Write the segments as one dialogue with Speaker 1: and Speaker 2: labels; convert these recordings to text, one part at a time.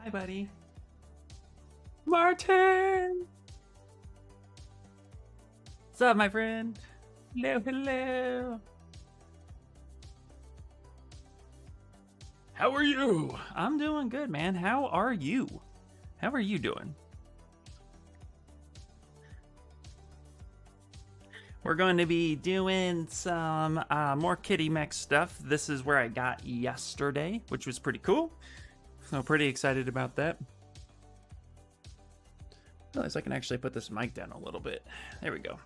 Speaker 1: Hi, buddy. Martin! What's up, my friend? Hello, hello. How are you? I'm doing good, man. How are you? How are you doing? We're going to be doing some more Kitty Mech stuff. This is where I got yesterday, which was pretty cool. So pretty excited about that. I realize I can actually put this mic down a little bit. There we go.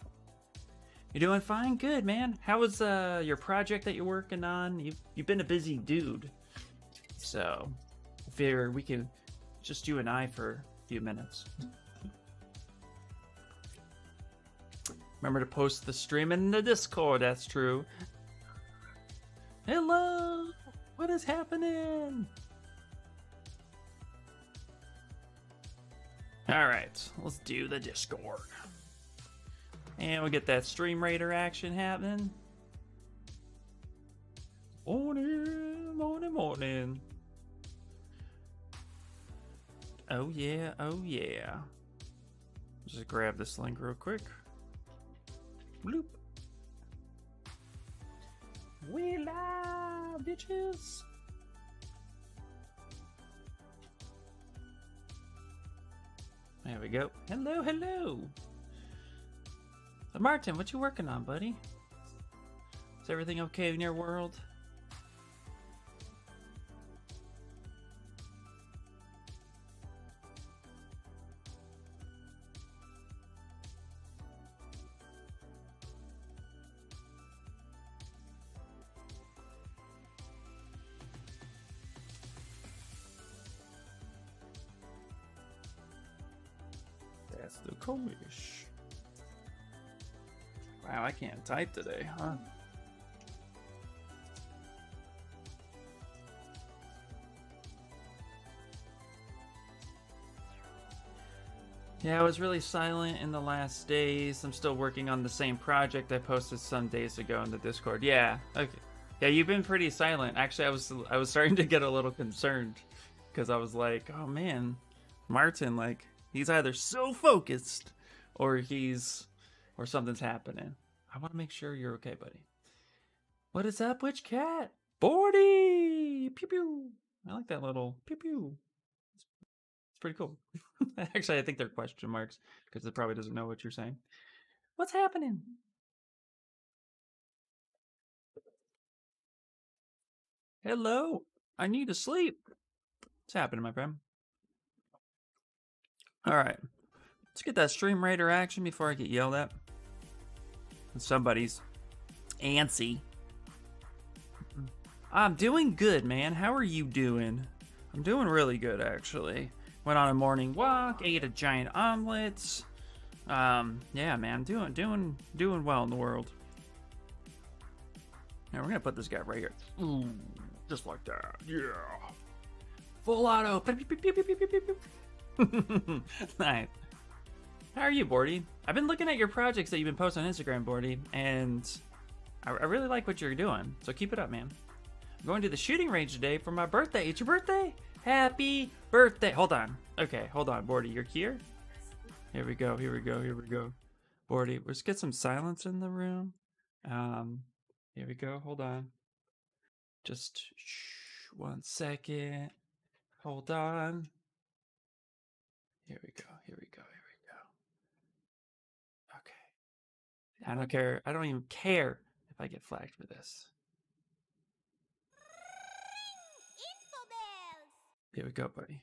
Speaker 1: You're doing fine? Good, man. How was your project that you're working on? You've been a busy dude. So I figure we can just you and I for a few minutes. Remember to post the stream in the Discord, that's true. Hello! What is happening? Alright, let's do the Discord. And we'll get that Stream Raider action happening. Morning, morning, morning. Oh yeah, oh yeah. Just grab this link real quick. Bloop. We live, bitches. There we go. Hello, hello. So Martin, what you working on, buddy? Is everything okay in your world? That's the komish. Wow, I can't type today, huh? Yeah, I was really silent in the last days. I'm still working on the same project I posted some days ago in the Discord. Yeah, okay. Yeah, you've been pretty silent. Actually, I was starting to get a little concerned because I was like, oh man, Martin, like he's either so focused or something's happening. I want to make sure you're okay, buddy. What is up, Witch Cat? Bordy! Pew pew! I like that little pew pew. It's pretty cool. Actually, I think they're question marks because it probably doesn't know what you're saying. What's happening? Hello? I need to sleep. What's happening, my friend? Alright. Let's get that Stream Raider action before I get yelled at. Somebody's antsy. I'm doing good, man. How are you doing? I'm doing really good, actually. Went on a morning walk, ate a giant omelet. Yeah, man, doing well in the world. Now we're gonna put this guy right here. Ooh, just like that. Yeah. Full auto. Nice. How are you, Bordy? I've been looking at your projects that you've been posting on Instagram, Bordy, and I really like what you're doing. So keep it up, man. I'm going to the shooting range today for my birthday. It's your birthday? Happy birthday. Hold on. Okay, hold on, Bordy. You're here? Here we go. Here we go. Here we go. Bordy, let's get some silence in the room. Here we go. Hold on. Just shh, 1 second. Hold on. Here we go. Here we go. Here we go. Okay. I don't care. I don't even care if I get flagged for this. Here we go, buddy.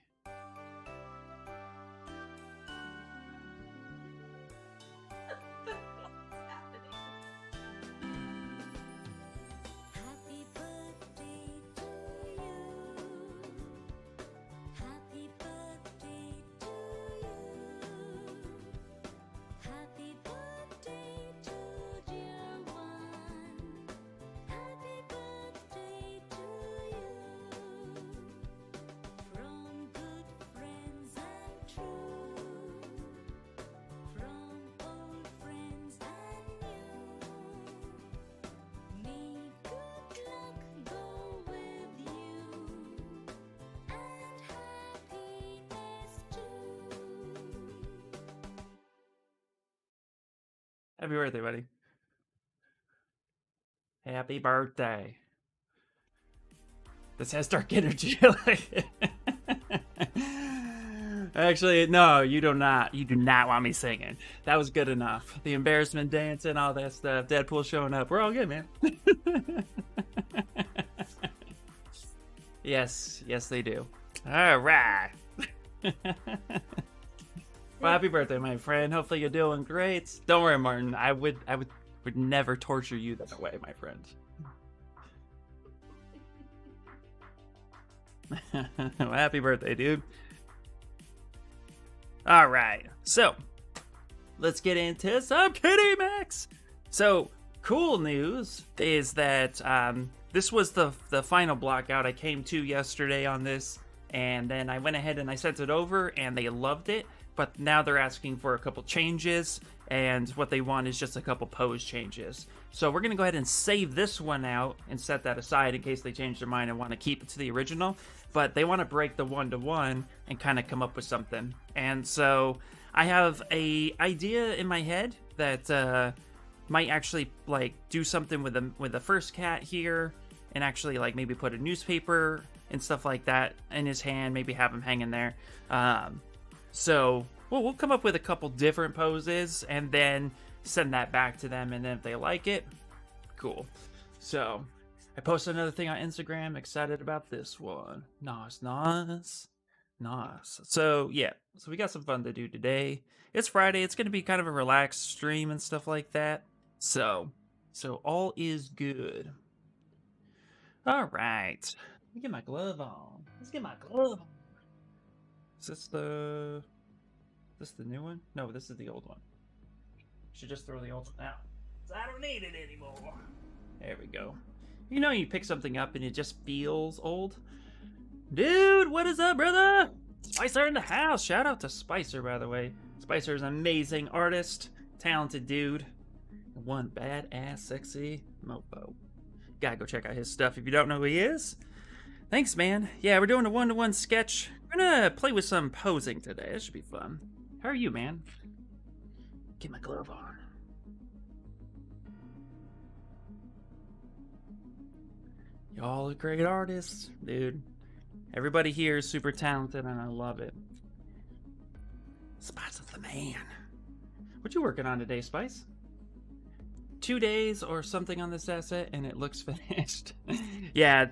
Speaker 1: Happy birthday, buddy. Happy birthday. This has dark energy. Actually, no, you do not. You do not want me singing. That was good enough. The embarrassment dance and all that stuff. Deadpool showing up. We're all good, man. Yes, yes, they do. All right. Well, happy birthday, my friend. Hopefully you're doing great. Don't worry, Martin. I would never torture you that way, my friend. Well, happy birthday, dude. All right, so let's get into some kitty mechs. So, cool news is that this was the final block out I came to yesterday on this, and then I went ahead and I sent it over, and they loved it. But now they're asking for a couple changes, and what they want is just a couple pose changes. So we're gonna go ahead and save this one out and set that aside in case they change their mind and want to keep it to the original. But they want to break the 1-to-1 and kind of come up with something. And so I have a idea in my head that might actually like do something with the first cat here, and actually like maybe put a newspaper and stuff like that in his hand, maybe have him hanging there. So we'll come up with a couple different poses and then send that back to them, and then if they like it, cool. So I posted another thing on Instagram. Excited about this one. Nice. So yeah, so we got some fun to do today. It's Friday. It's gonna be kind of a relaxed stream and stuff like that. So all is good. All right. Let me get my glove on. Let's get my glove on. Is this the new one? No, this is the old one. Should just throw the old one out. I don't need it anymore. There we go. You know, you pick something up and it just feels old. Dude, what is up, brother? Spicer in the house. Shout out to Spicer, by the way. Spicer is an amazing artist, talented dude, one badass, sexy mofo. Gotta go check out his stuff if you don't know who he is. Thanks, man. Yeah, we're doing a 1-to-1 sketch. We're gonna play with some posing today. This should be fun. How are you, man? Get my glove on. Y'all are great artists, dude. Everybody here is super talented, and I love it. Spice is the man. What you working on today, Spice? 2 days or something on this asset, and it looks finished. Yeah,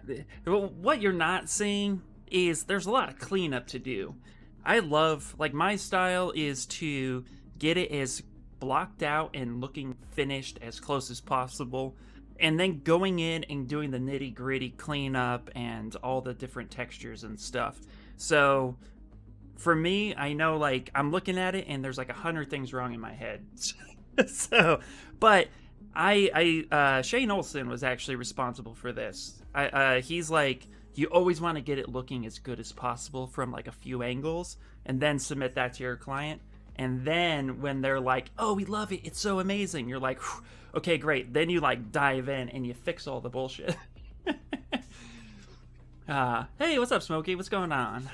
Speaker 1: what you're not seeing is there's a lot of cleanup to do. I love, like, my style is to get it as blocked out and looking finished as close as possible, and then going in and doing the nitty-gritty cleanup and all the different textures and stuff. So for me, I know, like, I'm looking at it and there's like 100 things wrong in my head. So, but Shane Olsen was actually responsible for this. He's like, you always want to get it looking as good as possible from like a few angles, and then submit that to your client. And then when they're like, oh, we love it, it's so amazing, you're like, okay, great. Then you like dive in and you fix all the bullshit. Hey, what's up, Smokey? What's going on?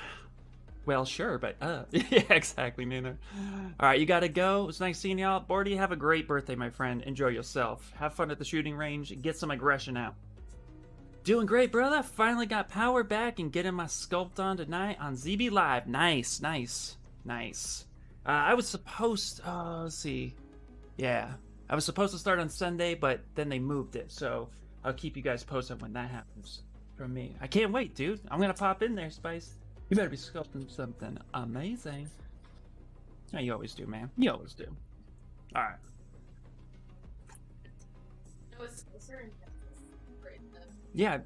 Speaker 1: Well, sure, but yeah, exactly, Nina. All right, you gotta go. It's nice seeing y'all. Bordy, have a great birthday, my friend. Enjoy yourself. Have fun at the shooting range. Get some aggression out. Doing great, brother. Finally got power back and getting my sculpt on tonight on ZB Live. Nice. I was supposed. Let's see. Yeah, I was supposed to start on Sunday, but then they moved it. So I'll keep you guys posted when that happens. From me, I can't wait, dude. I'm gonna pop in there, Spice. You better be sculpting something amazing. Yeah, you always do, man. You always do. All right. Yeah,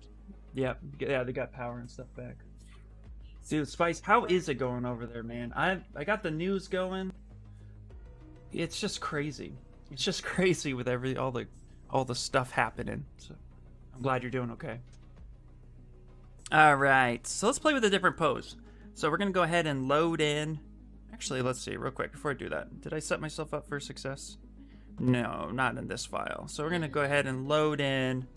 Speaker 1: they got power and stuff back. Dude, Spice, how is it going over there, man? I got the news going. It's just crazy. It's just crazy with all the stuff happening. So I'm glad you're doing okay. All right, so let's play with a different pose. So we're gonna go ahead and load in. Actually, let's see real quick before I do that. Did I set myself up for success? No, not in this file. So we're gonna go ahead and load in.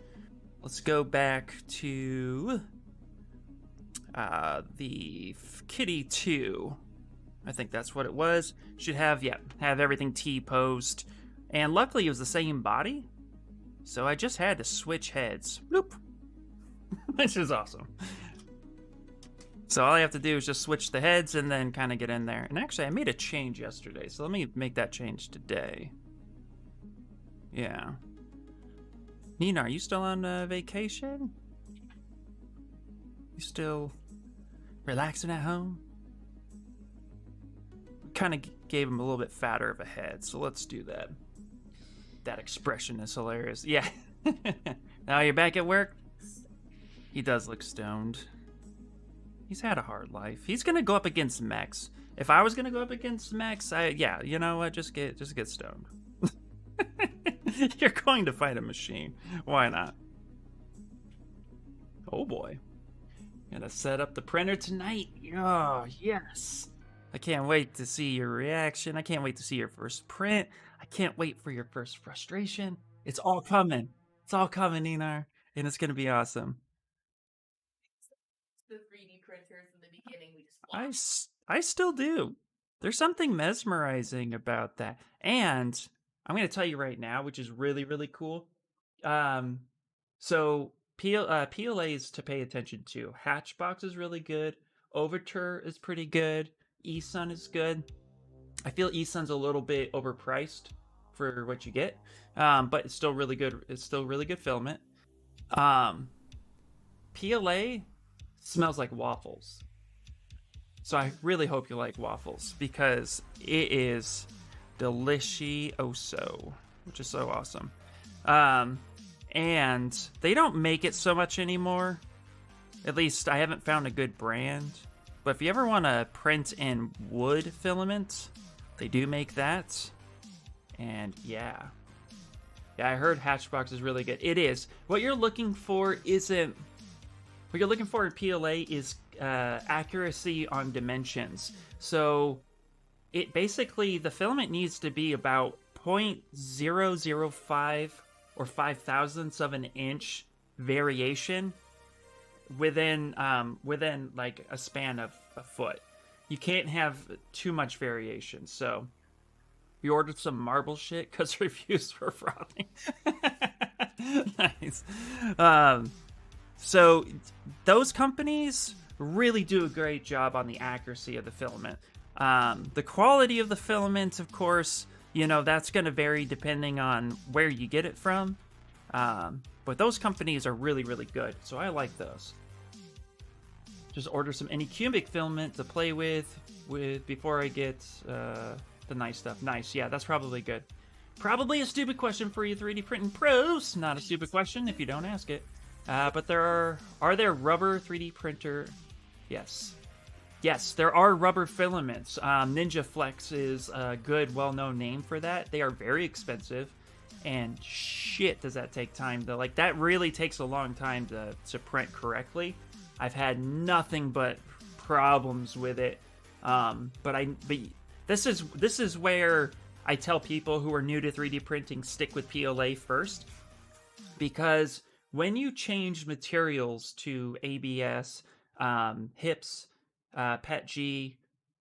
Speaker 1: Let's go back to the Kitty 2. I think that's what it was. Should have, yeah, have everything T-posed. And luckily it was the same body, so I just had to switch heads. Bloop. Which is awesome. So all I have to do is just switch the heads and then kind of get in there. And actually, I made a change yesterday, so let me make that change today. Yeah. Nina, are you still on vacation? You still relaxing at home? Kind of gave him a little bit fatter of a head, so let's do that. That expression is hilarious. Yeah. Now you're back at work? He does look stoned. He's had a hard life. He's gonna go up against Mechs. If I was gonna go up against Mechs, yeah, you know what? Just get stoned. You're going to fight a machine. Why not? Oh boy. Gonna set up the printer tonight. Oh, yes. I can't wait to see your reaction. I can't wait to see your first print. I can't wait for your first frustration. It's all coming. It's all coming, Enar. And it's gonna be awesome.
Speaker 2: The 3D printers in the beginning, we just
Speaker 1: I still do. There's something mesmerizing about that. And I'm going to tell you right now, which is really, really cool. So PLAs to pay attention to. Hatchbox is really good. Overture is pretty good. eSun is good. I feel eSun's a little bit overpriced for what you get, but it's still really good. It's still really good filament. PLA smells like waffles. So I really hope you like waffles because it is delicioso, which is so awesome. And they don't make it so much anymore. At least I haven't found a good brand. But if you ever want to print in wood filament, they do make that. And yeah. Yeah, I heard Hatchbox is really good. It is. What you're looking for isn't... What you're looking for in PLA is accuracy on dimensions. So it basically, the filament needs to be about 0.005 or 5,000ths of an inch variation within like a span of a foot. You can't have too much variation. So we ordered some marble shit because reviews were frothing. Nice. So those companies really do a great job on the accuracy of the filament. The quality of the filament, of course, you know, that's going to vary depending on where you get it from. But those companies are really, really good. So I like those. Just order some Anycubic filament to play with before I get the nice stuff. Nice. Yeah, that's probably good. Probably a stupid question for you 3D printing pros. Not a stupid question if you don't ask it. But are there rubber 3D printer? Yes. Yes, there are rubber filaments. Ninja Flex is a good, well-known name for that. They are very expensive, and shit, does that take time to, like, that really takes a long time to print correctly. I've had nothing but problems with it. But this is where I tell people who are new to 3D printing, stick with PLA first, because when you change materials to ABS, HIPS, PETG,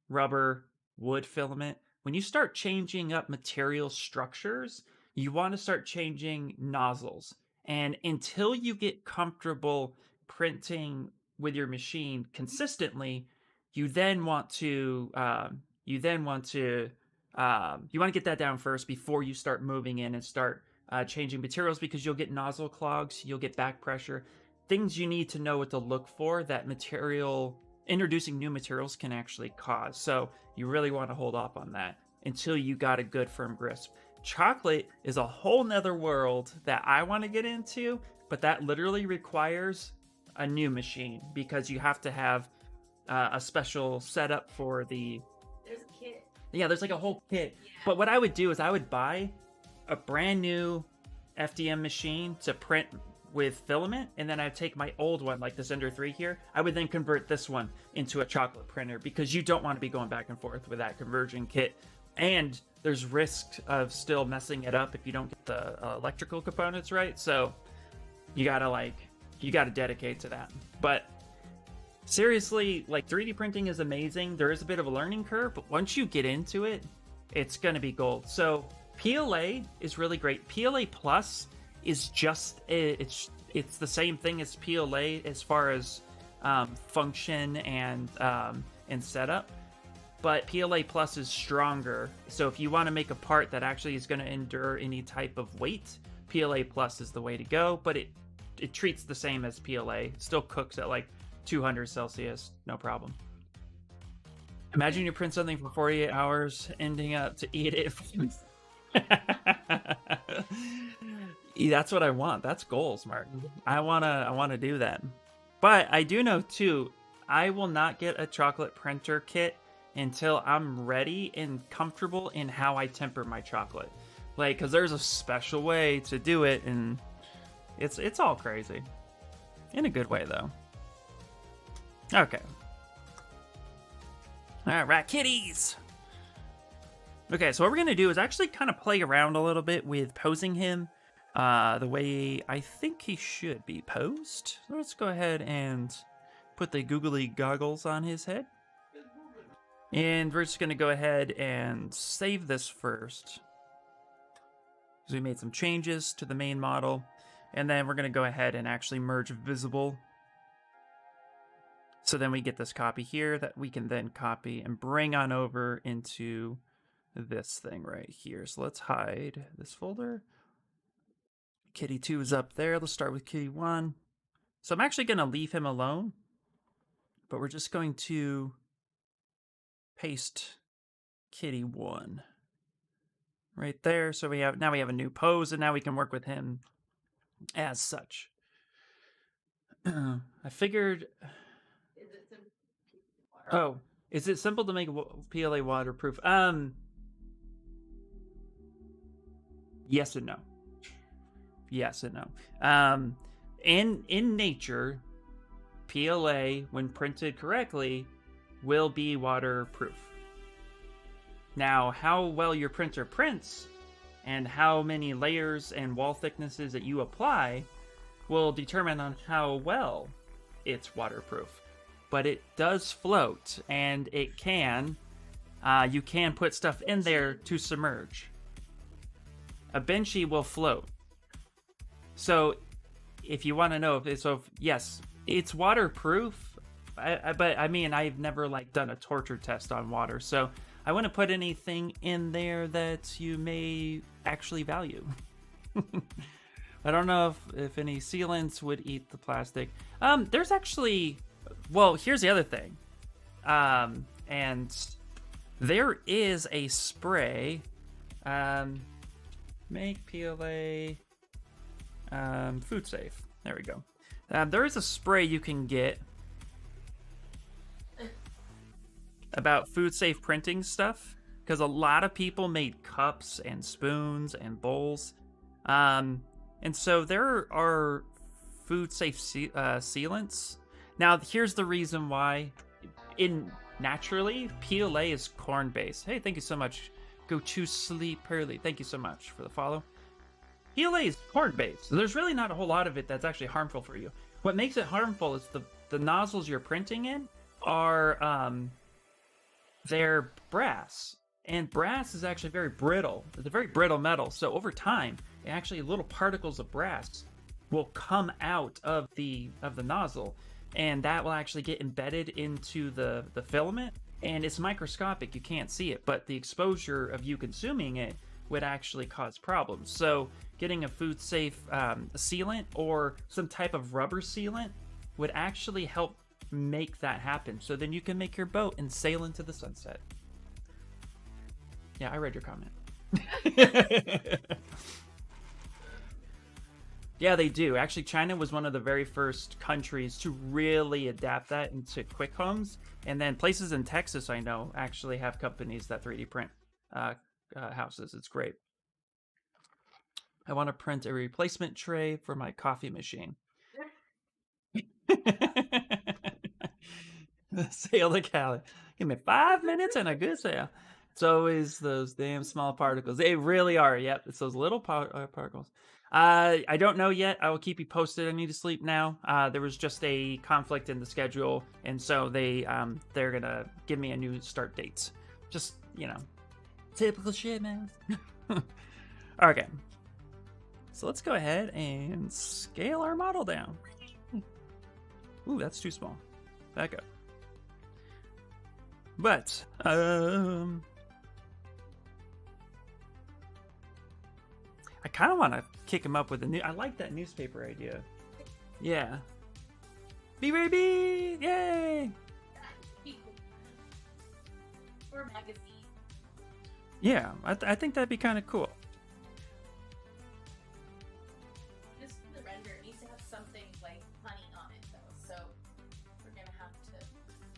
Speaker 1: rubber, wood filament, when you start changing up material structures, you want to start changing nozzles. And until you get comfortable printing with your machine consistently, you want to get that down first before you start moving in and start changing materials, because you'll get nozzle clogs, you'll get back pressure, things you need to know what to look for that introducing new materials can actually cause. So you really want to hold off on that until you got a good firm grasp. Chocolate is a whole nother world that I want to get into, but that literally requires a new machine because you have to have a special setup for the...
Speaker 2: There's a kit.
Speaker 1: Yeah, there's like a whole kit.
Speaker 2: Yeah.
Speaker 1: But what I would do is I would buy a brand new FDM machine to print with filament, and then I'd take my old one, like this Ender 3 here. I would then convert this one into a chocolate printer, because you don't want to be going back and forth with that conversion kit. And there's risk of still messing it up if you don't get the electrical components right. So you gotta dedicate to that. But seriously, like, 3D printing is amazing. There is a bit of a learning curve, but once you get into it, it's gonna be gold. So PLA is really great. PLA Plus is just it's the same thing as PLA as far as function and setup, but PLA Plus is stronger. So if you want to make a part that actually is going to endure any type of weight, PLA Plus is the way to go. But it treats the same as PLA. Still cooks at like 200 Celsius, no problem. Imagine you print something for 48 hours, ending up to eat it. That's what I want. That's goals, Mark. I wanna do that. But I do know too, I will not get a chocolate printer kit until I'm ready and comfortable in how I temper my chocolate. Like, cause there's a special way to do it, and it's all crazy. In a good way though. Okay. Alright, kitties! Okay, so what we're gonna do is actually kind of play around a little bit with posing him the way I think he should be posed. So let's go ahead and put the googly goggles on his head. And we're just gonna go ahead and save this first. So we made some changes to the main model, and then we're gonna go ahead and actually merge visible. So then we get this copy here that we can then copy and bring on over into this thing right here. So let's hide this folder. Kitty 2 is up there. Let's start with Kitty 1. So I'm actually going to leave him alone, but we're just going to paste Kitty 1 right there. So we have a new pose, and now we can work with him as such. I figured. Oh, is it simple to make PLA waterproof? Yes and no. Yes and no. In nature, PLA, when printed correctly, will be waterproof. Now, how well your printer prints and how many layers and wall thicknesses that you apply will determine on how well it's waterproof. But it does float, and it can, you can put stuff in there to submerge. A Benchy will float. So if you want to know yes, it's waterproof, but I mean, I've never done a torture test on water, so I wouldn't put anything in there that you may actually value. I don't know if any sealants would eat the plastic. There's actually, well, here's the other thing. And there is a spray, make PLA food safe. There we go. There is a spray you can get about food safe printing stuff, because a lot of people made cups and spoons and bowls. And so there are food safe sealants. Now, here's the reason why. Naturally, PLA is corn based. Hey, thank you so much. Go to sleep early. Thank you so much for the follow. PLA is corn based, so there's really not a whole lot of it that's actually harmful for you. What makes it harmful is the nozzles you're printing in are they're brass, and brass is actually very brittle. It's a very brittle metal, so over time, actually little particles of brass will come out of the nozzle, and that will actually get embedded into the filament, and it's microscopic. You can't see it, but the exposure of you consuming it would actually cause problems. So getting a food safe sealant or some type of rubber sealant would actually help make that happen. So then you can make your boat and sail into the sunset. Yeah, I read your comment. Yeah, they do. Actually, China was one of the very first countries to really adapt that into quick homes. And then places in Texas, I know, actually have companies that 3D print houses. It's great. I want to print a replacement tray for my coffee machine. Sail to Cali. Give me 5 minutes and a good sail. It's always those damn small particles. They really are. Yep, it's those little particles. I don't know yet. I will keep you posted. I need to sleep now. There was just a conflict in the schedule, and so they're gonna give me a new start dates. Just, typical shit, man. Okay. So let's go ahead and scale our model down. Ooh, that's too small. Back up. But, I kind of want to kick him up with a new... I like that newspaper idea. Yeah. B-Baby! Yay!
Speaker 2: Or magazine.
Speaker 1: Yeah, I think that'd be kind of cool.
Speaker 2: Just for the render, it needs to have something like honey on it, though. So we're gonna have to.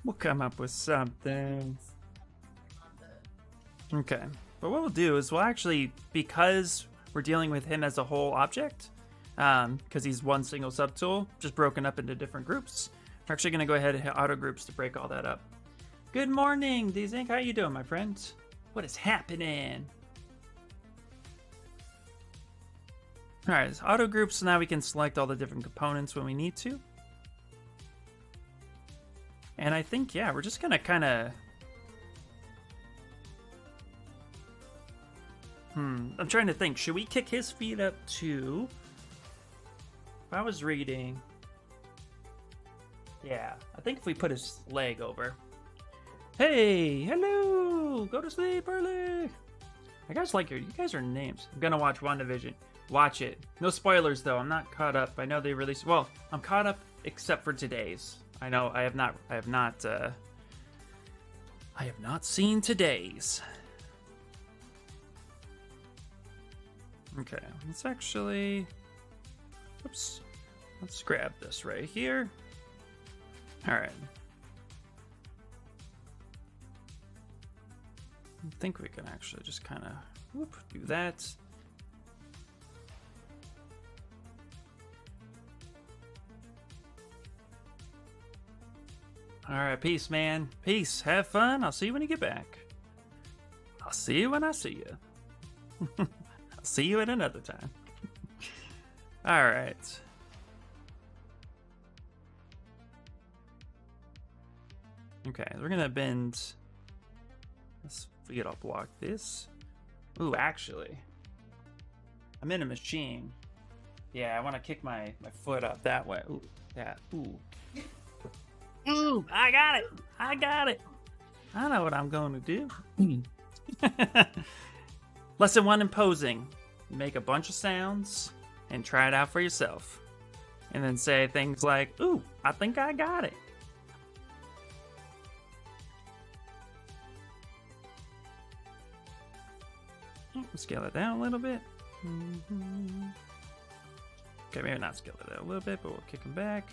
Speaker 1: We'll come up with something.
Speaker 2: On the...
Speaker 1: Okay. But what we'll do is we'll actually, because we're dealing with him as a whole object, because he's one single subtool, just broken up into different groups, we're actually going to go ahead and hit auto groups to break all that up. Good morning, D-Zinc. How you doing, my friend? What is happening? All right, it's auto groups, so now we can select all the different components when we need to. And I think, yeah, we're just going to kind of... I'm trying to think. Should we kick his feet up too? If I was reading... Yeah, I think if we put his leg over... Hey, hello! Go to sleep early! I guys like you guys are names. I'm gonna watch WandaVision. Watch it. No spoilers though, I'm not caught up. I know they released... Well, I'm caught up except for today's. I know I have not seen today's. Okay, let's actually... Oops. Let's grab this right here. Alright. I think we can actually just kind of do that. Alright, peace, man. Peace. Have fun. I'll see you when you get back. I'll see you when I see you. I'll see you at another time. Alright. Okay, we're gonna bend... Let's forget I'll block this. Ooh, actually. I'm in a machine. Yeah, I want to kick my foot up that way. Ooh, that. Ooh. Ooh, I got it. I got it. I know what I'm going to do. Lesson 1 in posing. Make a bunch of sounds and try it out for yourself. And then say things like, ooh, I think I got it. Scale it down a little bit. Okay, maybe not scale it down a little bit, but we'll kick him back.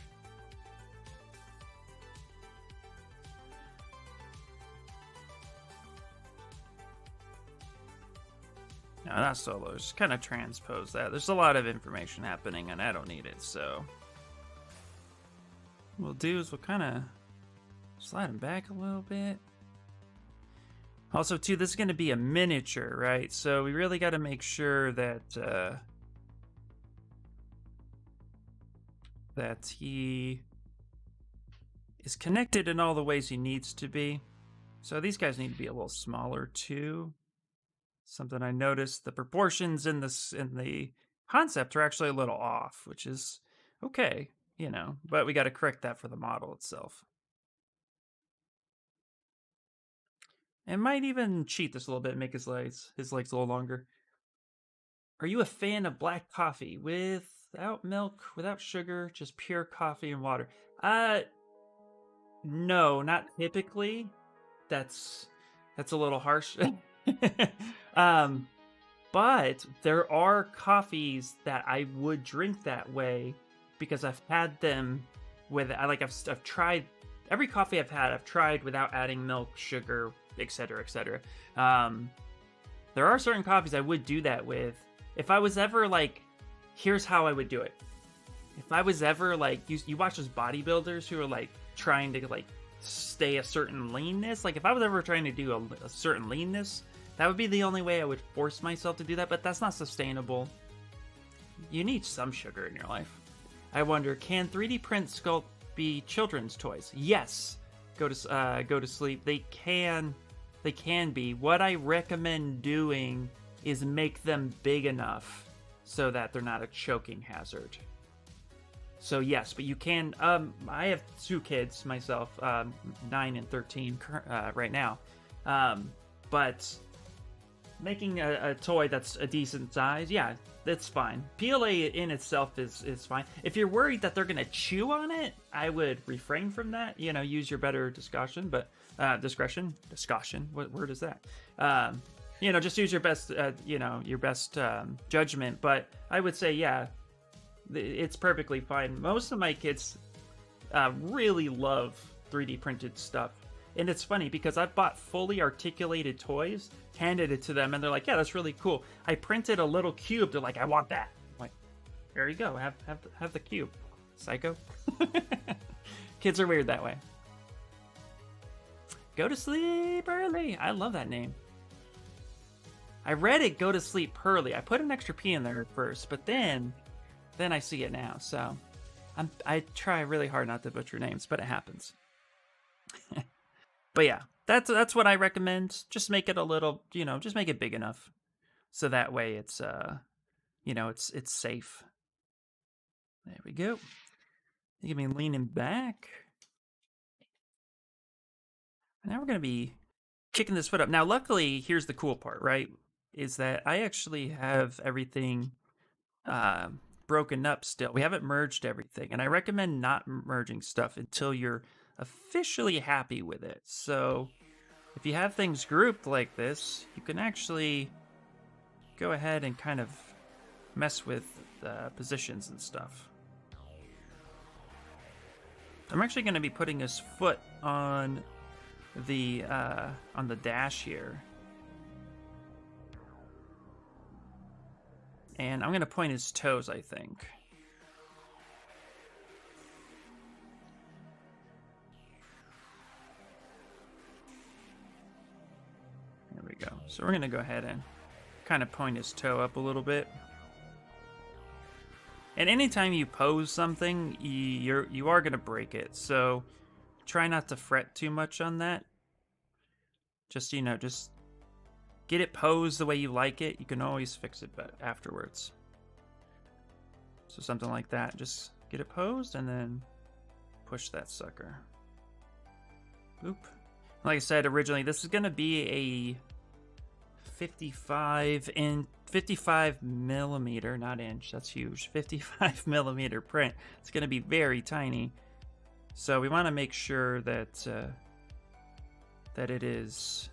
Speaker 1: No, not solo. Just kind of transpose that. There's a lot of information happening, and I don't need it, so... What we'll do is we'll kind of slide him back a little bit. Also, too, this is going to be a miniature, right? So we really got to make sure that that he is connected in all the ways he needs to be. So these guys need to be a little smaller, too. Something I noticed, the proportions in the concept are actually a little off, which is okay, you know, but we got to correct that for the model itself. And might even cheat this a little bit and make his legs a little longer. Are you a fan of black coffee without milk, without sugar, just pure coffee and water? No, not typically. That's a little harsh. But there are coffees that I would drink that way because I've had them with I've tried every coffee I've tried without adding milk, sugar, etc., etc. There are certain coffees I would do that with. If I was ever like, here's how I would do it. If I was ever like, you watch those bodybuilders who are like trying to like stay a certain leanness. Like if I was ever trying to do a certain leanness, that would be the only way I would force myself to do that. But that's not sustainable. You need some sugar in your life. I wonder, can 3D print sculpt be children's toys? Yes. Go to sleep. They can be. What I recommend doing is make them big enough so that they're not a choking hazard. So yes, but you can. I have 2 kids myself, 9 and 13 right now. But making a toy that's a decent size, yeah, that's fine. PLA in itself is fine. If you're worried that they're gonna chew on it, I would refrain from that. You know, use your better discretion. But discretion. What word is that? You know, just use your best. Your best judgment. But I would say, yeah, it's perfectly fine. Most of my kids really love 3D printed stuff. And it's funny because I've bought fully articulated toys, handed it to them, and they're like, yeah, that's really cool. I printed a little cube. They're like, I want that. I'm like, there you go. Have the cube. Psycho. Kids are weird that way. Go to sleep early. I love that name. I read it, go to sleep early. I put an extra P in there at first, but then I see it now. So I try really hard not to butcher names, but it happens. But yeah, that's what I recommend. Just make it a little, just make it big enough, so that way it's it's safe. There we go. You can be leaning back. Now we're gonna be kicking this foot up. Now, luckily, here's the cool part, right? Is that I actually have everything broken up still. We haven't merged everything, and I recommend not merging stuff until you're officially happy with it. So if you have things grouped like this, you can actually go ahead and kind of mess with positions and stuff. I'm actually going to be putting his foot on the dash here, and I'm going to point his toes, I think. There we go. So we're going to go ahead and kind of point his toe up a little bit. And anytime you pose something, you are going to break it. So try not to fret too much on that. Just, just get it posed the way you like it. You can always fix it afterwards. So something like that. Just get it posed and then push that sucker. Boop. Like I said originally, this is going to be a 55 millimeter, not inch, that's huge, 55 millimeter print. It's going to be very tiny. So we want to make sure that it is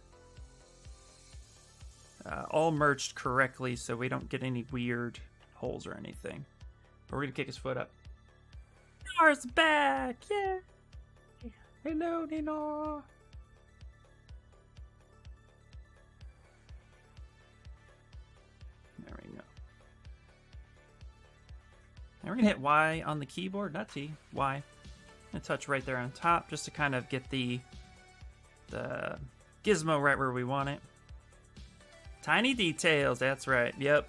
Speaker 1: all merged correctly so we don't get any weird holes or anything. But we're going to kick his foot up. Nina's back! Yeah! Hello, Nina! There we go. Now we're going to hit Y on the keyboard, not T, Y. I'm going to touch right there on top just to kind of get the gizmo right where we want it. Tiny details, that's right, yep.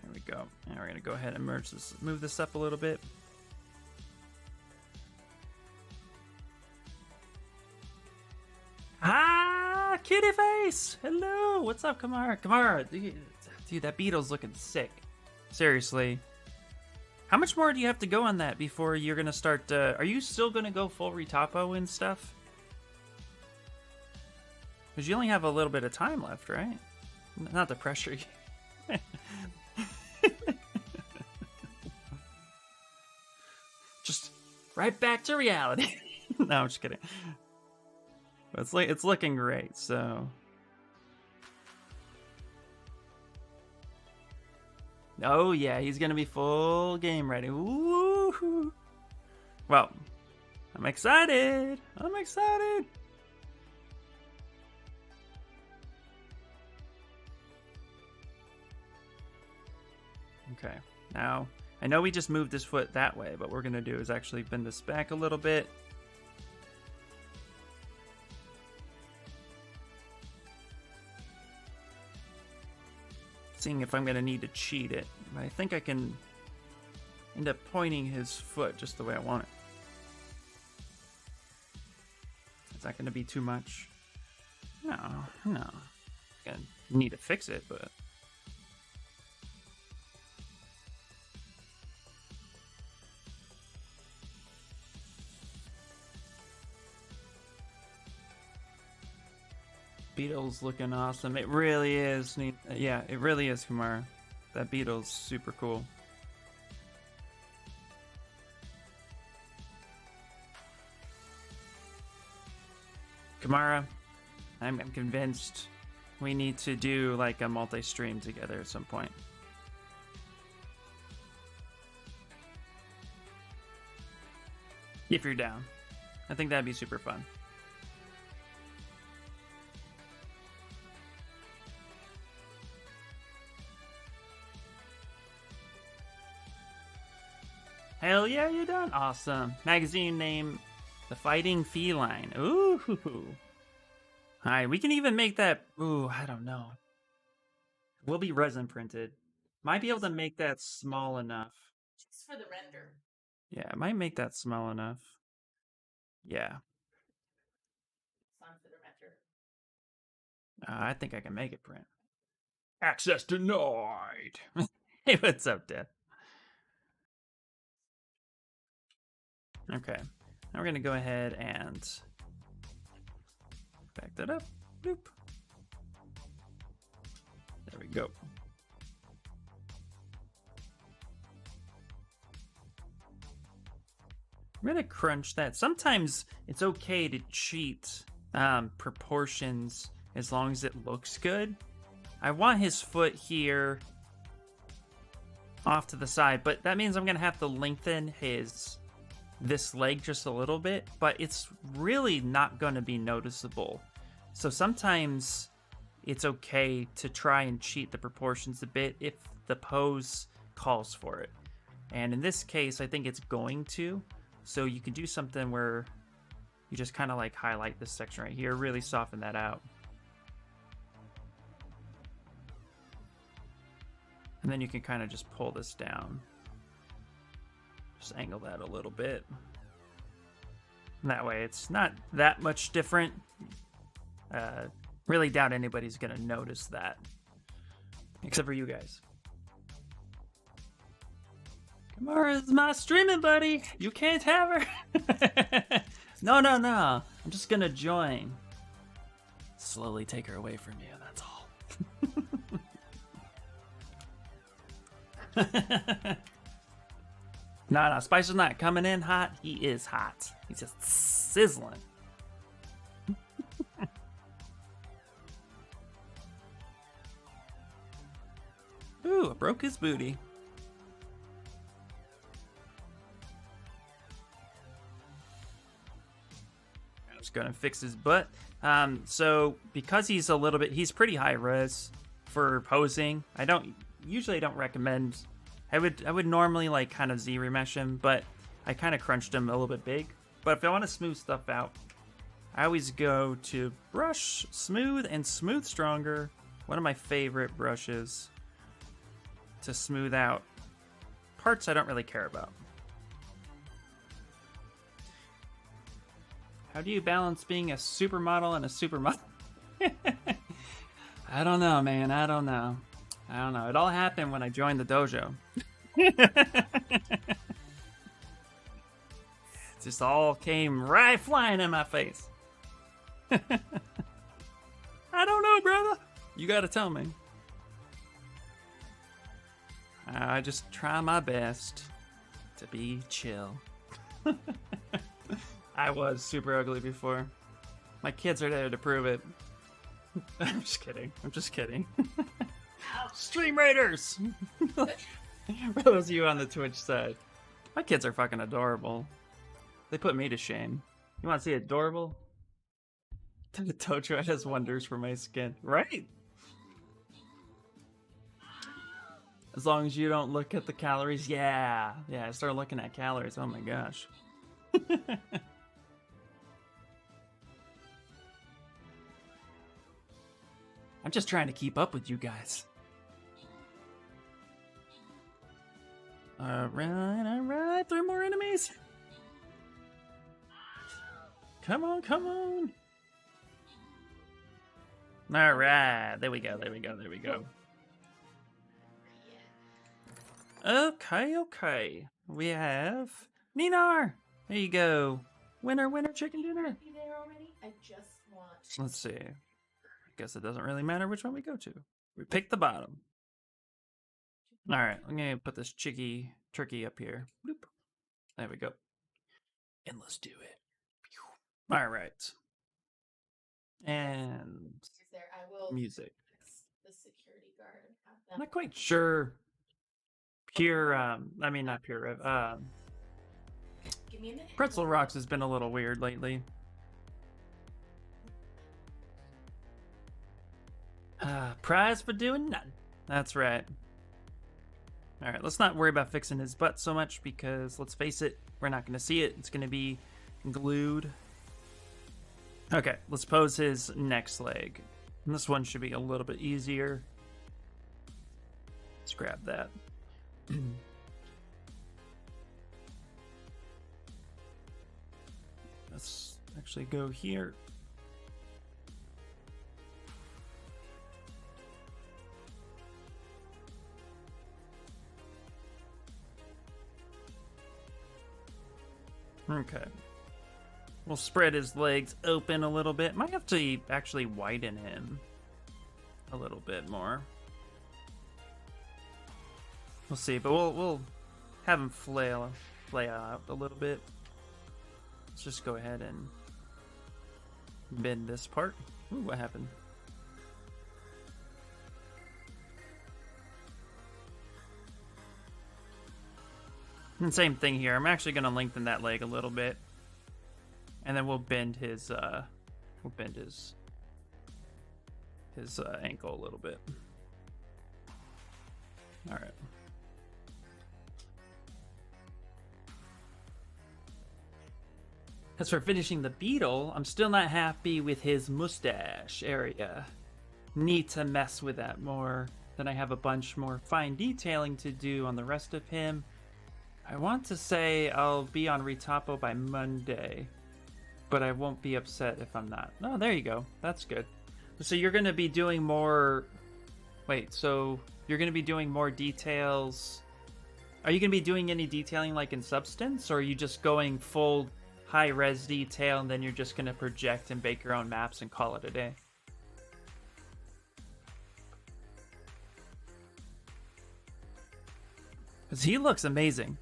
Speaker 1: There we go. Now we're going to go ahead and move this up a little bit. Ah, kitty face! Hello, what's up, Kamara? Kamara, dude, that beetle's looking sick. Seriously. How much more do you have to go on that before you're gonna start? Are you still gonna go full retopo and stuff? Because you only have a little bit of time left, right? Not the pressure. Just right back to reality. No, I'm just kidding. It's looking great, so. Oh yeah, he's gonna be full game ready. Woo-hoo. Well, I'm excited. I'm excited. Okay, now I know we just moved this foot that way, but what we're gonna do is actually bend this back a little bit. Seeing if I'm going to need to cheat it. But I think I can end up pointing his foot just the way I want it. Is that going to be too much? No, No. Gonna need to fix it, but... Beetle's looking awesome. It really is. Yeah, it really is, Kamara. That Beetle's super cool. Kamara, I'm convinced we need to do like a multi-stream together at some point. If you're down. I think that'd be super fun. Hell yeah, you done? Awesome. Magazine name, The Fighting Feline. Ooh. Alright, we can even make that... Ooh, I don't know. Will be resin printed. Might be able to make that small enough.
Speaker 2: Just for the render.
Speaker 1: Yeah, I might make that small enough. Yeah.
Speaker 2: Fun for the render.
Speaker 1: I think I can make it print. Access denied. Hey, what's up, Dad? Okay, now we're going to go ahead and back that up. Boop. There we go. I'm going to crunch that. Sometimes it's okay to cheat proportions as long as it looks good. I want his foot here off to the side, but that means I'm going to have to lengthen this leg just a little bit, but it's really not going to be noticeable. So sometimes it's okay to try and cheat the proportions a bit if the pose calls for it. And in this case, I think it's going to. So you can do something where you just kind of like highlight this section right here, really soften that out. And then you can kind of just pull this down. Just angle that a little bit. And that way it's not that much different. Really doubt anybody's gonna notice that. Except for you guys. Kamara's my streaming buddy. You can't have her. No. I'm just gonna join. Slowly take her away from you, that's all. No, Spicer's not coming in hot. He is hot. He's just sizzling. Ooh, I broke his booty. I'm just gonna fix his butt. So because he's pretty high res for posing. I don't recommend. I would normally like kind of Z remesh him, but I kind of crunched him a little bit big. But if I want to smooth stuff out, I always go to Brush, Smooth, and Smooth Stronger. One of my favorite brushes to smooth out parts I don't really care about. How do you balance being a supermodel and a supermodel? I don't know, man. I don't know. It all happened when I joined the dojo. It just all came right flying in my face. I don't know, brother. You gotta tell me. I just try my best to be chill. I was super ugly before. My kids are there to prove it. I'm just kidding. Stream Raiders! For those of you on the Twitch side. My kids are fucking adorable. They put me to shame. You want to see adorable? The Dojo does wonders for my skin. Right? As long as you don't look at the calories. Yeah, I start looking at calories. Oh my gosh. I'm just trying to keep up with you guys. Alright. 3 more enemies. Come on. All right, there we go, there we go, there we go. Okay, okay. We have Ninar. There you go. Winner, winner, chicken dinner.
Speaker 2: Be there already? I just want.
Speaker 1: Let's see. I guess it doesn't really matter which one we go to. We pick the bottom. All right, I'm gonna put this turkey up here. Bloop. There we go. And let's do it. All right. And
Speaker 2: Is there? I will.
Speaker 1: music.
Speaker 2: The security guard and have
Speaker 1: I'm
Speaker 2: them.
Speaker 1: not quite sure. Pure, I mean not pure.
Speaker 2: Give me a minute.
Speaker 1: Pretzel Rocks has been a little weird lately. Prize for doing nothing. That's right. All right, let's not worry about fixing his butt so much because let's face it, we're not going to see it. It's going to be glued. Okay, let's pose his next leg. And this one should be a little bit easier. Let's grab that. Let's actually go here. Okay. We'll spread his legs open a little bit. Might have to actually widen him a little bit more. We'll see, but we'll have him flail out a little bit. Let's just go ahead and bend this part. Ooh, what happened? And same thing here. I'm actually going to lengthen that leg a little bit, and then we'll bend his ankle a little bit. All right. As for finishing the beetle, I'm still not happy with his mustache area. Need to mess with that more. Then I have a bunch more fine detailing to do on the rest of him. I want to say I'll be on Retopo by Monday, but I won't be upset if I'm not. Oh, there you go. That's good. So you're going to be doing more... Wait, so you're going to be doing more details... Are you going to be doing any detailing like in Substance, or are you just going full high-res detail and then you're just going to project and bake your own maps and call it a day? Because he looks amazing.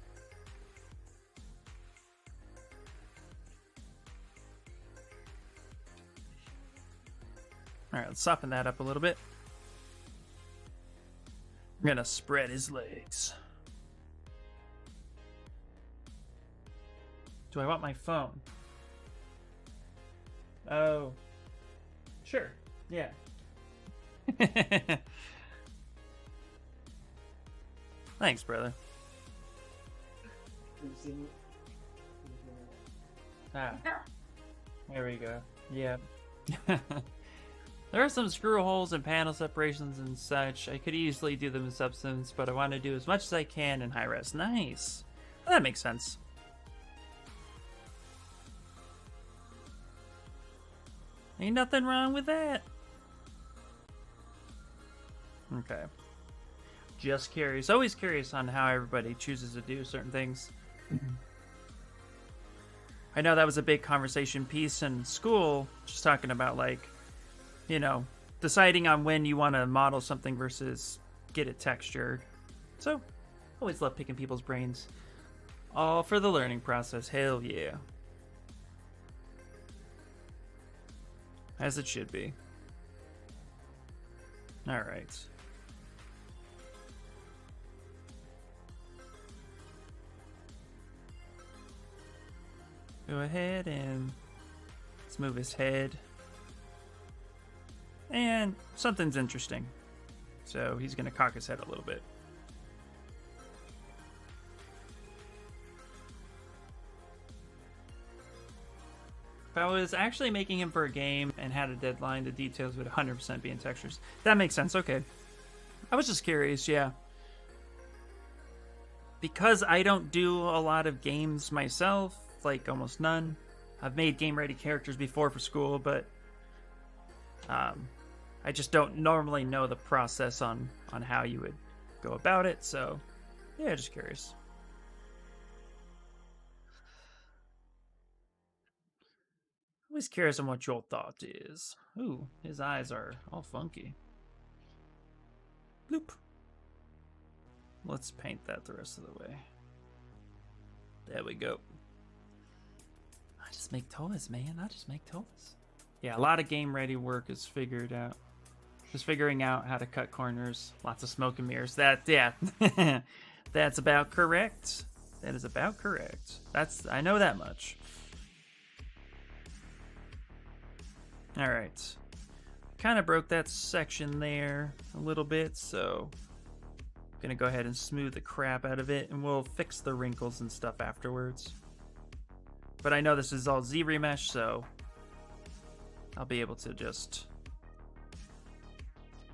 Speaker 1: Alright, let's soften that up a little bit. I'm gonna spread his legs. Do I want my phone? Oh. Sure. Yeah. Thanks, brother. Ah. There we go. Yeah. There are some screw holes and panel separations and such. I could easily do them in Substance, but I want to do as much as I can in high res. Nice. Well, that makes sense. Ain't nothing wrong with that. Okay. Just curious. Always curious on how everybody chooses to do certain things. I know that was a big conversation piece in school, just talking about, like, you know, deciding on when you want to model something versus get it textured. So, always love picking people's brains. All for the learning process. Hell yeah. As it should be. Alright. Go ahead and let's move his head. And something's interesting. So he's going to cock his head a little bit. If I was actually making him for a game and had a deadline, the details would 100% be in textures. That makes sense. Okay. I was just curious, yeah. Because I don't do a lot of games myself, like almost none. I've made game-ready characters before for school, but I I just don't normally know the process on how you would go about it, so yeah, just curious. Always curious on what your thought is. Ooh, his eyes are all funky. Bloop. Let's paint that the rest of the way. There we go. I just make toys, man. I just make toys. Yeah, a lot of game ready work is figured out. Just figuring out how to cut corners. Lots of smoke and mirrors. Yeah. That's about correct. That is about correct. I know that much. All right. Kind of broke that section there a little bit, so I'm gonna go ahead and smooth the crap out of it, and we'll fix the wrinkles and stuff afterwards. But I know this is all Z-remesh, so I'll be able to just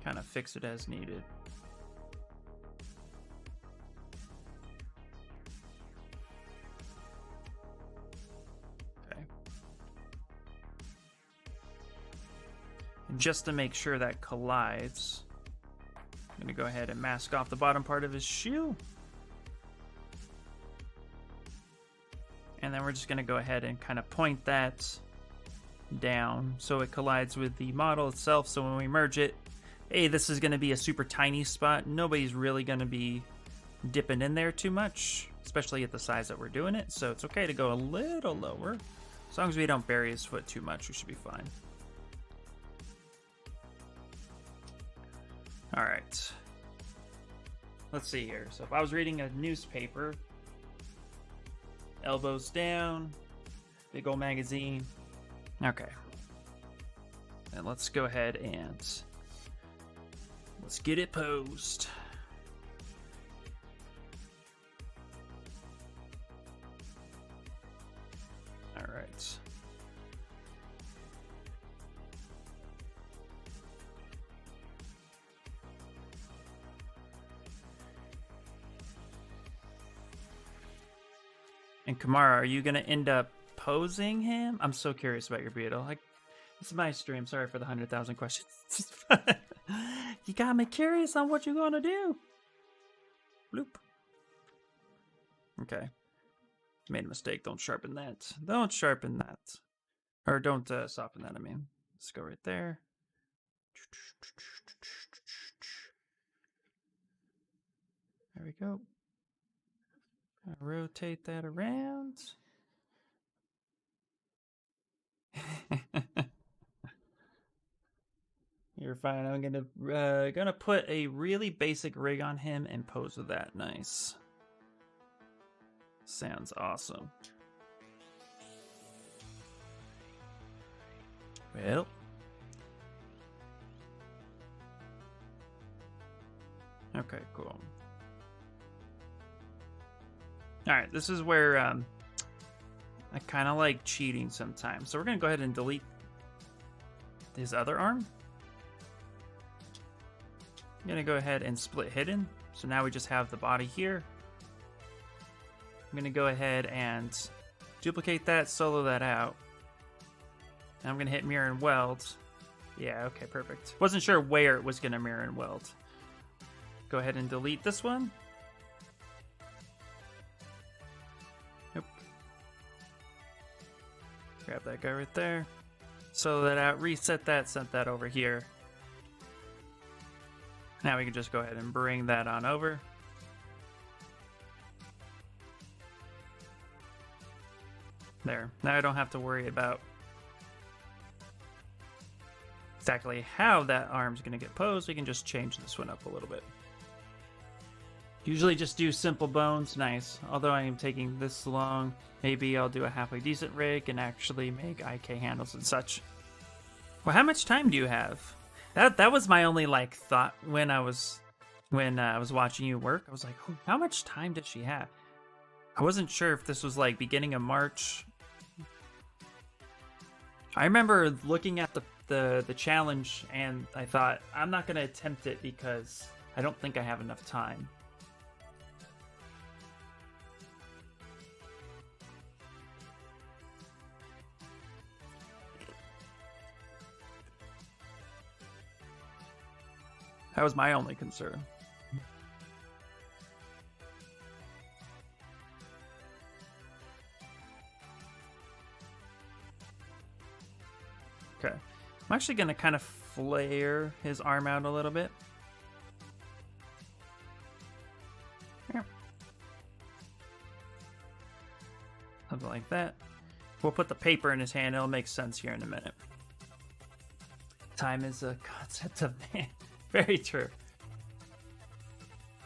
Speaker 1: kind of fix it as needed. Okay. And just to make sure that collides, I'm gonna go ahead and mask off the bottom part of his shoe. And then we're just gonna go ahead and kind of point that down so it collides with the model itself, so when we merge it, hey, this is going to be a super tiny spot. Nobody's really going to be dipping in there too much, especially at the size that we're doing it, so it's okay to go a little lower. As long as we don't bury his foot too much, we should be fine. Alright. Let's see here. So if I was reading a newspaper, elbows down, big old magazine. Okay. And let's go ahead and let's get it posed. All right. And Kamara, are you going to end up posing him? I'm so curious about your beetle. Like, this is my stream. Sorry for the 100,000 questions. You got me curious on what you're going to do. Bloop. Okay. Made a mistake. Don't sharpen that. Don't sharpen that. Or don't soften that, I mean. Let's go right there. There we go. Rotate that around. You're fine. I'm gonna put a really basic rig on him and pose with that. Nice. Sounds awesome. Well. Okay, cool. Alright, this is where I kind of like cheating sometimes. So we're going to go ahead and delete his other arm. I'm going to go ahead and split hidden. So now we just have the body here. I'm going to go ahead and duplicate that, solo that out. And I'm going to hit mirror and weld. Yeah, okay, perfect. Wasn't sure where it was going to mirror and weld. Go ahead and delete this one. Nope. Grab that guy right there. Solo that out, reset that, sent that over here. Now we can just go ahead and bring that on over. There. Now I don't have to worry about exactly how that arm's going to get posed. We can just change this one up a little bit. Usually just do simple bones. Nice. Although I am taking this long, maybe I'll do a halfway decent rig and actually make IK handles and such. Well, how much time do you have? That was my only like thought when I was watching you work. I was like, how much time did she have? I wasn't sure if this was like beginning of March. I remember looking at the challenge and I thought, I'm not going to attempt it because I don't think I have enough time. That was my only concern. Okay. I'm actually going to kind of flare his arm out a little bit. Yeah. Something like that. We'll put the paper in his hand. It'll make sense here in a minute. Time is a concept of man. Very true.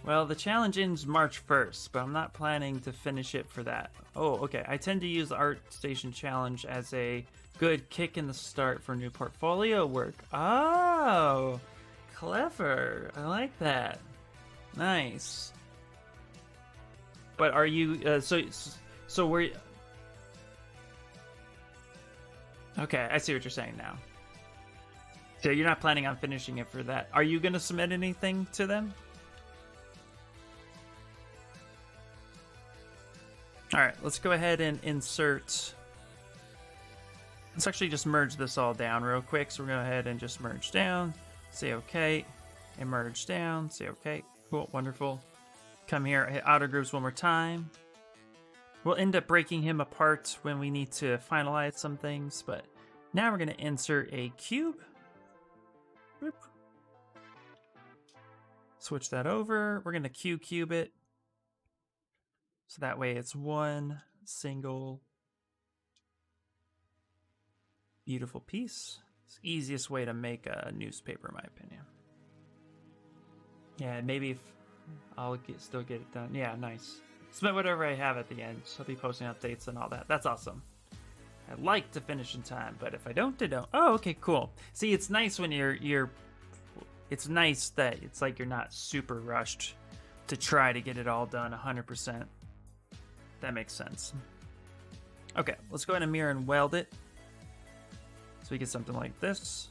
Speaker 1: Well, the challenge ends March 1st, but I'm not planning to finish it for that. Oh, okay. I tend to use the Art Station Challenge as a good kick in the start for new portfolio work. Oh, clever. I like that. Nice. But are you, so were you... Okay, I see what you're saying now. So you're not planning on finishing it for that. Are you going to submit anything to them? All right, let's go ahead and insert. Let's actually just merge this all down real quick. So we're going to go ahead and just merge down, say okay, and merge down, say okay. Cool, wonderful. Come here, hit auto groups one more time. We'll end up breaking him apart when we need to finalize some things, but now we're going to insert a cube. Boop. Switch that over. We're going to cube it. So that way it's one single beautiful piece. It's the easiest way to make a newspaper, in my opinion. Yeah, maybe if I'll still get it done. Yeah, nice. Submit whatever I have at the end. So I'll be posting updates and all that. That's awesome. I like to finish in time, but if I don't, I don't. Oh, okay, cool. See, it's nice when you're it's nice that it's like you're not super rushed to try to get it all done 100%. That makes sense. Okay, let's go ahead and mirror and weld it. So we get something like this.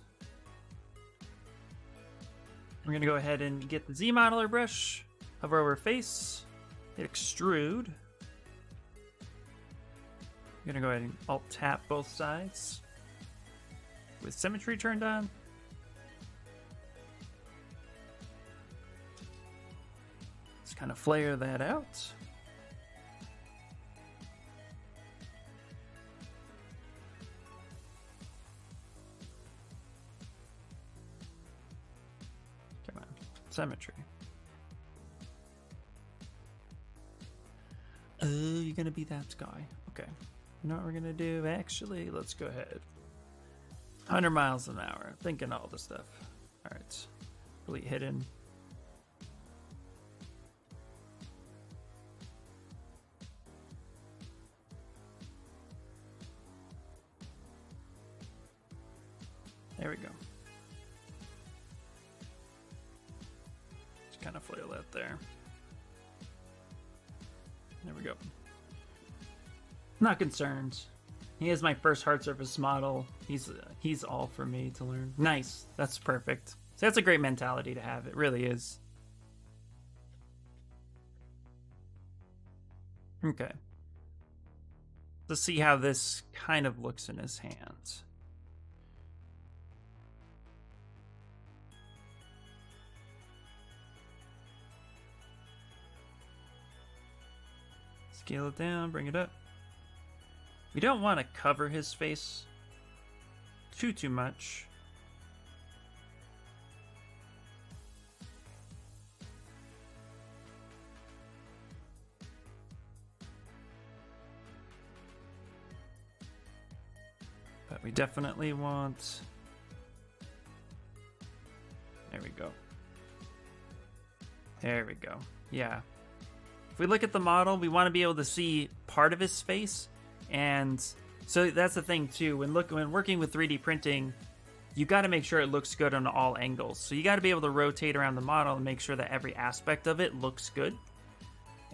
Speaker 1: We're gonna go ahead and get the Z modeler brush, hover over face, hit extrude. I'm gonna go ahead and alt tap both sides with symmetry turned on. Just kind of flare that out. Come on, symmetry. Oh, you're gonna be that guy. Okay. You know what we're gonna do? Actually, let's go ahead. 100 miles an hour. Thinking all the stuff. All right. Really hidden. There we go. Just kind of flail that there. There we go. Not concerned. He is my first hard surface model. He's all for me to learn. Nice. That's perfect. So that's a great mentality to have. It really is. Okay. Let's see how this kind of looks in his hands. Scale it down, bring it up. We don't want to cover his face too much. But we definitely want... There we go. There we go. Yeah. If we look at the model, we want to be able to see part of his face. And so that's the thing too. When working with 3D printing, you got to make sure it looks good on all angles. So you got to be able to rotate around the model and make sure that every aspect of it looks good.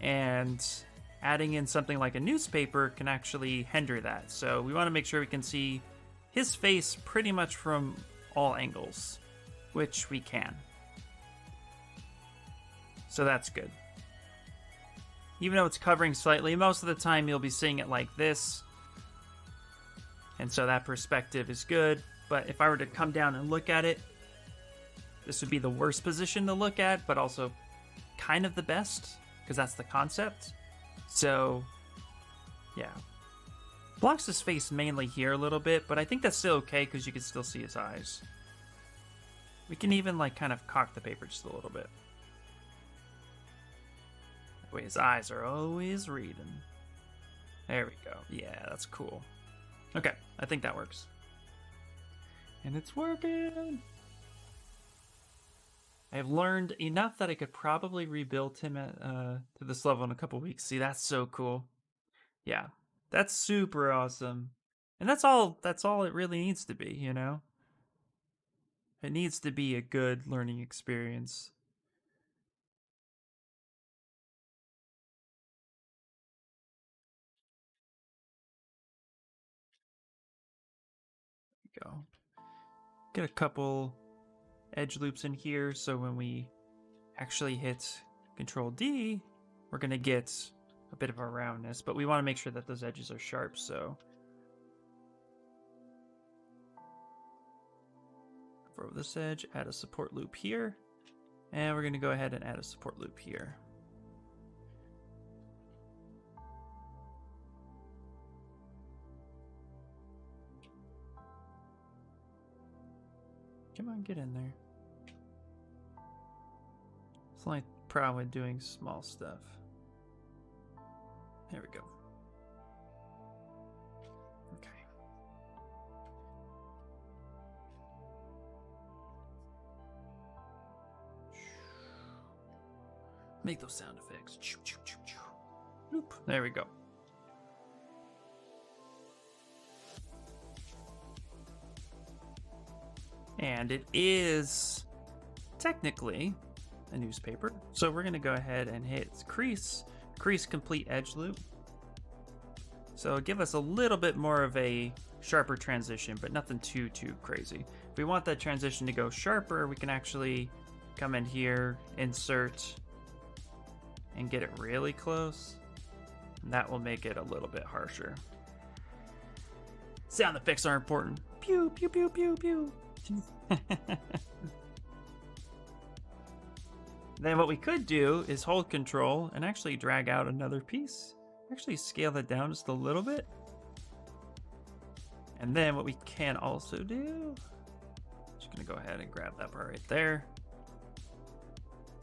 Speaker 1: And adding in something like a newspaper can actually hinder that. So we want to make sure we can see his face pretty much from all angles, which we can. So that's good. Even though it's covering slightly, most of the time you'll be seeing it like this. And so that perspective is good. But if I were to come down and look at it, this would be the worst position to look at, but also kind of the best, because that's the concept. So, yeah. Blocks his face mainly here a little bit, but I think that's still okay because you can still see his eyes. We can even like kind of cock the paper just a little bit. That way his eyes are always reading. There we go. Yeah, that's cool. Okay, I think that works. And it's working! I have learned enough that I could probably rebuild him at, to this level in a couple weeks. See, that's so cool. Yeah, that's super awesome. And that's all it really needs to be, you know? It needs to be a good learning experience. There we go. Get a couple edge loops in here so when we actually hit Control D, we're gonna get a bit of a roundness, but we want to make sure that those edges are sharp, so over this edge, add a support loop here, and we're gonna go ahead and add a support loop here. Come on, get in there. It's the only problem with doing small stuff. There we go. Okay. Make those sound effects. There we go. And it is technically a newspaper. So we're going to go ahead and hit crease complete edge loop. So give us a little bit more of a sharper transition, but nothing too crazy. If we want that transition to go sharper, we can actually come in here, insert, and get it really close. And that will make it a little bit harsher. Sound effects are important. Pew, pew, pew, pew, pew. Then what we could do is hold Control and actually drag out another piece. Actually scale that down just a little bit. And then what we can also do, just gonna go ahead and grab that part right there.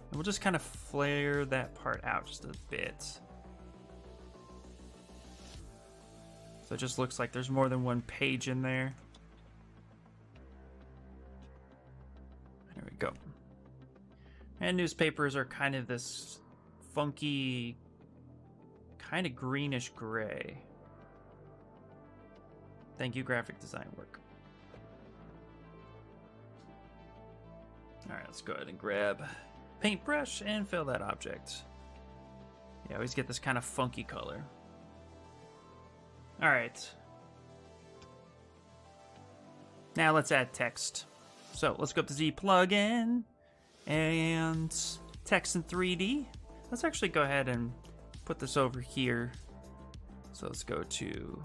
Speaker 1: And we'll just kind of flare that part out just a bit. So it just looks like there's more than one page in there. There we go. And newspapers are kind of this funky, kind of greenish gray. Thank you, graphic design work. All right, let's go ahead and grab paintbrush and fill that object. You always get this kind of funky color. All right. Now let's add text. So let's go up to Z plugin and text in 3D. Let's actually go ahead and put this over here. So let's go to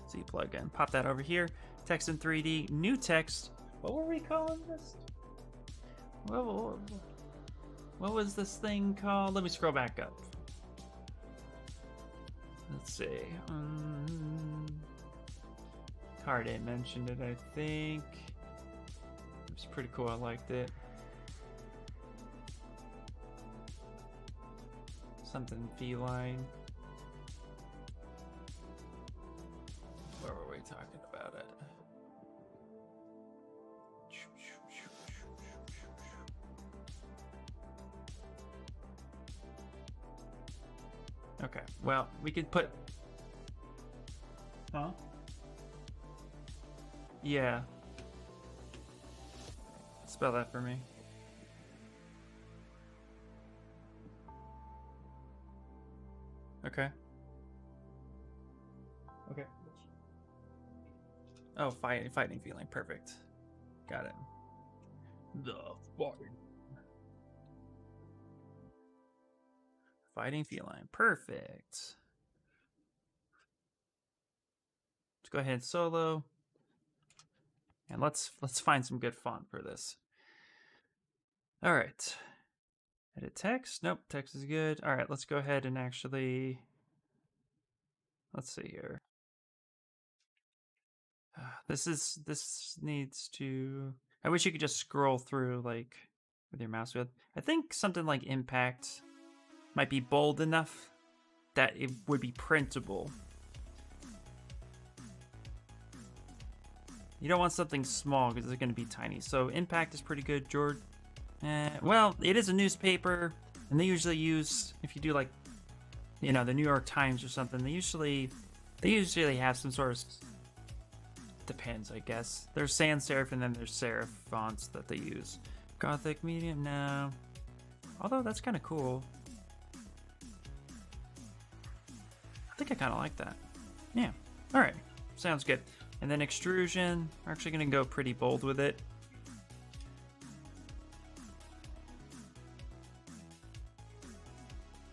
Speaker 1: Z plugin, pop that over here. Text in 3D, new text. What were we calling this? What was this thing called? Let me scroll back up. Let's see. Carde mentioned it, I think. It was pretty cool. I liked it. Something feline. Where were we talking about it? Okay, well, we could put... Huh? Yeah. Spell that for me. Okay. Okay. Oh, fighting feeling. Perfect. Got it. The fighting feline. Perfect. Let's go ahead and solo. And let's find some good font for this. All right. Edit text. Nope, text is good. All right, let's go ahead and actually, let's see here. This needs to, I wish you could just scroll through like with your mouse wheel. I think something like impact might be bold enough that it would be printable. You don't want something small because it's going to be tiny. So impact is pretty good, George. Well, it is a newspaper, and they usually use, if you do like, you know, the New York Times or something, they usually have some sort of, depends, I guess. There's sans serif and then there's serif fonts that they use. Gothic medium, no. Although that's kind of cool. I think I kind of like that. Yeah. All right. Sounds good. And then extrusion, we're actually going to go pretty bold with it.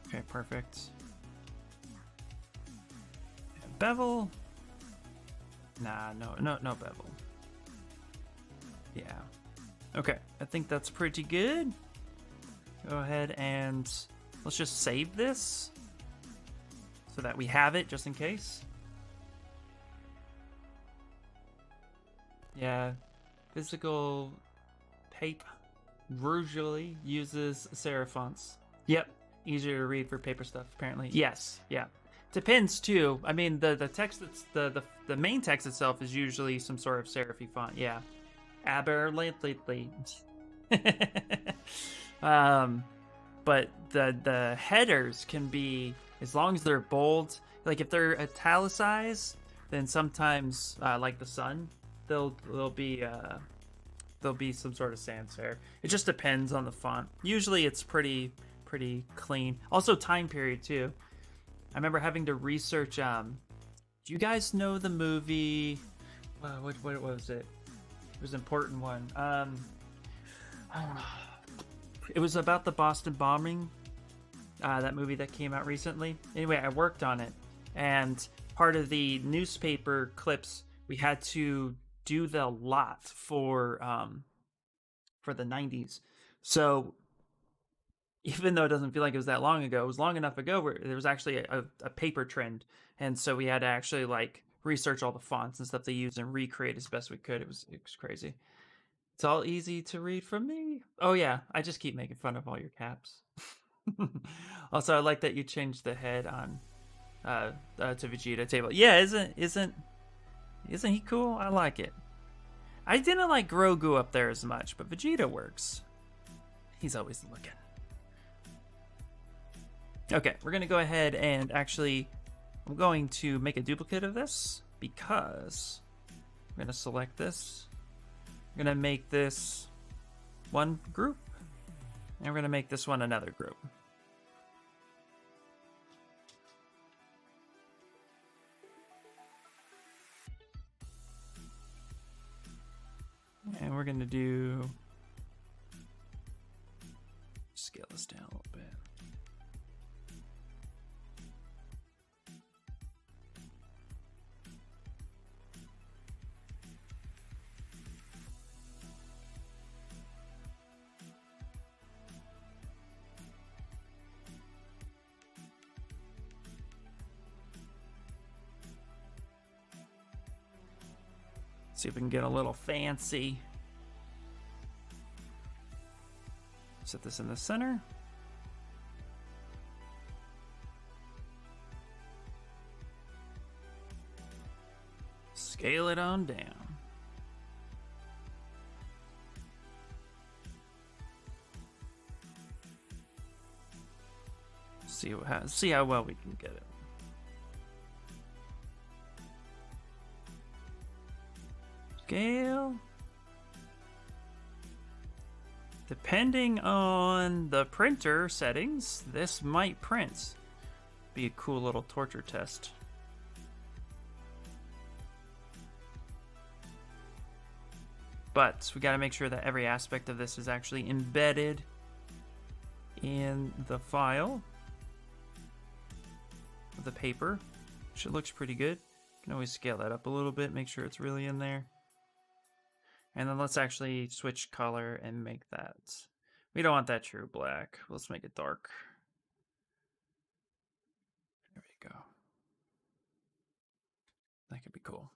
Speaker 1: Okay, perfect. And bevel. Nah, no bevel. Yeah. Okay, I think that's pretty good. Go ahead and let's just save this so that we have it just in case. Yeah, physical paper usually uses serif fonts. Yep, easier to read for paper stuff apparently. Yes, yeah. Depends too. I mean, the text that's the main text itself is usually some sort of serify font. Yeah, lately. But the headers can be, as long as they're bold. Like if they're italicized, then sometimes like the sun, there'll be some sort of sans serif. It just depends on the font. Usually it's pretty clean. Also time period too. I remember having to research. Do you guys know the movie? What was it? It was an important one. It was about the Boston bombing. That movie that came out recently. Anyway, I worked on it, and part of the newspaper clips we had to do the lot for the 90s. So even though it doesn't feel like it was that long ago, it was long enough ago where there was actually a paper trend, and so we had to actually like research all the fonts and stuff they use and recreate as best we could. It was crazy. It's all easy to read from me. Oh yeah, I just keep making fun of all your caps. Also, I like that you changed the head on to Vegeta table. Yeah, isn't he cool? I like it. I didn't like Grogu up there as much, but Vegeta works. He's always looking. Okay, we're gonna go ahead and actually, I'm going to make a duplicate of this because I'm gonna select this. I'm gonna make this one group, and we're gonna make this one another group. And we're gonna do, scale this down a little bit. See if we can get a little fancy. Set this in the center. Scale it on down. See how well we can get it. Scale. Depending on the printer settings, this might print. Be a cool little torture test. But we got to make sure that every aspect of this is actually embedded in the file of the paper, which it looks pretty good. You can always scale that up a little bit, make sure it's really in there. And then let's actually switch color and make that. We don't want that true black. Let's make it dark. There we go. That could be cool.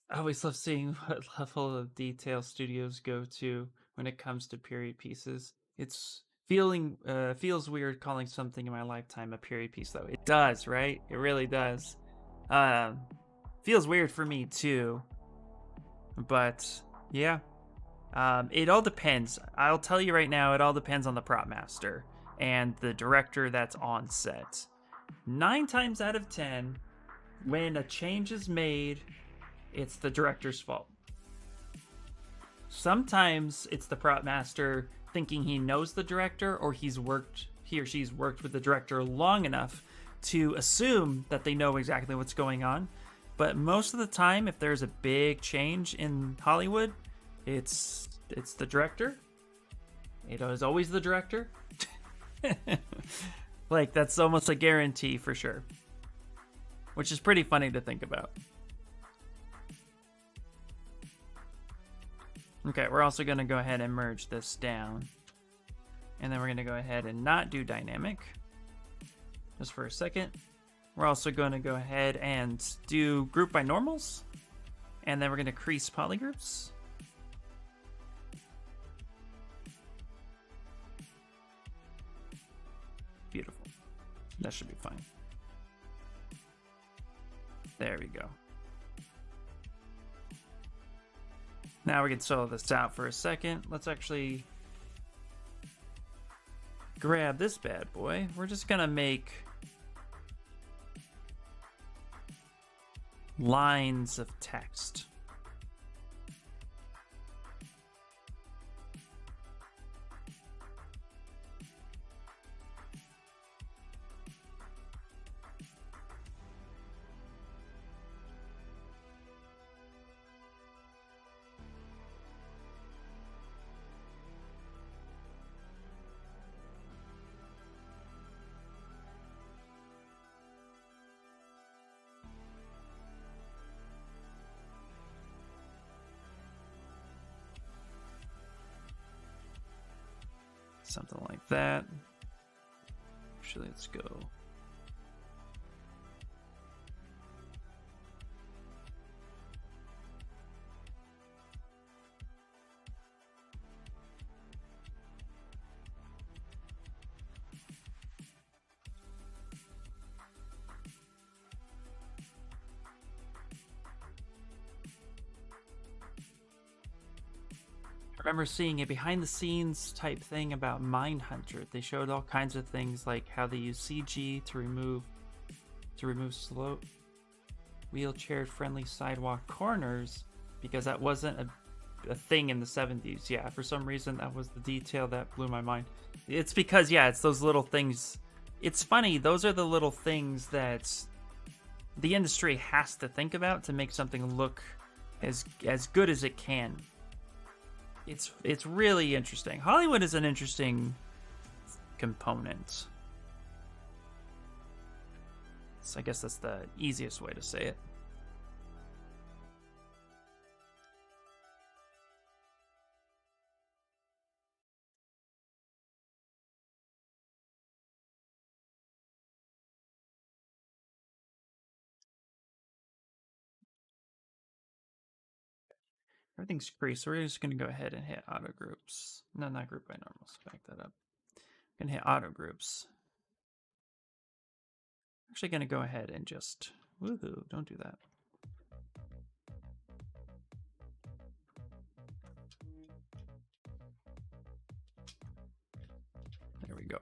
Speaker 1: I always love seeing what level of detail studios go to when it comes to period pieces. It's feels weird calling something in my lifetime a period piece, though. It does, right? It really does. Feels weird for me too, but yeah. It all depends. I'll tell you right now, it all depends on the prop master and the director that's on set. 9 times out of 10, when a change is made, it's the director's fault. Sometimes it's the prop master thinking he knows the director, or he or she's worked with the director long enough to assume that they know exactly what's going on. But most of the time, if there's a big change in Hollywood, it's the director. It is always the director. Like, that's almost a guarantee for sure. Which is pretty funny to think about. Okay, we're also going to go ahead and merge this down. And then we're going to go ahead and not do dynamic. Just for a second. We're also going to go ahead and do group by normals. And then we're going to crease polygroups. Beautiful. That should be fine. There we go. Now we can solo this out for a second. Let's actually grab this bad boy. We're just gonna make lines of text. Something like that. Actually, let's go. I remember seeing a behind the scenes type thing about Mindhunter. They showed all kinds of things like how they use CG to remove slope, wheelchair friendly sidewalk corners, because that wasn't a thing in the 70s. Yeah, for some reason that was the detail that blew my mind. It's because, yeah, it's those little things. It's funny, those are the little things that the industry has to think about to make something look as good as it can. It's really interesting. Hollywood is an interesting component. So I guess that's the easiest way to say it. Everything's creased, so we're just going to go ahead and hit auto groups. No, not group by normals. Back that up. I'm going to hit auto groups. I'm actually going to go ahead and just... Woohoo, don't do that. There we go.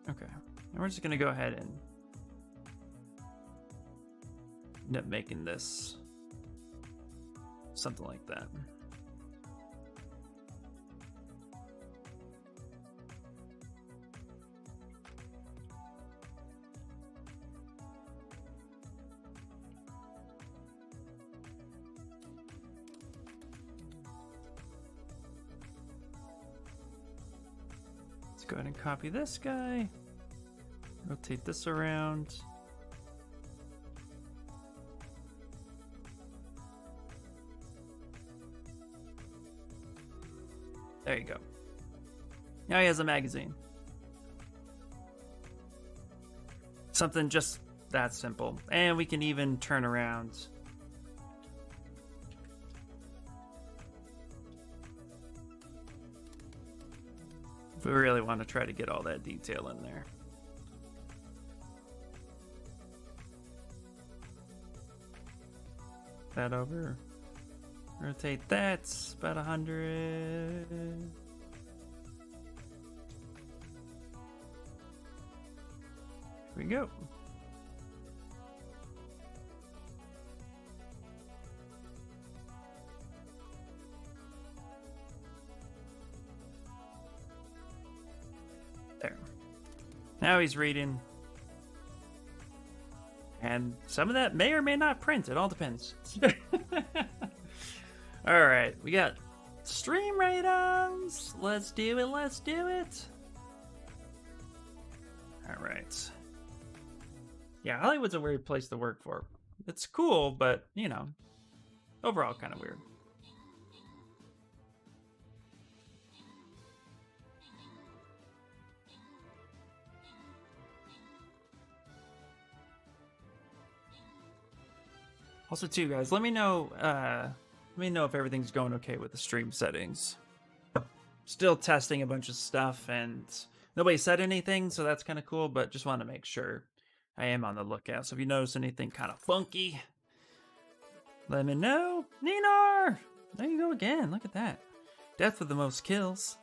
Speaker 1: Okay, and we're just gonna go ahead and end up making this something like that. go ahead and copy this guy. Rotate this around. There you go. Now he has a magazine. Something just that simple. And we can even turn around. If we really want to try to get all that detail in there. That over. Rotate that. About 100. Here we go. There. Now he's reading. And some of that may or may not print. It all depends. All right, we got stream radons. Let's do it. Let's do it. All right. Yeah, Hollywood's a weird place to work for. It's cool, but, you know, overall kind of weird. Also, too, guys, let me know if everything's going okay with the stream settings. Still testing a bunch of stuff, and nobody said anything, so that's kind of cool, but just want to make sure I am on the lookout. So if you notice anything kind of funky, let me know. Ninar! There you go again. Look at that. Death with the most kills.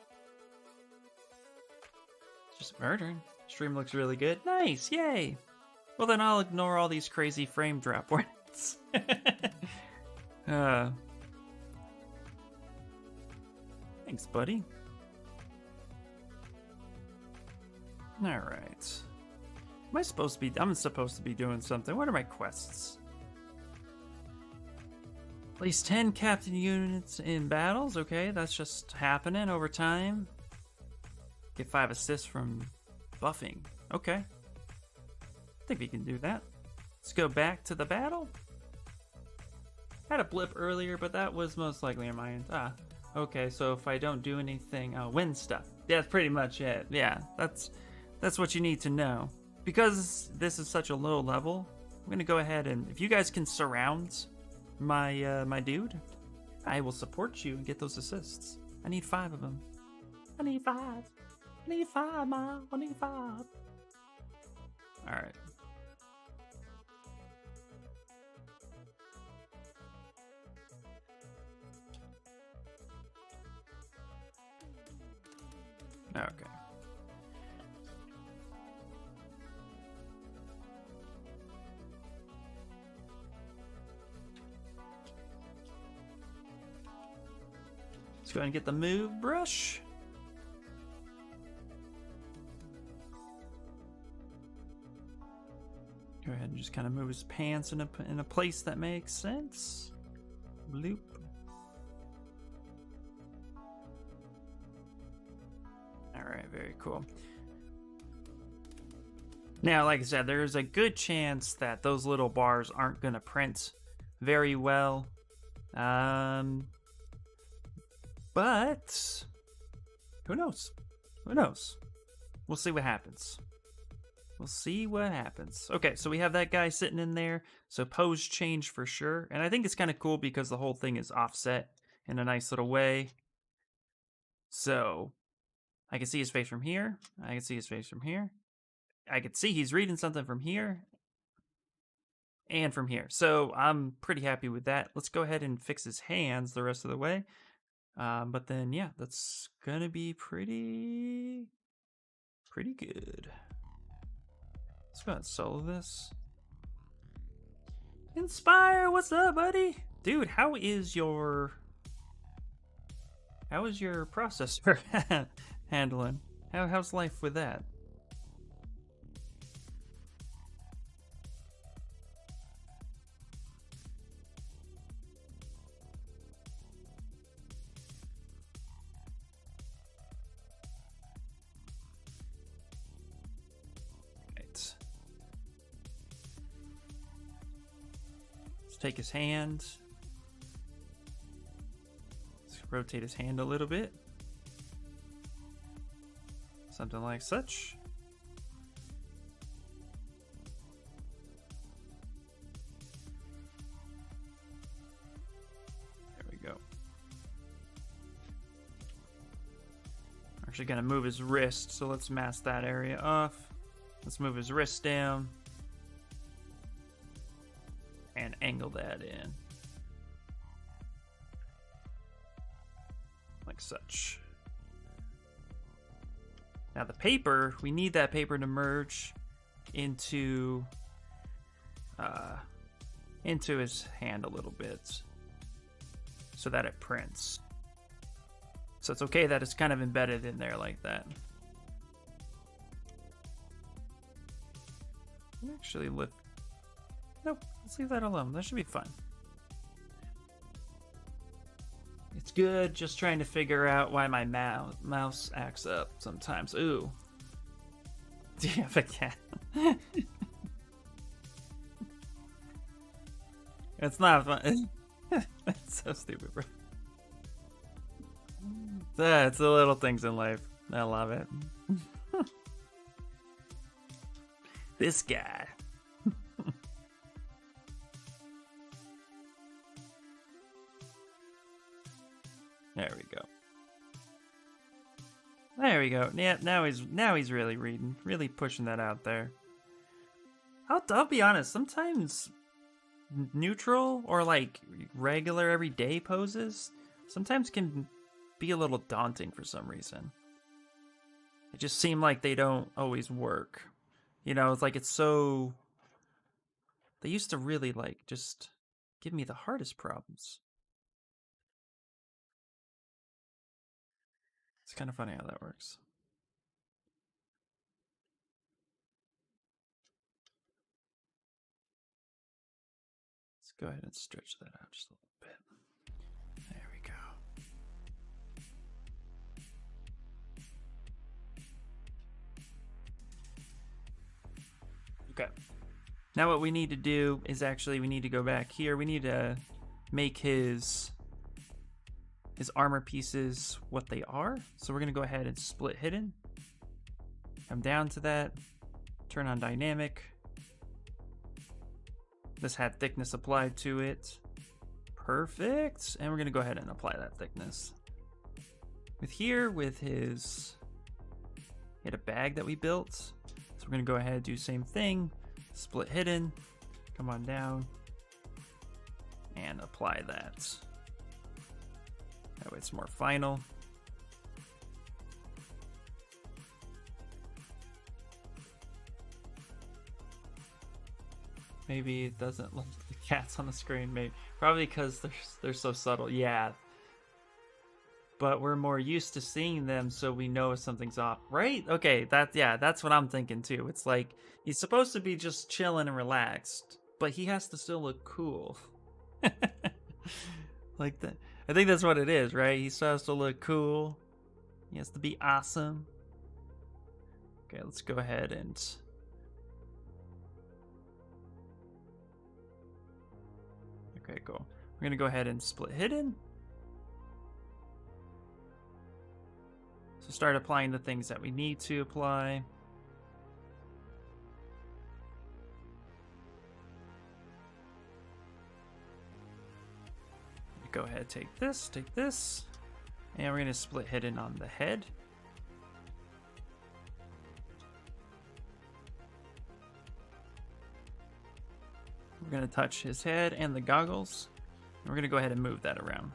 Speaker 1: Just murdering. Stream looks really good. Nice, yay! Well, then I'll ignore all these crazy frame drop warnings. Thanks, buddy. All right. I'm supposed to be doing something. What are my quests? Place 10 captain units in battles. Okay, that's just happening over time. Get 5 assists from buffing. Okay. I think we can do that. Let's go back to the battle. Had a blip earlier, but that was most likely in my end. Ah, okay, so if I don't do anything, I'll win stuff. Yeah, that's pretty much it. Yeah, that's what you need to know. Because this is such a low level, I'm gonna go ahead and, if you guys can surround my my dude, I will support you and get those assists. I need 5 of them. I need 5. I need 5, Mom. I need 5. All right. Okay. Let's go ahead and get the move brush. Go ahead and just kind of move his pants in a place that makes sense. Bloop. Alright, very cool. Now, like I said, there's a good chance that those little bars aren't going to print very well. But who knows? Who knows? We'll see what happens. We'll see what happens. Okay, so we have that guy sitting in there. So pose change for sure. And I think it's kind of cool because the whole thing is offset in a nice little way. So I can see his face from here. I can see his face from here. I can see he's reading something from here and from here. So I'm pretty happy with that. Let's go ahead and fix his hands the rest of the way. But then, yeah, that's gonna be pretty good. Let's go ahead and solo this. Inspire, what's up, buddy? Dude, how is your processor handling? How's life with that? take his hand. Let's rotate his hand a little bit. Something like such. There we go. Actually gonna move his wrist, so let's mask that area off. Let's move his wrist down and angle that in like such. Now the paper, we need that paper to merge into his hand a little bit so that it prints. So it's okay that it's kind of embedded in there like that. Actually lift. Nope, let's leave that alone. That should be fun. It's good just trying to figure out why my mouse acts up sometimes. Ooh. Do you have a cat? It's not fun. It's so stupid, bro. It's the little things in life. I love it. This guy. There we go. There we go. Yeah, now he's really reading, really pushing that out there. I'll be honest. Sometimes neutral or like regular everyday poses sometimes can be a little daunting for some reason. It just seem like they don't always work. You know, it's like it's so. They used to really like just give me the hardest problems. It's kind of funny how that works. Let's go ahead and stretch that out just a little bit. There we go. Okay. Now what we need to do is actually we need to go back here. We need to make his armor pieces what they are. So we're going to go ahead and split hidden. Come down to that. Turn on dynamic. This had thickness applied to it. Perfect. And we're going to go ahead and apply that thickness. With his, he had a bag that we built. So we're going to go ahead and do the same thing. Split hidden. Come on down. And apply that. That way it's more final. Maybe it doesn't look like the cats on the screen. Maybe probably because they're so subtle. Yeah. But we're more used to seeing them, so we know if something's off, right? Okay, that's what I'm thinking too. It's like he's supposed to be just chilling and relaxed, but he has to still look cool. Like that. I think that's what it is, right? He still has to look cool. He has to be awesome. Okay, let's go ahead and okay, cool. We're gonna go ahead and split hidden. So start applying the things that we need to apply. Go ahead, take this, and we're gonna split hidden on the head. We're gonna touch his head and the goggles. And we're gonna go ahead and move that around.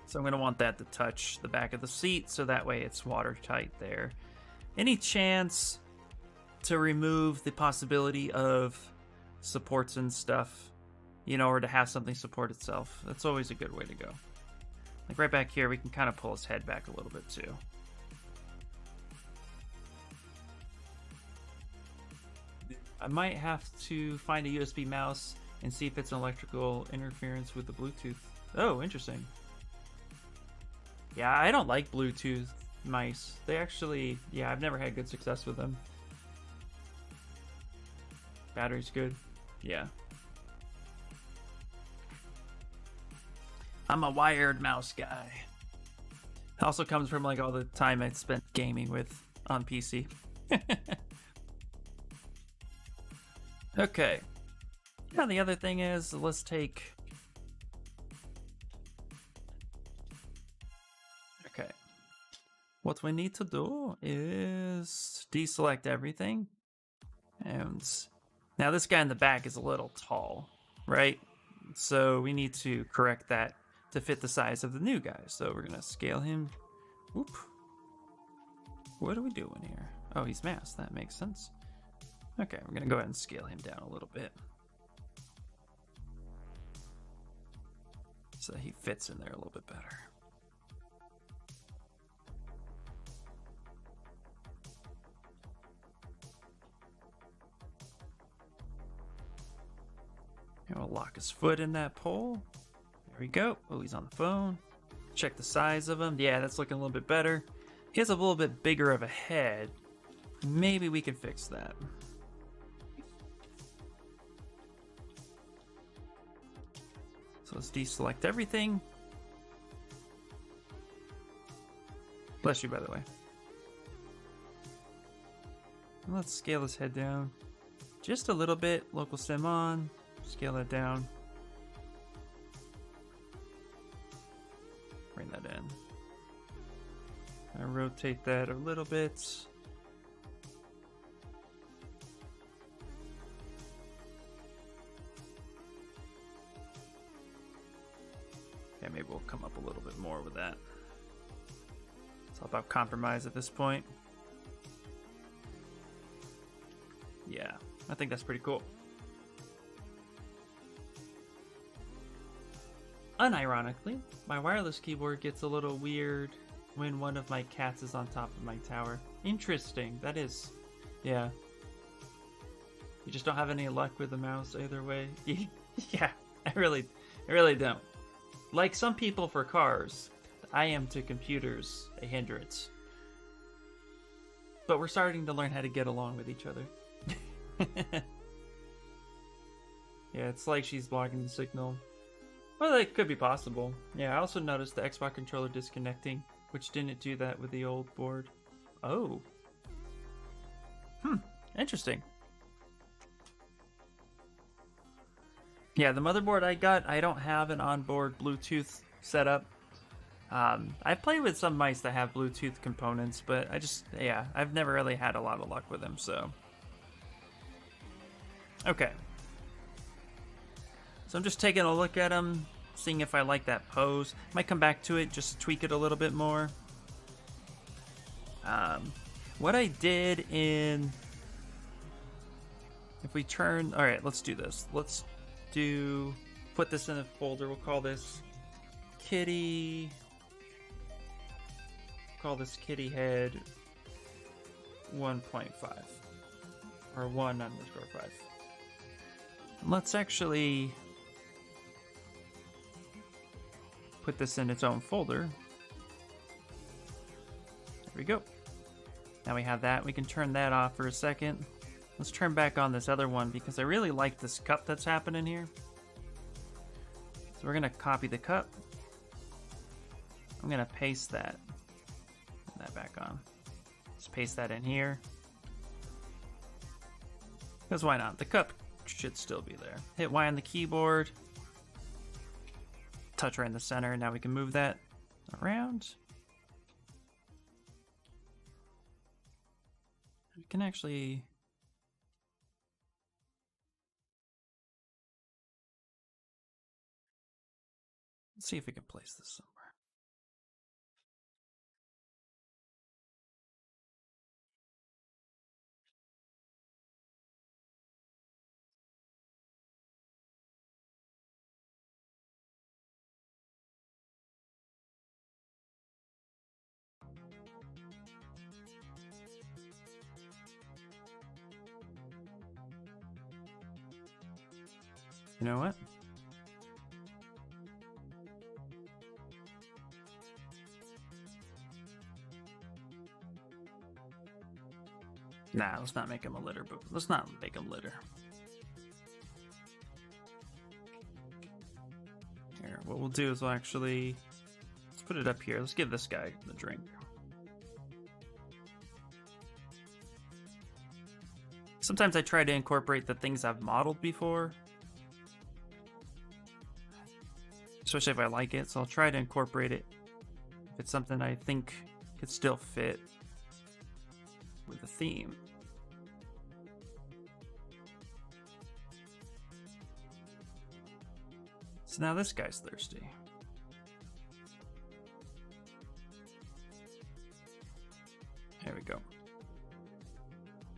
Speaker 1: So I'm gonna want that to touch the back of the seat, so that way it's watertight there. Any chance to remove the possibility of supports and stuff, you know, or to have something support itself. That's always a good way to go. Like right back here, we can kind of pull his head back a little bit too. I might have to find a USB mouse and see if it's an electrical interference with the Bluetooth. Oh, interesting. Yeah, I don't like Bluetooth mice. They actually, yeah, I've never had good success with them. Battery's good. Yeah. I'm a wired mouse guy. It also comes from like all the time I spent gaming with on PC. Okay. Now the other thing is, let's take... Okay. What we need to do is deselect everything. And now this guy in the back is a little tall, right? So we need to correct that to fit the size of the new guy. So we're gonna scale him. Whoop. What are we doing here? Oh, he's masked. That makes sense. Okay, we're gonna go ahead and scale him down a little bit. So he fits in there a little bit better. And we'll lock his foot in that pole. There we go. Oh, he's on the phone. Check the size of him. Yeah, that's looking a little bit better. He has a little bit bigger of a head. Maybe we can fix that. So let's deselect everything. Bless you, by the way. And let's scale his head down just a little bit. Local sim on. Scale that down. Bring that in. I rotate that a little bit. Yeah, maybe we'll come up a little bit more with that. It's all about compromise at this point. Yeah, I think that's pretty cool. Unironically, my wireless keyboard gets a little weird when one of my cats is on top of my tower. Interesting, that is. Yeah. You just don't have any luck with the mouse either way. Yeah, I really don't. Like some people for cars, I am to computers a hindrance. But we're starting to learn how to get along with each other. Yeah, it's like she's blocking the signal. Well, that could be possible. Yeah, I also noticed the Xbox controller disconnecting, which didn't do that with the old board. Oh. Interesting. Yeah, the motherboard I got, I don't have an onboard Bluetooth setup. I've played with some mice that have Bluetooth components, but I've never really had a lot of luck with them, so. Okay. So I'm just taking a look at them, seeing if I like that pose. Might come back to it, just tweak it a little bit more. What I did in... If we turn... Alright, let's do this. Let's put this in a folder. We'll call this kitty... Call this kitty head 1.5. Or 1_5. Let's actually put this in its own folder. There we go. Now we have that. We can turn that off for a second. Let's turn back on this other one because I really like this cup that's happening here. So we're going to copy the cup. I'm going to paste that. Put that back on. Just paste that in here. Because why not? The cup should still be there. Hit Y on the keyboard. Touch right in the center. Now we can move that around. We can actually... Let's see if we can place this somewhere. You know what? Nah, let's not make him a litter, but let's not make him litter. Here, what we'll do is we'll actually... Let's put it up here. Let's give this guy the drink. Sometimes I try to incorporate the things I've modeled before. Especially if I like it, so I'll try to incorporate it if it's something I think could still fit with the theme. So now this guy's thirsty. There we go.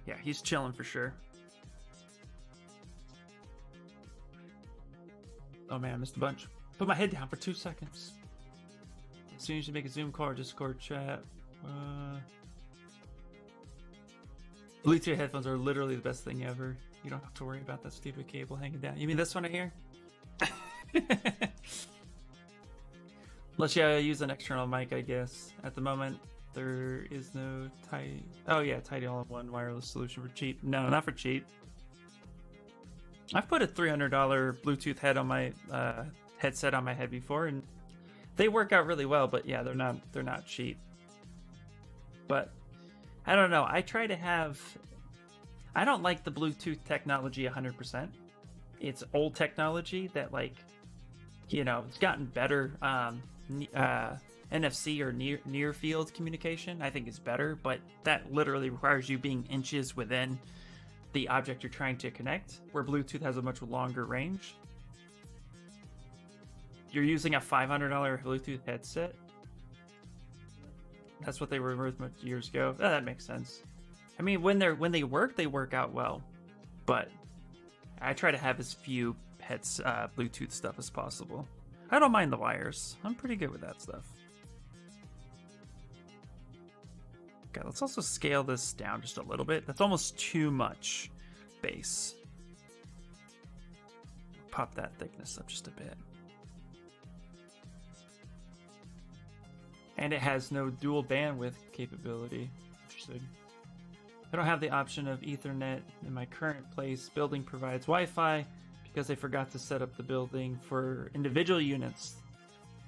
Speaker 1: Yeah, he's chilling for sure. Oh man, I missed a bunch. Put my head down for 2 seconds. As soon as you make a Zoom call or Discord chat. Bluetooth headphones are literally the best thing ever. You don't have to worry about that stupid cable hanging down. You mean this one right here? Unless you use an external mic, I guess. At the moment, there is no tight... Oh yeah, tidy all-in-one wireless solution for cheap. No, not for cheap. I've put a $300 Bluetooth head on my headset on my head before, and they work out really well. But yeah, they're not cheap. But I don't know. I try to have... I don't like the Bluetooth technology 100%. It's old technology that, like, you know, it's gotten better. NFC or near field communication, I think, is better, but that literally requires you being inches within the object you're trying to connect, where Bluetooth has a much longer range. You're using a $500 Bluetooth headset. That's what they were worth years ago. Oh, that makes sense. I mean, when they work out well, but I try to have as few Bluetooth stuff as possible. I don't mind the wires. I'm pretty good with that stuff. Okay, let's also scale this down just a little bit. That's almost too much bass. Pop that thickness up just a bit. And it has no dual bandwidth capability. Interesting. I don't have the option of Ethernet in my current place. Building provides Wi-Fi because they forgot to set up the building for individual units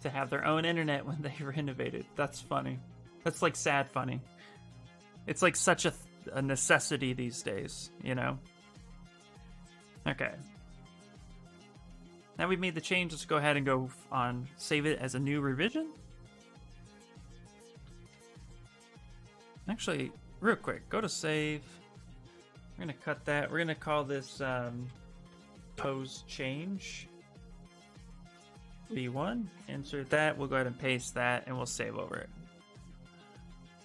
Speaker 1: to have their own internet when they renovated. That's funny. That's like sad funny. It's like such a necessity these days, you know? Okay. Now we've made the change, let's go ahead and go on, save it as a new revision. Actually, real quick, go to save. We're gonna cut that. We're gonna call this pose change. V1, insert that. We'll go ahead and paste that and we'll save over it.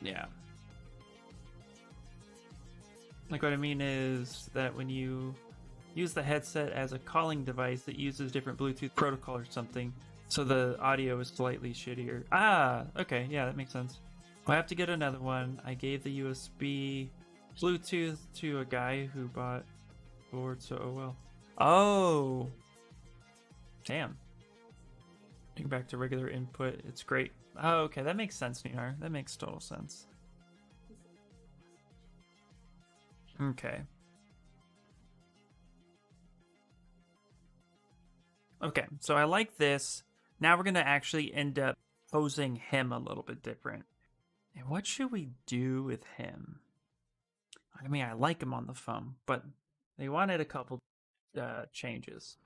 Speaker 1: Yeah. Like, what I mean is that when you use the headset as a calling device, it uses different Bluetooth protocol or something, so the audio is slightly shittier. Ah, okay, yeah, that makes sense. I have to get another one. I gave the USB Bluetooth to a guy who bought board, so oh well. Oh, damn. Going back to regular input, it's great. Oh, okay, that makes sense, Ninar. That makes total sense. Okay. Okay, so I like this. Now we're going to actually end up posing him a little bit different. And what should we do with him? I mean, I like him on the phone, but they wanted a couple changes.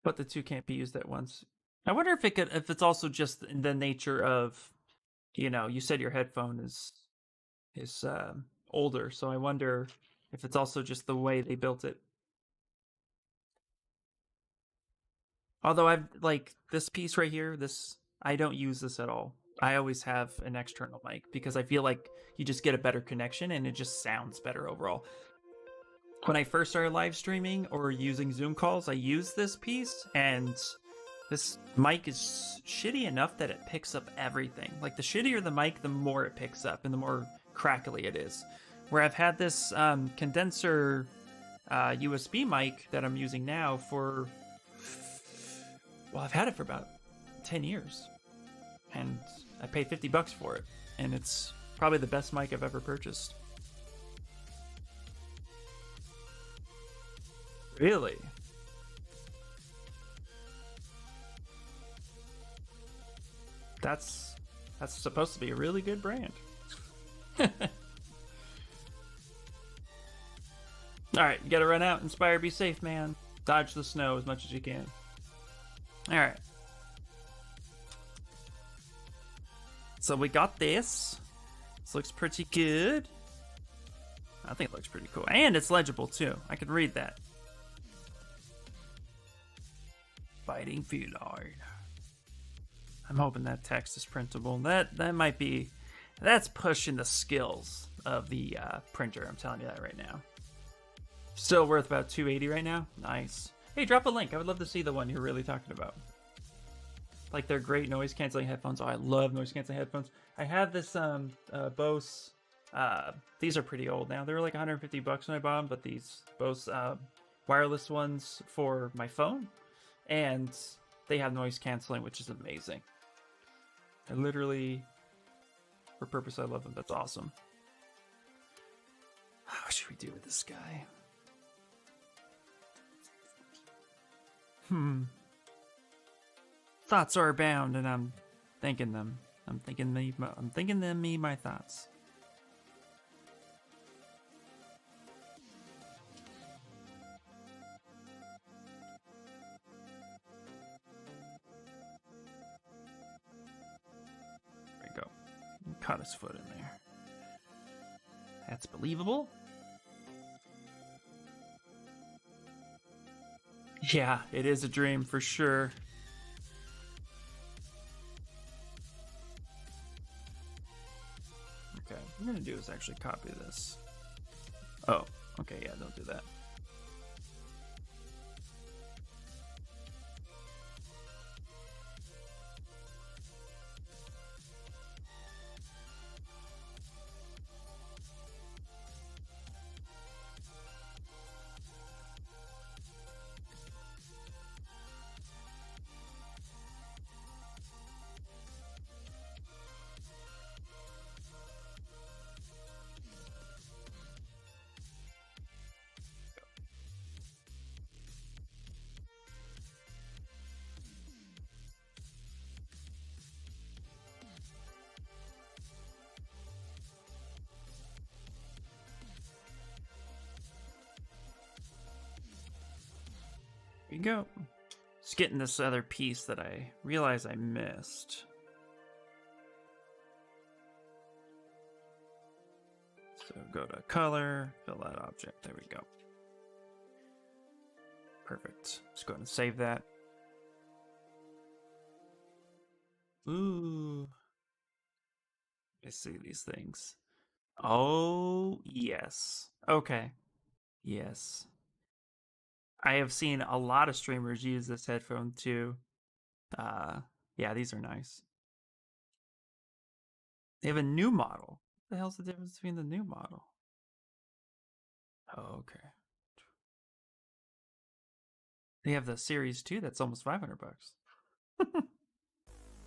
Speaker 1: But the two can't be used at once. I wonder if it's also just in the nature of, you know, you said your headphone is older, so I wonder if it's also just the way they built it. Although I've, like, this piece right here, I don't use this at all. I always have an external mic because I feel like you just get a better connection and it just sounds better overall. When I first started live streaming or using Zoom calls, I used this piece, and this mic is shitty enough that it picks up everything. Like, the shittier the mic, the more it picks up and the more crackly it is. Where I've had this condenser USB mic that I'm using now for... Well, I've had it for about 10 years. And I paid $50 for it, and it's probably the best mic I've ever purchased. Really? That's supposed to be a really good brand. Alright, you gotta run out, inspire, be safe, man. Dodge the snow as much as you can. Alright. So we got this. This looks pretty good. I think it looks pretty cool. And it's legible too. I could read that. Fighting Feline. I'm hoping that text is printable. That might be... That's pushing the skills of the printer. I'm telling you that right now. Still worth about $280 right now. Nice. Hey, drop a link. I would love to see the one you're really talking about. Like, they're great noise canceling headphones. Oh, I love noise canceling headphones. I have this Bose. These are pretty old now. They were like $150 when I bought them, but these Bose wireless ones for my phone, and they have noise canceling, which is amazing. I literally, for purpose, I love them. That's awesome. What should we do with this guy? Thoughts are abound, and I'm thinking them. I'm thinking them my thoughts. There we go. Cut his foot in there. That's believable. Yeah, it is a dream for sure. Okay, what I'm gonna do is actually copy this. Oh, okay, yeah, don't do that. Here you go. Just getting this other piece that I realize I missed. So go to color, fill that object. There we go. Perfect. Just go ahead and save that. Ooh. I see these things. Oh, yes. Okay. Yes. I have seen a lot of streamers use this headphone too. Yeah, these are nice. They have a new model. What the hell's the difference between the new model? Oh, okay. They have the Series 2 that's almost $500.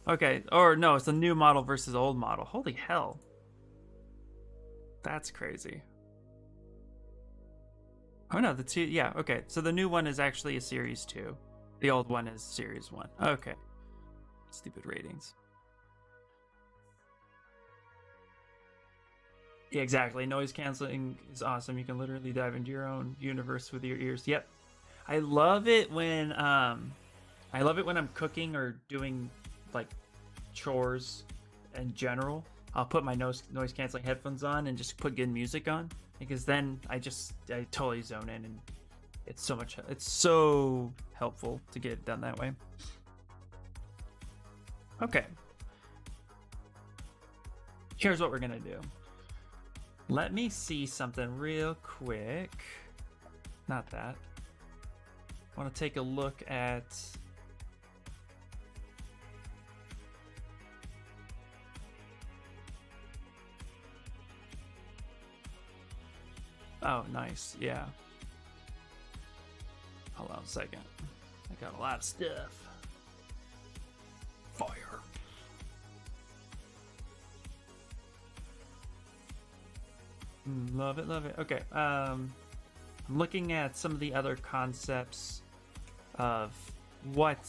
Speaker 1: Okay, or no, it's the new model versus old model. Holy hell. That's crazy. Oh no, the two, yeah, okay. So the new one is actually a Series 2. The old one is Series 1. Okay. Stupid ratings. Yeah, exactly. Noise canceling is awesome. You can literally dive into your own universe with your ears. Yep. I love it when I'm cooking or doing like chores in general. I'll put my noise canceling headphones on and just put good music on, because then I totally zone in, and it's so helpful to get it done that way. Okay. Here's what we're gonna do. Let me see something real quick. Not that. I want to take a look at oh, nice. Yeah. Hold on a second. I got a lot of stuff. Fire. Love it, love it. Okay. Looking at some of the other concepts of what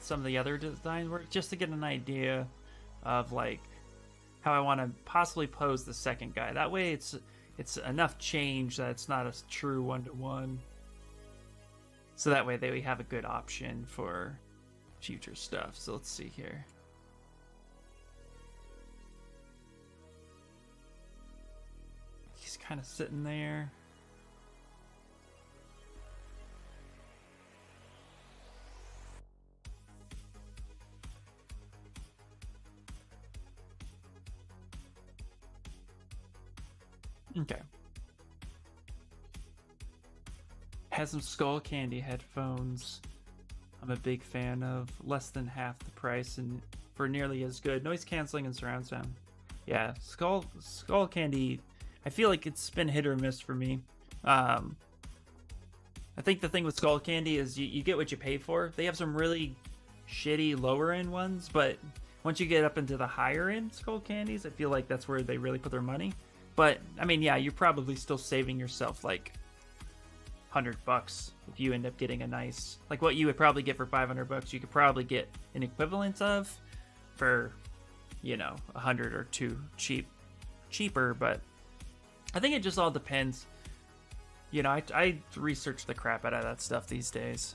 Speaker 1: some of the other designs were, just to get an idea of like how I want to possibly pose the second guy. That way, it's enough change that it's not a true 1-to-1. So that way they have a good option for future stuff. So let's see here. He's kind of sitting there. Okay. Has some Skull Candy headphones. I'm a big fan of. Less than half the price and for nearly as good. Noise canceling and surround sound. Yeah, Skull Candy, I feel like it's been hit or miss for me. I think the thing with Skull Candy is you get what you pay for. They have some really shitty lower end ones, but once you get up into the higher end Skull Candies, I feel like that's where they really put their money. But I mean, yeah, you're probably still saving yourself like $100 if you end up getting a nice, like what you would probably get for $500, you could probably get an equivalent of for, you know, 100 or two cheaper. But I think it just all depends. You know, I research the crap out of that stuff these days.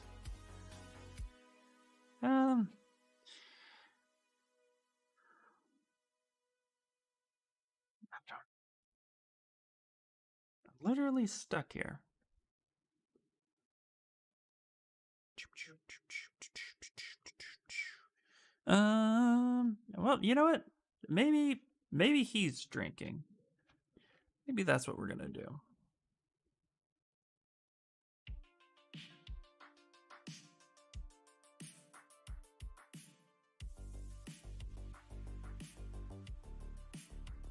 Speaker 1: I'm literally stuck here. Well, you know what? Maybe he's drinking. Maybe that's what we're gonna do.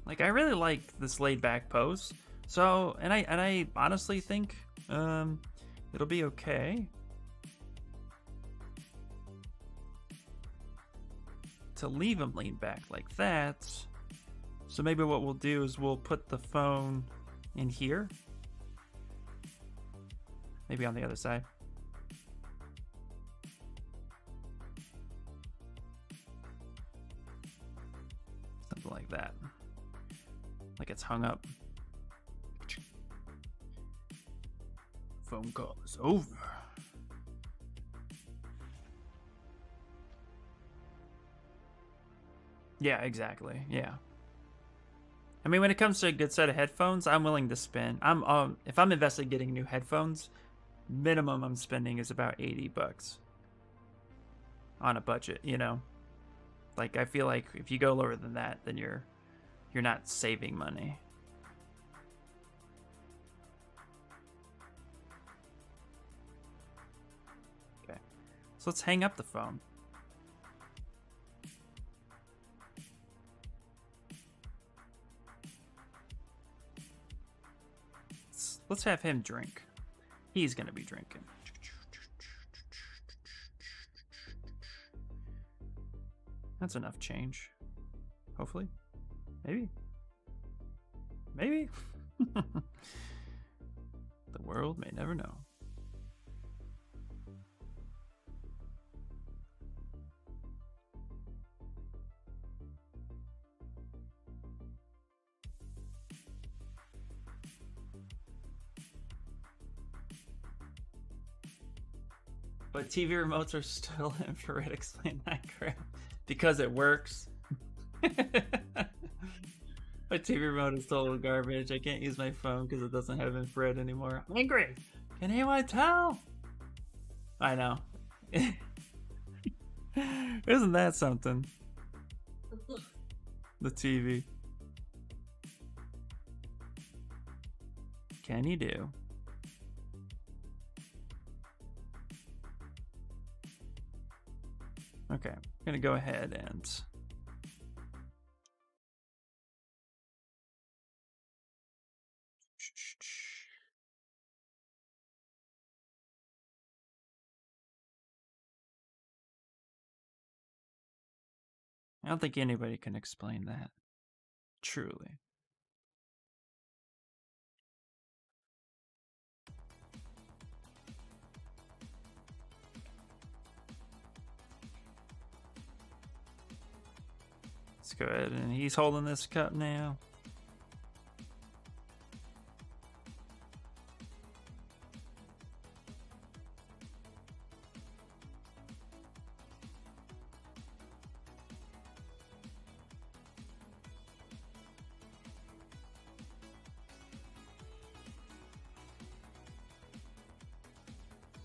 Speaker 1: Like, I really like this laid back pose. So, and I honestly think it'll be okay to leave him leaned back like that. So maybe what we'll do is we'll put the phone in here. Maybe on the other side. Something like that. Like it's hung up. Phone call is over. Yeah, exactly. Yeah. I mean, when it comes to a good set of headphones, I'm willing to spend. If I'm invested getting new headphones, minimum I'm spending is about $80 on a budget. You know, like I feel like if you go lower than that, then you're not saving money. Okay, so let's hang up the phone. Let's have him drink. He's gonna be drinking. That's enough change. Hopefully. Maybe. Maybe. The world may never know. But TV remotes are still infrared. Explain that crap. Because it works. My TV remote is total garbage. I can't use my phone because it doesn't have infrared anymore. I'm angry. Can anyone tell? I know. Isn't that something? The TV. Can you do? Okay, I'm gonna go ahead and I don't think anybody can explain that. Truly. go ahead and he's holding this cup now.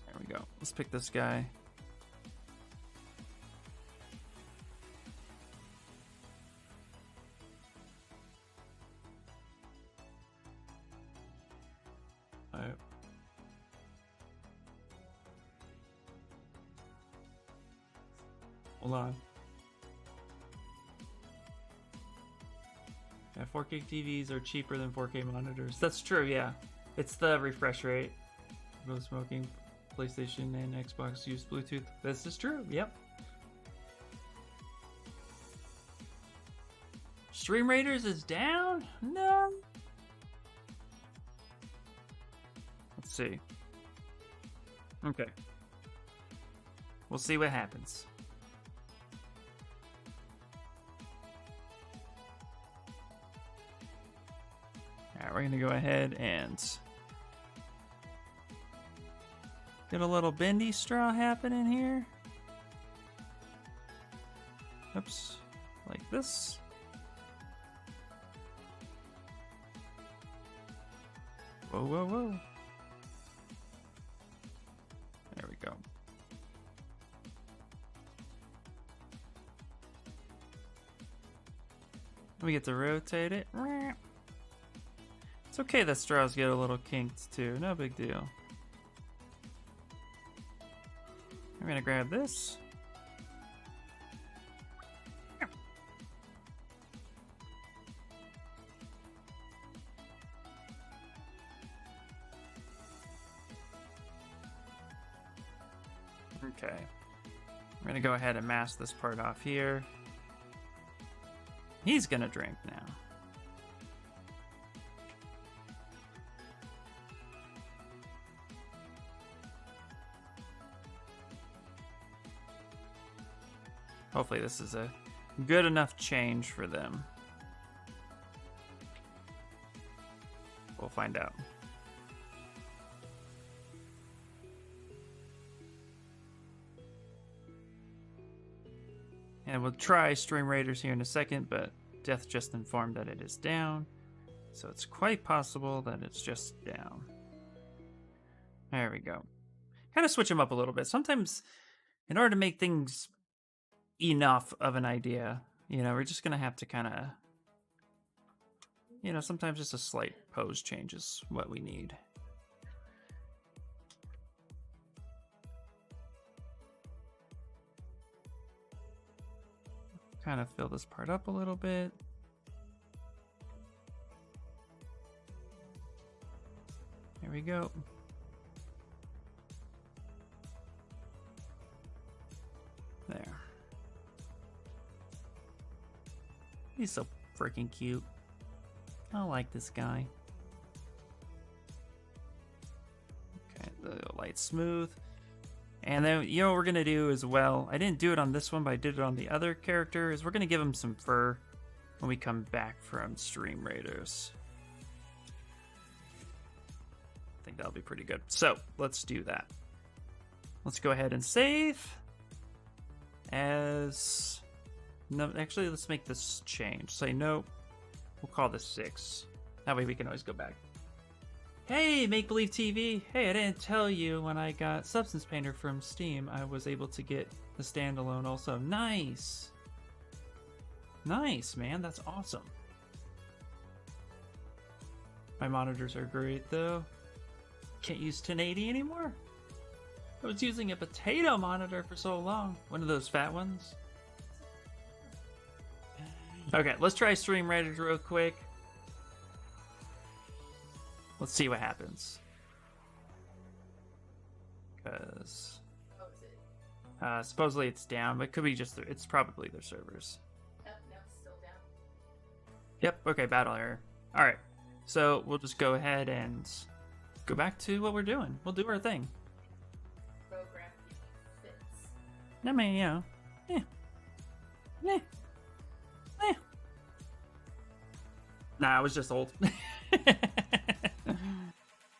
Speaker 1: There we go. Let's pick this guy. Hold on. Yeah, 4K TVs are cheaper than 4K monitors. That's true, yeah. It's the refresh rate. Both smoking, PlayStation and Xbox use Bluetooth. This is true, yep. Stream Raiders is down? No. Let's see. Okay. We'll see what happens. Alright, we're gonna go ahead and get a little bendy straw happening here. Oops, like this. Whoa, whoa, whoa. There we go. We get to rotate it. It's okay that straws get a little kinked too, no big deal. I'm gonna grab this. Okay. I'm gonna go ahead and mask this part off here. He's gonna drink now. Hopefully this is a good enough change for them. We'll find out. And we'll try Stream Raiders here in a second, but Death just informed that it is down. So it's quite possible that it's just down. There we go. Kind of switch them up a little bit. Sometimes, in order to make things enough of an idea, you know, we're just going to have to kind of, you know, sometimes just a slight pose change is what we need. Kind of fill this part up a little bit. There we go. There. He's so freaking cute. I like this guy. Okay, the light smooth. And then, you know what we're going to do as well, I didn't do it on this one, but I did it on the other character, is we're going to give him some fur when we come back from Stream Raiders. I think that'll be pretty good. So, let's do that. Let's go ahead and save. As... No, actually, let's make this change. Say no. We'll call this 6. That way we can always go back. Hey, Make Believe TV. Hey, I didn't tell you when I got Substance Painter from Steam, I was able to get the standalone also. Nice. Nice, man. That's awesome. My monitors are great, though. Can't use 1080 anymore. I was using a potato monitor for so long. One of those fat ones. Okay, let's try Stream Raiders real quick. Let's see what happens. Because supposedly it's down, but it could be just it's probably their servers.
Speaker 2: Yep, no, it's still down.
Speaker 1: Yep. Okay, battle error. All right, so we'll just go ahead and go back to what we're doing. We'll do our thing.
Speaker 2: Program fits.
Speaker 1: I mean, you know, yeah. Nah, I was just old.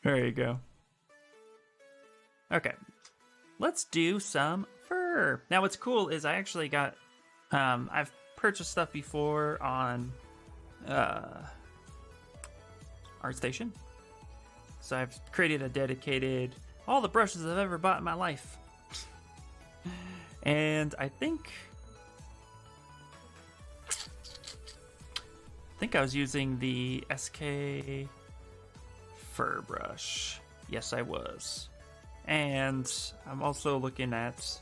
Speaker 1: There you go. Okay, let's do some fur. Now, what's cool is I actually got, I've purchased stuff before on ArtStation. So I've created a dedicated, all the brushes I've ever bought in my life. And I think I was using the SK fur brush. Yes, I was. And I'm also looking at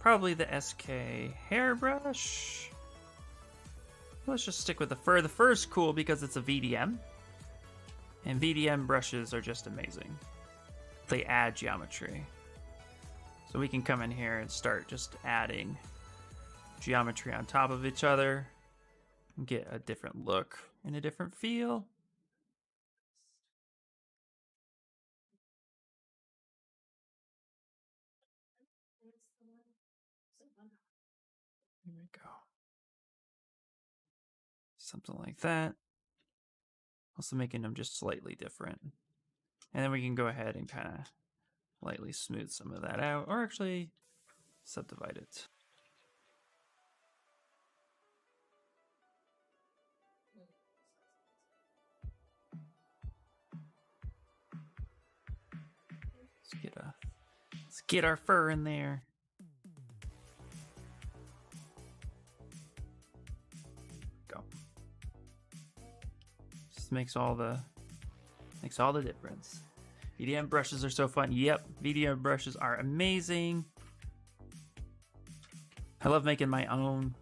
Speaker 1: probably the SK hairbrush. Let's just stick with the fur. The fur is cool because it's a VDM. And VDM brushes are just amazing. They add geometry. So we can come in here and start just adding geometry on top of each other and get a different look and a different feel. Here we go. Something like that. Also making them just slightly different. And then we can go ahead and kind of lightly smooth some of that out, or actually subdivide it. Let's get our fur in there. Go. Just makes all the difference. VDM brushes are so fun. Yep, VDM brushes are amazing. I love making my own.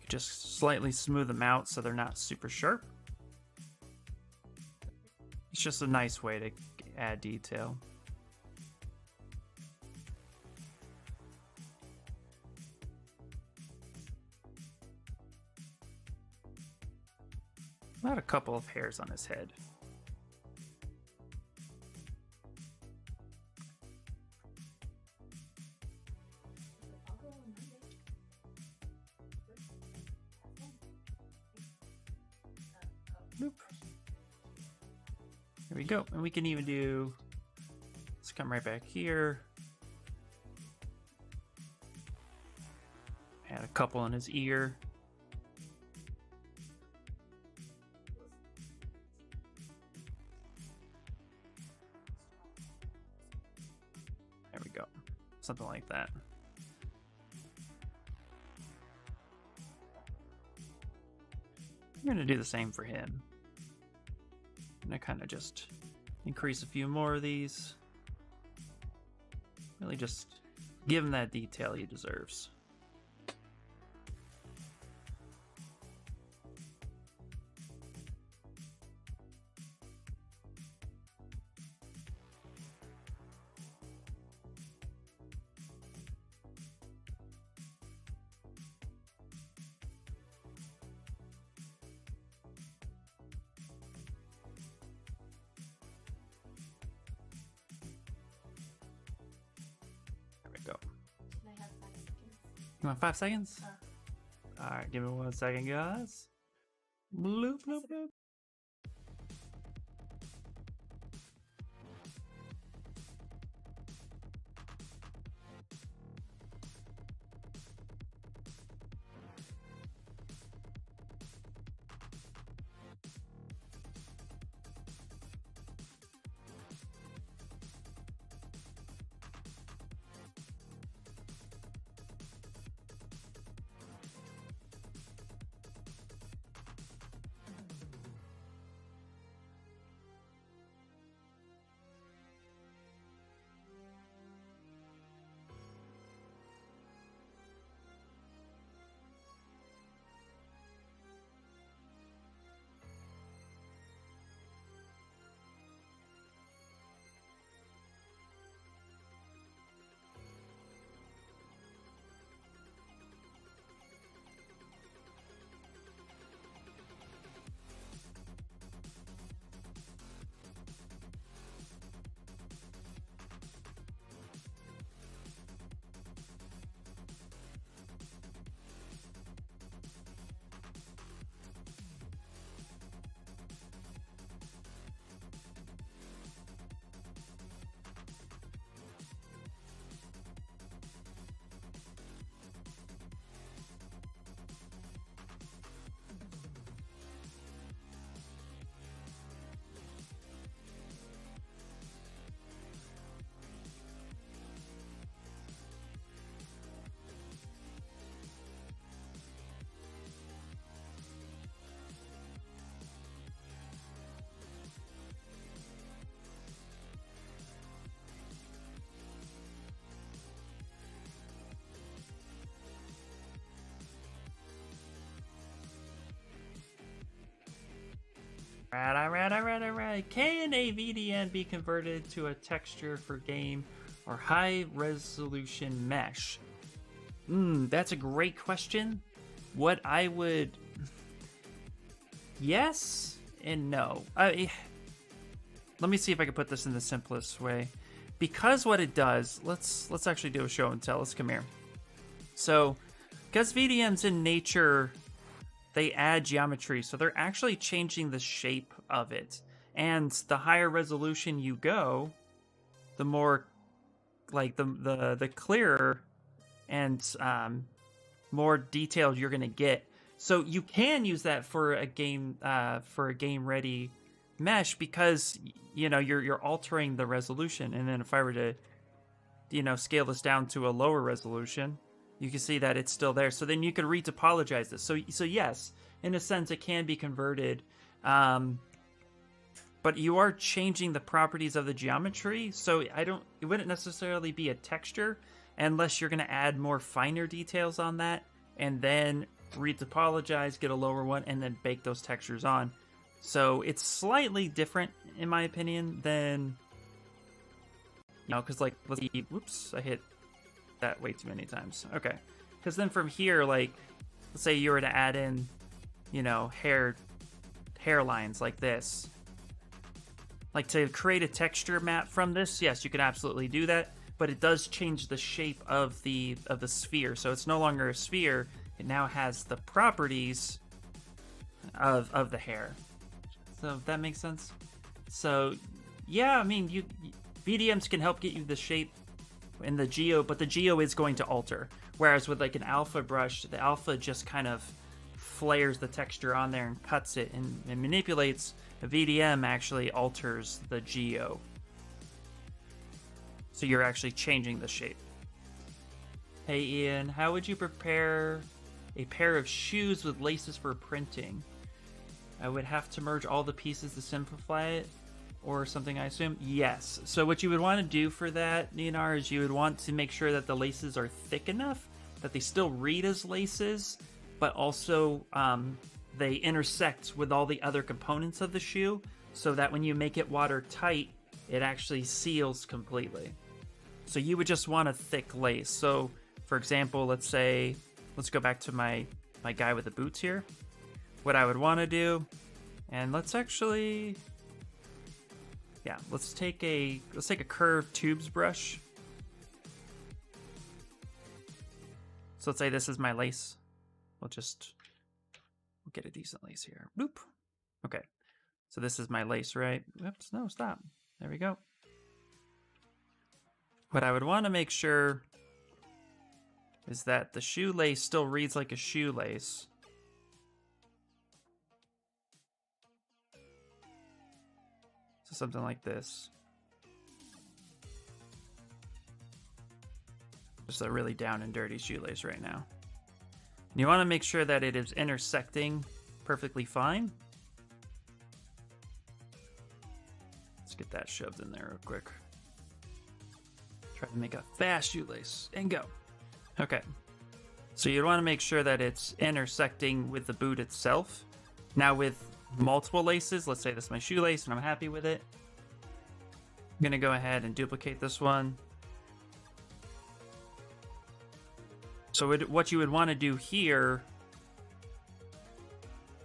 Speaker 1: Just slightly smooth them out so they're not super sharp. It's just a nice way to add detail. About a couple of hairs on his head. Boop. There we go. And we can even do, let's come right back here. Add a couple on his ear. There we go. Something like that. I'm going to do the same for him. I'm going to kind of just increase a few more of these. Really just give him that detail he deserves. Go.
Speaker 2: Can I have 5 seconds?
Speaker 1: You want 5 seconds? Alright, give me 1 second, guys. Bloop, bloop, bloop. Alright. Can a VDM be converted to a texture for game or high resolution mesh? That's a great question. What I would... Yes and no. Let me see if I can put this in the simplest way. Because what it does, let's actually do a show and tell. Let's come here. So, because VDMs in nature, they add geometry, so they're actually changing the shape of it. And the higher resolution you go, the more, like, the clearer and more detailed you're gonna get. So you can use that for a game ready mesh, because you're altering the resolution. And then if I were to scale this down to a lower resolution, you can see that it's still there. So then you could retopologize this. So yes, in a sense it can be converted, but you are changing the properties of the geometry. So it wouldn't necessarily be a texture unless you're going to add more finer details on that, and then retopologize, get a lower one, and then bake those textures on. So it's slightly different, in my opinion, than, because like, let's see, whoops, I hit that way too many times. Okay, because then from here, like, let's say you were to add in, hairlines like this, like to create a texture map from this. Yes, you can absolutely do that, but it does change the shape of the sphere. So it's no longer a sphere. It now has the properties of the hair. So if that makes sense. So yeah, I mean, VDMs can help get you the shape in the geo, but the geo is going to alter. Whereas with like an alpha brush, the alpha just kind of flares the texture on there and cuts it and manipulates. A VDM actually alters the geo. So you're actually changing the shape. Hey Ian, how would you prepare a pair of shoes with laces for printing? I would have to merge all the pieces to simplify it, or something, I assume? Yes. So what you would want to do for that, Neonar, is you would want to make sure that the laces are thick enough that they still read as laces, but also they intersect with all the other components of the shoe, so that when you make it watertight, it actually seals completely. So you would just want a thick lace. So, for example, let's go back to my guy with the boots here. What I would want to do, and let's take a curved tubes brush. So let's say this is my lace. We'll get a decent lace here. Boop. Okay. So this is my lace, right? Oops, no, stop. There we go. What I would want to make sure is that the shoelace still reads like a shoelace. So something like this. Just a really down and dirty shoelace right now. And you want to make sure that it is intersecting perfectly fine. Let's get that shoved in there real quick. Try to make a fast shoelace and go. Okay. So you'd want to make sure that it's intersecting with the boot itself. Now with multiple laces, let's say this is my shoelace and I'm happy with it. I'm going to go ahead and duplicate this one. So what you would want to do here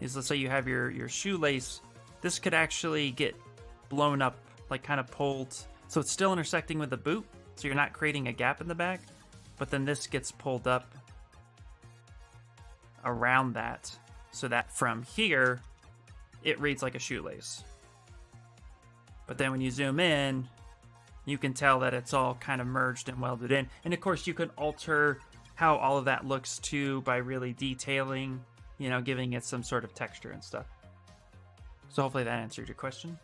Speaker 1: is, let's say you have your shoelace. This could actually get blown up, like kind of pulled. So it's still intersecting with the boot, so you're not creating a gap in the back. But then this gets pulled up around that, so that from here, it reads like a shoelace. But then when you zoom in, you can tell that it's all kind of merged and welded in. And of course, you can alter how all of that looks too by really detailing, giving it some sort of texture and stuff. So hopefully that answered your question.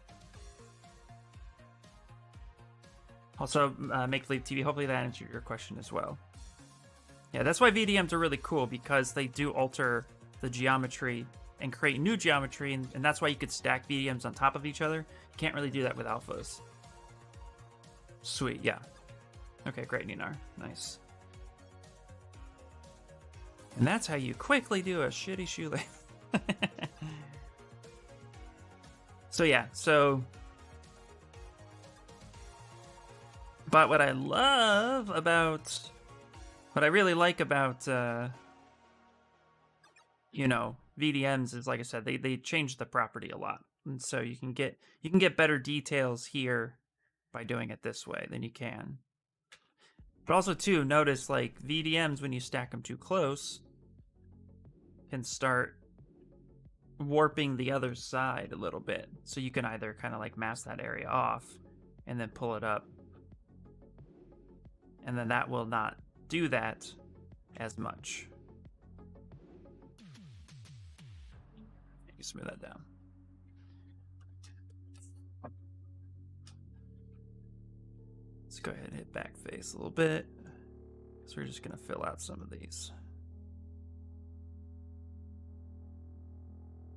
Speaker 1: Also, Make Believe TV, hopefully that answered your question as well. Yeah, that's why VDMs are really cool, because they do alter the geometry and create new geometry, and that's why you could stack VDMs on top of each other. You can't really do that with alphas. Sweet, yeah. Okay, great, Ninar. Nice. And that's how you quickly do a shitty shoelace. So yeah, but what I really like about VDMs is, like I said, they changed the property a lot, and so you can get better details here by doing it this way than you can. But also too, notice like VDMs, when you stack them too close, can start warping the other side a little bit. So you can either kind of like mask that area off and then pull it up, and then that will not do that as much. You smooth that down. Let's go ahead and hit back face a little bit. So we're just gonna fill out some of these.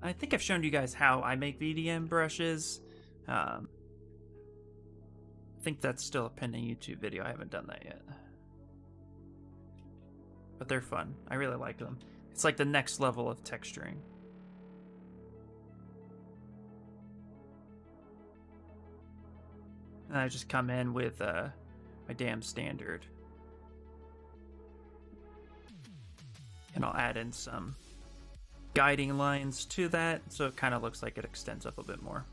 Speaker 1: I think I've shown you guys how I make VDM brushes. I think that's still a pending YouTube video. I haven't done that yet. But they're fun. I really like them. It's like the next level of texturing. And I just come in with my damn standard. And I'll add in some guiding lines to that, so it kind of looks like it extends up a bit more.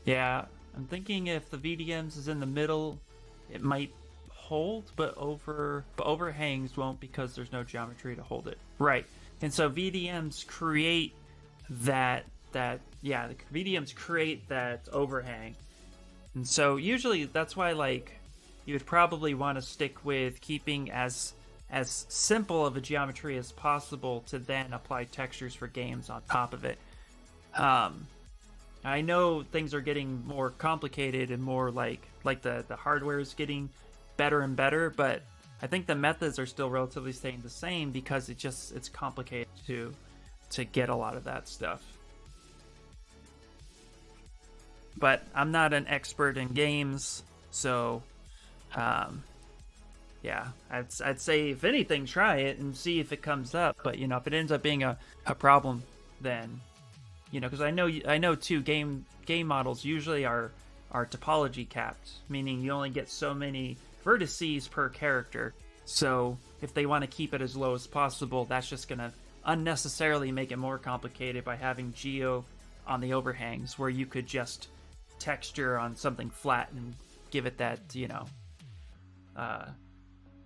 Speaker 1: Yeah, I'm thinking if the VDMs is in the middle, it might hold, but overhangs won't, because there's no geometry to hold it. Right, and so VDMs create that the VDMs create that overhang. And so usually that's why, like, you would probably want to stick with keeping as simple of a geometry as possible to then apply textures for games on top of it. I know things are getting more complicated and more like the hardware is getting better and better, but I think the methods are still relatively staying the same, because it's complicated to get a lot of that stuff. But I'm not an expert in games, so yeah, I'd say, if anything, try it and see if it comes up. But if it ends up being a problem, then because I know too, game models usually are topology capped, meaning you only get so many vertices per character. So if they want to keep it as low as possible, that's just gonna unnecessarily make it more complicated by having geo on the overhangs, where you could just texture on something flat and give it that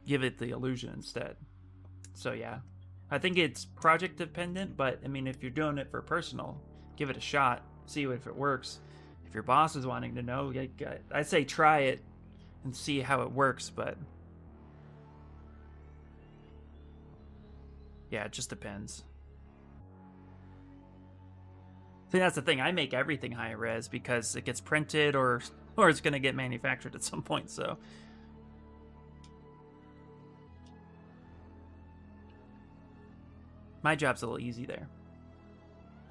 Speaker 1: give it the illusion instead. So yeah, I think it's project dependent, but I mean, if you're doing it for personal, give it a shot, see if it works. If your boss is wanting to know, I'd say try it and see how it works. But yeah, it just depends. See, that's the thing. I make everything high res because it gets printed or it's going to get manufactured at some point. So my job's a little easy there.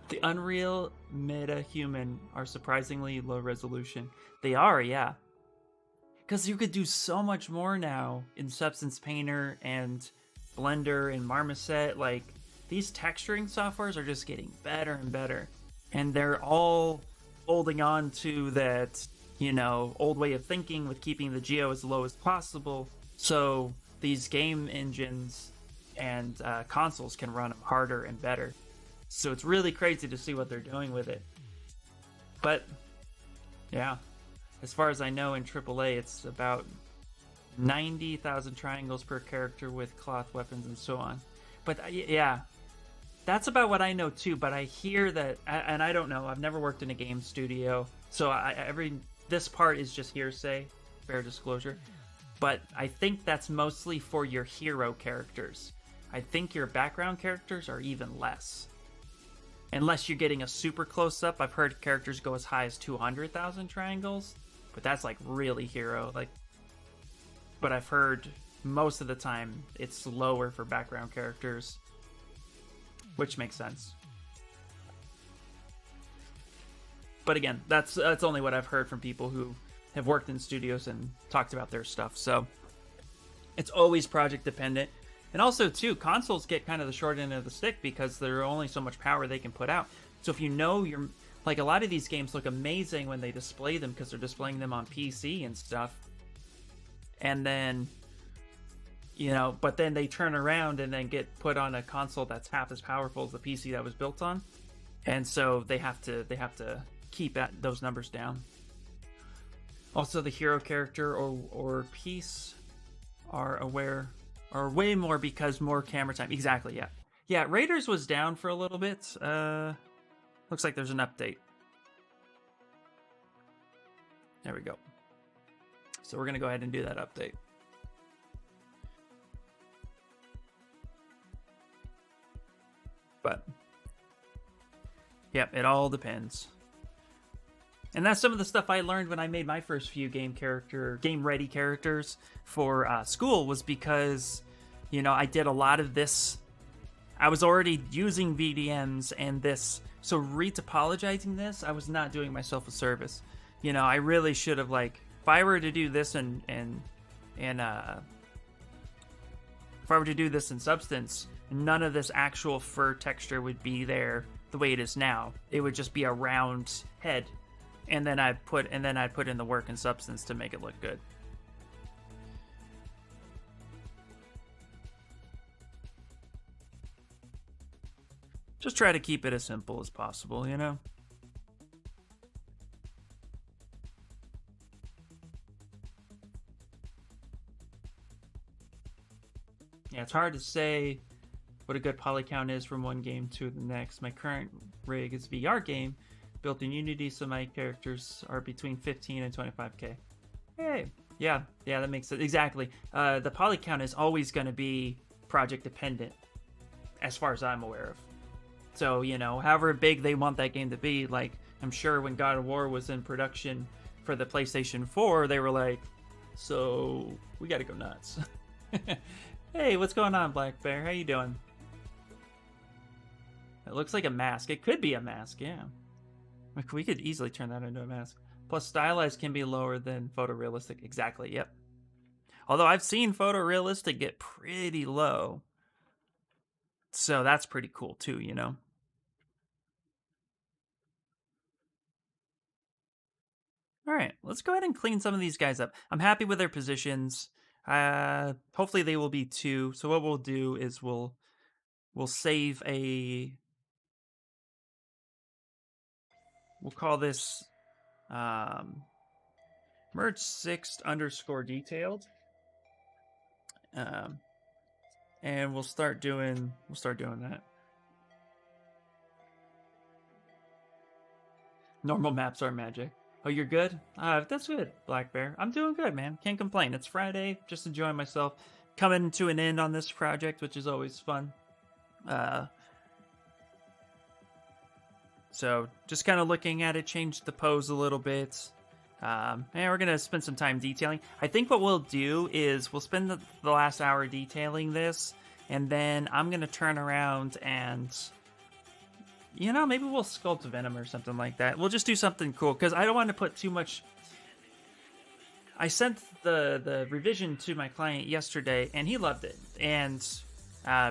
Speaker 1: The Unreal Meta-Human are surprisingly low resolution. They are, yeah. Because you could do so much more now in Substance Painter and Blender and Marmoset. Like, these texturing softwares are just getting better and better. And they're all holding on to that, old way of thinking with keeping the geo as low as possible. So these game engines and consoles can run them harder and better. So it's really crazy to see what they're doing with it. But yeah, as far as I know, in AAA, it's about 90,000 triangles per character with cloth weapons and so on. But yeah, that's about what I know too. But I hear that, and I don't know, I've never worked in a game studio, so this part is just hearsay, fair disclosure. But I think that's mostly for your hero characters. I think your background characters are even less. Unless you're getting a super close up. I've heard characters go as high as 200,000 triangles, but that's like really hero. But I've heard most of the time it's lower for background characters, which makes sense. But again, that's only what I've heard from people who have worked in studios and talked about their stuff. So it's always project dependent. And also, too, consoles get kind of the short end of the stick because there's only so much power they can put out. So if you know Like, a lot of these games look amazing when they display them because they're displaying them on PC and stuff. And then, you know, but then they turn around and then get put on a console that's half as powerful as the PC that was built on. And so they have to keep those numbers down. Also, the hero character or piece are way more because more camera time. Exactly, yeah. Yeah, Raiders was down for a little bit. Looks like there's an update. There we go. So we're going to go ahead and do that update. But, yep, it all depends. And that's some of the stuff I learned when I made my first few game-ready characters for school, was because, you know, I did a lot of this. I was already using VDMs and this, so retopologizing this, I was not doing myself a service. You know, I really should have, like, if I were to do this if I were to do this in Substance, none of this actual fur texture would be there the way it is now. It would just be a round head, and then I'd put in the work in Substance to make it look good. Just try to keep it as simple as possible, you know? Yeah, it's hard to say what a good poly count is from one game to the next. My current rig is a VR game built in Unity, so my characters are between 15 and 25k. Hey, yeah, that makes sense. Exactly. The poly count is always going to be project dependent, as far as I'm aware of. So, you know, however big they want that game to be, like, I'm sure when God of War was in production for the PlayStation 4, they were like, so we gotta go nuts. Hey, what's going on, Black Bear? How you doing? It looks like a mask. It could be a mask, yeah. We could easily turn that into a mask. Plus, stylized can be lower than photorealistic. Exactly, yep. Although I've seen photorealistic get pretty low. So that's pretty cool too, you know? All right, let's go ahead and clean some of these guys up. I'm happy with their positions. Hopefully they will be too. So what we'll do is we'll save a... We'll call this merge 6 underscore detailed. And we'll start doing that. Normal maps are magic. Oh, you're good? That's good, Black Bear. I'm doing good, man. Can't complain. It's Friday, just enjoying myself. Coming to an end on this project, which is always fun. So just kind of looking at it, changed the pose a little bit. And we're going to spend some time detailing. I think what we'll do is we'll spend the last hour detailing this, and then I'm going to turn around and, you know, maybe we'll sculpt Venom or something like that. We'll just do something cool, because I don't want to put too much... I sent the revision to my client yesterday, and he loved it, and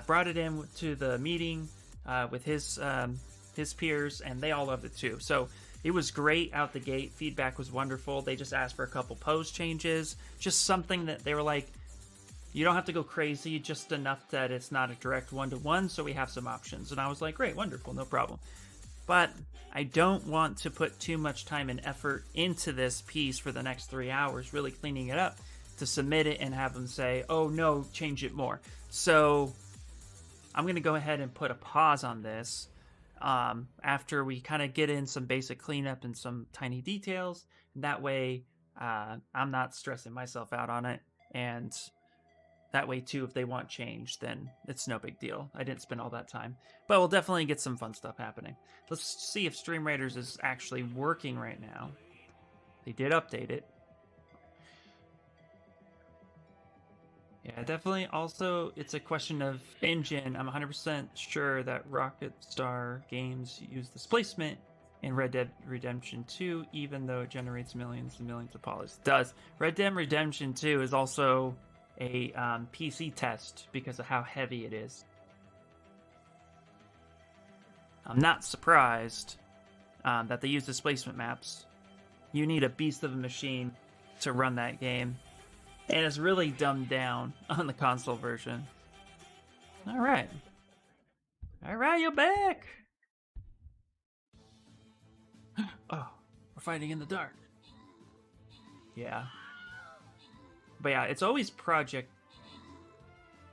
Speaker 1: brought it in to the meeting with his peers, and they all loved it too. So it was great out the gate. Feedback was wonderful. They just asked for a couple pose changes. Just something that they were like, you don't have to go crazy, just enough that it's not a direct one-to-one, so we have some options. And I was like, great, wonderful, no problem. But I don't want to put too much time and effort into this piece for the next 3 hours, really cleaning it up, to submit it and have them say, oh no, change it more. So I'm going to go ahead and put a pause on this. After we kind of get in some basic cleanup and some tiny details. That way, I'm not stressing myself out on it. And that way, too, if they want change, then it's no big deal. I didn't spend all that time. But we'll definitely get some fun stuff happening. Let's see if Stream Raiders is actually working right now. They did update it. Yeah, definitely. Also, it's a question of engine. I'm 100% sure that Rockstar Games used displacement in Red Dead Redemption 2, even though it generates millions and millions of polys. It does. Red Dead Redemption 2 is also a PC test because of how heavy it is. I'm not surprised that they use displacement maps. You need a beast of a machine to run that game. And it's really dumbed down on the console version. Alright. Alright, you're back! Oh, we're fighting in the dark. Yeah. But yeah, it's always project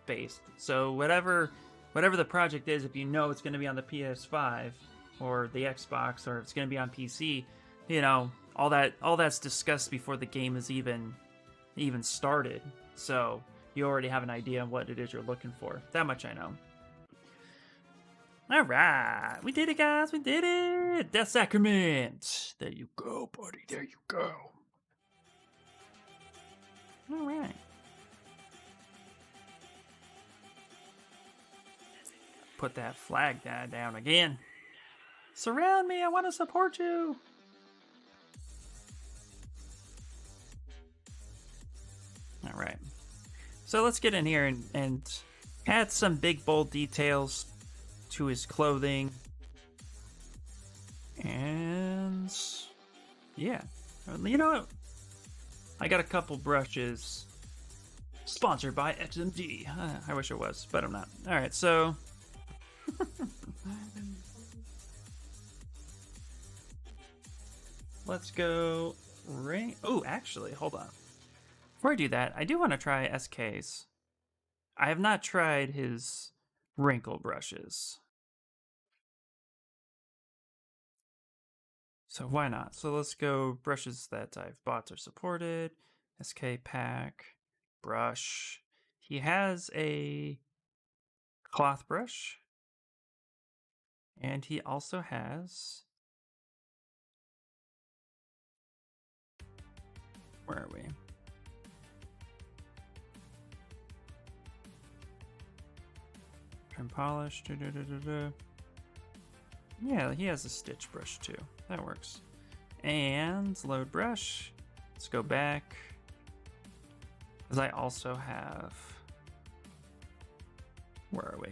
Speaker 1: based. So whatever the project is, if you know it's going to be on the PS5 or the Xbox, or if it's going to be on PC, you know, all that's discussed before the game is even started. So you already have an idea of what it is you're looking for. That much I know. All right, we did it, guys. We did it. Death Sacrament. There you go, buddy. There you go. All right. Put that flag down again. Surround me. I want to support you. All right. So let's get in here and add some big, bold details to his clothing. And yeah, you know what? I got a couple brushes sponsored by XMD. I wish it was, but I'm not. All right, so let's go right. Oh, actually, hold on. Before I do that, I do want to try SK's. I have not tried his wrinkle brushes. So why not? So let's go brushes that I've bought or supported. SK pack, brush. He has a cloth brush. And he also has... Where are we? Trim polish. Yeah, he has a stitch brush too. That works. And load brush. Let's go back. Because I also have... Where are we?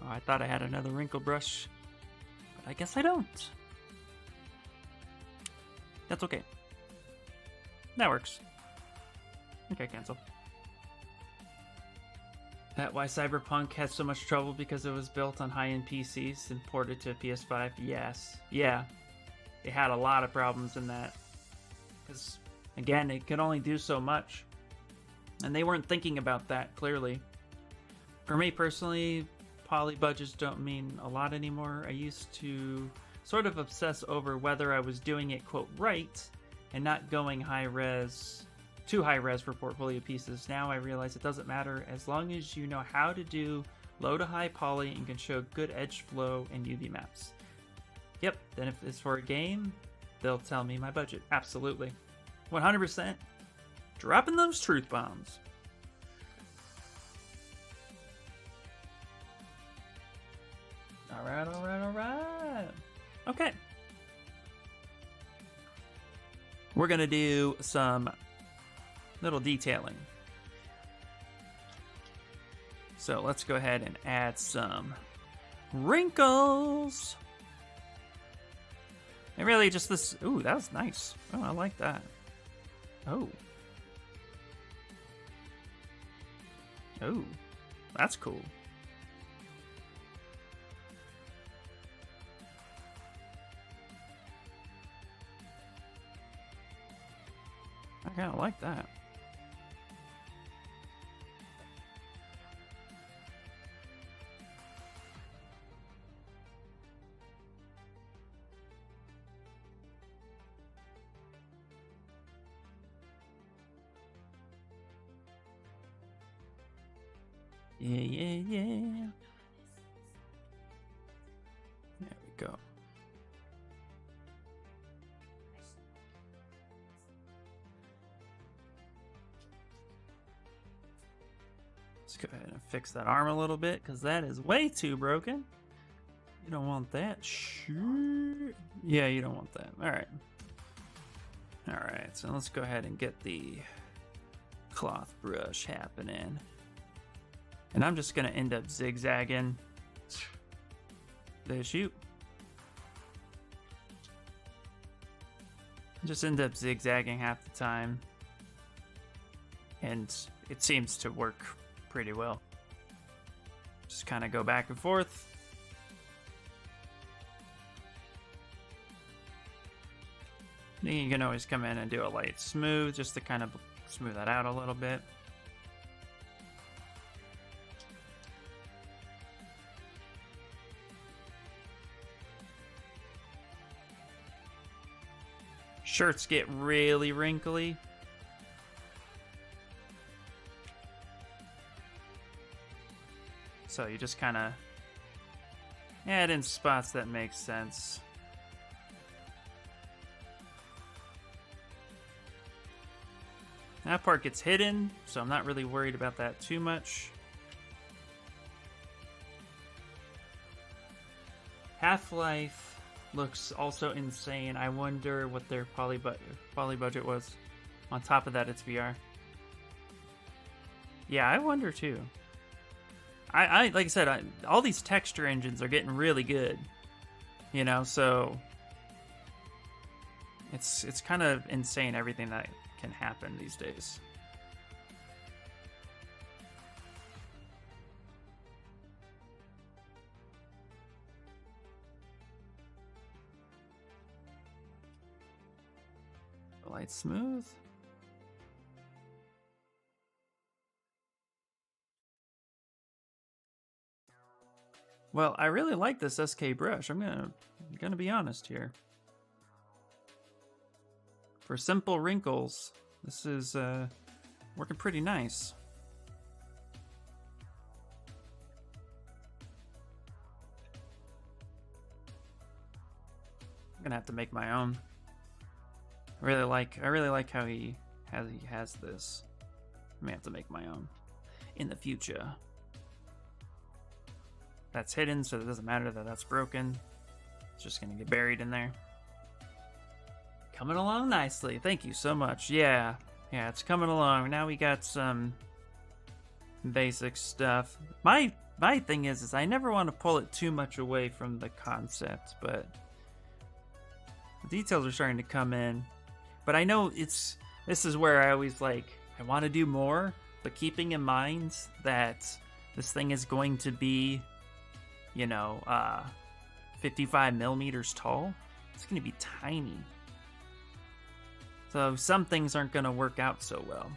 Speaker 1: Oh, I thought I had another wrinkle brush. But I guess I don't. That's okay. That works. Okay, cancel. That why Cyberpunk had so much trouble because it was built on high-end PCs and ported to PS5? Yes. Yeah. It had a lot of problems in that. Because, again, it could only do so much. And they weren't thinking about that, clearly. For me, personally, poly budgets don't mean a lot anymore. I used to sort of obsess over whether I was doing it, quote, right, and not going high-res... too high res for portfolio pieces. Now I realize it doesn't matter as long as you know how to do low to high poly and can show good edge flow and UV maps. Yep, then if it's for a game, they'll tell me my budget. Absolutely. 100%. Dropping those truth bombs. Alright, alright, alright. Okay. We're gonna do some little detailing. So let's go ahead and add some wrinkles. And really just this, ooh, that was nice. Oh, I like that. Oh. Oh, that's cool. I kind of like that. Yeah, yeah, yeah. There we go. Let's go ahead and fix that arm a little bit, because that is way too broken. You don't want that. Sure. Yeah, you don't want that. Alright. Alright, so let's go ahead and get the cloth brush happening. And I'm just going to end up zigzagging They shoot. Just end up zigzagging half the time. And it seems to work pretty well. Just kind of go back and forth. Then you can always come in and do a light smooth just to kind of smooth that out a little bit. Shirts get really wrinkly. So you just kind of add in spots that make sense. That part gets hidden, so I'm not really worried about that too much. Half-Life looks also insane. I wonder what their poly budget was. On top of that, it's VR. Yeah, I wonder too. I like I said, all these texture engines are getting really good. You know, so it's kind of insane everything that can happen these days. Light smooth. Well, I really like this SK brush. I'm gonna be honest here. For simple wrinkles, this is working pretty nice. I'm gonna have to make my own. I really like how he has this. I may have to make my own in the future. That's hidden, so it doesn't matter that that's broken. It's just gonna get buried in there. Coming along nicely. Thank you so much. Yeah, it's coming along. Now we got some basic stuff. My thing is I never want to pull it too much away from the concept, but the details are starting to come in. But I know this is where I always I want to do more, but keeping in mind that this thing is going to be, 55 millimeters tall. It's going to be tiny. So some things aren't going to work out so well.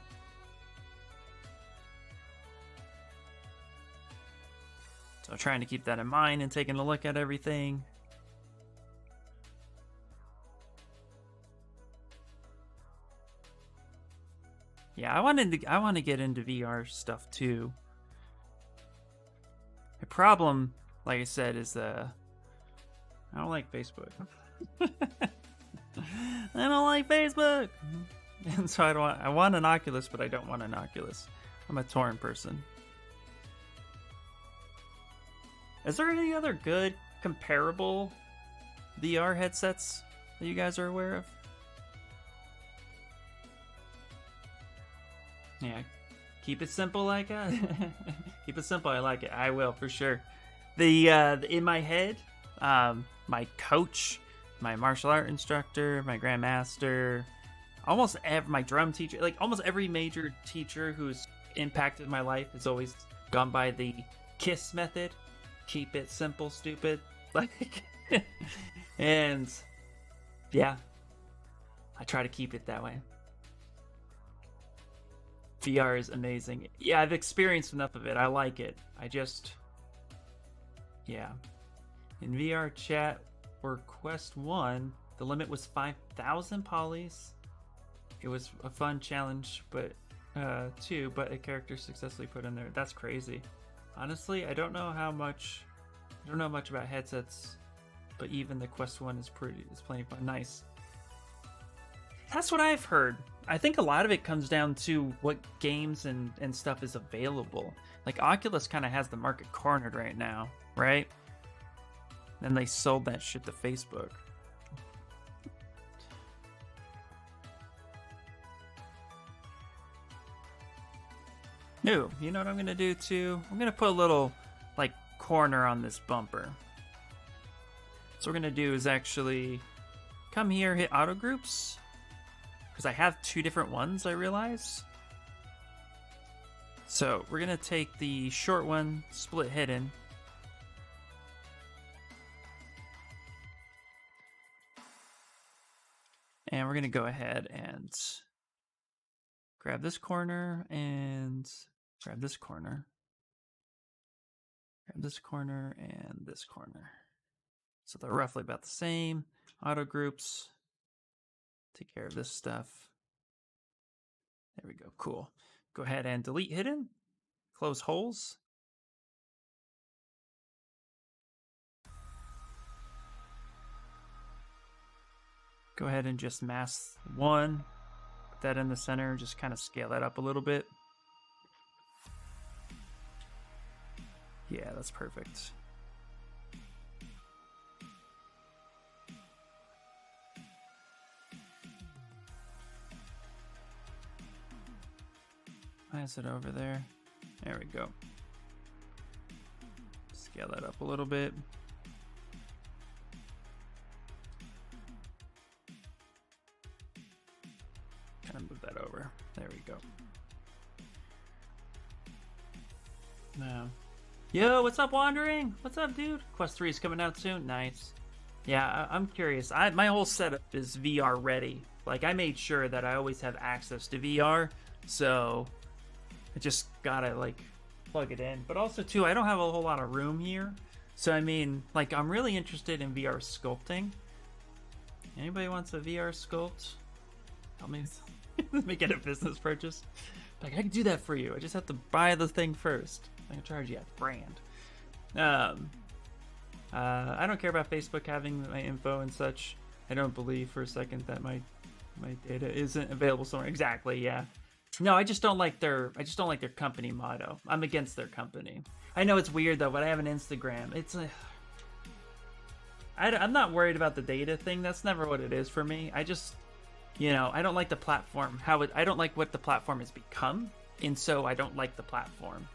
Speaker 1: So trying to keep that in mind and taking a look at everything. Yeah, I want to get into VR stuff too. The problem, like I said, is I don't like Facebook. I don't like Facebook, and so I want an Oculus, but I don't want an Oculus. I'm a torn person. Is there any other good comparable VR headsets that you guys are aware of? Yeah, keep it simple like keep it simple. I like it. I will for sure. The in my head, my coach, my martial art instructor, my grandmaster, my drum teacher, almost every major teacher who's impacted my life has always gone by the KISS method. Keep it simple, stupid. And yeah, I try to keep it that way. VR is amazing. Yeah, I've experienced enough of it. I like it. Yeah. In VR chat for Quest 1, the limit was 5,000 polys. It was a fun challenge, but a character successfully put in there. That's crazy. Honestly, I don't know much about headsets, but even the Quest 1 is plenty fun. Nice. That's what I've heard. I think a lot of it comes down to what games and stuff is available. Oculus kind of has the market cornered right now, right? Then they sold that shit to Facebook. No, you know what I'm gonna do too? I'm gonna put a little corner on this bumper. So what we're gonna do is actually come here, hit auto groups, because I have two different ones, I realize. So we're gonna take the short one, split hidden. And we're gonna go ahead and grab this corner and grab this corner. Grab this corner and this corner. So they're roughly about the same. Auto groups. Take care of this stuff. There we go, cool. Go ahead and delete hidden. Close holes. Go ahead and just mask one. Put that in the center, just kind of scale that up a little bit. Yeah, that's perfect. Why is it over there? There we go. Scale that up a little bit. Kind of move that over. There we go. Now, yo, what's up, Wandering? What's up, dude? Quest 3 is coming out soon. Nice. Yeah, I'm curious. My whole setup is VR ready. Like, I made sure that I always have access to VR, so I just gotta, like, plug it in. But also, too, I don't have a whole lot of room here. So, I mean, like, I'm really interested in VR sculpting. Anybody wants a VR sculpt? Help me. Let me get a business purchase. Like, I can do that for you. I just have to buy the thing first. I can charge you a brand. I don't care about Facebook having my info and such. I don't believe for a second that my data isn't available somewhere. Exactly, yeah. No, I just don't like their company motto. I'm against their company. I know it's weird though, but I have an Instagram. It's like, I'm not worried about the data thing. That's never what it is for me. I just, you know, I don't like the platform. I don't like what the platform has become, and so I don't like the platform.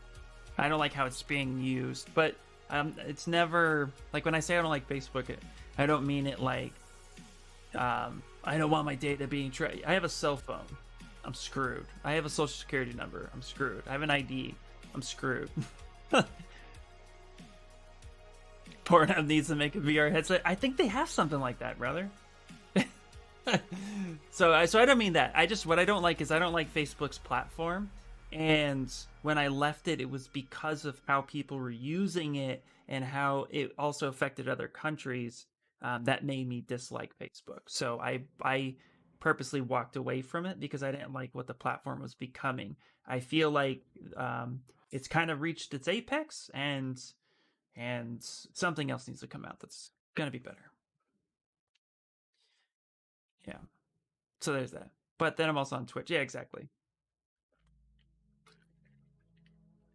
Speaker 1: I don't like how it's being used. But it's never like when I say I don't like Facebook. I don't mean it like I don't want my data being tracked. I have a cell phone. I'm screwed. I have a social security number. I'm screwed. I have an ID. I'm screwed. Pornhub needs to make a VR headset. I think they have something like that, brother. So I don't mean that. What I don't like is I don't like Facebook's platform. And when I left it, it was because of how people were using it and how it also affected other countries. That made me dislike Facebook. So I purposely walked away from it because I didn't like what the platform was becoming. I feel like it's kind of reached its apex, and something else needs to come out that's gonna be better. Yeah. So there's that. But then I'm also on Twitch. Yeah, exactly.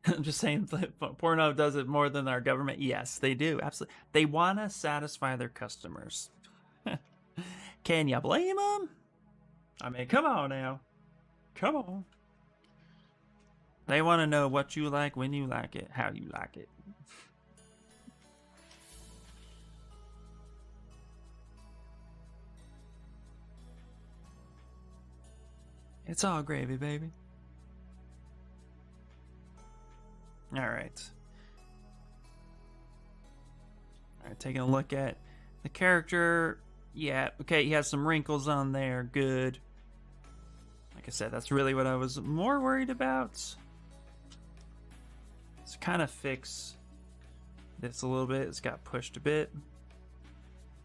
Speaker 1: I'm just saying, Pornhub does it more than our government. Yes, they do. Absolutely. They want to satisfy their customers. Can you blame them? I mean, come on now. Come on. They want to know what you like, when you like it, how you like it. It's all gravy, baby. All right. All right, taking a look at the character. Yeah, okay, he has some wrinkles on there. Good. Like I said, that's really what I was more worried about. Let's kind of fix this a little bit. It's got pushed a bit.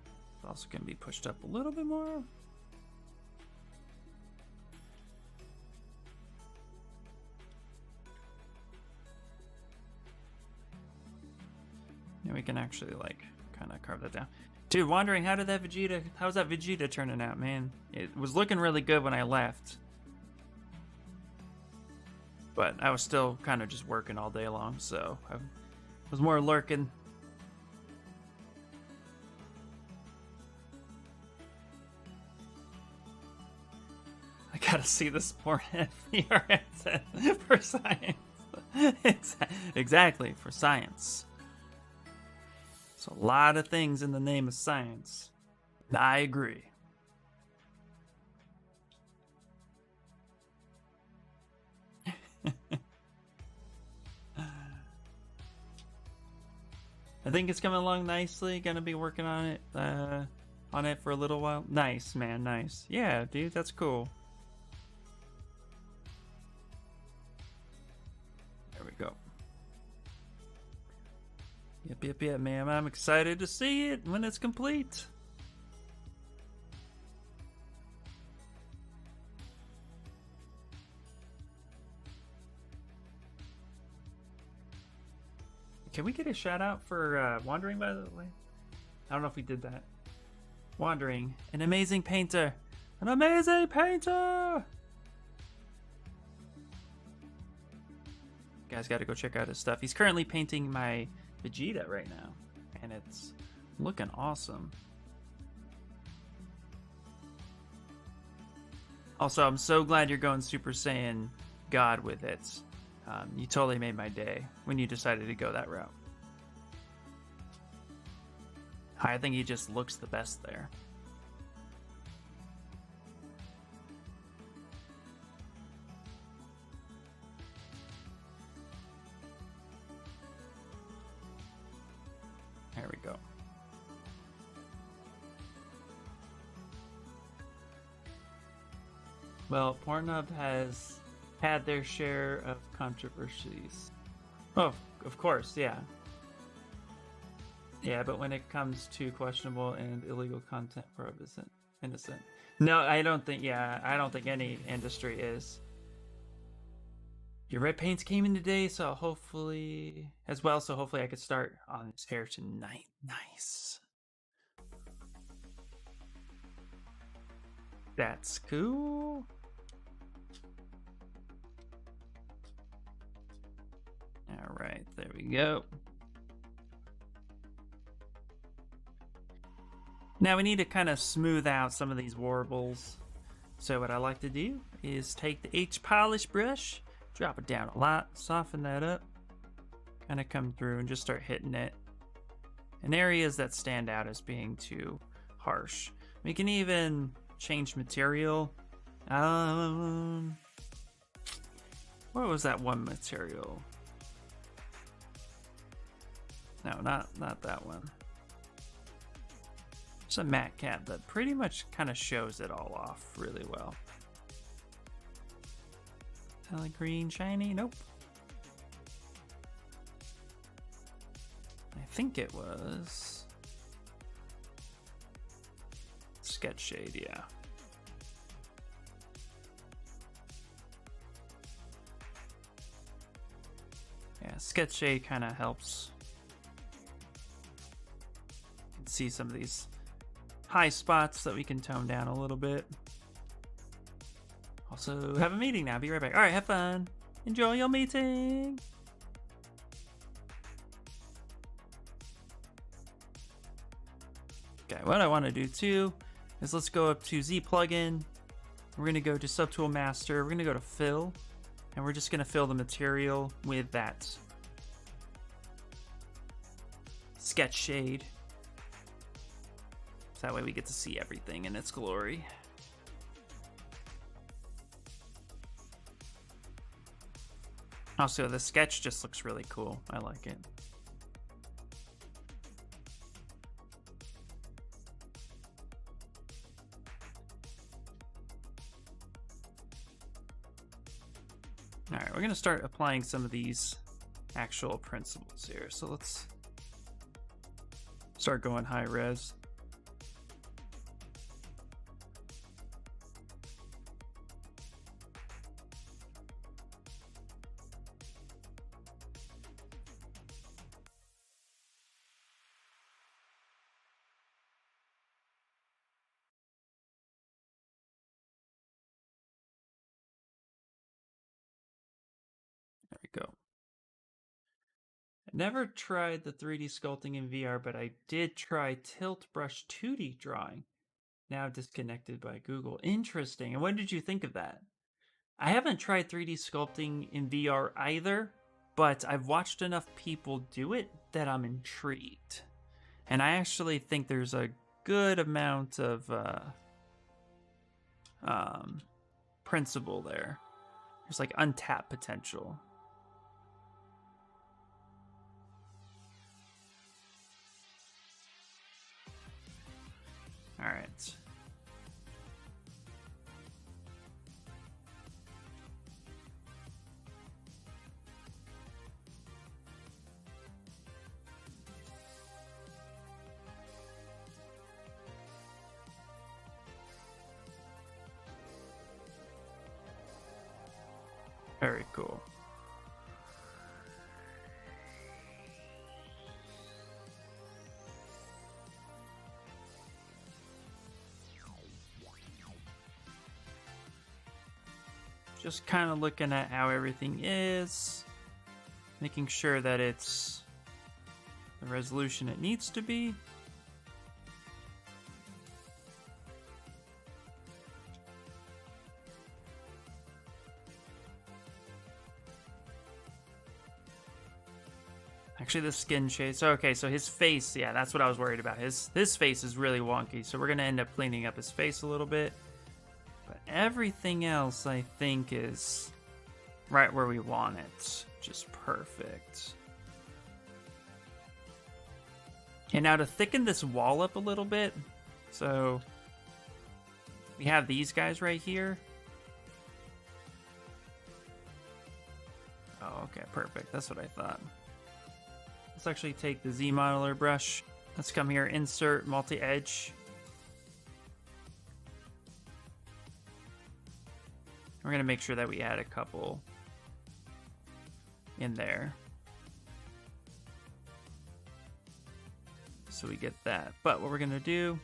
Speaker 1: It's also going to be pushed up a little bit more. And we can actually, like, kind of carve that down. Dude, wondering how's that Vegeta turning out, man? It was looking really good when I left. But I was still kind of just working all day long, so I was more lurking. I gotta see this more VR headset for science. Exactly, for science. It's a lot of things in the name of science. I agree. I think it's coming along nicely. Gonna be working on it for a little while. Nice, man, nice. Yeah, dude, that's cool. There we go. Yep, man. I'm excited to see it when it's complete. Can we get a shout out for Wandering, by the way? I don't know if we did that. Wandering, an amazing painter. An amazing painter! You guys gotta go check out his stuff. He's currently painting my Vegeta right now, and it's looking awesome. Also, I'm so glad you're going Super Saiyan God with it. You totally made my day when you decided to go that route. I think he just looks the best there. There we go. Well, Pornhub has had their share of controversies. Oh, of course, yeah. Yeah, but when it comes to questionable and illegal content, Pornhub isn't innocent. No, I don't think, I don't think any industry is. Your red paints came in today, so hopefully I could start on this hair tonight. Nice. That's cool. All right, there we go. Now we need to kind of smooth out some of these warbles. So what I like to do is take the H polish brush, drop it down a lot, soften that up, kind of come through and just start hitting it in areas that stand out as being too harsh. We can even change material. What was that one material? No, not that one. It's a matte cap that pretty much kind of shows it all off really well. Metallic green, shiny, nope. I think it was sketch shade, yeah. Yeah, sketch shade kind of helps. You can see some of these high spots that we can tone down a little bit. Also, have a meeting now. Be right back. All right, have fun. Enjoy your meeting. Okay, what I want to do too is let's go up to Z plugin. We're going to go to Subtool Master. We're going to go to Fill, and we're just going to fill the material with that sketch shade. So that way we get to see everything in its glory. Also, the sketch just looks really cool. I like it. All right, we're going to start applying some of these actual principles here. So let's start going high res. There we go. I never tried the 3D sculpting in VR, but I did try Tilt Brush 2D drawing. Now disconnected by Google. Interesting. And what did you think of that? I haven't tried 3D sculpting in VR either, but I've watched enough people do it that I'm intrigued. And I actually think there's a good amount of principle there. There's like untapped potential. All right. Very cool. Just kind of looking at how everything is, making sure that it's the resolution it needs to be. Actually, the skin shade. So, okay, so his face, yeah, that's what I was worried about. His face is really wonky, so we're going to end up cleaning up his face a little bit. But everything else, I think, is right where we want it. Just perfect. Okay, now to thicken this wall up a little bit, so we have these guys right here. Oh, okay, perfect. That's what I thought. Let's actually take the Z modeler brush. Let's come here, insert multi-edge. We're gonna make sure that we add a couple in there. So we get that. But what we're gonna do,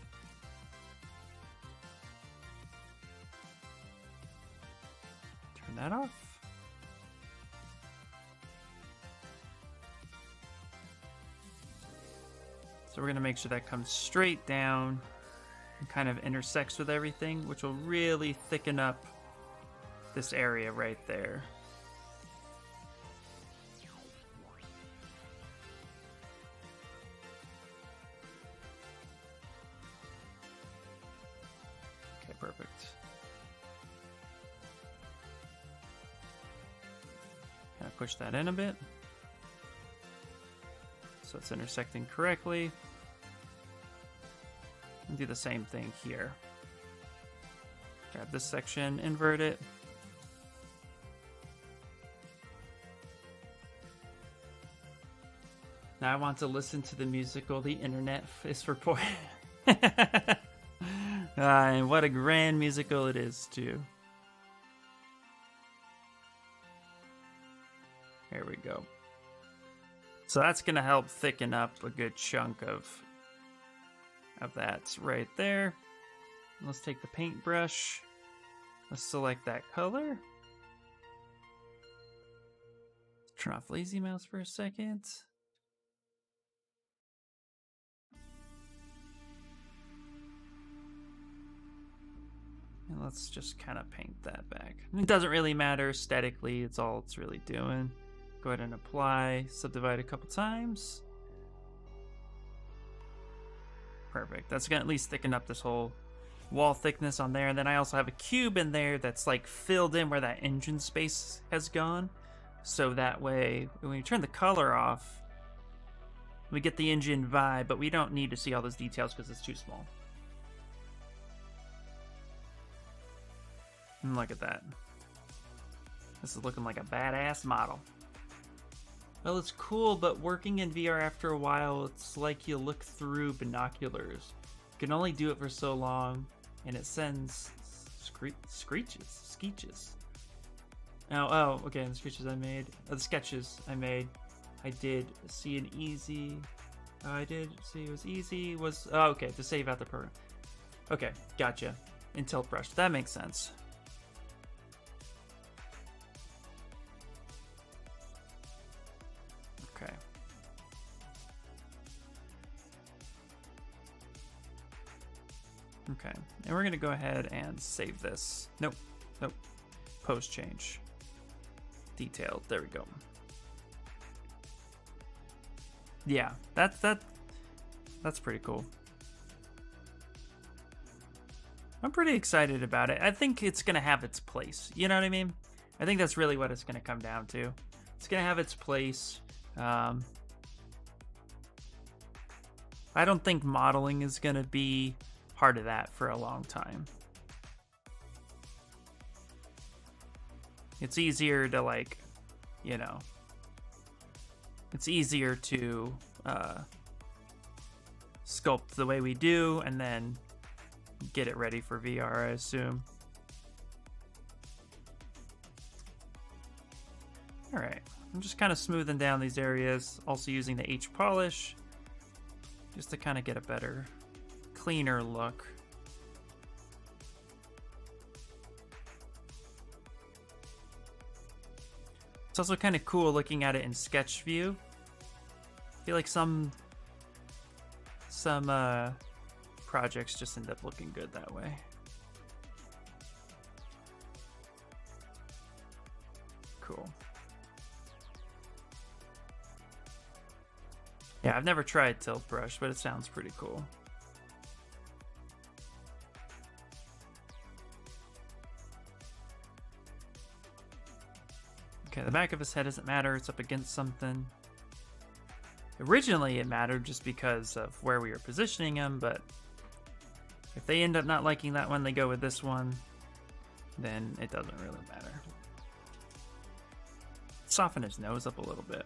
Speaker 1: turn that off. So we're gonna make sure that comes straight down and kind of intersects with everything, which will really thicken up this area right there. Okay, perfect. Kind of push that in a bit, so it's intersecting correctly. And do the same thing here. Grab this section, invert it. Now I want to listen to the musical The Internet is for Poor. And what a grand musical it is, too. There we go. So that's going to help thicken up a good chunk of that right there. Let's take the paintbrush. Let's select that color. Turn off lazy mouse for a second. And let's just kind of paint that back. It doesn't really matter aesthetically, it's all it's really doing. Go ahead and apply, subdivide a couple times. Perfect. That's gonna at least thicken up this whole wall thickness on there. And then I also have a cube in there that's like filled in where that engine space has gone. So that way, when we turn the color off, we get the engine vibe, but we don't need to see all those details because it's too small. And look at that. This is looking like a badass model. Well, it's cool, but working in VR after a while, it's like you look through binoculars. You can only do it for so long, and it sends screeches. Oh, okay, the screeches I made, the sketches I made, I did see an easy, I did see it was easy, okay, to save out the program. Okay, gotcha. In Tilt Brush, that makes sense. Okay. Okay, and we're gonna go ahead and save this. Nope. Post change. Detailed. There we go. Yeah, that That's pretty cool. I'm pretty excited about it. I think it's going to have its place. You know what I mean? I think that's really what it's going to come down to. It's going to have its place. I don't think modeling is going to be part of that for a long time. It's easier to, like, you know, it's easier to sculpt the way we do and then get it ready for VR, I assume. All right, I'm just kind of smoothing down these areas, also using the H polish just to kind of get a better, cleaner look. It's also kind of cool looking at it in sketch view. I feel like some projects just end up looking good that way. Cool. Yeah, I've never tried Tilt Brush, but it sounds pretty cool. Okay, the back of his head doesn't matter. It's up against something. Originally, it mattered just because of where we were positioning him, but if they end up not liking that one, they go with this one, then it doesn't really matter. Soften his nose up a little bit.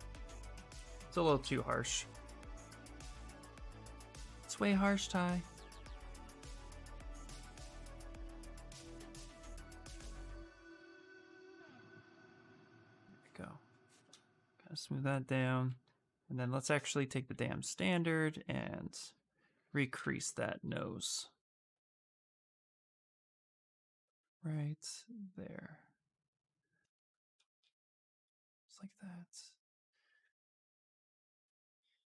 Speaker 1: It's a little too harsh. It's way harsh, Ty. There we go. Kind of smooth that down. And then let's actually take the damn standard and recrease that nose. Right there. Just like that.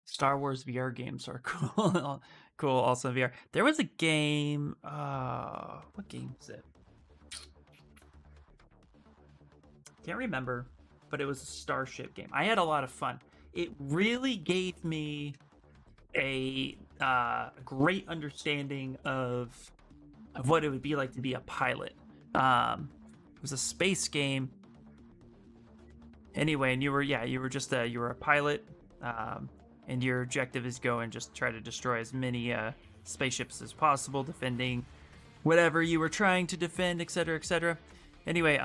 Speaker 1: Star Wars VR games are cool. Cool, also VR. There was a game, what game is it? Can't remember, but it was a Starship game. I had a lot of fun. It really gave me a great understanding of what it would be like to be a pilot. It was a space game. Anyway, and you were a pilot, and your objective is go and just try to destroy as many spaceships as possible, defending whatever you were trying to defend, etc., etc. Anyway,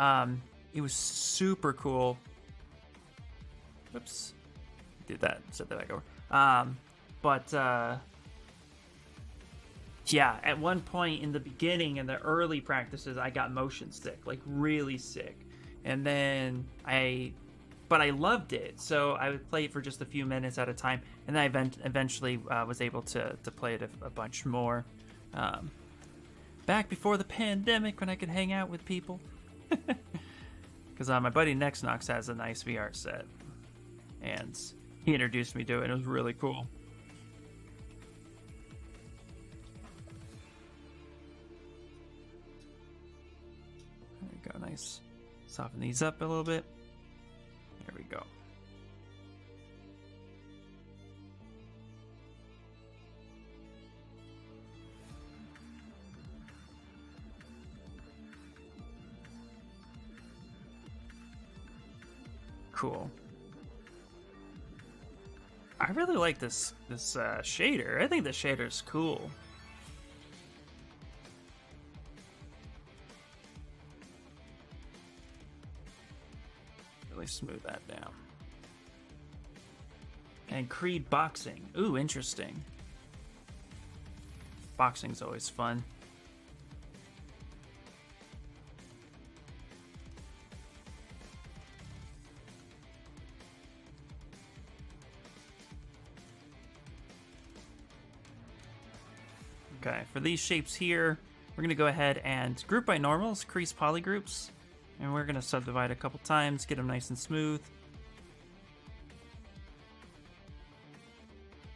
Speaker 1: it was super cool. Whoops. Did that, set that back over. Yeah, at one point in the beginning, in the early practices, I got motion sick, like really sick. And then I loved it, so I would play it for just a few minutes at a time, and then I eventually was able to play it a bunch more. Back before the pandemic, when I could hang out with people. Because my buddy Nexnox has a nice VR set, and he introduced me to it, and it was really cool. There we go, nice. Soften these up a little bit. There we go. Cool. I really like this shader. I think the shader's cool. Really smooth that down. And Creed boxing. Ooh, interesting. Boxing's always fun. Okay, for these shapes here, we're going to go ahead and group by normals, crease polygroups, and we're going to subdivide a couple times, get them nice and smooth.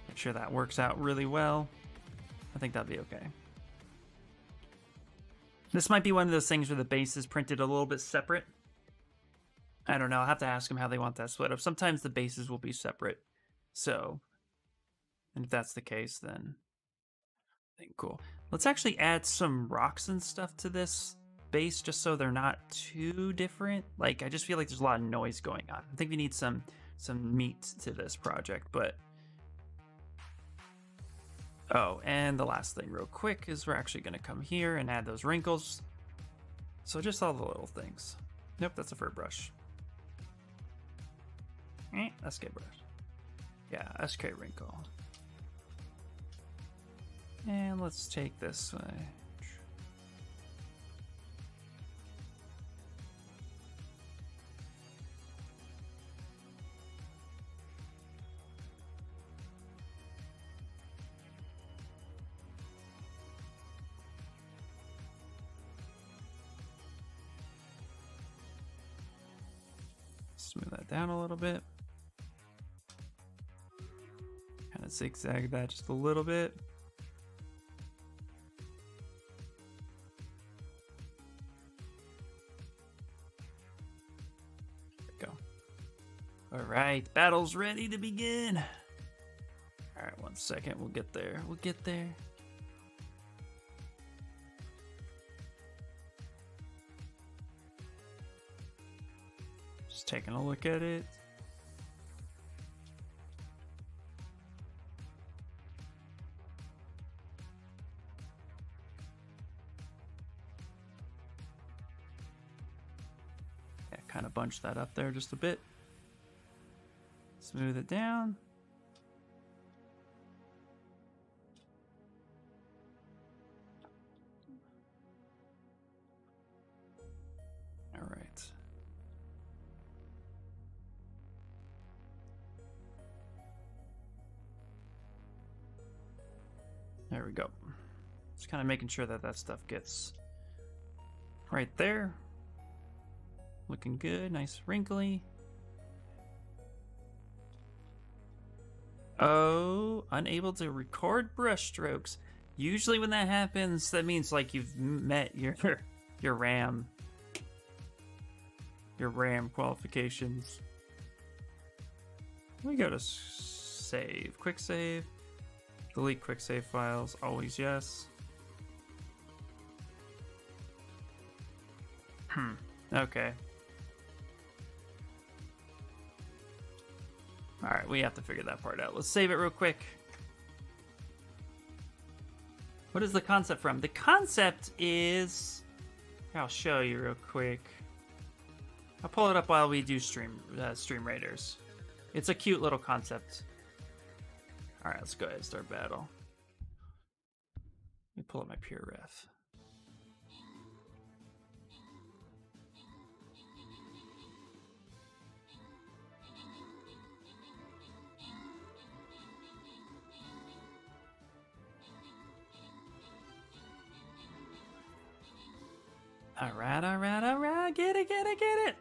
Speaker 1: Make sure that works out really well. I think that'll be okay. This might be one of those things where the base is printed a little bit separate. I don't know, I'll have to ask them how they want that split up. Sometimes the bases will be separate, so And if that's the case, then I think cool. Let's actually add some rocks and stuff to this base just so they're not too different. Like, I just feel like there's a lot of noise going on. I think we need some meat to this project, but... Oh, and the last thing real quick is we're actually going to come here and add those wrinkles. So just all the little things. Nope, that's a fur brush. SK brush. Yeah, SK wrinkle. And let's take this way. Smooth that down a little bit. Kind of zigzag that just a little bit. There we go. All right, battle's ready to begin. All right, 1 second. We'll get there. We'll get there. Just taking a look at it. Yeah, kind of bunch that up there just a bit. Smooth it down. All right. There we go. Just kind of making sure that that stuff gets right there. Looking good, nice wrinkly. Oh, unable to record brush strokes. Usually when that happens, that means like you've met your RAM qualifications. We go to save, quick save. Delete quick save files, always yes. Okay. Alright, we have to figure that part out. Let's save it real quick. What is the concept from? The concept is... I'll show you real quick. I'll pull it up while we do Stream Raiders. It's a cute little concept. Alright, let's go ahead and start battle. Let me pull up my pure ref. Alright, alright, alright. Get it, get it, get it.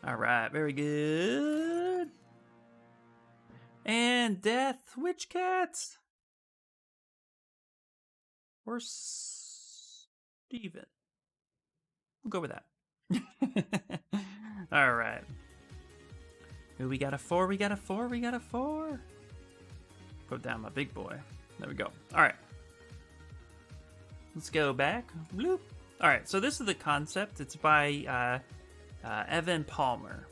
Speaker 1: Alright, very good. And death, witch cats. Or Steven. We'll go with that. Alright. Ooh, we got a 4, we got a 4, we got a 4. Put down my big boy. There we go. Alright. Let's go back. Bloop. Alright, so this is the concept. It's by Evan Palmer.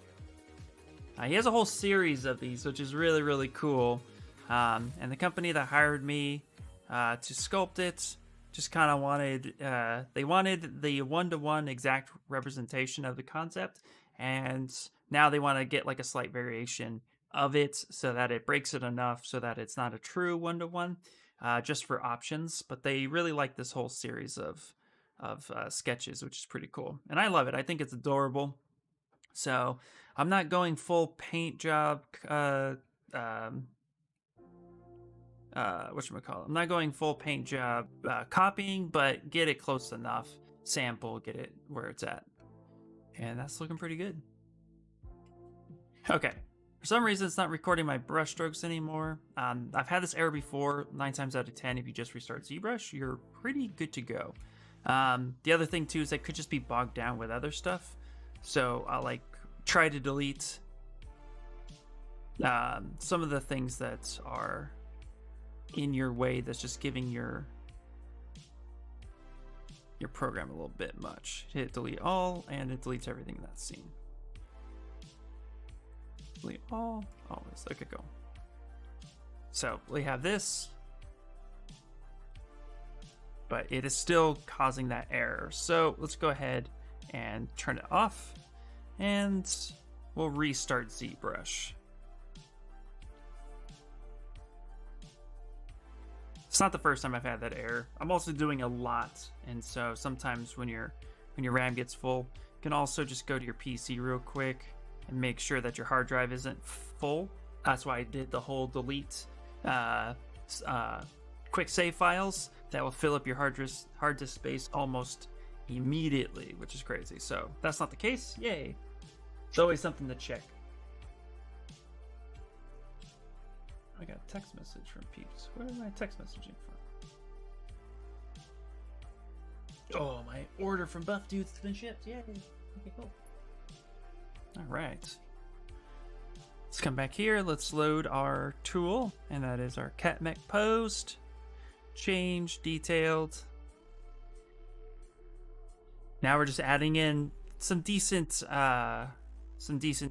Speaker 1: He has a whole series of these, which is really, really cool. And the company that hired me to sculpt it just kind of wanted, they wanted the one-to-one exact representation of the concept, and now they want to get like a slight variation of it so that it breaks it enough so that it's not a true one-to-one, just for options. But they really like this whole series of sketches, which is pretty cool, and I love it. I think it's adorable. So I'm not going full paint job whatchamacallit. I'm not going full paint job copying, but get it close enough, sample, get it where it's at, and that's looking pretty good. Okay, for some reason it's not recording my brush strokes anymore. I've had this error before. 9 times out of 10, if you just restart ZBrush, you're pretty good to go. The other thing too is I could just be bogged down with other stuff. So I'll like try to delete some of the things that are in your way that's just giving your program a little bit much. Hit delete all, and it deletes everything in that scene. Delete all, always. Okay, go. So we have this, but it is still causing that error. So let's go ahead and turn it off, and we'll restart ZBrush. It's not the first time I've had that error. I'm also doing a lot, and so sometimes when your RAM gets full, you can also just go to your PC real quick and make sure that your hard drive isn't full. That's why I did the whole delete quick save files. That will fill up your hard disk space almost immediately, which is crazy. So that's not the case. Yay! It's always something to check. I got a text message from Peeps. Where am I text messaging from? Oh, my order from Buff Dude's been shipped. Yay! Okay, cool. All right. Let's come back here. Let's load our tool, and that is our cat mech posed. Change detailed. Now we're just adding in some decent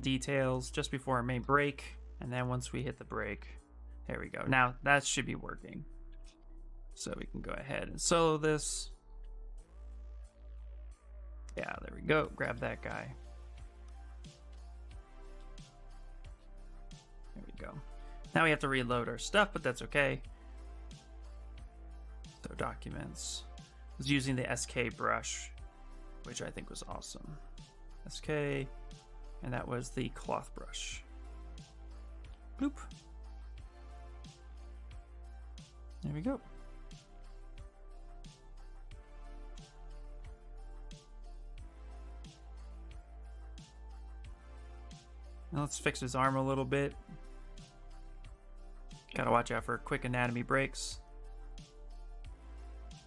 Speaker 1: details just before our main break, and then once we hit the break, there we go. Now that should be working. So we can go ahead and solo this. Yeah, there we go. Grab that guy. There we go. Now we have to reload our stuff, but that's okay. So documents. I was using the SK brush, which I think was awesome. SK, and that was the cloth brush. Bloop. There we go. Now let's fix his arm a little bit. Gotta watch out for quick anatomy breaks.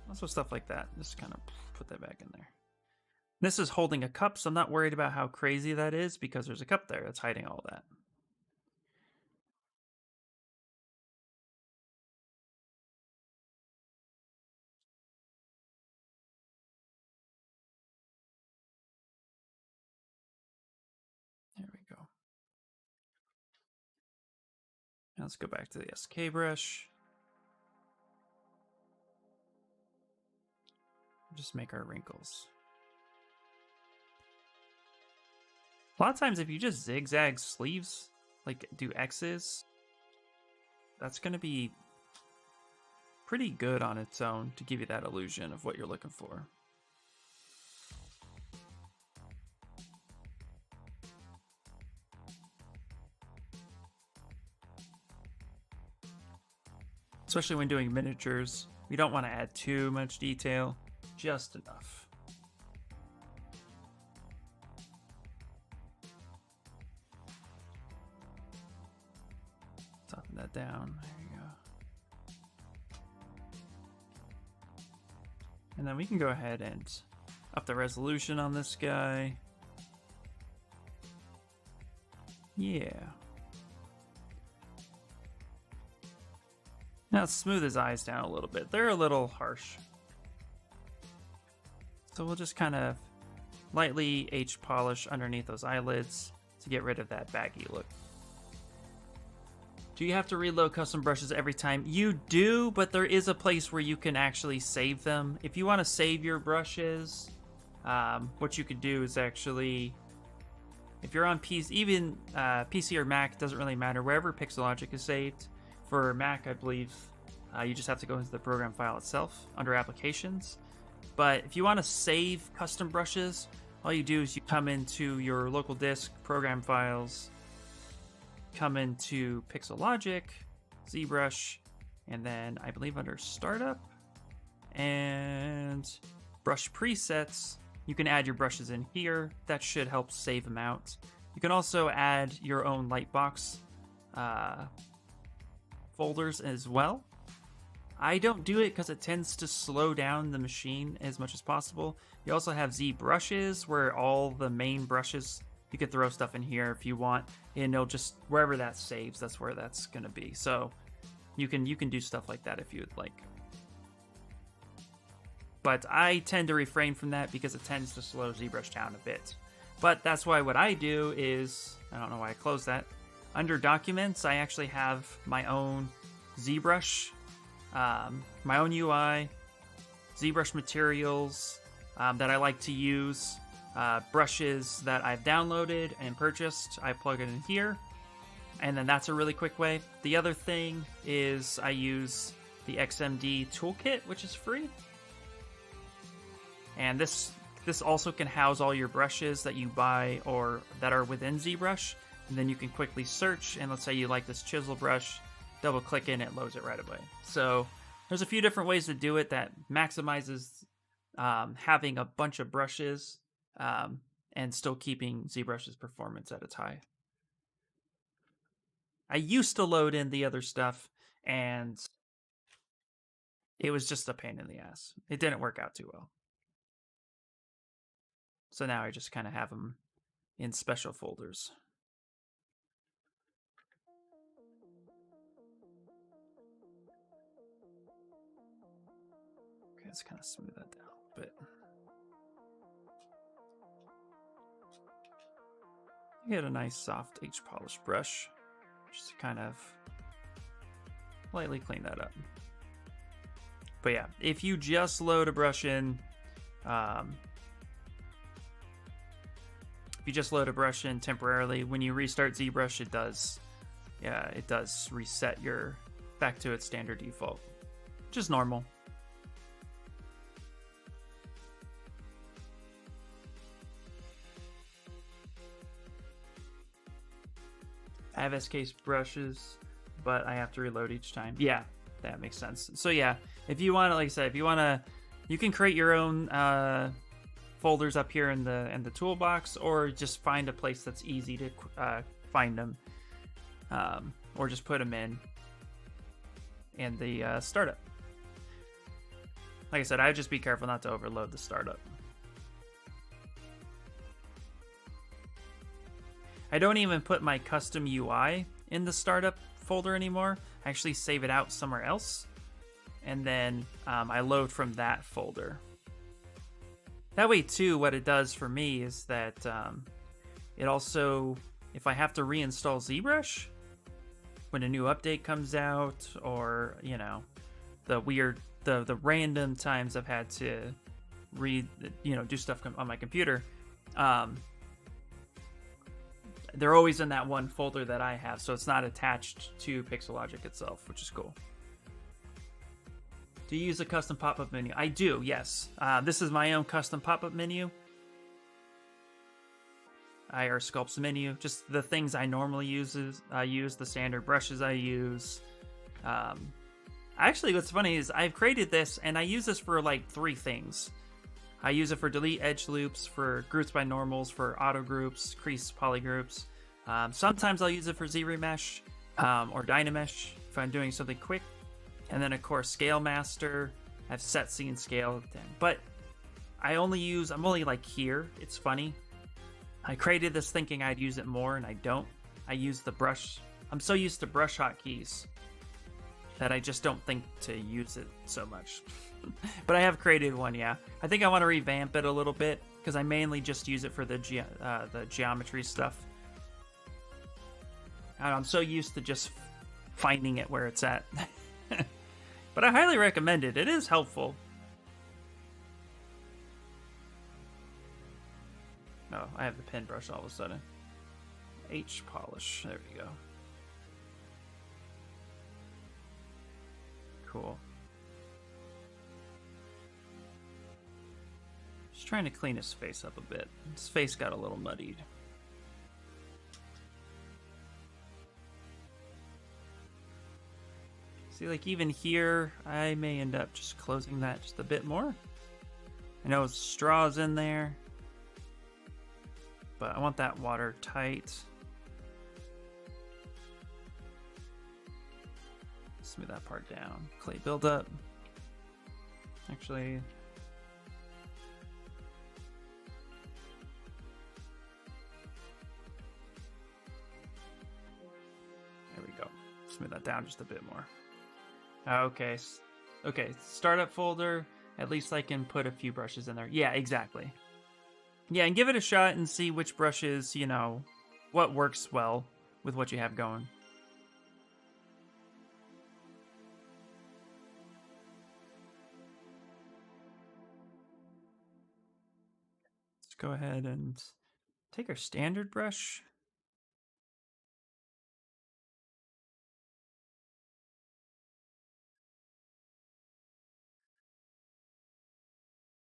Speaker 1: Also stuff like that. Just kind of put that back in there. This is holding a cup, so I'm not worried about how crazy that is because there's a cup there that's hiding all that. There we go. Now let's go back to the SK brush. Just make our wrinkles. A lot of times if you just zigzag sleeves, like do X's, that's going to be pretty good on its own to give you that illusion of what you're looking for. Especially when doing miniatures, we don't want to add too much detail, just enough. Soften that down. There you go. And then we can go ahead and up the resolution on this guy. Yeah. Now let's smooth his eyes down a little bit. They're a little harsh. So we'll just kind of lightly H polish underneath those eyelids to get rid of that baggy look. Do you have to reload custom brushes every time? You do, but there is a place where you can actually save them. If you want to save your brushes, what you could do is actually, if you're on PC, even PC or Mac, doesn't really matter, wherever Pixelogic is saved. For Mac, I believe you just have to go into the program file itself under applications. But if you want to save custom brushes, all you do is you come into your local disk, program files, come into Pixelogic, ZBrush, and then I believe under startup and brush presets, you can add your brushes in here. That should help save them out. You can also add your own Lightbox folders as well. I don't do it because it tends to slow down the machine as much as possible. You also have ZBrushes where all the main brushes, you could throw stuff in here if you want, and it'll just, wherever that saves, that's where that's gonna be. So you can do stuff like that if you would like. But I tend to refrain from that because it tends to slow ZBrush down a bit. But that's why what I do is, I don't know why I closed that. Under Documents, I actually have my own ZBrush, my own UI, ZBrush materials that I like to use, brushes that I've downloaded and purchased. I plug it in here, and then that's a really quick way. The other thing is I use the XMD toolkit, which is free. And this also can house all your brushes that you buy or that are within ZBrush. And then you can quickly search, and let's say you like this chisel brush, double click in, it loads it right away. So there's a few different ways to do it that maximizes having a bunch of brushes and still keeping ZBrush's performance at its high. I used to load in the other stuff, and it was just a pain in the ass. It didn't work out too well. So now I just kind of have them in special folders. Okay, let's kind of smooth that down a bit. Get a nice soft H polish brush just to kind of lightly clean that up. But yeah, if you just load a brush in, if you just load a brush in temporarily, when you restart ZBrush, it does reset your back to its standard default, which is normal. I have SK brushes, but I have to reload each time. Yeah, that makes sense. So yeah, if you want to, like I said, if you want to, you can create your own folders up here in the toolbox, or just find a place that's easy to find them, or just put them in the startup. Like I said, I would just be careful not to overload the startup. I don't even put my custom UI in the startup folder anymore. I actually save it out somewhere else, and then I load from that folder. That way too, what it does for me is that it also, if I have to reinstall ZBrush when a new update comes out, or you know, the random times I've had to do stuff on my computer, they're always in that one folder that I have, so it's not attached to Pixelogic itself, which is cool. Do you use a custom pop-up menu? I do, yes. This is my own custom pop-up menu. IR Sculpts menu. Just the things I normally use. I use the standard brushes I use. Actually, what's funny is I've created this, and I use this for like 3 things. I use it for delete edge loops, for groups by normals, for auto groups, crease poly groups. Sometimes I'll use it for Z-Remesh or Dynamesh if I'm doing something quick. And then of course Scale Master. I've set scene scale, but I'm only like here. It's funny. I created this thinking I'd use it more, and I don't. I use the brush. I'm so used to brush hotkeys that I just don't think to use it so much. But I have created one, yeah. I think I want to revamp it a little bit, because I mainly just use it for the geometry stuff. I'm so used to just finding it where it's at. But I highly recommend it. It is helpful. Oh, I have the pen brush all of a sudden. H polish. There we go. Cool. Just trying to clean his face up a bit. His face got a little muddied. See, like even here, I may end up just closing that just a bit more. I know straw's in there, but I want that watertight. Smooth that part down. Clay buildup. Actually, there we go. Smooth that down just a bit more. Okay. Okay, startup folder. At least I can put a few brushes in there. Yeah, exactly. Yeah, and give it a shot and see which brushes, you know, what works well with what you have going. Let's go ahead and take our standard brush.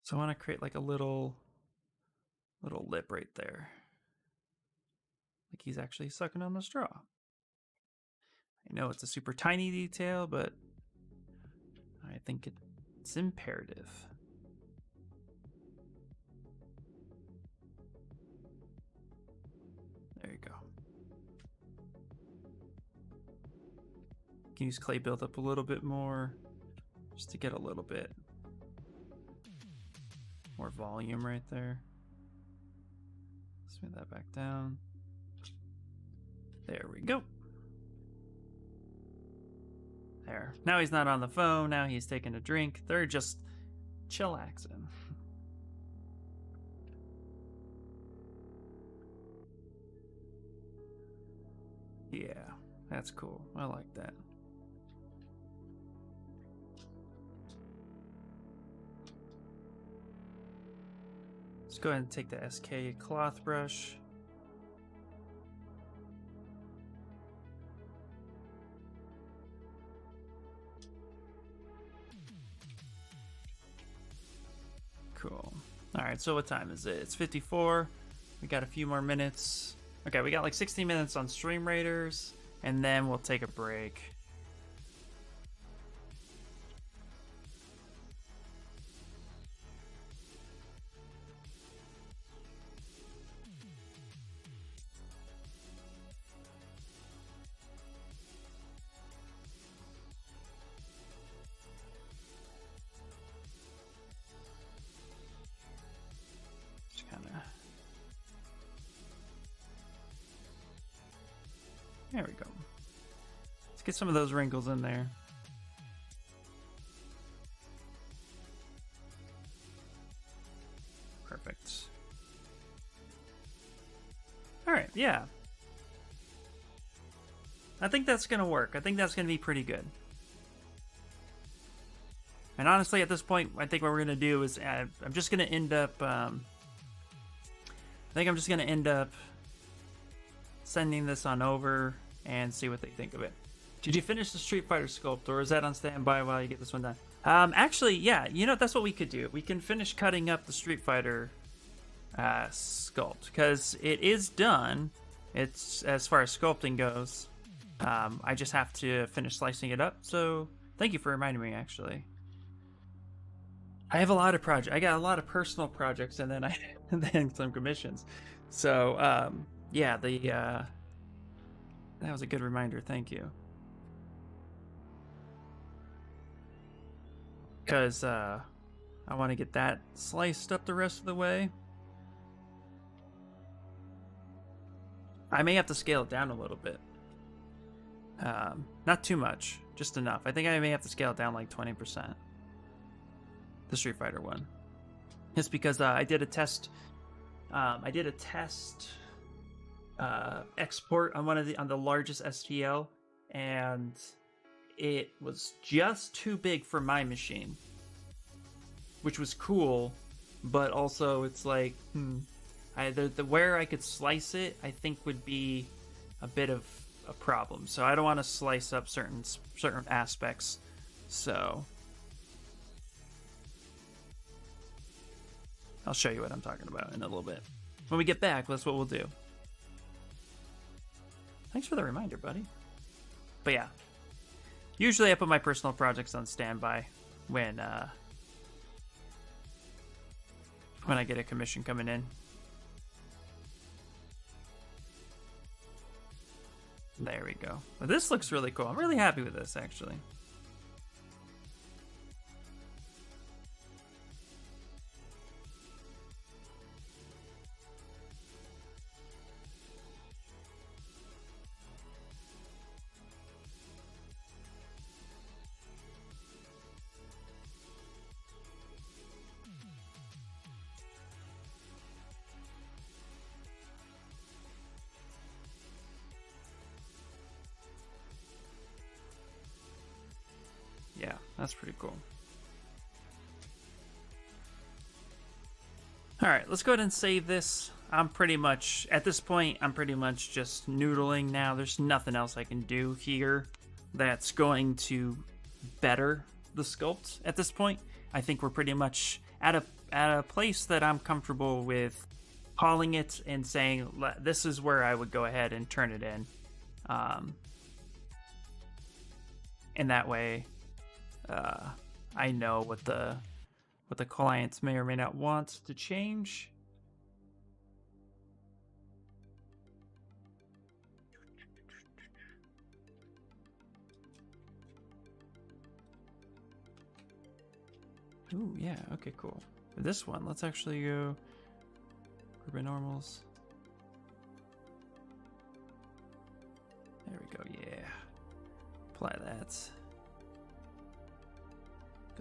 Speaker 1: So I want to create like a little lip right there. Like he's actually sucking on the straw. I know it's a super tiny detail, but I think it's imperative. There you go. Can use clay buildup a little bit more, just to get a little bit more volume right there. Smooth that back down. There we go. There. Now he's not on the phone. Now he's taking a drink. They're just chillaxing. Yeah, that's cool. I like that. Let's go ahead and take the SK cloth brush. Cool. All right, so what time is it? It's 54. We got a few more minutes. Okay, we got like 16 minutes on Stream Raiders, and then we'll take a break. There we go. Let's get some of those wrinkles in there. Perfect. All right, yeah. I think that's going to work. I think that's going to be pretty good. And honestly, at this point, I think what we're going to do is I'm just going to end up... I think I'm just going to end up sending this on over and see what they think of it. Did you finish the Street Fighter sculpt, or is that on standby while you get this one done? Actually, yeah, you know, that's what we could do. We can finish cutting up the Street Fighter sculpt, because it is done. It's as far as sculpting goes. I just have to finish slicing it up, so thank you for reminding me, actually. I have a lot of projects. I got a lot of personal projects, and then and then some commissions. So, yeah, that was a good reminder. Thank you. Because I want to get that sliced up the rest of the way. I may have to scale it down a little bit. Not too much, just enough. I think I may have to scale it down like 20%. The Street Fighter one. It's because I did a test. Export on on the largest STL, and it was just too big for my machine, which was cool, but also it's like where I could slice it, I think would be a bit of a problem. So I don't want to slice up certain aspects. So I'll show you what I'm talking about in a little bit. When we get back, that's what we'll do. Thanks for the reminder, buddy. But yeah, usually I put my personal projects on standby when I get a commission coming in. There we go. But this looks really cool. I'm really happy with this, actually. Yeah, that's pretty cool. All right, let's go ahead and save this. I'm pretty much, at this point, I'm pretty much just noodling now. There's nothing else I can do here that's going to better the sculpt at this point. I think we're pretty much at a place that I'm comfortable with calling it and saying, this is where I would go ahead and turn it in. And that way, I know what the clients may or may not want to change. Ooh, yeah, okay, cool. For this one, let's actually go group of normals. There we go, yeah. Apply that.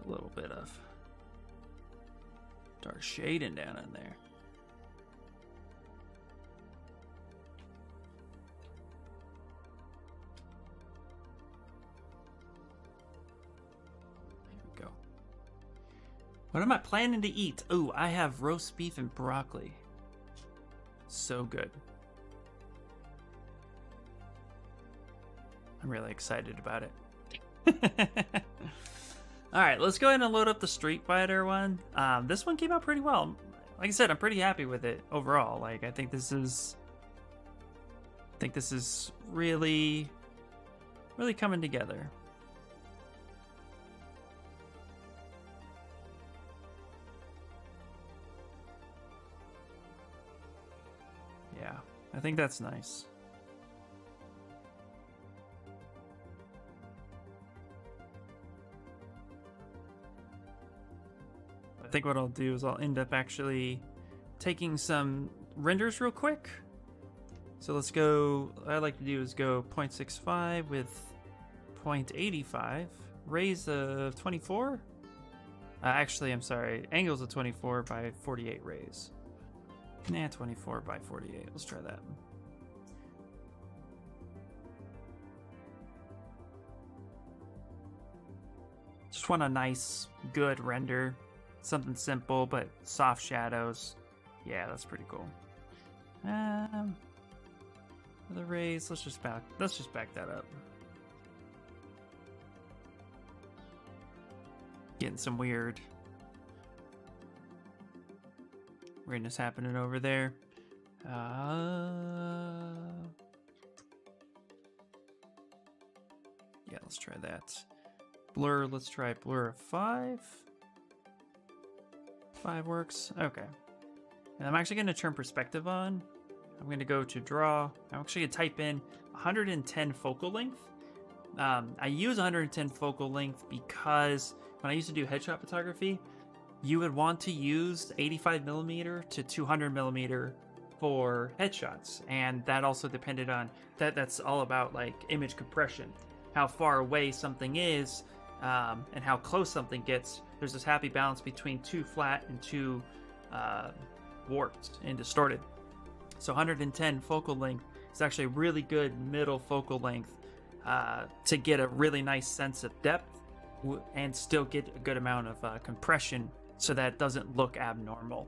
Speaker 1: A little bit of dark shading down in there. There we go. What am I planning to eat? Ooh, I have roast beef and broccoli. So good. I'm really excited about it. All right, let's go ahead and load up the Street Fighter one. This one came out pretty well. Like I said, I'm pretty happy with it overall. Like, I think this is really, really coming together. Yeah, I think that's nice. I think what I'll do is I'll end up actually taking some renders real quick. So let's go, what I like to do is go 0.65 with 0.85, raise of 24. Actually, I'm sorry, angles of 24 by 48 raise. Nah, 24 by 48, let's try that. Just want a nice, good render. Something simple, but soft shadows. Yeah, that's pretty cool. The raise, let's just back that up. Getting some weirdness happening over there. Yeah, let's try that. Blur, let's try blur of 5. 5 works. Okay. And I'm actually going to turn perspective on. I'm going to go to draw. I'm actually going to type in 110 focal length. I use 110 focal length because when I used to do headshot photography, you would want to use 85mm to 200mm for headshots. And that also depended on, that's all about like image compression. How far away something is and how close something gets. There's this happy balance between too flat and too warped and distorted. So 110 focal length is actually a really good middle focal length to get a really nice sense of depth and still get a good amount of compression so that it doesn't look abnormal.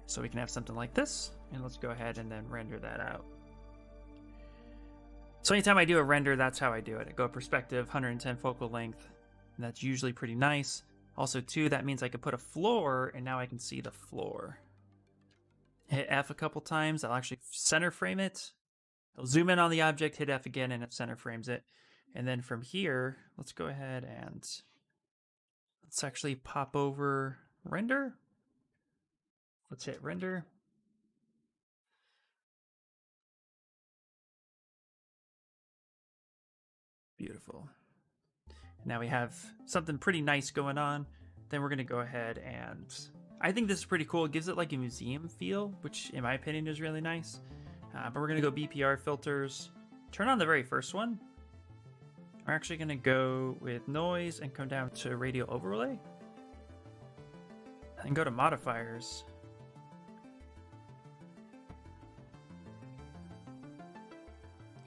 Speaker 1: So we can have something like this, and let's go ahead and then render that out. So anytime I do a render, that's how I do it. I go perspective, 110 focal length, and that's usually pretty nice. Also, too, that means I could put a floor, and now I can see the floor. Hit F a couple times, I'll actually center frame it. I'll zoom in on the object, hit F again, and it center frames it. And then from here, let's go ahead and let's actually pop over render. Let's hit render. Beautiful. Now we have something pretty nice going on. Then we're gonna go ahead and I think this is pretty cool. It gives it like a museum feel, which in my opinion is really nice. But we're gonna go BPR filters, turn on the very first one. We're actually gonna go with noise and come down to radio overlay. And go to modifiers.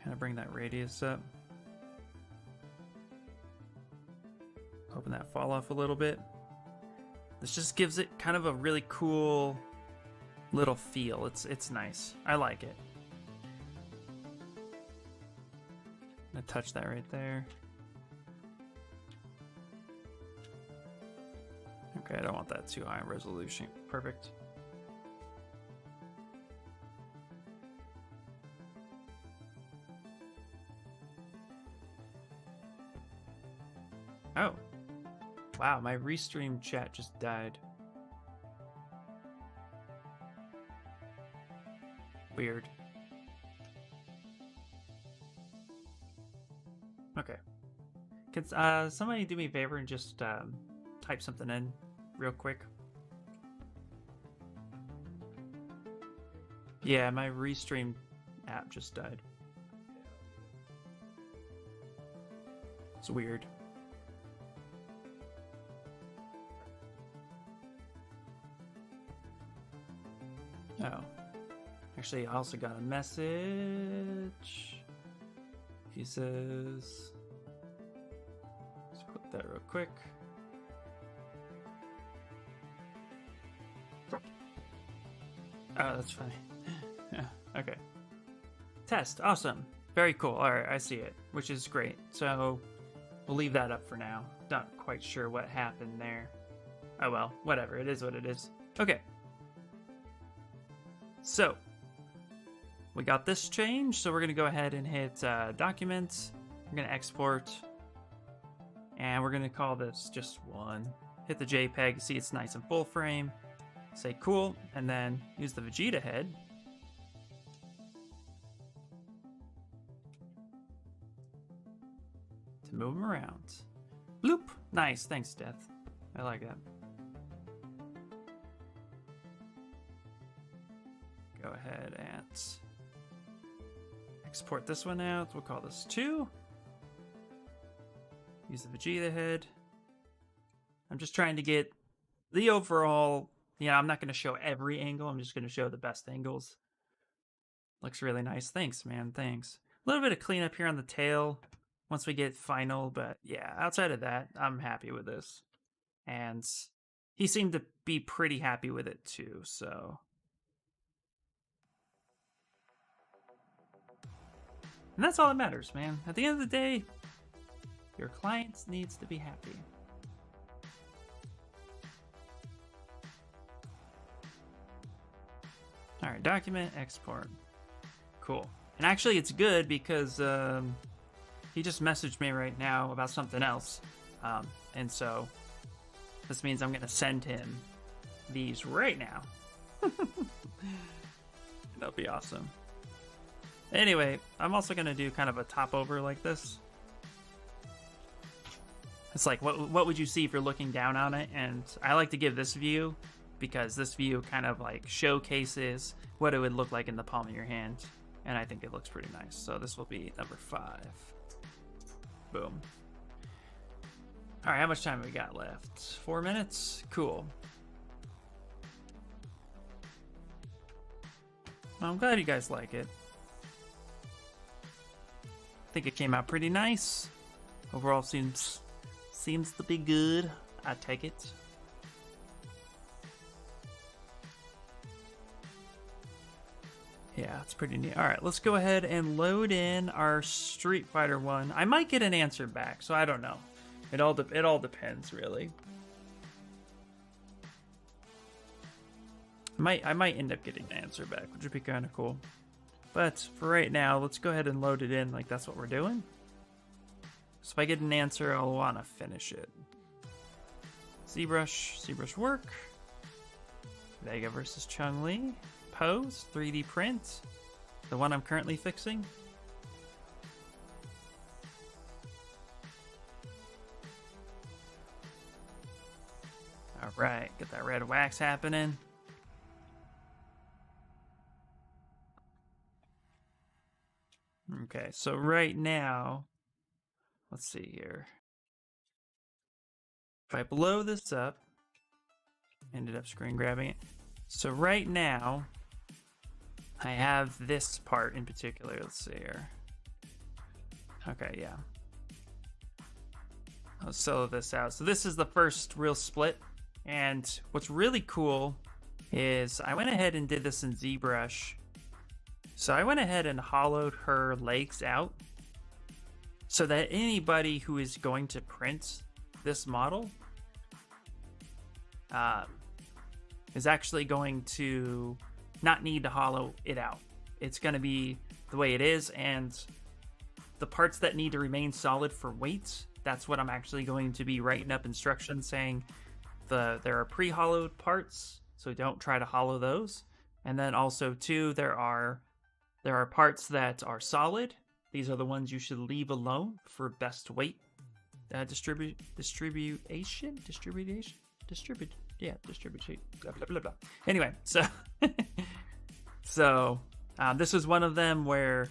Speaker 1: Kind of bring that radius up. Open that fall off a little bit. This just gives it kind of a really cool little feel. It's nice. I like it. I'm gonna touch that right there. Okay, I don't want that too high in resolution. Perfect. Oh. Wow, my restream chat just died. Weird. Okay. Can somebody do me a favor and just type something in real quick? Yeah, my restream app just died. It's weird. Oh. Actually, I also got a message. He says... Let's click that real quick. Oh, that's funny. Yeah, okay. Test, awesome. Very cool. Alright, I see it, which is great. So, we'll leave that up for now. Not quite sure what happened there. Oh well, whatever. It is what it is. Okay. So, we got this change, so we're going to go ahead and hit Documents. We're going to export, and we're going to call this just one. Hit the JPEG, see it's nice and full frame. Say cool, and then use the Vegeta head. To move him around. Bloop! Nice, thanks, Death. I like that. Go ahead and export this one out. We'll call this 2. Use the Vegeta head. I'm just trying to get the overall... Yeah, I'm not going to show every angle. I'm just going to show the best angles. Looks really nice. Thanks, man. Thanks. A little bit of cleanup here on the tail once we get final. But yeah, outside of that, I'm happy with this. And he seemed to be pretty happy with it too, so... And that's all that matters, man. At the end of the day, your client needs to be happy. Alright, document, export. Cool. And actually it's good because he just messaged me right now about something else. And so this means I'm going to send him these right now. That'll be awesome. Anyway, I'm also going to do kind of a top over like this. It's like, what would you see if you're looking down on it? And I like to give this view because this view kind of like showcases what it would look like in the palm of your hand. And I think it looks pretty nice. So this will be number 5. Boom. All right, how much time have we got left? 4 minutes? Cool. Well, I'm glad you guys like it. I think it came out pretty nice. Overall seems to be good. I take it. Yeah, it's pretty neat. All right, let's go ahead and load in our Street Fighter 1. I might get an answer back, so I don't know. It all depends, really. I might end up getting an answer back, which would be kind of cool. But for right now, let's go ahead and load it in like that's what we're doing. So if I get an answer, I'll want to finish it. ZBrush work. Vega versus Chun-Li. Pose, 3D print. The one I'm currently fixing. All right, get that red wax happening. Okay, so right now, let's see here. If I blow this up, ended up screen grabbing it. So right now, I have this part in particular. Let's see here. Okay, yeah. I'll solo this out. So this is the first real split. And what's really cool is I went ahead and did this in Zbrush. So I went ahead and hollowed her legs out so that anybody who is going to print this model is actually going to not need to hollow it out. It's going to be the way it is, and the parts that need to remain solid for weights, that's what I'm actually going to be writing up instructions saying there are pre-hollowed parts, so don't try to hollow those. And then also too, there are parts that are solid. These are the ones you should leave alone for best weight distribution. Blah, blah, blah, blah. Anyway, so this is one of them where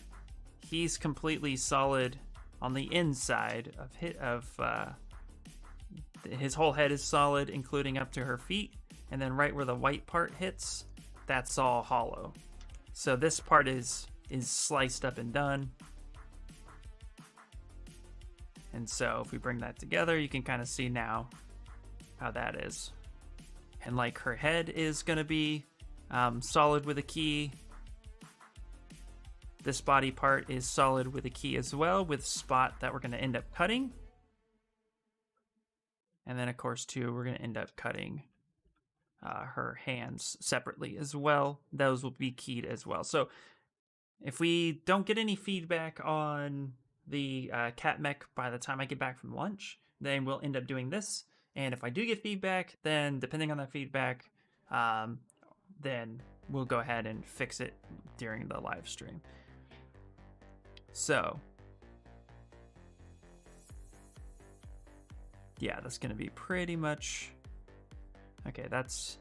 Speaker 1: he's completely solid on the inside of his whole head is solid, including up to her feet, and then right where the white part hits, that's all hollow. So this part is sliced up and done. And so if we bring that together, you can kind of see now how that is. And like her head is going to be solid with a key. This body part is solid with a key as well, with spot that we're going to end up cutting. And then of course too, we're going to end up cutting her hands separately as well. Those will be keyed as well. So if we don't get any feedback on the cat mech by the time I get back from lunch, then we'll end up doing this. And if I do get feedback, then depending on that feedback, then we'll go ahead and fix it during the live stream. So yeah, that's going to be pretty much, okay, that's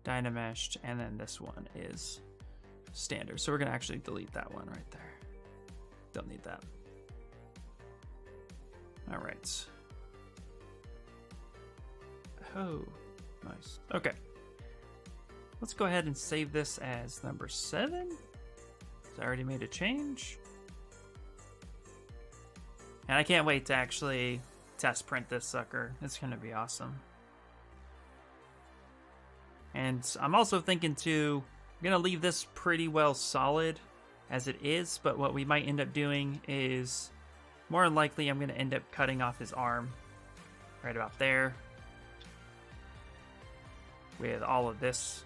Speaker 1: Dynameshed, and then this one is standard. So we're going to actually delete that one right there. Don't need that. All right. Oh, nice. Okay. Let's go ahead and save this as number 7. I already made a change. And I can't wait to actually test print this sucker. It's going to be awesome. And I'm also thinking too, I'm going to leave this pretty well solid as it is, but what we might end up doing is, more than likely, I'm going to end up cutting off his arm right about there, with all of this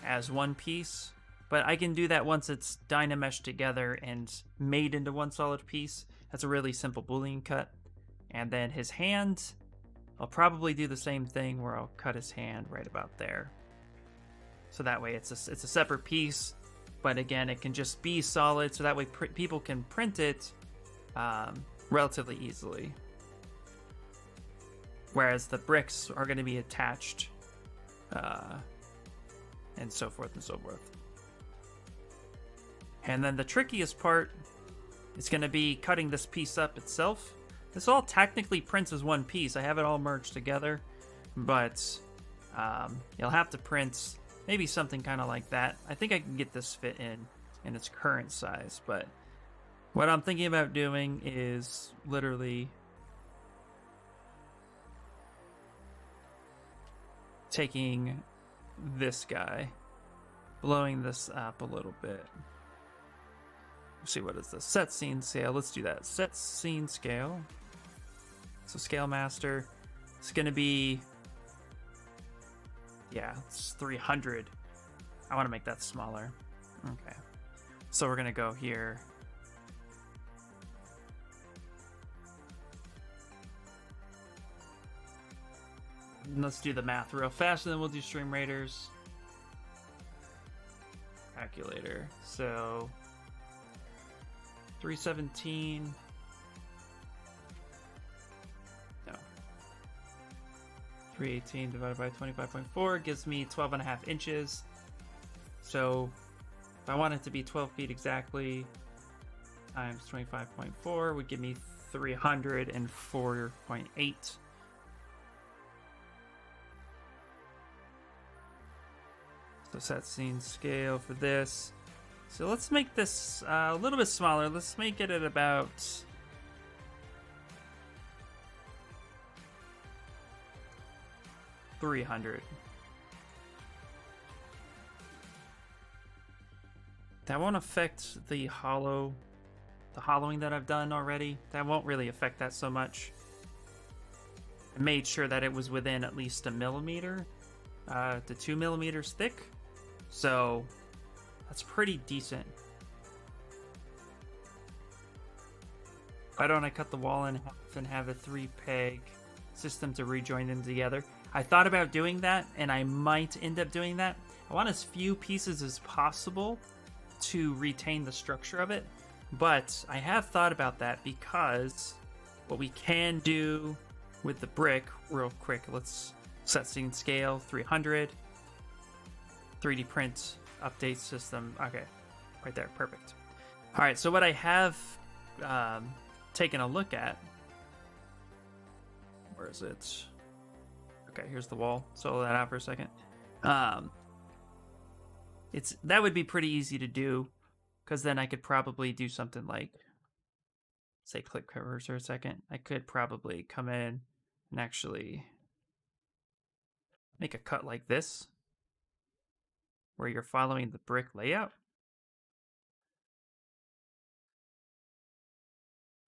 Speaker 1: as one piece. But I can do that once it's Dynameshed together and made into one solid piece. That's a really simple Boolean cut. And then his hand, I'll probably do the same thing where I'll cut his hand right about there. So that way it's a separate piece, but again, it can just be solid, so that way people can print it relatively easily. Whereas the bricks are going to be attached, and so forth and so forth. And then the trickiest part is going to be cutting this piece up itself. This all technically prints as one piece. I have it all merged together, but you'll have to print maybe something kind of like that. I think I can get this fit in its current size, but what I'm thinking about doing is literally taking this guy, blowing this up a little bit. Let's see, what is this? Set scene scale. Let's do that. Set scene scale. So scale master. It's going to be, yeah, it's 300. I want to make that smaller. Okay. So we're going to go here. And let's do the math real fast, and then we'll do Stream Raiders. Calculator. So 317. No. 318 divided by 25.4 gives me 12.5 inches. So if I want it to be 12 feet exactly, times 25.4 would give me 304.8. So set scene scale for this. So let's make this a little bit smaller. Let's make it at about 300. That won't affect the hollowing that I've done already. That won't really affect that so much. I made sure that it was within at least 1 millimeter to 2 millimeters thick. So that's pretty decent. Why don't I cut the wall in half and have a 3-peg system to rejoin them together? I thought about doing that, and I might end up doing that. I want as few pieces as possible to retain the structure of it, but I have thought about that because what we can do with the brick, real quick, let's set scene scale 300, 3D print update system. Okay, right there, perfect. All right, so what I have taken a look at, where is it? Okay, here's the wall. Solo that out for a second. That would be pretty easy to do, because then I could probably do something like, say, click cursor a second. I could probably come in and actually make a cut like this, where you're following the brick layout.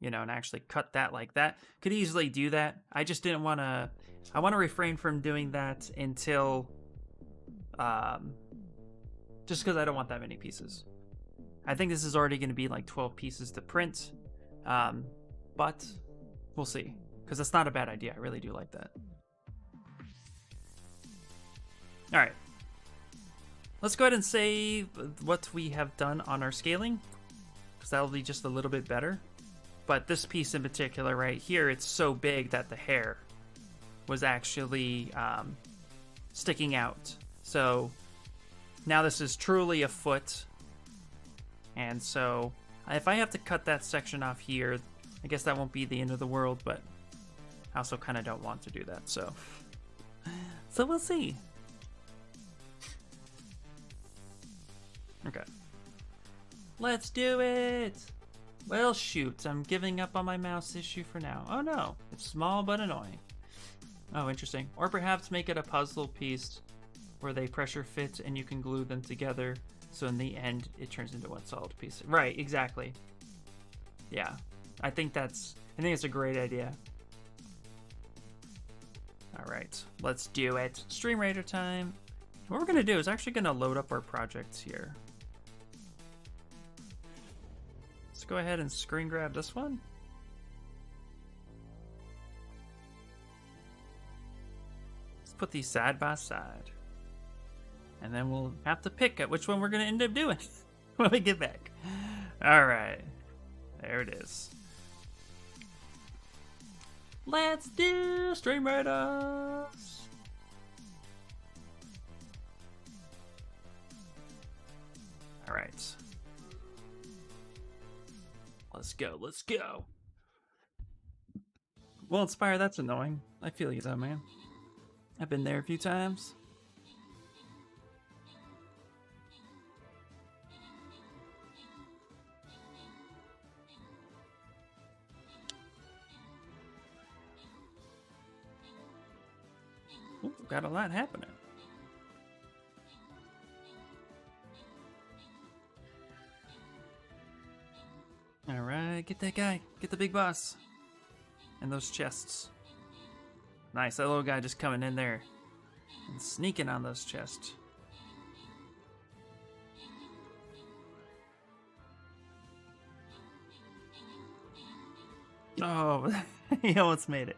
Speaker 1: You know, and actually cut that like that. Could easily do that. I just didn't want to. I want to refrain from doing that until, just because I don't want that many pieces. I think this is already going to be like 12 pieces to print, but we'll see, because that's not a bad idea. I really do like that. All right, let's go ahead and say what we have done on our scaling, because that'll be just a little bit better. But this piece in particular right here, it's so big that the hair was actually sticking out. So now this is truly a foot. And so if I have to cut that section off here, I guess that won't be the end of the world, but I also kind of don't want to do that. So we'll see. Okay. Let's do it. Well, shoot. I'm giving up on my mouse issue for now. Oh no, it's small but annoying. Oh, interesting. Or perhaps make it a puzzle piece where they pressure fit and you can glue them together, so in the end it turns into one solid piece. Right, exactly. Yeah, I think it's a great idea. All right, let's do it. Stream Raider time. What we're gonna do is actually gonna load up our projects here. Let's go ahead and screen grab this one. Put these side by side, and then we'll have to pick at which one we're gonna end up doing when we get back. All right, there it is. Let's do Stream Raiders. All right, let's go. Let's go. Well, Inspire, that's annoying. I feel you though, man. I've been there a few times. Ooh, got a lot happening. All right, get that guy. Get the big boss. And those chests. Nice, that little guy just coming in there and sneaking on those chests. Oh, he almost made it.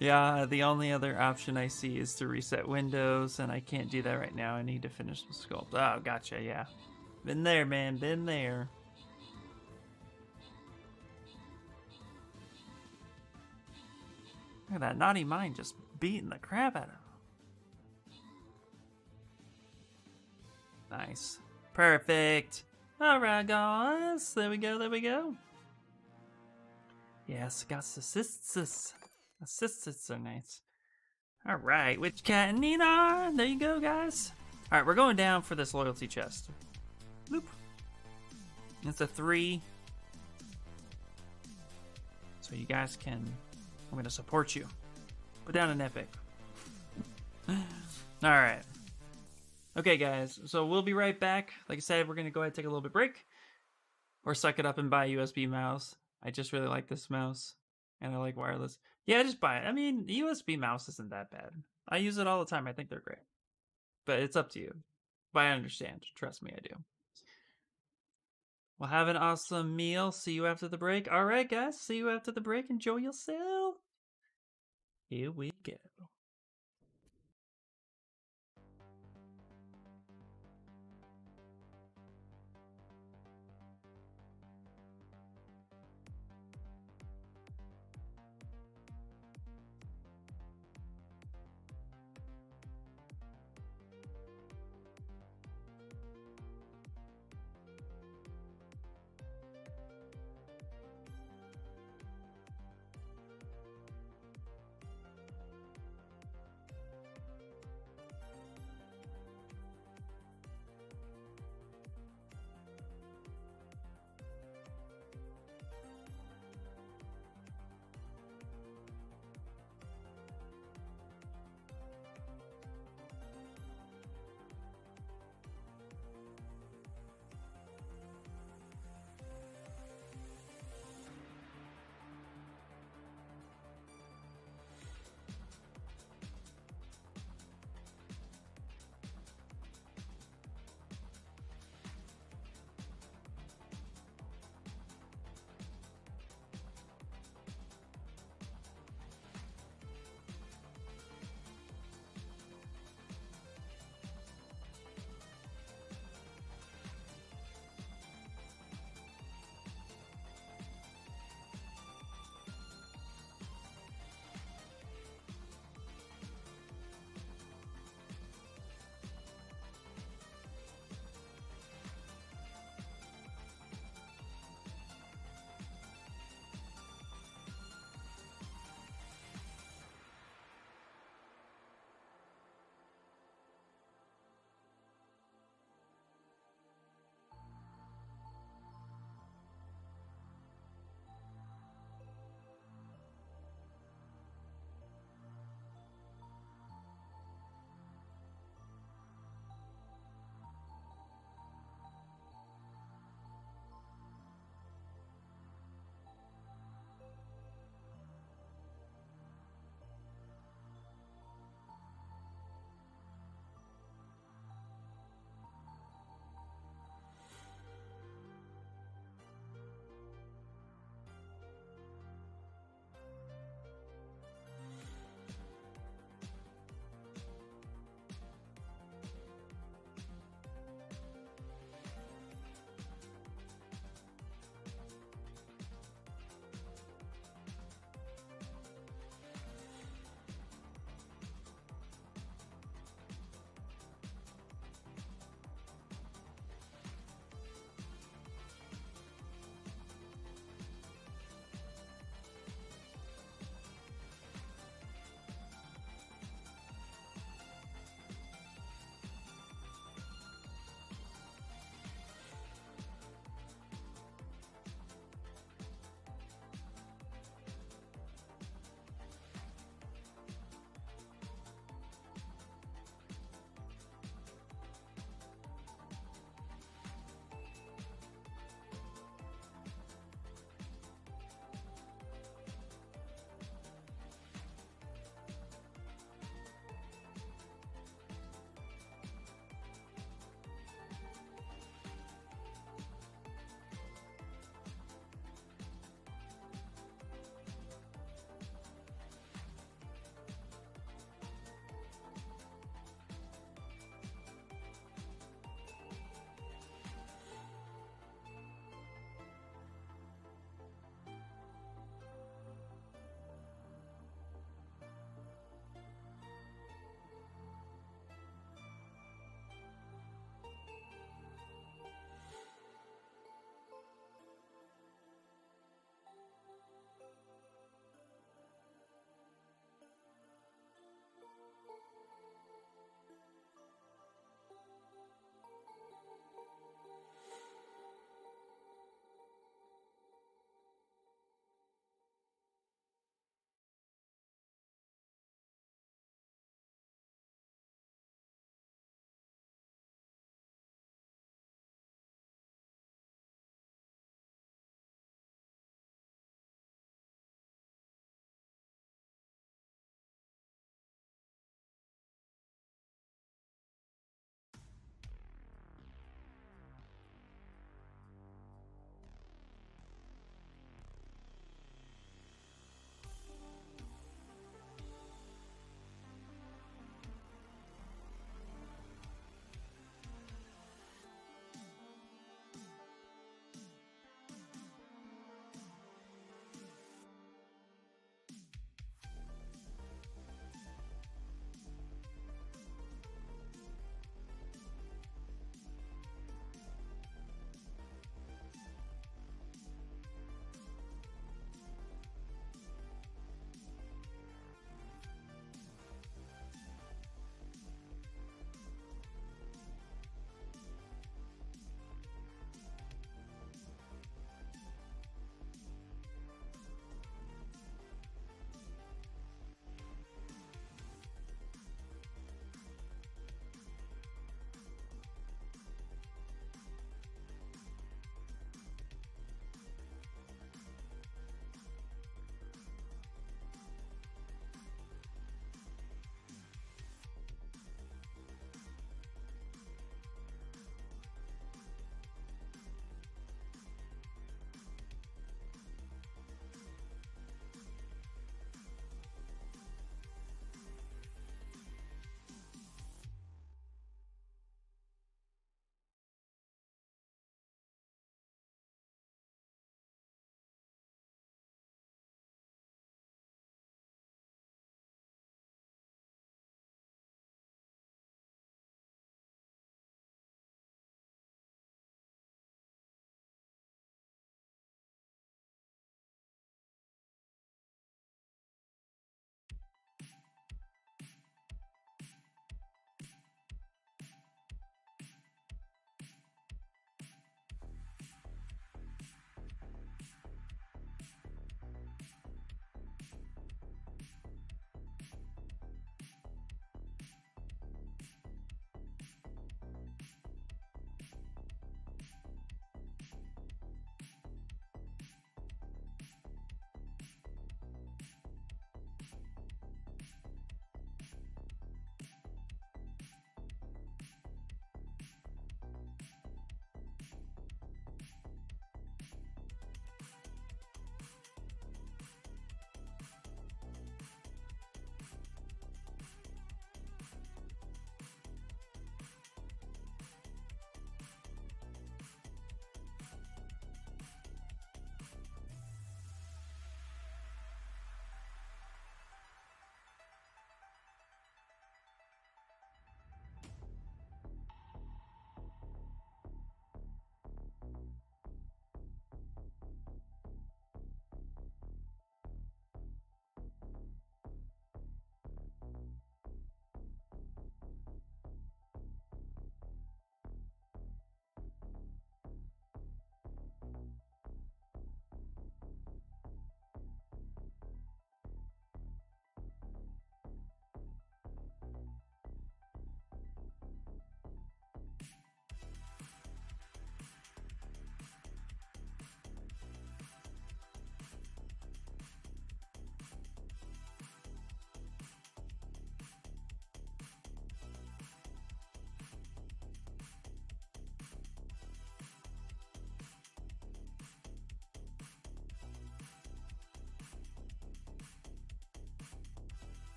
Speaker 1: Yeah, the only other option I see is to reset Windows, and I can't do that right now. I need to finish the sculpt. Oh, gotcha, yeah. Been there, man, been there. Look at that naughty mind just beating the crap out of him. Nice. Perfect. Alright, guys. There we go, there we go. Yes, got assists. Assists are nice. Alright, Witch Cat and Nina. There you go, guys. Alright, we're going down for this loyalty chest. Bloop. It's a 3. So you guys can... I'm going to support you. Put down an epic. Alright. Okay, guys. So we'll be right back. Like I said, we're going to go ahead and take a little bit break. Or suck it up and buy a USB mouse. I just really like this mouse. And I like wireless. Yeah, just buy it. I mean, the USB mouse isn't that bad. I use it all the time. I think they're great. But it's up to you. But I understand. Trust me, I do. Well, have an awesome meal. See you after the break. All right, guys. See you after the break. Enjoy yourself. Here we go.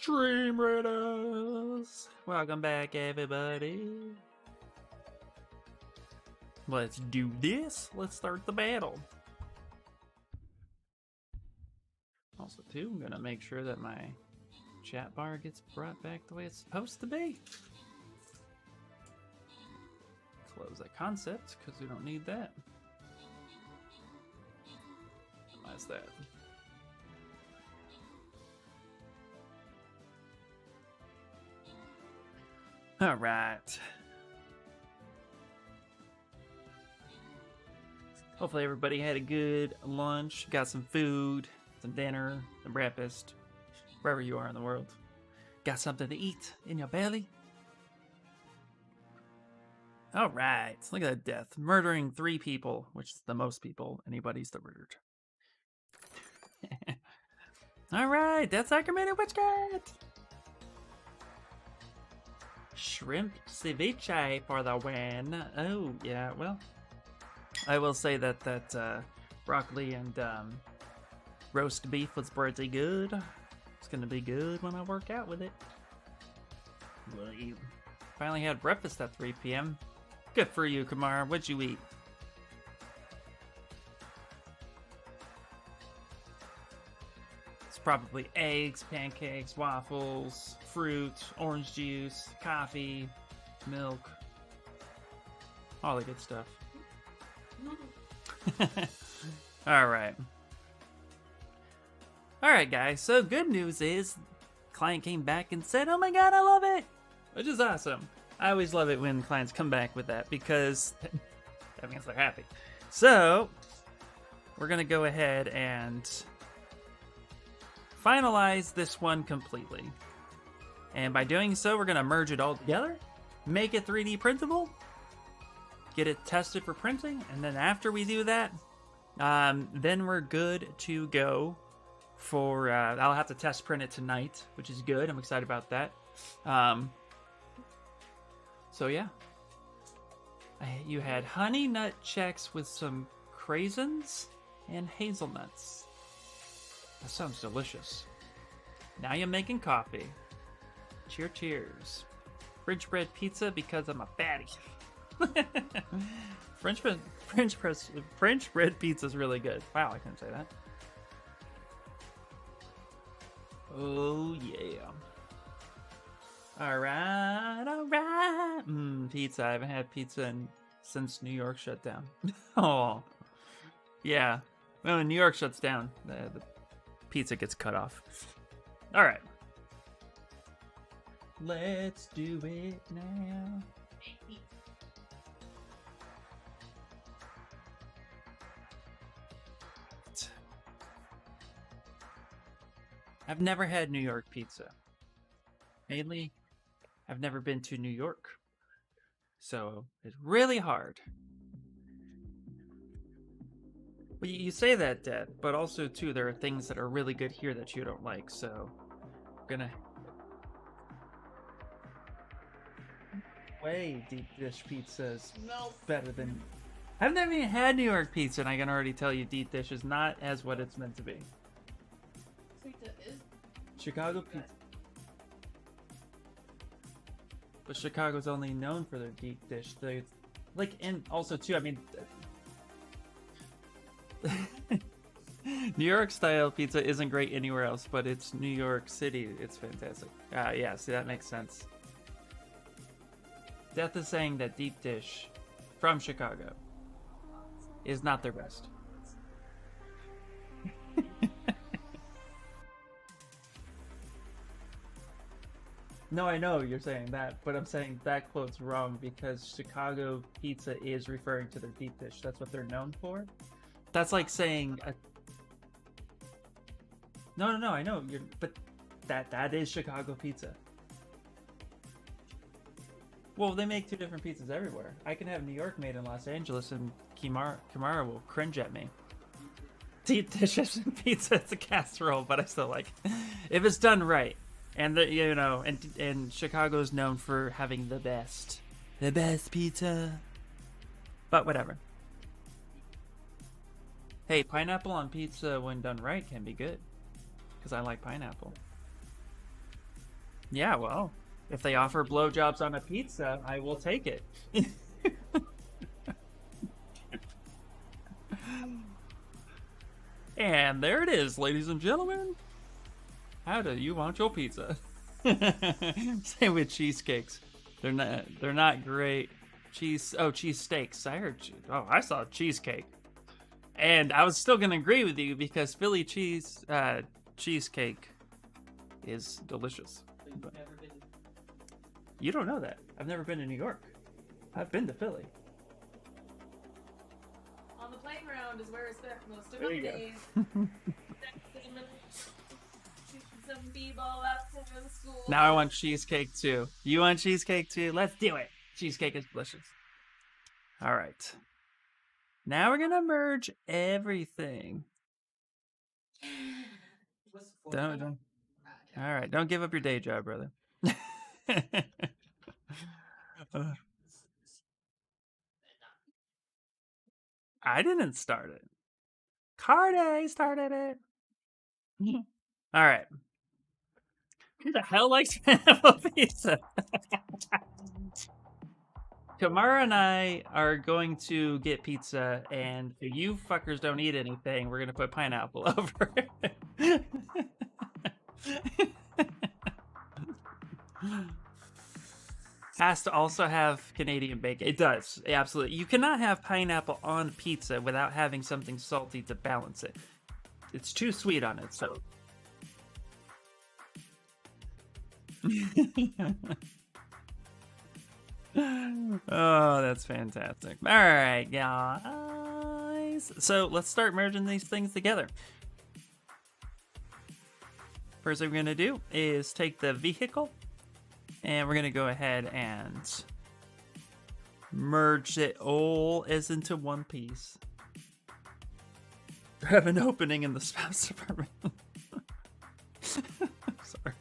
Speaker 1: Stream Raiders! Welcome back, everybody. Let's do this. Let's start the battle. Also, too, I'm gonna make sure that my chat bar gets brought back the way it's supposed to be. Close that concept, because we don't need that. Minimize that. All right. Hopefully everybody had a good lunch, got some food, some dinner, some breakfast, wherever you are in the world. Got something to eat in your belly? All right, look at that death. Murdering 3 people, which is the most people anybody's murdered. All right, that's Sacramento Witchcat. Shrimp ceviche for the win. Oh, yeah, well, I will say that broccoli and roast beef was pretty good. It's gonna be good when I work out with it. Well, you finally had breakfast at 3 p.m. Good for you, Kamara. What'd you eat? It's probably eggs, pancakes, waffles, fruit, orange juice, coffee, milk, all the good stuff. All right. All right, guys. So good news is, client came back and said, "Oh my God, I love it," which is awesome. I always love it when clients come back with that because that means they're happy. So we're gonna go ahead and finalize this one completely, and by doing so, we're gonna merge it all together, make it 3D printable, get it tested for printing, and then after we do that, then we're good to go for, I'll have to test print it tonight, which is good. I'm excited about that. So yeah. You had honey nut checks with some craisins and hazelnuts. That sounds delicious. Now you're making coffee. Cheers. French bread pizza because I'm a fatty. French bread pizza is really good. Wow, I couldn't say that. Oh yeah. All right. Pizza. I haven't had pizza since New York shut down. Oh, yeah. Well, when New York shuts down, the pizza gets cut off. All right. Let's do it now. I've never had New York pizza. Mainly, I've never been to New York. So, it's really hard. Well, you say that, Dad, but also, too, there are things that are really good here that you don't like, so... I'm gonna... Way deep dish pizza is better than... I've never even had New York pizza, and I can already tell you deep dish is not as what it's meant to be.
Speaker 2: Pizza is
Speaker 1: Chicago pizza. But Chicago's only known for their deep dish. They, like, and also too, I mean, New York style pizza isn't great anywhere else, but it's New York City. It's fantastic. Yeah, see, that makes sense. Death is saying that deep dish from Chicago is not their best. No, I know you're saying that, but I'm saying that quote's wrong because Chicago pizza is referring to their deep dish. That's what they're known for. That's like saying No, I know but that is Chicago pizza. Well, they make 2 different pizzas everywhere. I can have New York made in Los Angeles, and Kimara will cringe at me. Deep dish isn't pizza; it's a casserole, but I still like it. If it's done right. And and Chicago's known for having the best pizza. But whatever. Hey, pineapple on pizza when done right can be good, because I like pineapple. Yeah, well, if they offer blowjobs on a pizza, I will take it. And there it is, ladies and gentlemen. How do you want your pizza? Same with cheesecakes. They're not great. Cheese steaks. I saw cheesecake. And I was still gonna agree with you because Philly cheesecake is delicious.
Speaker 3: But you've never been.
Speaker 1: You don't know that. I've never been to New York. I've been to Philly.
Speaker 2: On the playground is where I spent most of
Speaker 1: There
Speaker 2: my
Speaker 1: you go.
Speaker 2: days. Shooting some b-ball outside of school.
Speaker 1: Now I want cheesecake too. You want cheesecake too? Let's do it. Cheesecake is delicious. All right. Now we're gonna merge everything.
Speaker 3: What's the fourth one?
Speaker 1: Don't.
Speaker 3: Ah, yeah.
Speaker 1: All right. Don't give up your day job, brother. I didn't start it. Carde started it. All right. Who the hell likes pineapple pizza? Kamara and I are going to get pizza, and if you fuckers don't eat anything, we're gonna put pineapple over it. Has to also have Canadian bacon. It does, absolutely. You cannot have pineapple on pizza without having something salty to balance it. It's too sweet on it, so. Oh, that's fantastic. All right, guys. So let's start merging these things together. First thing we're going to do is take the vehicle, and we're going to go ahead and merge it all as into one piece. Have an opening in the spouse department. Sorry.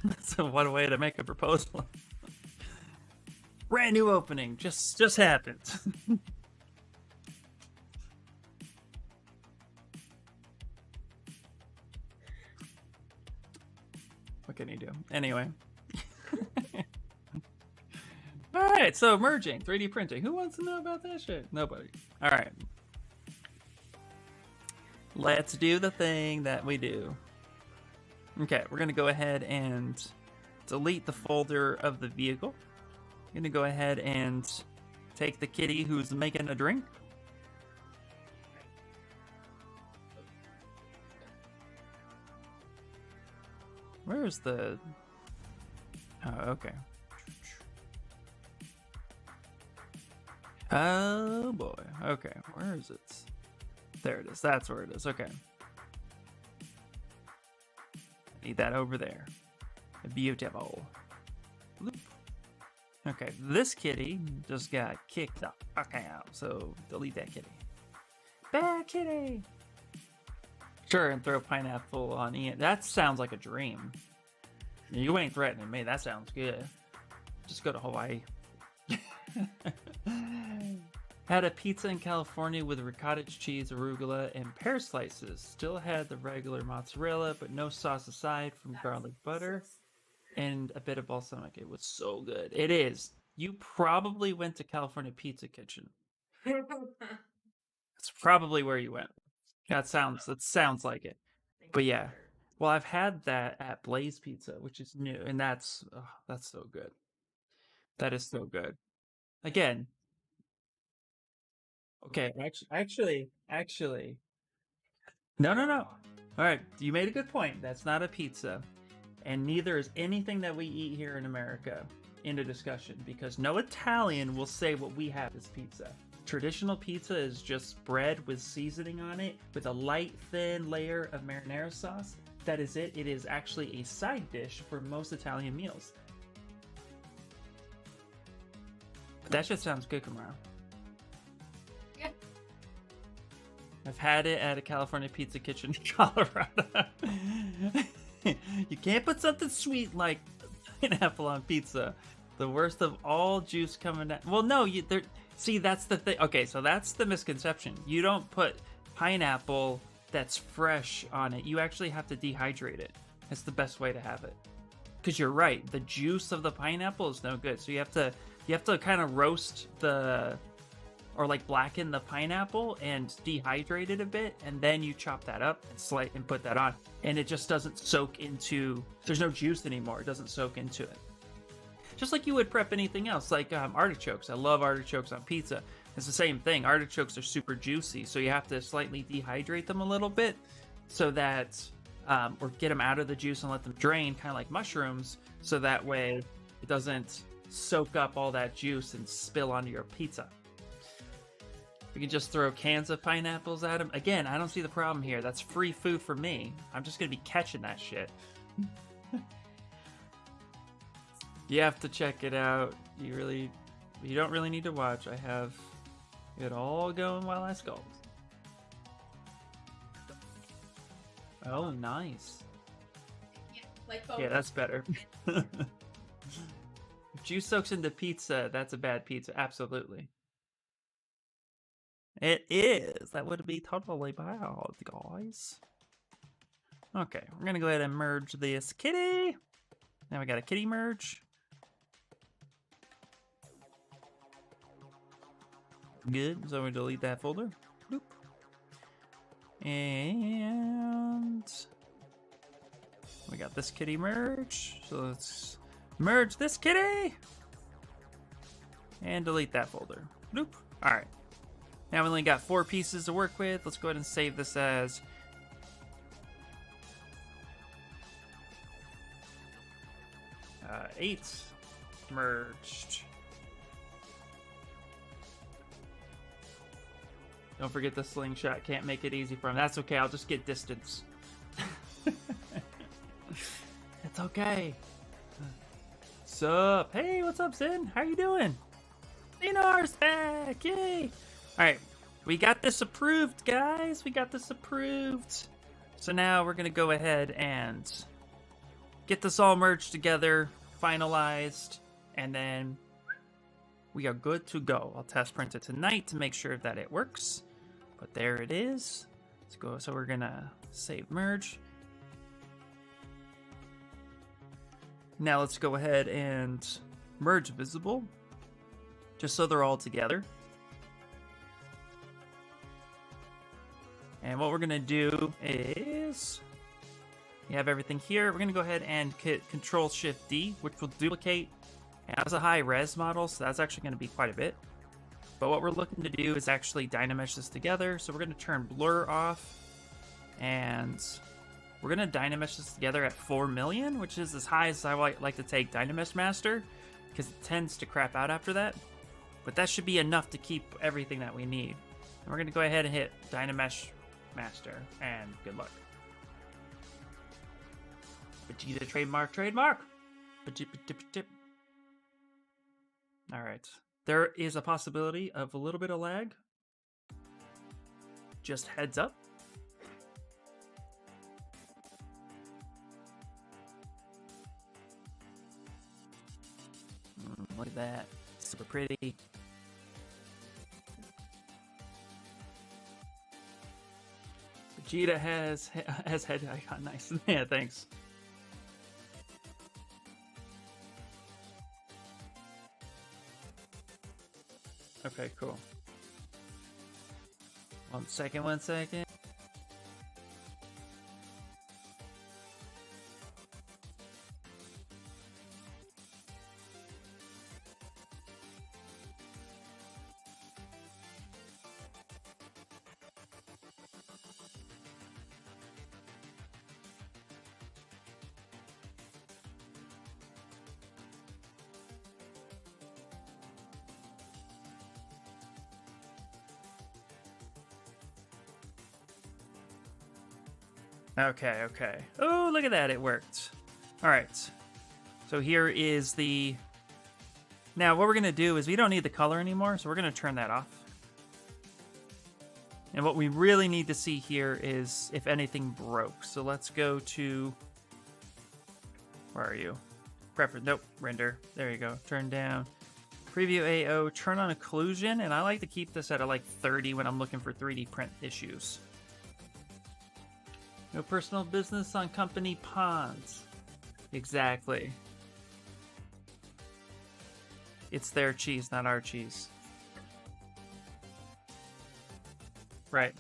Speaker 1: That's one way to make a proposal. Brand new opening, just happened. What can you do? Anyway. Alright, so merging, 3D printing. Who wants to know about that shit? Nobody. Alright. Let's do the thing that we do. Okay, we're going to go ahead and delete the folder of the vehicle. I'm going to go ahead and take the kitty who's making a drink. Where's the... Oh, okay. Oh, boy. Okay, where is it? There it is. That's where it is. Okay. Need that over there. Beautiful. Bloop. Okay, this kitty just got kicked the fuck out, so delete that kitty. Bad kitty! Sure, and throw pineapple on Ian. That sounds like a dream. You ain't threatening me. That sounds good. Just go to Hawaii. Had a pizza in California with cottage cheese, arugula, and pear slices. Still had the regular mozzarella, but no sauce aside from garlic butter and a bit of balsamic. It was so good. It is. You probably went to California Pizza Kitchen. That's probably where you went. That sounds like it. But yeah. Well, I've had that at Blaze Pizza, which is new, and that's so good. That is so good. Again. Okay, actually. No. All right, you made a good point. That's not a pizza, and neither is anything that we eat here in America into discussion, because no Italian will say what we have is pizza. Traditional pizza is just bread with seasoning on it, with a light, thin layer of marinara sauce. That is it. It is actually a side dish for most Italian meals. But that shit sounds good, Kamara. I've had it at a California Pizza Kitchen in Colorado. You can't put something sweet like pineapple on pizza. The worst of all juice coming out. Well, no, see, that's the thing. Okay, so that's the misconception. You don't put pineapple that's fresh on it. You actually have to dehydrate it. It's the best way to have it. Because you're right, the juice of the pineapple is no good. So you have to kind of roast or like blacken the pineapple and dehydrate it a bit, and then you chop that up and put that on, and it just doesn't soak into. There's no juice anymore. It doesn't soak into it. Just like you would prep anything else, like artichokes. I love artichokes on pizza. It's the same thing. Artichokes are super juicy, so you have to slightly dehydrate them a little bit, so that or get them out of the juice and let them drain, kind of like mushrooms, so that way it doesn't soak up all that juice and spill onto your pizza. We can just throw cans of pineapples at them. Again, I don't see the problem here. That's free food for me. I'm just going to be catching that shit. You have to check it out. You don't really need to watch. I have it all going while I sculpt. Oh, nice.
Speaker 2: Yeah, like both.
Speaker 1: Yeah, that's better. If juice soaks into pizza, that's a bad pizza. Absolutely. It is. That would be totally bad, guys. Okay, we're going to go ahead and merge this kitty. Now we got a kitty merge. Good, so we delete that folder. Bloop. And we got this kitty merge. So let's merge this kitty. And delete that folder. Bloop. Alright. Now we only got 4 pieces to work with. Let's go ahead and save this as 8 merged. Don't forget the slingshot. Can't make it easy for him. That's okay. I'll just get distance. It's okay. Sup? Hey, what's up, Sin? How you doing? Dinar's back! Yay! Alright, we got this approved, guys. We got this approved. So now we're going to go ahead and get this all merged together, finalized, and then we are good to go. I'll test print it tonight to make sure that it works. But there it is. Let's go. So we're going to save merge. Now let's go ahead and merge visible, just so they're all together. And what we're going to do is, we have everything here. We're going to go ahead and hit Control-Shift-D, which will duplicate. And that's a high-res model, so that's actually going to be quite a bit. But what we're looking to do is actually Dynamesh this together. So we're going to turn blur off, and we're going to Dynamesh this together at 4 million, which is as high as I like to take Dynamesh Master, because it tends to crap out after that. But that should be enough to keep everything that we need. And we're going to go ahead and hit Dynamesh Master, and good luck. Vegeta trademark. Alright. There is a possibility of a little bit of lag. Just heads up. Look at that. Super pretty. Vegeta has head icon. Nice. Yeah, thanks. Okay, cool. One second. Okay. Oh, look at that. It worked. All right. So here is the... Now, what we're going to do is we don't need the color anymore, so we're going to turn that off. And what we really need to see here is if anything broke. So let's go to... Where are you? Preference. Nope. Render. There you go. Turn down. Preview AO. Turn on occlusion. And I like to keep this at like 30 when I'm looking for 3D print issues. No personal business on company ponds. Exactly. It's their cheese, not our cheese. Right.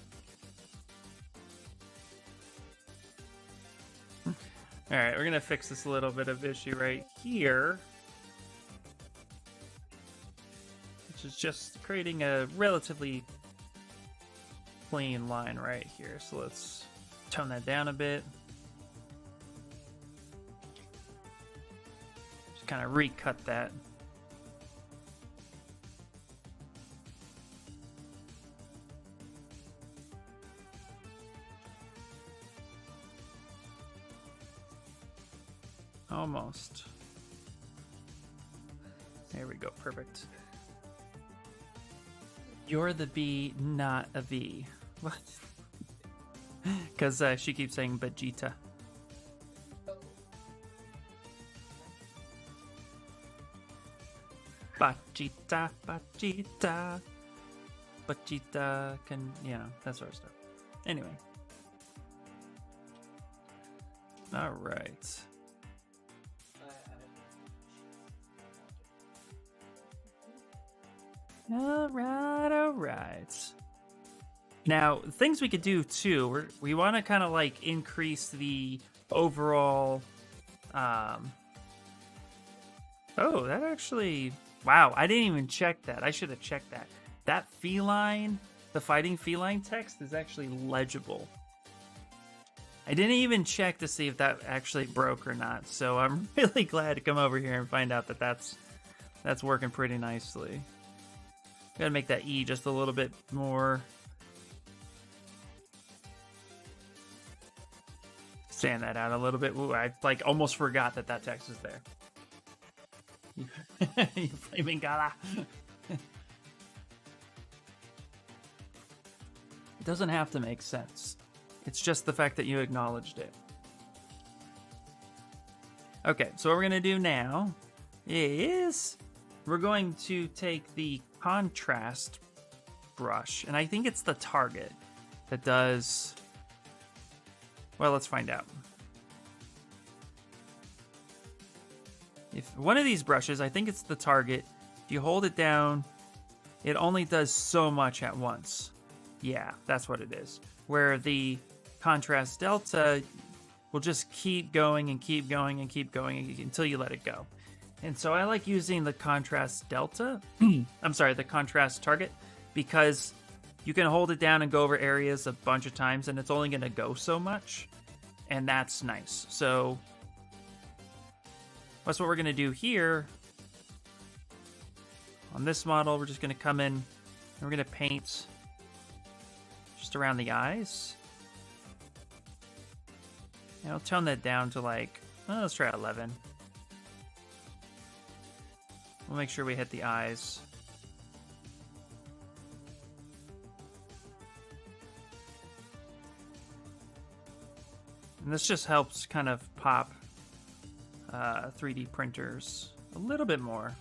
Speaker 1: Alright, we're gonna fix this little bit of issue right here. Which is just creating a relatively clean line right here. So let's tone that down a bit. Just kind of recut that. Almost. There we go, perfect. You're the B, not a V. What? Because she keeps saying Vegeta. Vegeta, Vegeta. Vegeta can, you know, that sort of stuff. Anyway. Alright. Alright. Now, things we could do too, we want to kind of like increase the overall, oh, that actually, wow, I didn't even check that. I should have checked that. That feline, the fighting feline text is actually legible. I didn't even check to see if that actually broke or not, so I'm really glad to come over here and find out that that's working pretty nicely. Gotta make that E just a little bit more. Stand that out a little bit. Ooh, I like almost forgot that text is there. You flaming gala. It doesn't have to make sense. It's just the fact that you acknowledged it. Okay, so what we're gonna do now is we're going to take the contrast brush, and I think it's the target that does, well, let's find out. If one of these brushes, I think it's the target, if you hold it down, it only does so much at once. Yeah, that's what it is. Where the contrast delta will just keep going and keep going and keep going until you let it go. And so I like using the contrast delta, I'm sorry, the contrast target, because you can hold it down and go over areas a bunch of times and it's only going to go so much. And that's nice. So that's what we're going to do here. On this model, we're just going to come in and we're going to paint just around the eyes. And I'll tone that down to like, well, let's try 11. We'll make sure we hit the eyes. And this just helps kind of pop 3D printers a little bit more.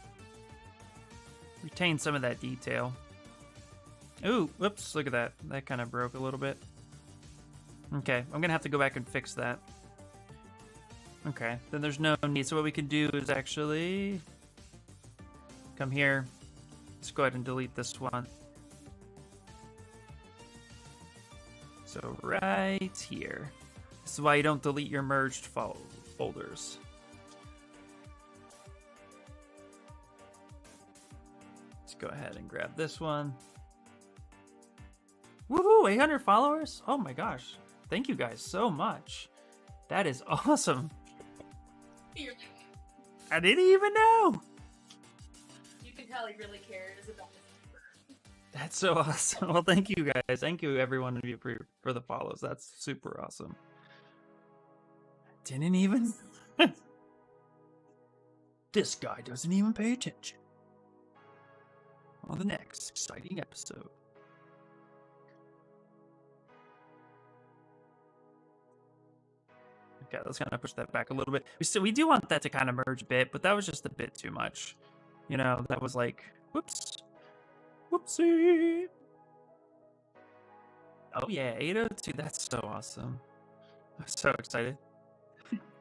Speaker 1: Retain some of that detail. Ooh, whoops, look at that. That kind of broke a little bit. Okay, I'm gonna have to go back and fix that. Okay, then there's no need. So what we can do is actually come here. Let's go ahead and delete this one. So right here. This is why you don't delete your merged folders. Let's go ahead and grab this one. Woohoo! 800 followers? Oh my gosh. Thank you guys so much. That is awesome. I didn't even know.
Speaker 2: You can tell he really cares about this.
Speaker 1: That's so awesome. Well, thank you guys. Thank you every one of you for the follows. That's super awesome. Didn't even. This guy doesn't even pay attention. On the next exciting episode. Okay, let's kind of push that back a little bit. We do want that to kind of merge a bit, but that was just a bit too much. You know, that was like, whoops. Whoopsie. Oh yeah, 802, that's so awesome. I'm so excited.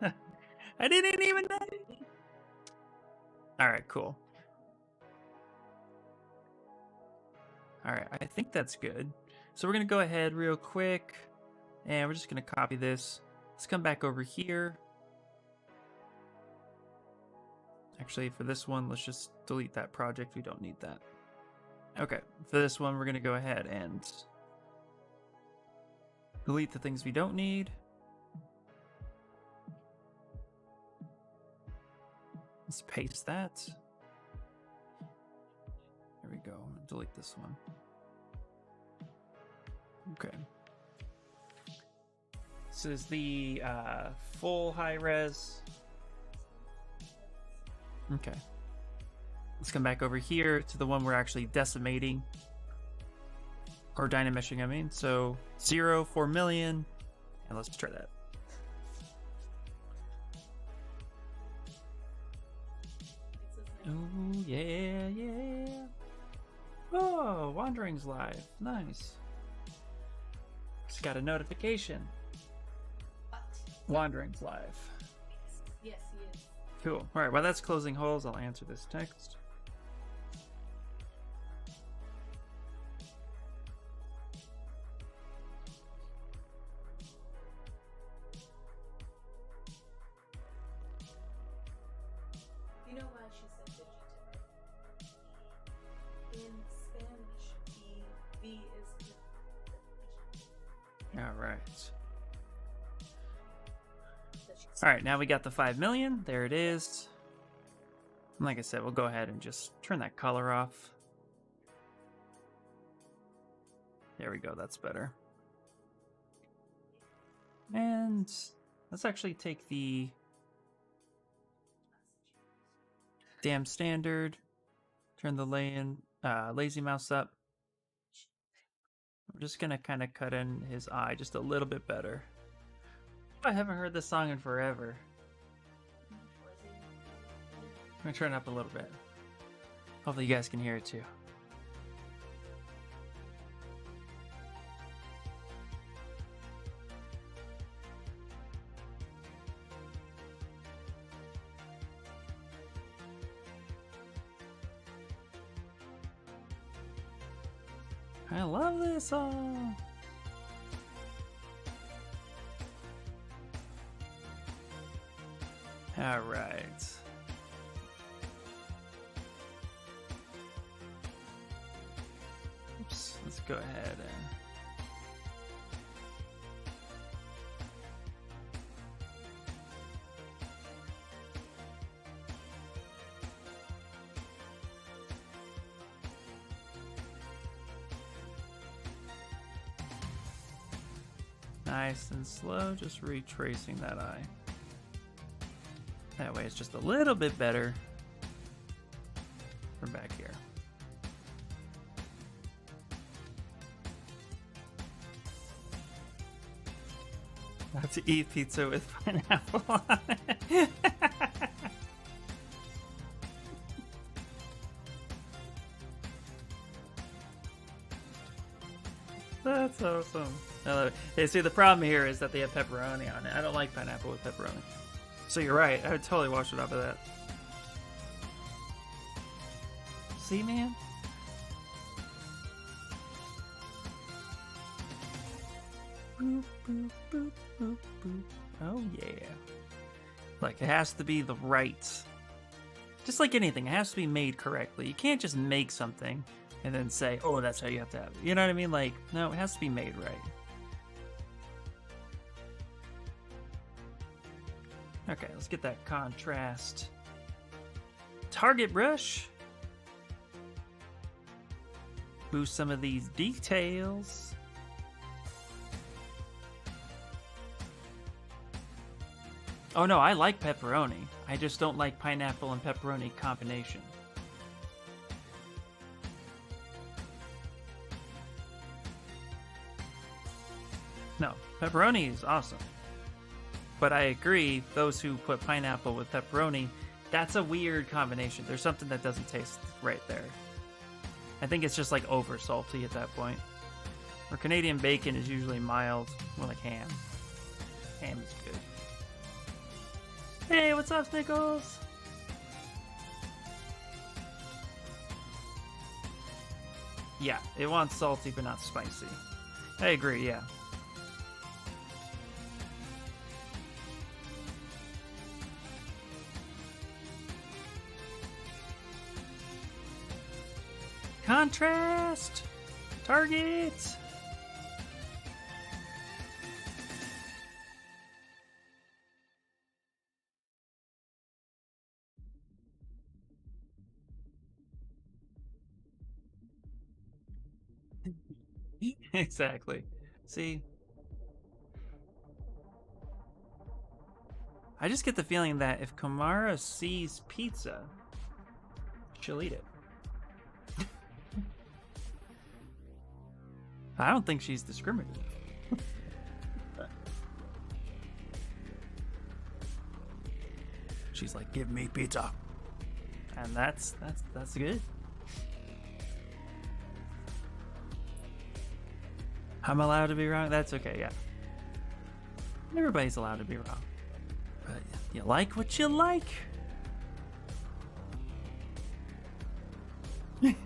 Speaker 1: I didn't even know. All right, cool. All right, I think that's good. So we're gonna go ahead real quick, and we're just gonna copy this. Let's come back over here. Actually, for this one, let's just delete that project. We don't need that. Okay, for this one, we're gonna go ahead and delete the things we don't need. Let's paste that. There we go. Delete this one. Okay. This is the full high res. Okay. Let's come back over here to the one we're actually decimating. Or dynameshing, I mean. So 0, 4 million. And let's try that. Oh, yeah, yeah. Oh, Wandering's live. Nice. Just got a notification.
Speaker 2: What?
Speaker 1: Wandering's live.
Speaker 2: Yes, he is.
Speaker 1: Cool. All right, while that's closing holes, I'll answer this text.
Speaker 2: You know why she said vegetarian? In Spanish, V is
Speaker 1: All right.
Speaker 2: that she
Speaker 1: All right, now we got the 5 million. There it is. And like I said, we'll go ahead and just turn that color off. There we go. That's better. And let's actually take the damn standard, turn the lazy mouse up. We're just gonna kind of cut in his eye just a little bit better. I haven't heard this song in forever. I'm gonna turn it up a little bit. Hopefully you guys can hear it too. I love this song. All right. Oops, let's go ahead and nice and slow, just retracing that eye. That way it's just a little bit better from back here. I have to eat pizza with pineapple on it. That's awesome. I love it. Hey, see, the problem here is that they have pepperoni on it. I don't like pineapple with pepperoni. So you're right. I would totally wash it off of that. See, man? Boop, boop, boop, boop, boop. Oh, yeah. Like, it has to be the right. Just like anything, it has to be made correctly. You can't just make something and then say, oh, that's how you have to have it. You know what I mean? Like, no, it has to be made right. Okay, let's get that contrast. Target brush. Boost some of these details. Oh no, I like pepperoni. I just don't like pineapple and pepperoni combination. No, pepperoni is awesome. But I agree, those who put pineapple with pepperoni, that's a weird combination. There's something that doesn't taste right there. I think it's just like over salty at that point. Or Canadian bacon is usually mild, more like ham. ham is good. Hey, what's up, Snickles? Yeah, it wants salty but not spicy. I agree, yeah. Contrast! Target! Exactly. See? I just get the feeling that if Kamara sees pizza, she'll eat it. I don't think she's discriminating. She's like, give me pizza. And that's good. I'm allowed to be wrong? That's okay, yeah. Everybody's allowed to be wrong. But you like what you like.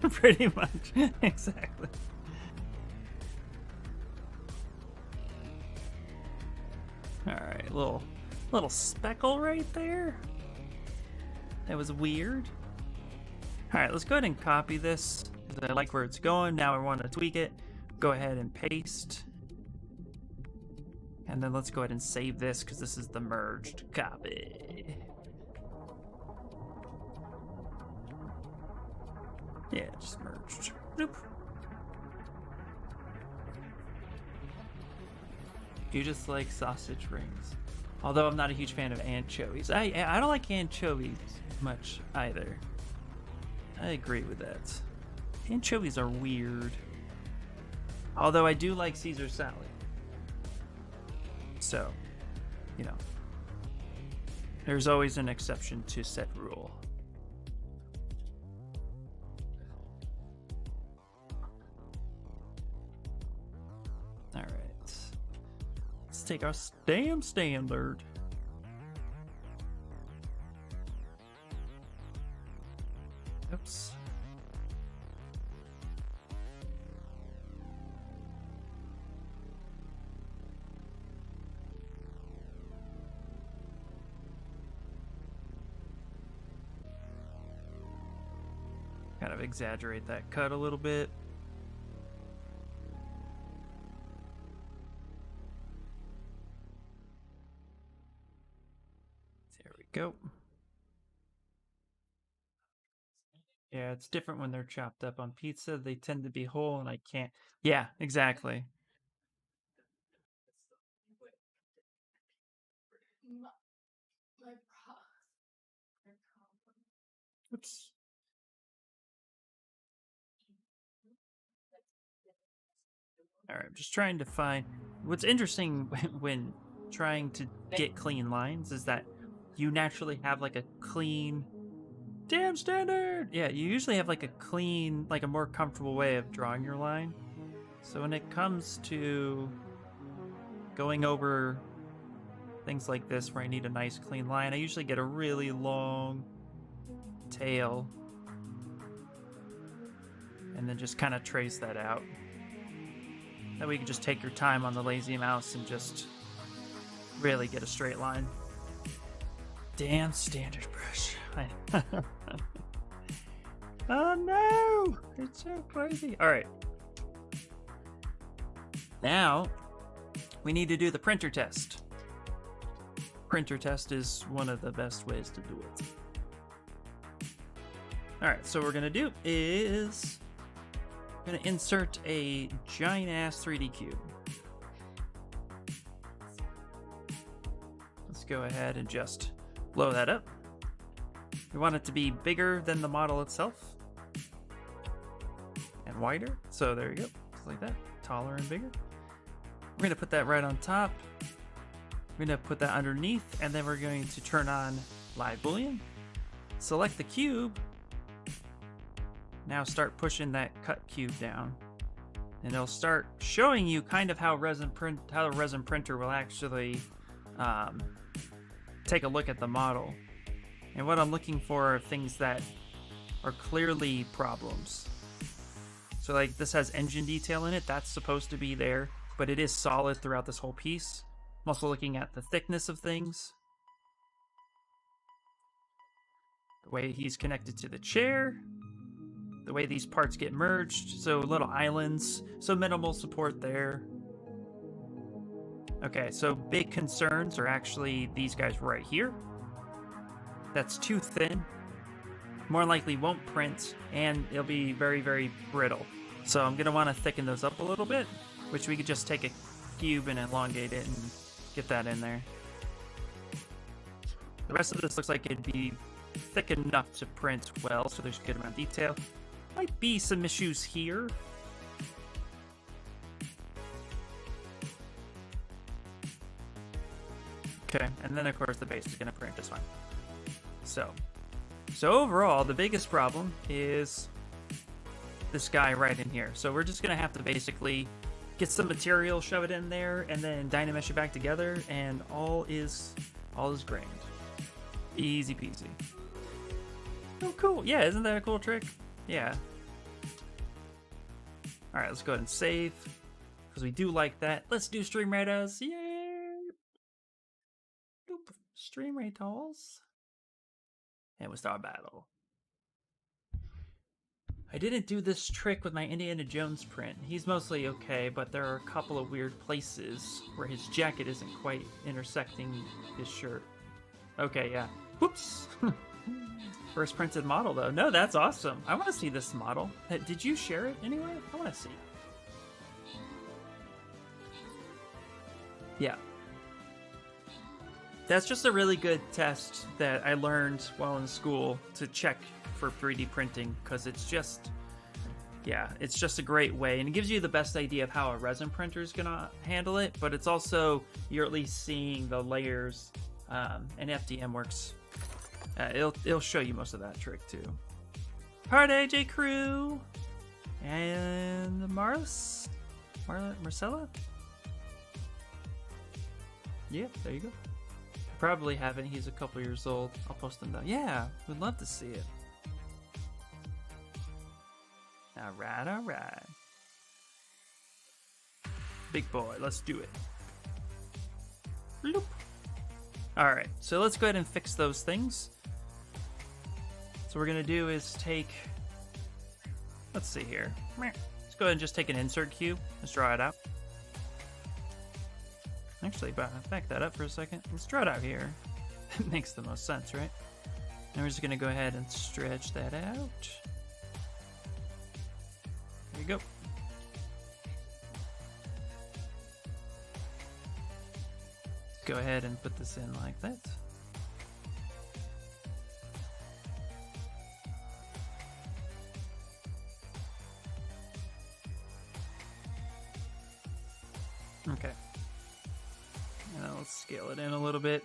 Speaker 1: Pretty much. Exactly. Alright, little speckle right there. That was weird. Alright, let's go ahead and copy this. I like where it's going. Now I want to tweak it. Go ahead and paste. And then let's go ahead and save this because this is the merged copy. Yeah, just merged. Nope. You just like sausage rings. Although I'm not a huge fan of anchovies. I don't like anchovies much either. I agree with that. Anchovies are weird. Although I do like Caesar salad. So, you know, there's always an exception to said rule. All right. Let's take our damn standard. Oops. Kind of exaggerate that cut a little bit. There we go. Yeah, it's different when they're chopped up on pizza. They tend to be whole and I can't. Yeah, exactly. Oops. All right, I'm just trying to find. What's interesting when trying to get clean lines is that you naturally have like a clean. Damn standard! Yeah, you usually have like a clean, like a more comfortable way of drawing your line. So when it comes to going over things like this where I need a nice clean line, I usually get a really long tail and then just kind of trace that out. That way you can just take your time on the lazy mouse and just really get a straight line. Damn standard brush. Oh no! It's so crazy. Alright. Now, we need to do the printer test. Printer test is one of the best ways to do it. Alright, so what we're going to do is I'm going to insert a giant ass 3D cube. Let's go ahead and just blow that up. We want it to be bigger than the model itself and wider. So there you go, just like that, taller and bigger. We're going to put that right on top. We're going to put that underneath, and then we're going to turn on live boolean. Select the cube. Now start pushing that cut cube down, and it'll start showing you kind of how the resin printer will actually take a look at the model. And what I'm looking for are things that are clearly problems. So like this has engine detail in it, that's supposed to be there, but it is solid throughout this whole piece. I'm also looking at the thickness of things, the way he's connected to the chair, the way these parts get merged, so little islands, so minimal support there. Okay, so big concerns are actually these guys right here. That's too thin. More likely won't print, and it'll be very, very brittle. So I'm gonna wanna thicken those up a little bit, which we could just take a cube and elongate it and get that in there. The rest of this looks like it'd be thick enough to print well, so there's a good amount of detail. Might be some issues here. Okay, and then of course the base is gonna print just fine. So overall, the biggest problem is this guy right in here. So we're just gonna have to basically get some material, shove it in there, and then dynamesh it back together, and all is grand. Easy peasy. Oh, cool. Yeah, isn't that a cool trick? Yeah. All right, let's go ahead and save, because we do like that. Let's do stream rados. Yay! Boop. Stream rados. And we start battle. I didn't do this trick with my Indiana Jones print. He's mostly okay, but there are a couple of weird places where his jacket isn't quite intersecting his shirt. Okay, yeah. Whoops! First printed model, though. No, that's awesome. I want to see this model. Did you share it anywhere? I want to see. Yeah. That's just a really good test that I learned while in school to check for 3D printing, because it's just, yeah, it's just a great way, and it gives you the best idea of how a resin printer is gonna handle it, but it's also, you're at least seeing the layers, and FDM works. It'll show you most of that trick too. Hard AJ crew and Marcella. Yeah, there you go. Probably haven't. He's a couple years old. I'll post them down. Yeah, would love to see it. Alright, alright. Big boy, let's do it. Bloop. Alright, so let's go ahead and fix those things. So what we're gonna do is take, let's see here. Let's go ahead and just take an insert cube. Let's draw it out. Actually, back that up for a second. Let's draw it out here. It makes the most sense, right? And we're just gonna go ahead and stretch that out. There you go. Go ahead and put this in like that. Okay. Now let's scale it in a little bit.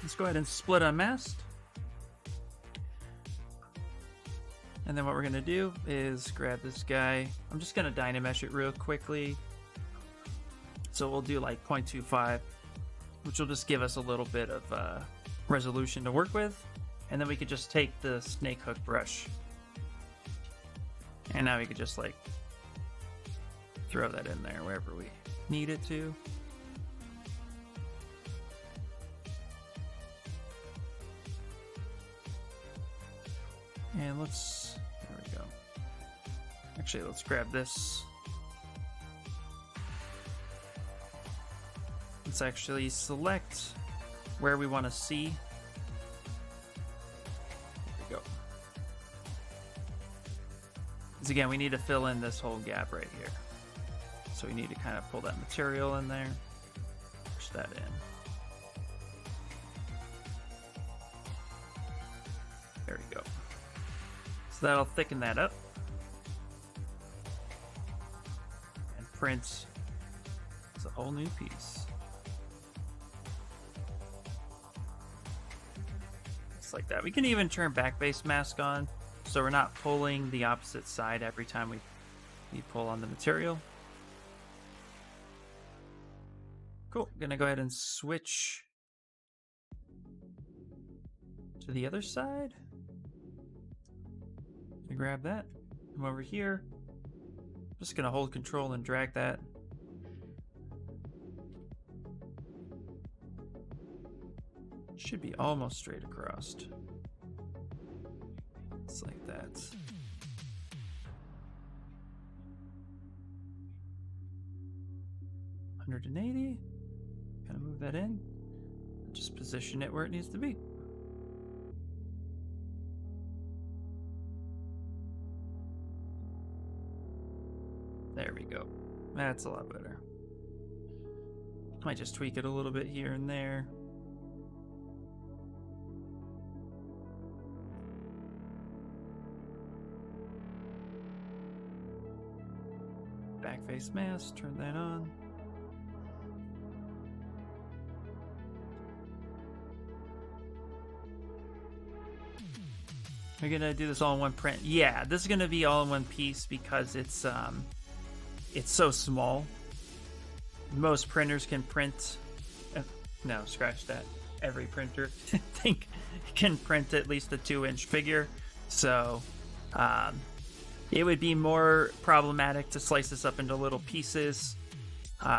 Speaker 1: Let's go ahead and split unmasked. And then what we're gonna do is grab this guy. I'm just gonna dynamesh it real quickly. So we'll do like 0.25, which will just give us a little bit of resolution to work with. And then we could just take the snake hook brush. And now we could just like throw that in there wherever we need it to. And let's, there we go. Actually, let's grab this. Let's actually select where we want to see. There we go. Because again, we need to fill in this whole gap right here. So we need to kind of pull that material in there, push that in. There we go. So that'll thicken that up. And print as a whole new piece. Just like that. We can even turn back base mask on so we're not pulling the opposite side every time we pull on the material. Cool. Gonna go ahead and switch to the other side. Gonna grab that. Come over here. Just gonna hold control and drag that. Should be almost straight across. It's like that. $180. Kind of move that in. Just position it where it needs to be. There we go. That's a lot better. Might just tweak it a little bit here and there. Back face mask, turn that on. We're gonna do this all in one print. Yeah, this is gonna be all in one piece because it's so small. Most printers can print. No, scratch that. Every printer can print at least a 2-inch figure. So it would be more problematic to slice this up into little pieces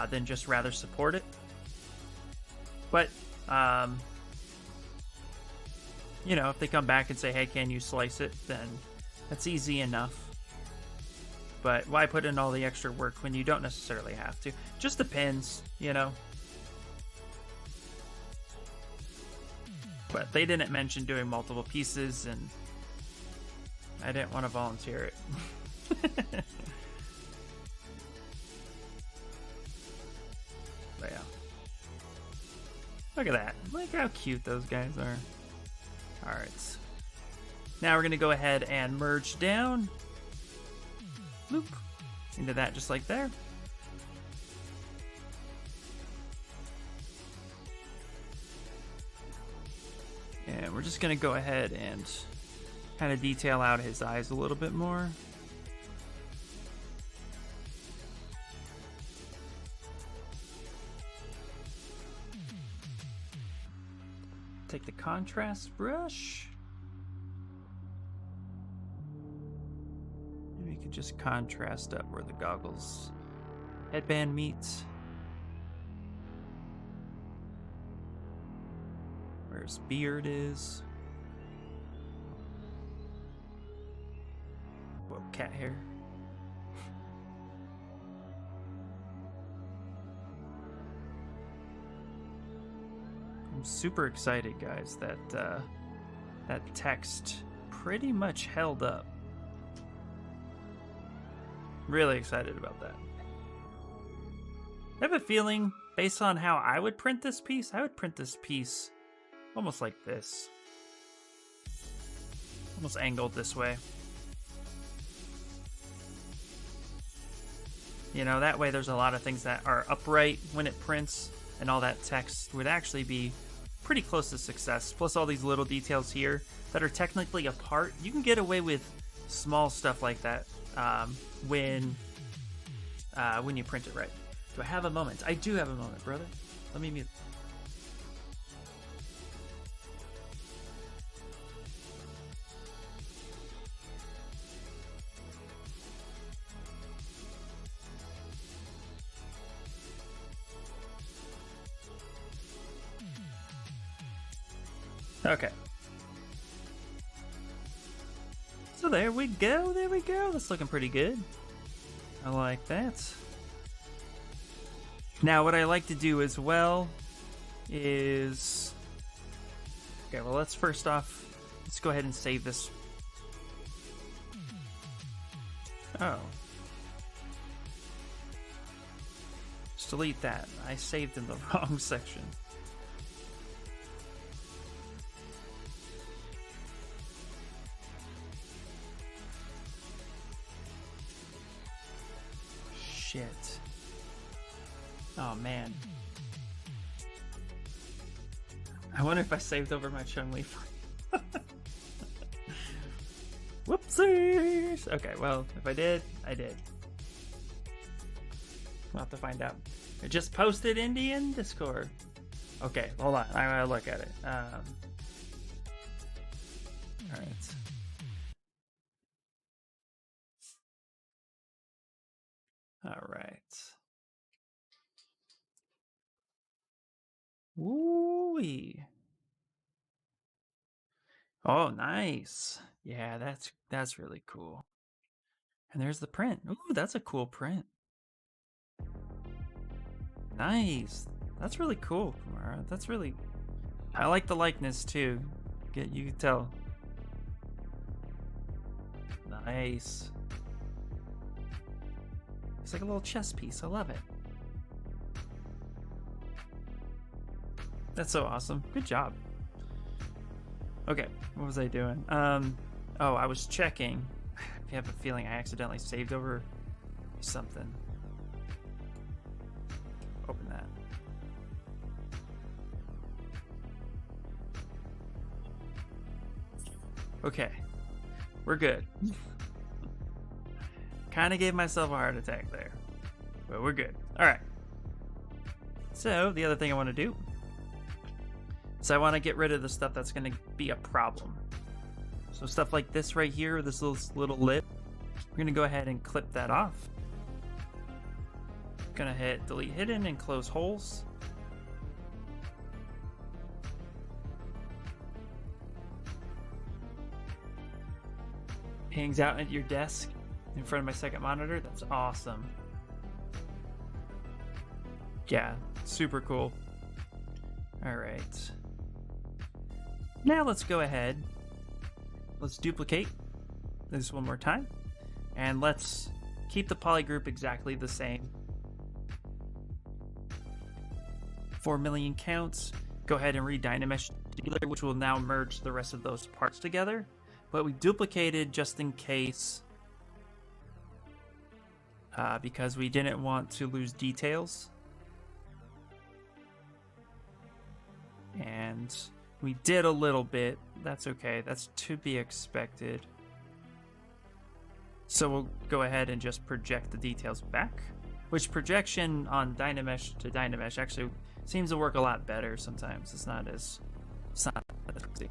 Speaker 1: than just rather support it. But you know, if they come back and say, hey, can you slice it, then that's easy enough. But why put in all the extra work when you don't necessarily have to? Just depends, you know. But they didn't mention doing multiple pieces, and I didn't want to volunteer it. But yeah. Look at that. Look how cute those guys are. Alright. Now we're going to go ahead and merge down. Loop. Into that just like there. And we're just going to go ahead and kind of detail out his eyes a little bit more. Take the contrast brush. Maybe you could just contrast up where the goggles headband meets. Where his beard is. Whoa, cat hair. I'm super excited, guys, that that text pretty much held up. Really excited about that. I have a feeling, based on how I would print this piece, I would print this piece almost like this. Almost angled this way. You know, that way there's a lot of things that are upright when it prints, and all that text would actually be pretty close to success. Plus all these little details here that are technically apart. You can get away with small stuff like that when you print it right. Do I have a moment? I do have a moment, brother. Let me mute. Okay. So there we go, there we go. That's looking pretty good. I like that. Now what I like to do as well is... Okay, well let's first off, let's go ahead and save this. Oh. Just delete that. I saved in the wrong section. Shit. Oh man. I wonder if I saved over my Chun-Li. Whoop. Sheesh. Okay, well, if I did, I did. We'll have to find out. I just posted Indian Discord. Okay, hold on. I gotta look at it. All right. All right. Woo-wee. Oh, nice. Yeah, that's really cool. And there's the print. Ooh, that's a cool print. Nice. That's really cool, Kamara. That's really. I like the likeness too. You can tell. Nice. It's like a little chess piece. I love it. That's so awesome. Good job. Okay, what was I doing? Oh, I was checking. I have a feeling I accidentally saved over something. Open that. Okay, we're good. Kind of gave myself a heart attack there, but we're good. All right. So the other thing I want to do is I want to get rid of the stuff that's going to be a problem. So stuff like this right here, this little lip, we're going to go ahead and clip that off. Gonna hit delete hidden and close holes. Hangs out at your desk in front of my second monitor. That's awesome. Yeah, super cool. All right. Now let's go ahead. Let's duplicate this one more time. And let's keep the poly group exactly the same. 4 million counts. Go ahead and re-dynamesh together, which will now merge the rest of those parts together. But we duplicated just in case, because we didn't want to lose details. And we did a little bit. That's okay. That's to be expected. So we'll go ahead and just project the details back, which projection on Dynamesh to Dynamesh actually seems to work a lot better sometimes. It's not as crazy.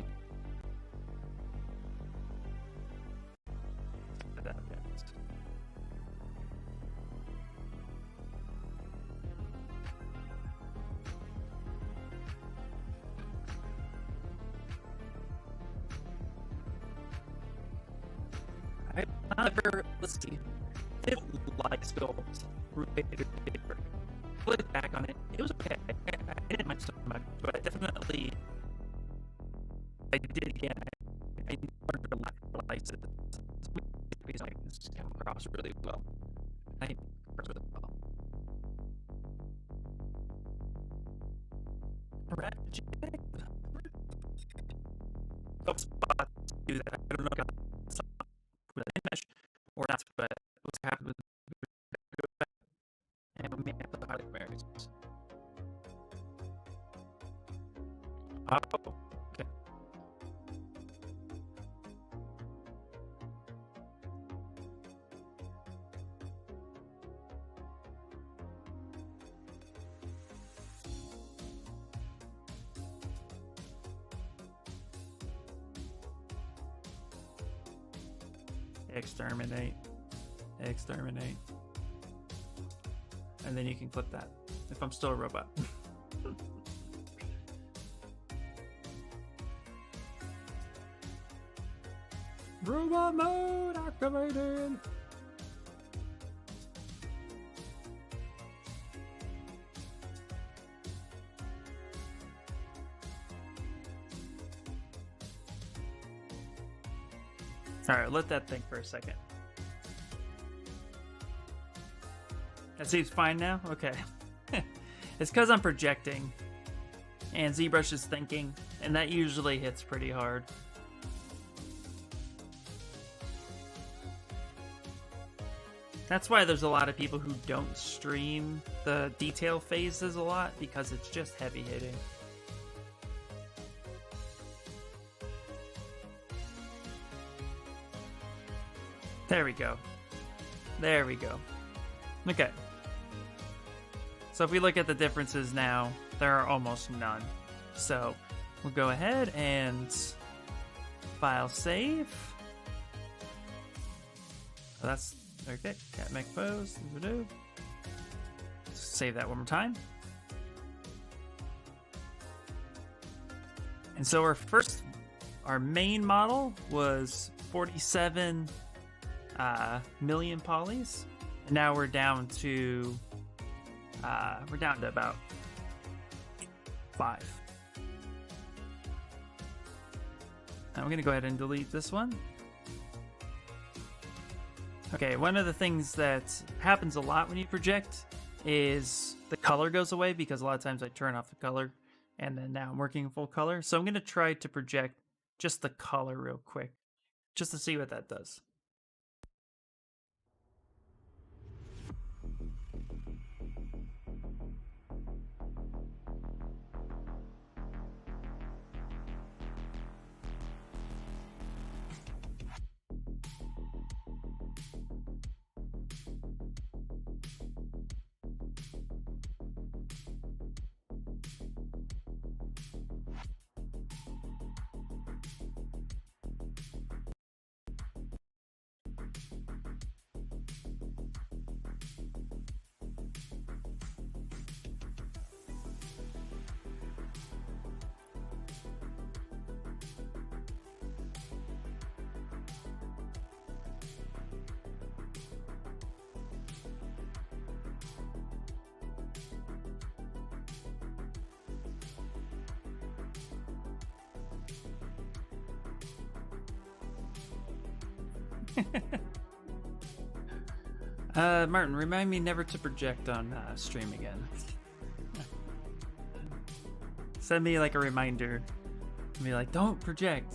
Speaker 1: Let's see. It like sculpt rotated paper. Look back on it. It was okay. I didn't mind so much, but I definitely I did again. I learned a lot of license. Because I just came across really well. I think really well. Spot to do that. I don't know if I with a mesh or not, but what's happened with and we may have to highlight varies. Oh, okay. Exterminate. Exterminate. And then you can clip that if I'm still a robot. Robot mode activated. Alright, let that think for a second. That seems fine now? Okay. It's because I'm projecting. And Zbrush is thinking. And that usually hits pretty hard. That's why there's a lot of people who don't stream the detail phases a lot. Because it's just heavy hitting. There we go. There we go. Okay. So if we look at the differences now, there are almost none. So we'll go ahead and file save. So that's okay. Cat Mech pose. Save that one more time. And so our main model was 47 million polys. And now we're down to about 5. Now we're gonna go ahead and delete this one. Okay, one of the things that happens a lot when you project is the color goes away, because a lot of times I turn off the color and then now I'm working in full color. So I'm gonna try to project just the color real quick, just to see what that does. Martin, remind me never to project on stream again. Send me like a reminder. Be like, don't project.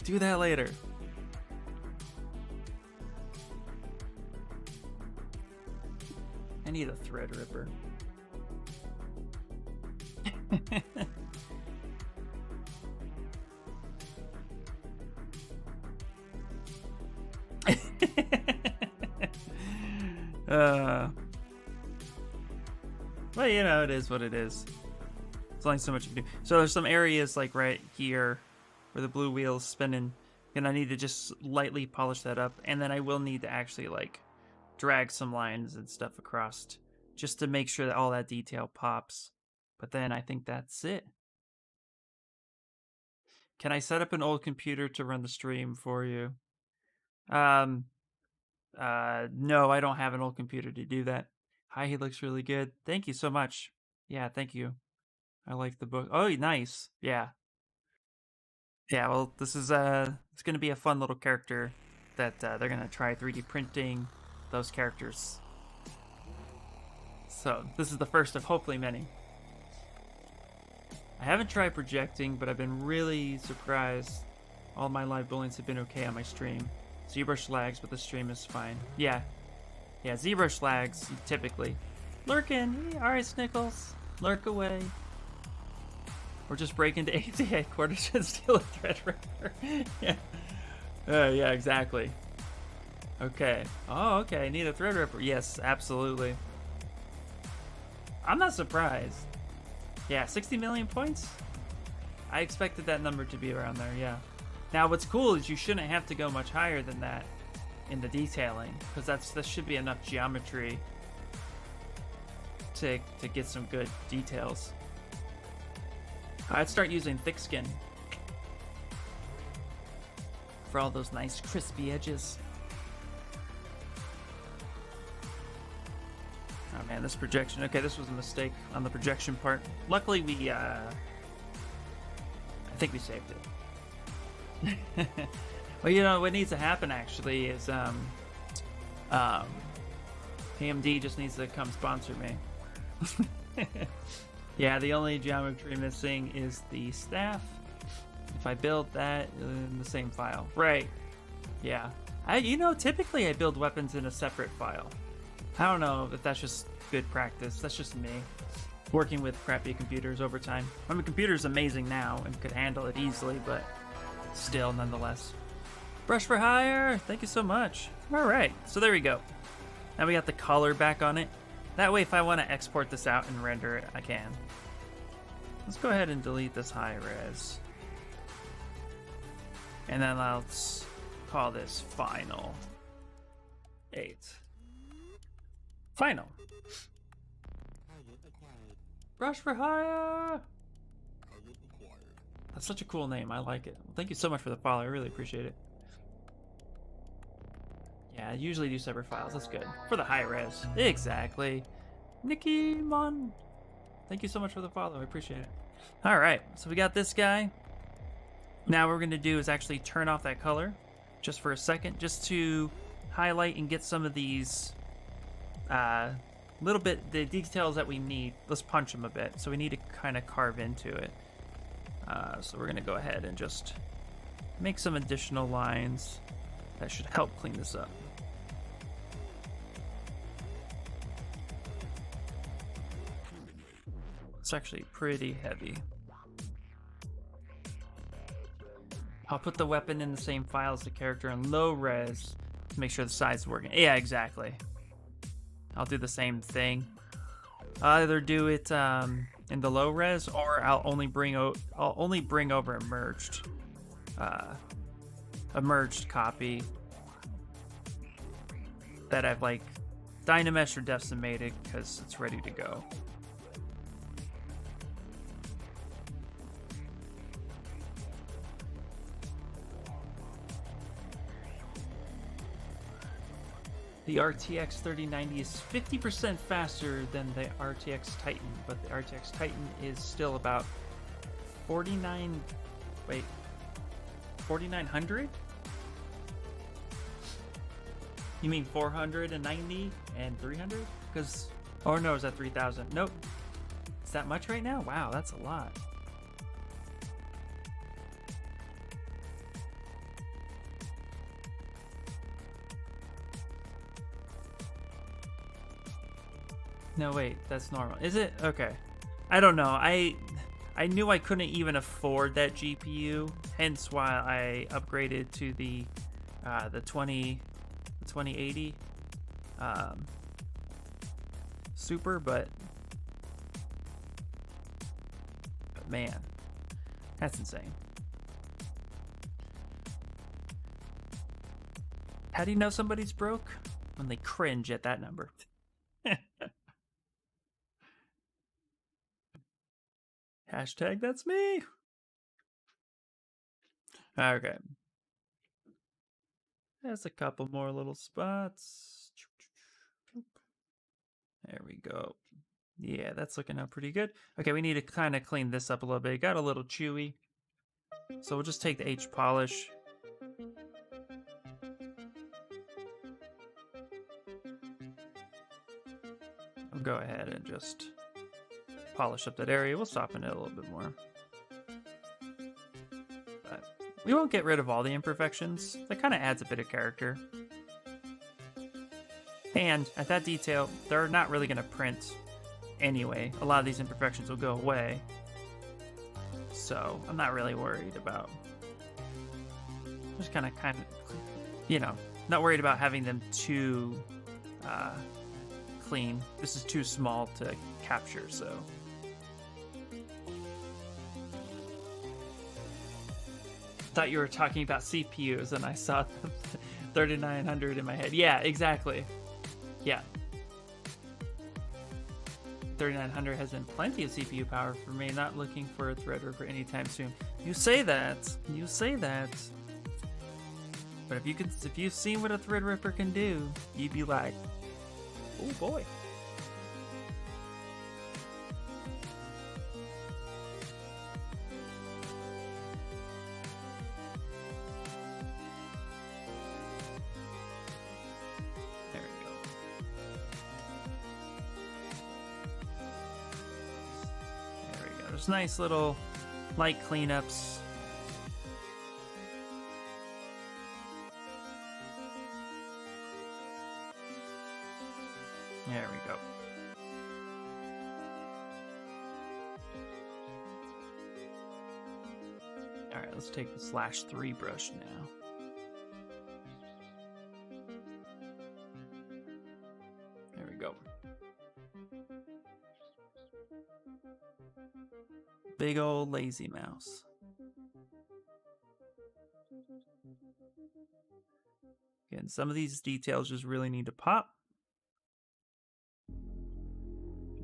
Speaker 1: Do that later. I need a thread ripper. Well, you know, it is what it is. It's only so much you can do. So there's some areas like right here where the blue wheel's spinning, and I need to just lightly polish that up, and then I will need to actually like drag some lines and stuff across just to make sure that all that detail pops. But then I think that's it. Can I set up an old computer to run the stream for you? No, I don't have an old computer to do that. Hi, he looks really good. Thank you so much. Yeah, thank you. I like the book. Oh, nice. Yeah. Yeah, well, this is it's going to be a fun little character that they're going to try 3D printing those characters. So, this is the first of hopefully many. I haven't tried projecting, but I've been really surprised. All my live booleans have been okay on my stream. Zbrush lags, but the stream is fine. Yeah, Zbrush lags, typically. Lurkin! Alright, Snickles. Lurk away. Or just break into AT headquarters and steal a Threadripper. Yeah. Yeah, exactly. Okay. Oh, okay, I need a Threadripper. Yes, absolutely. I'm not surprised. Yeah, 60 million points? I expected that number to be around there, yeah. Now, what's cool is you shouldn't have to go much higher than that in the detailing, because that should be enough geometry to get some good details. I'd start using thick skin for all those nice crispy edges. Oh man, this projection. Okay, this was a mistake on the projection part. Luckily, I think we saved it. Well, you know, what needs to happen actually is PMD just needs to come sponsor me. Yeah, the only geometry missing is the staff. If I build that in the same file. Right. Yeah. You know, typically I build weapons in a separate file. I don't know if that's just good practice. That's just me. Working with crappy computers over time. I mean, computer's amazing now and could handle it easily, but still, nonetheless. Brush for hire. Thank you so much. All right, so there we go. Now we got the color back on it. That way, if I want to export this out and render it, I can. Let's go ahead and delete this high res. And then let's call this final 8. Final. Brush for hire. That's such a cool name. I like it. Thank you so much for the follow. I really appreciate it. Yeah, I usually do separate files. That's good. For the high res. Exactly. Nikki Mon. Thank you so much for the follow. I appreciate it. All right. So we got this guy. Now what we're going to do is actually turn off that color just for a second, just to highlight and get some of these little bit, the details that we need. Let's punch them a bit. So we need to kind of carve into it. So we're going to go ahead and just make some additional lines that should help clean this up. It's actually pretty heavy. I'll put the weapon in the same file as the character in low res to make sure the size is working. Yeah, exactly. I'll do the same thing. I'll either do it in the low res, or I'll only bring over a merged copy that I've like Dynamesh or decimated because it's ready to go. The RTX 3090 is 50% faster than the RTX Titan, but the RTX Titan is still about 4,900? You mean 490 and 300? Because, oh no, is that 3,000? Nope. Is that much right now? Wow, that's a lot. No, wait, that's normal. Is it? Okay. I don't know. I knew I couldn't even afford that GPU, hence why I upgraded to the 2080 Super, but man, that's insane. How do you know somebody's broke? When they cringe at that number. Hashtag that's me. Okay. There's a couple more little spots. There we go. Yeah, that's looking out pretty good. Okay, we need to kind of clean this up a little bit. It got a little chewy. So we'll just take the H polish. We'll go ahead and just polish up that area. We'll soften it a little bit more. But we won't get rid of all the imperfections. That kind of adds a bit of character. And at that detail, they're not really going to print anyway. A lot of these imperfections will go away. So I'm not really worried about, just kind of, you know, not worried about having them too clean. This is too small to capture, so. Thought you were talking about CPUs and I saw 3900 in my head. Yeah, exactly. Yeah. 3900 has been plenty of CPU power for me, not looking for a Threadripper anytime soon. You say that. You say that. But if you've seen what a Threadripper can do, you'd be like, oh boy. Nice little light cleanups. There we go. All right, let's take the /3 brush now. Big old lazy mouse. Again, some of these details just really need to pop.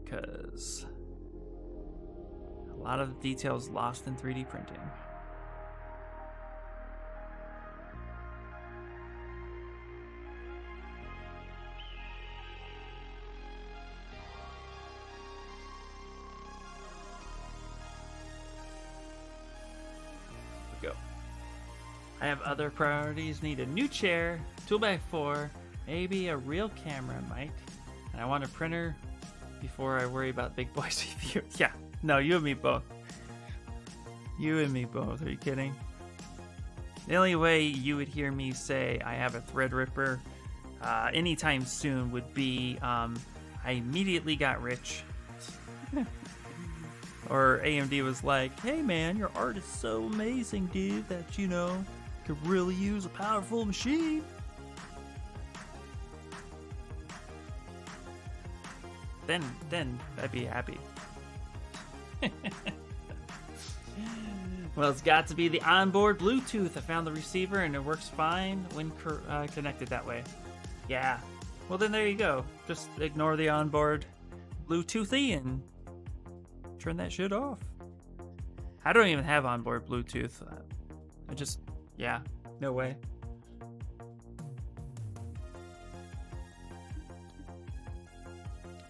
Speaker 1: Because a lot of the details lost in 3D printing. Go. I have other priorities. Need a new chair, 2x4, maybe a real camera mic, and I want a printer before I worry about big boy CPU. Yeah, no, you and me both. You and me both. Are you kidding? The only way you would hear me say I have a Threadripper anytime soon would be I immediately got rich. Or AMD was like, hey man, your art is so amazing, dude, that, you know, could really use a powerful machine. Then I'd be happy. Well, it's got to be the onboard Bluetooth. I found the receiver and it works fine when connected that way. Yeah. Well, then there you go. Just ignore the onboard Bluetoothy and turn that shit off. I don't even have onboard Bluetooth. Yeah, no way.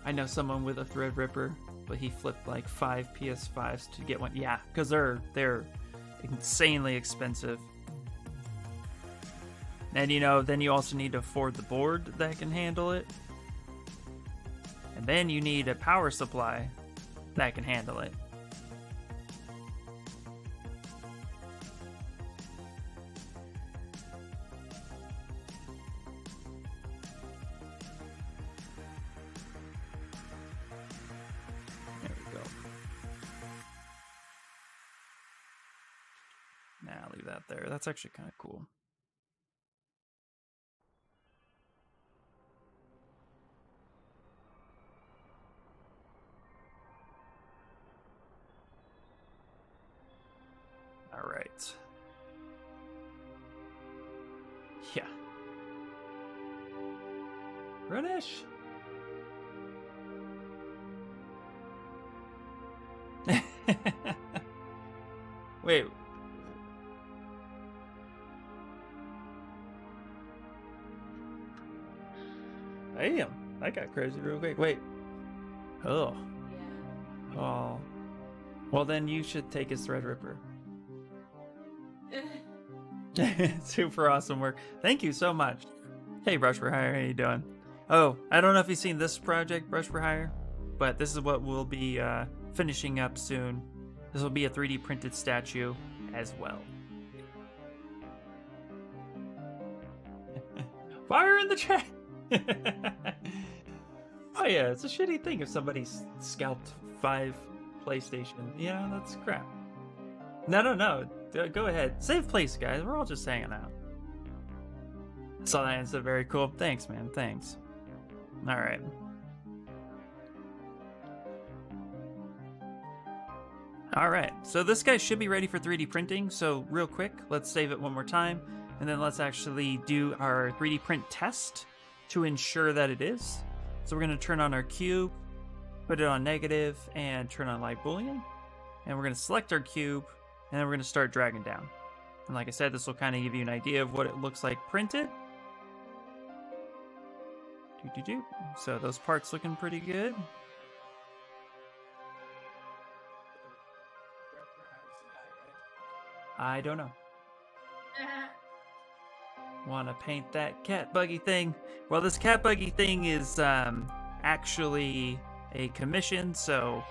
Speaker 1: I know someone with a Threadripper, but he flipped like 5 PS5s to get one. Yeah, because they're insanely expensive. And you know, then you also need to afford the board that can handle it. And then you need a power supply that can handle it. There we go. Nah, leave that there. That's actually kind of cool. All right. Yeah. British. Wait. Damn, that got crazy real quick. Wait. Oh.
Speaker 2: Yeah.
Speaker 1: Oh. Well, then you should take his Threadripper. Super awesome work. Thank you so much. Hey, Brush for Hire, how you doing? Oh, I don't know if you've seen this project, Brush for Hire, but this is what we'll be finishing up soon. This will be a 3D printed statue as well. Fire in the chat! Oh yeah, it's a shitty thing if somebody scalped 5 PlayStation. Yeah, that's crap. No. Go ahead. Save place, guys. We're all just hanging out. Saw that and said very cool. Thanks, man. Thanks. Alright. Alright, so this guy should be ready for 3D printing. So real quick, let's save it one more time. And then let's actually do our 3D print test to ensure that it is. So we're going to turn on our cube, put it on negative, and turn on light boolean. And we're going to select our cube, and then we're going to start dragging down. And like I said, this will kind of give you an idea of what it looks like printed. So those parts looking pretty good. I don't know. Want to paint that cat buggy thing? Well, this cat buggy thing is actually a commission, so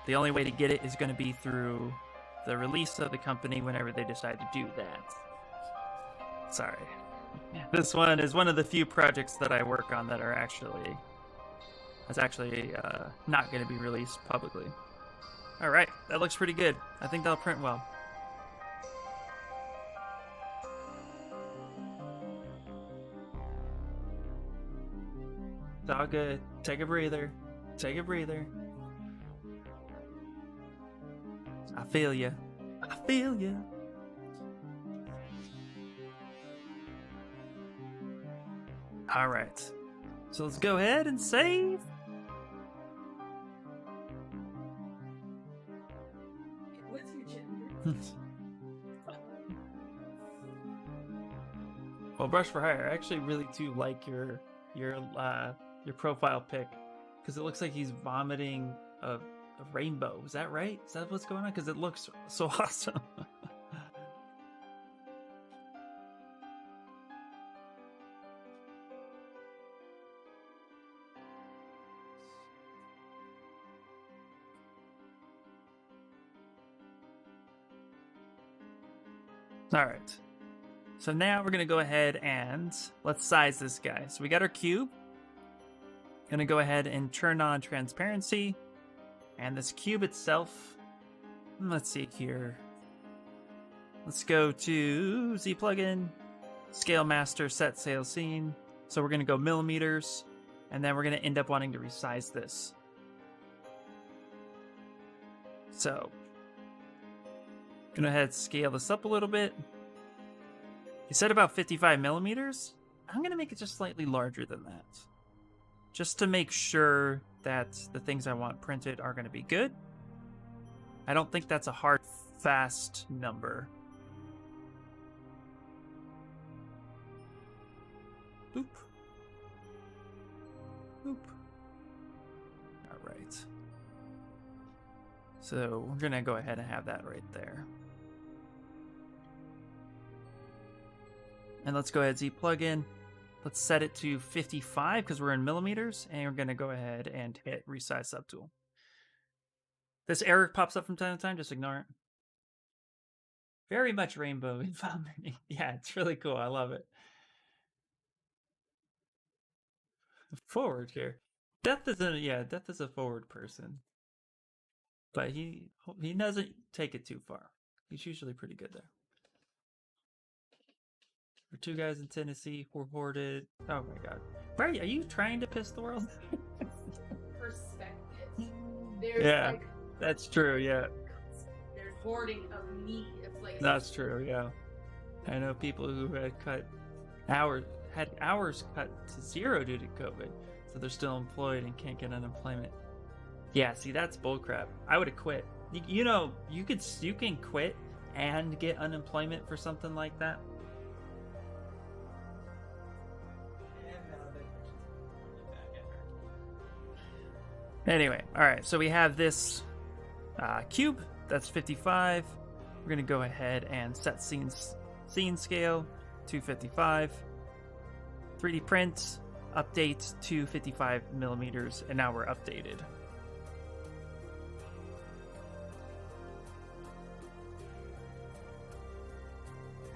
Speaker 1: the only way to get it is going to be through the release of the company whenever they decide to do that. Sorry. This one is one of the few projects that I work on that are actually not going to be released publicly. All right, that looks pretty good. I think that'll print well. It's all good. Take a breather. Take a breather. I feel ya. I feel ya. All right. So let's go ahead and save.
Speaker 2: What's your gender?
Speaker 1: Well, Brush for Hire, I actually really do like your profile pic because it looks like he's vomiting a rainbow. Is that right? Is that what's going on? Because it looks so awesome. All right. So now we're gonna go ahead and let's size this guy. So we got our cube. Gonna go ahead and turn on transparency, and this cube itself. Let's see here. Let's go to Z plugin, scale master, set scale scene. So we're gonna go millimeters, and then we're gonna end up wanting to resize this. So, gonna go ahead and scale this up a little bit. You said about 55 millimeters. I'm gonna make it just slightly larger than that, just to make sure that the things I want printed are gonna be good. I don't think that's a hard, fast number. Boop. Boop. All right. So we're gonna go ahead and have that right there. And let's go ahead, Z plugin. Let's set it to 55 because we're in millimeters, and we're gonna go ahead and hit resize subtool. This error pops up from time to time, just ignore it. Very much rainbow in vomiting. Yeah, it's really cool. I love it. Forward here. Death is a forward person. But he doesn't take it too far. He's usually pretty good there. We're two guys in Tennessee. We're hoarded. Oh my god. Brady, are you trying to piss the world?
Speaker 2: Perspective. There's
Speaker 1: Yeah,
Speaker 2: like
Speaker 1: that's true, yeah.
Speaker 2: there's hoarding of meat. It's like
Speaker 1: That's true, yeah. I know people who had hours cut to 0 due to COVID, so they're still employed and can't get unemployment. Yeah, see, that's bullcrap. I would have quit. You know, you can quit and get unemployment for something like that. Anyway, all right. So we have this cube that's 55. We're gonna go ahead and set scene scale to 55. 3D print update to 55 millimeters, and now we're updated.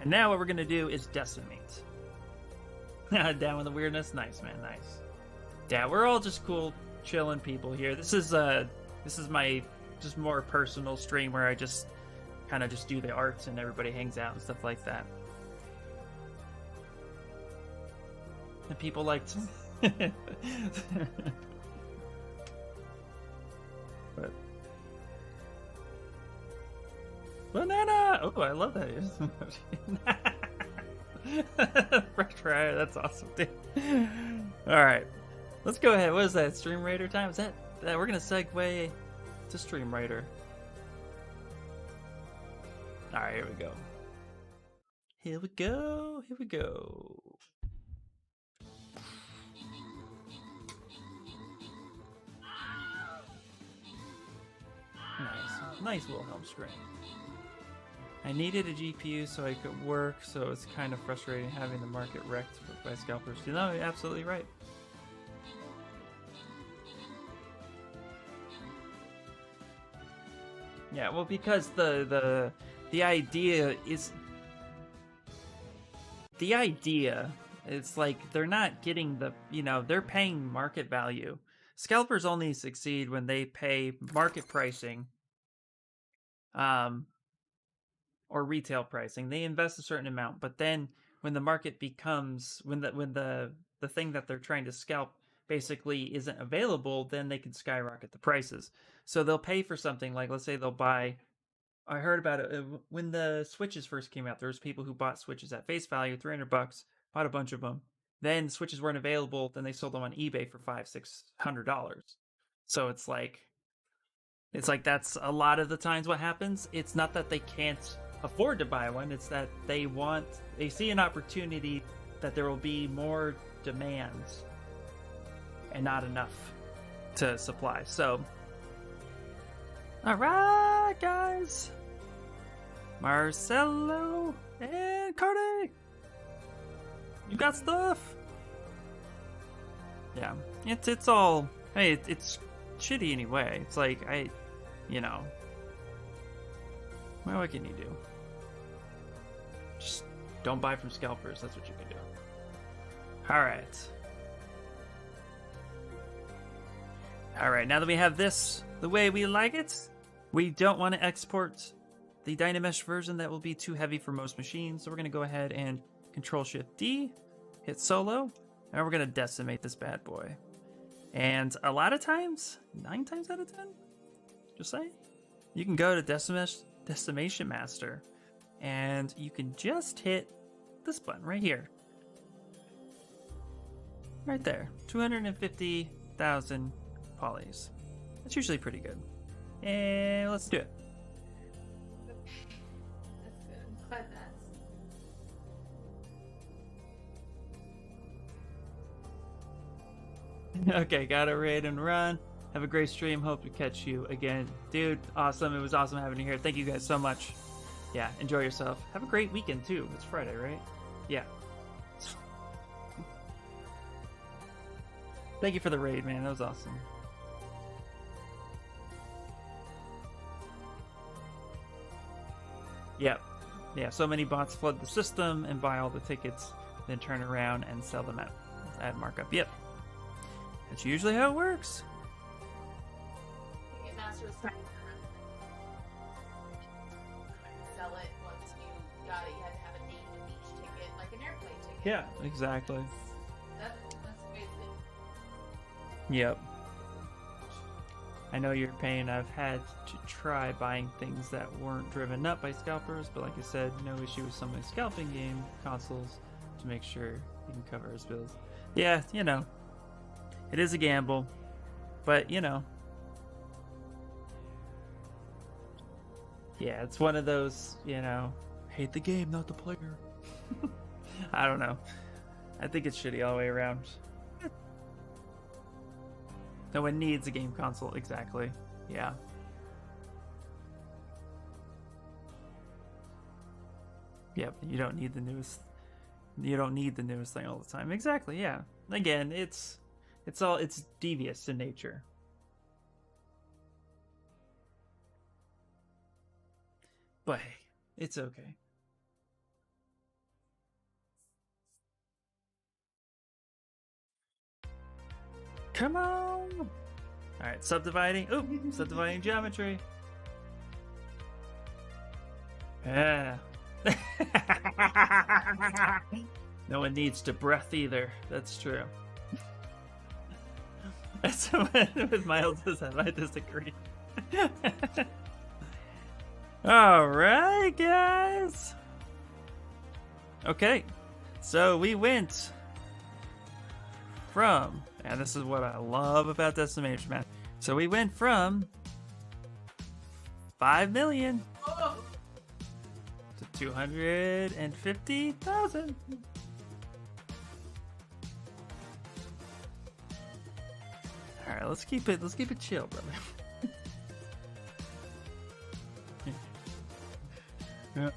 Speaker 1: And now what we're gonna do is decimate. Down with the weirdness. Nice, man. Nice. Yeah, we're all just cool, chilling people here. This is my just more personal stream where I just kind of just do the arts and everybody hangs out and stuff like that. And people like to... But... Banana! Oh, I love that. Fresh fryer, that's awesome, dude. Alright. Let's go ahead. What is that? Stream Raider time? Is that we're gonna segue to Stream Raider. Alright, here we go. Here we go. Here we go. Nice Wilhelm scream. I needed a GPU so I could work, so it's kind of frustrating having the market wrecked by scalpers. You know, you're absolutely right. Yeah, well, because the idea is it's like they're not getting the, you know, they're paying market value. Scalpers only succeed when they pay market pricing, or retail pricing. They invest a certain amount, but then when the market becomes when the thing that they're trying to scalp basically isn't available, then they can skyrocket the prices. So they'll pay for something like, let's say they'll buy I heard about it when the Switches first came out. There was people who bought Switches at face value, $300, bought a bunch of them. Then Switches weren't available. Then they sold them on eBay for $500-600. So it's like that's a lot of the times what happens. It's not that they can't afford to buy one. It's that they see an opportunity that there will be more demands and not enough to supply. So, all right, guys. Marcelo and Cardi, you got stuff? Yeah, it's all. Hey, it's shitty anyway. It's like well, what can you do? Just don't buy from scalpers. That's what you can do. All right. All right. Now that we have this the way we like it, we don't want to export the Dynamesh version. That will be too heavy for most machines. So we're going to go ahead and Control-Shift-D, hit solo, and we're going to decimate this bad boy. And a lot of times, 9 times out of 10, just saying, you can go to Decimation Master, and you can just hit this button right here. Right there. 250,000 polys. That's usually pretty good. And let's do it.
Speaker 2: That's good. But that's
Speaker 1: Okay, got it raid and run. Have a great stream. Hope to catch you again. Dude, awesome. It was awesome having you here. Thank you guys so much. Yeah, enjoy yourself. Have a great weekend too. It's Friday, right? Yeah. Thank you for the raid, man. That was awesome. Yep. Yeah, so many bots flood the system and buy all the tickets, then turn around and sell them at markup. Yep. That's usually how it works.
Speaker 2: Ticketmaster was trying to sell it once you got it. You had to have a name with each ticket, like an airplane ticket.
Speaker 1: Yeah, exactly.
Speaker 2: That's amazing.
Speaker 1: Yep. I know your pain. I've had to try buying things that weren't driven up by scalpers, but like I said, no issue with some of my scalping game consoles to make sure you can cover his bills. Yeah, it is a gamble, but yeah, it's one of those, hate the game, not the player. I don't know. I think it's shitty all the way around. No one needs a game console, exactly. Yeah. Yep, you don't need the newest thing all the time. Exactly, yeah. Again, it's devious in nature. But hey, it's okay. Come on! Alright, subdividing. Oh, subdividing geometry. Yeah. No one needs to breath either. That's true. That's what with Miles says. I disagree. Alright, guys. Okay. So we went from, and this is what I love about Decimation, man. So we went from 5 million to 250,000. All right, let's keep it chill, brother. Yeah.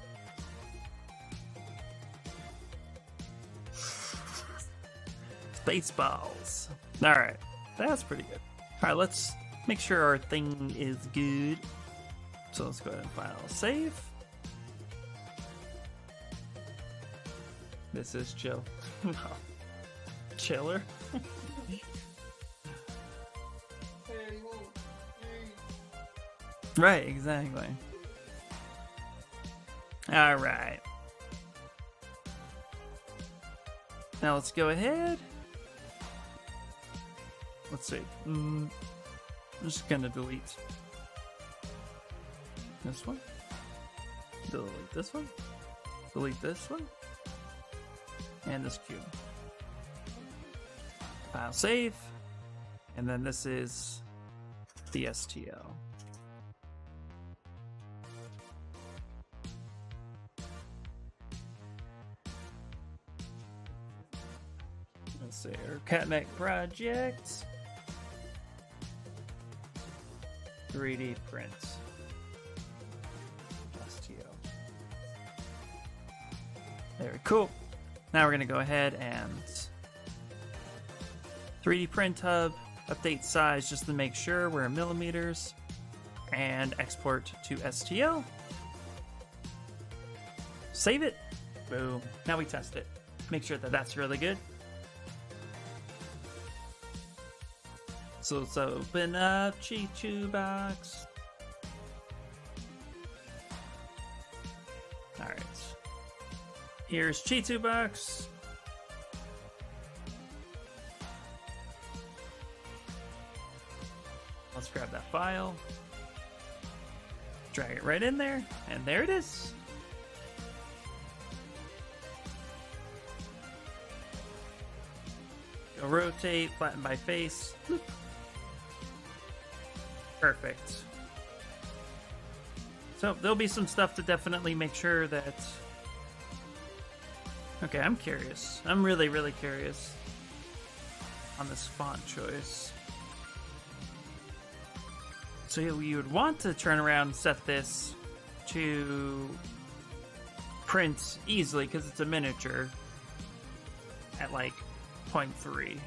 Speaker 1: Spaceballs. All right, that's pretty good. All right, let's make sure our thing is good. So let's go ahead and file save. This is chill. Chiller. Right, exactly. All right. Now let's go ahead. Let's see. I'm just gonna delete this one. Delete this one. Delete this one. And this cube. File save. And then this is the STL. Let's see our CatMech project. 3D print. STL. Very cool. Now we're going to go ahead and 3D print hub, update size just to make sure we're in millimeters, and export to STL. Save it. Boom. Now we test it. Make sure that that's really good. So let's open up Chi Box. Alright. Here's Chi Box. Let's grab that file. Drag it right in there, and there it is. Go rotate, flatten by face. Bloop. Perfect. So there'll be some stuff to definitely make sure that... Okay, I'm curious. I'm really, really curious on this font choice. So you would want to turn around and set this to print easily because it's a miniature at like 0.3.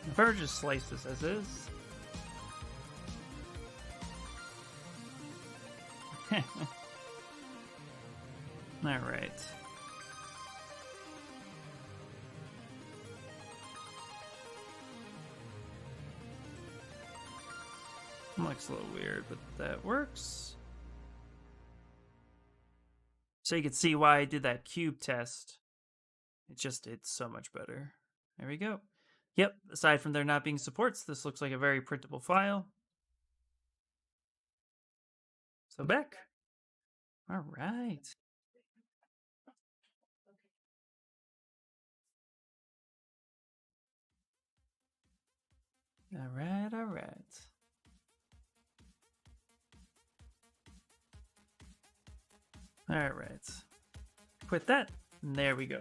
Speaker 1: If I were to just slice this as is. Alright. Looks a little weird, but that works. So you can see why I did that cube test. It's so much better. There we go. Yep, aside from there not being supports, this looks like a very printable file. So back. All right. All right, all right. All right. Quit that. And there we go.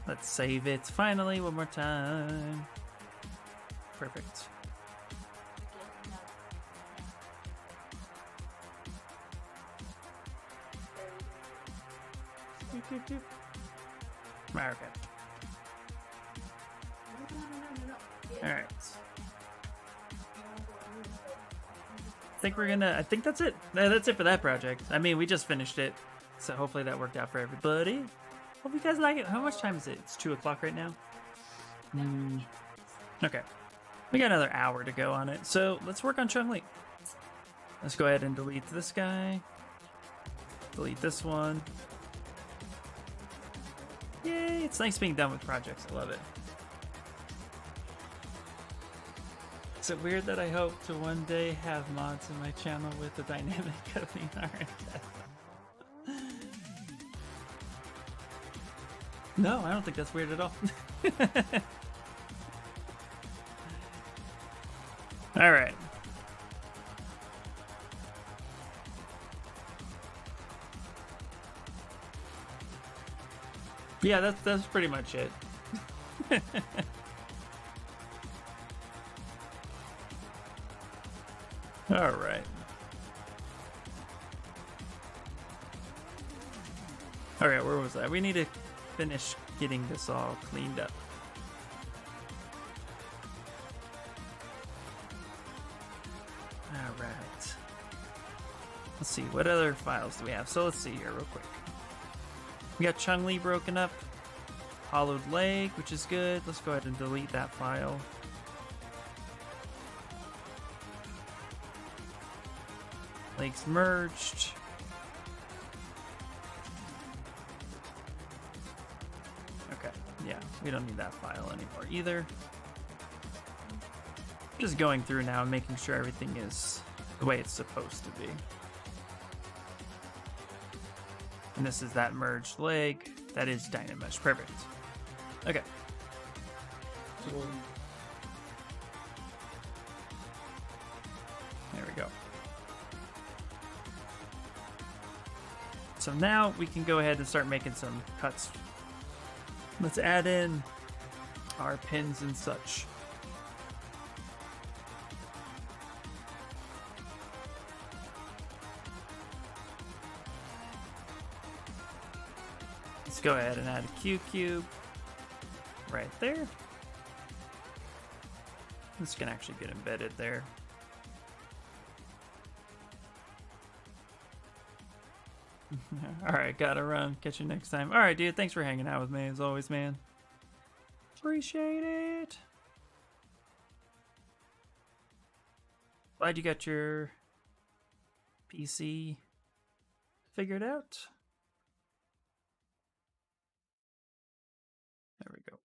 Speaker 1: Let's save it finally one more time. Perfect. Okay. All right. I think that's it. That's it for that project. I mean, we just finished it, so hopefully that worked out for everybody. Hope you guys like it. How much time is it? It's 2 o'clock right now. Okay. We got another hour to go on it, so let's work on Chun-Li. Let's go ahead and delete this guy. Delete this one. Yay, it's nice being done with projects. I love it. Is it weird that I hope to one day have mods in my channel with the dynamic coding art? No, I don't think that's weird at all. All right. Yeah, that's pretty much it. All right. All right, where was I? We need to finish getting this all cleaned up. All right. Let's see, what other files do we have? So let's see here real quick. We got Chun-Li broken up. Hollowed leg, which is good. Let's go ahead and delete that file. Legs merged. Okay, yeah. We don't need that file anymore either. Just going through now and making sure everything is the way it's supposed to be. And this is that merged leg. That is Dynamesh. Perfect. Okay. There we go. So now we can go ahead and start making some cuts. Let's add in our pins and such. Let's go ahead and add a Q cube right there. This can actually get embedded there. Alright, gotta run. Catch you next time. Alright, dude, thanks for hanging out with me as always, man. Appreciate it. Glad you got your PC figured out. There we go.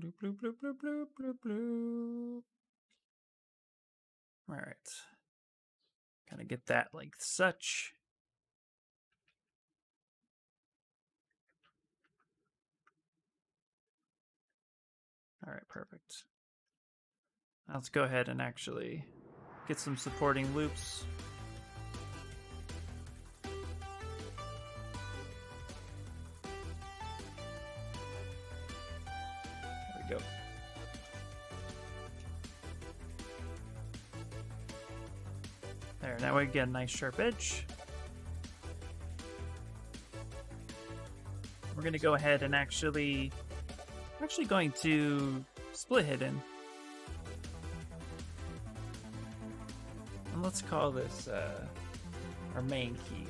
Speaker 1: Bloop, bloop, bloop, bloop, bloop, bloop, bloop. Alright. Kind of get that like such. All right, perfect. Now let's go ahead and actually get some supporting loops. There we go. There, that way we get a nice sharp edge. We're gonna go ahead and actually going to split hidden. And let's call this our main key.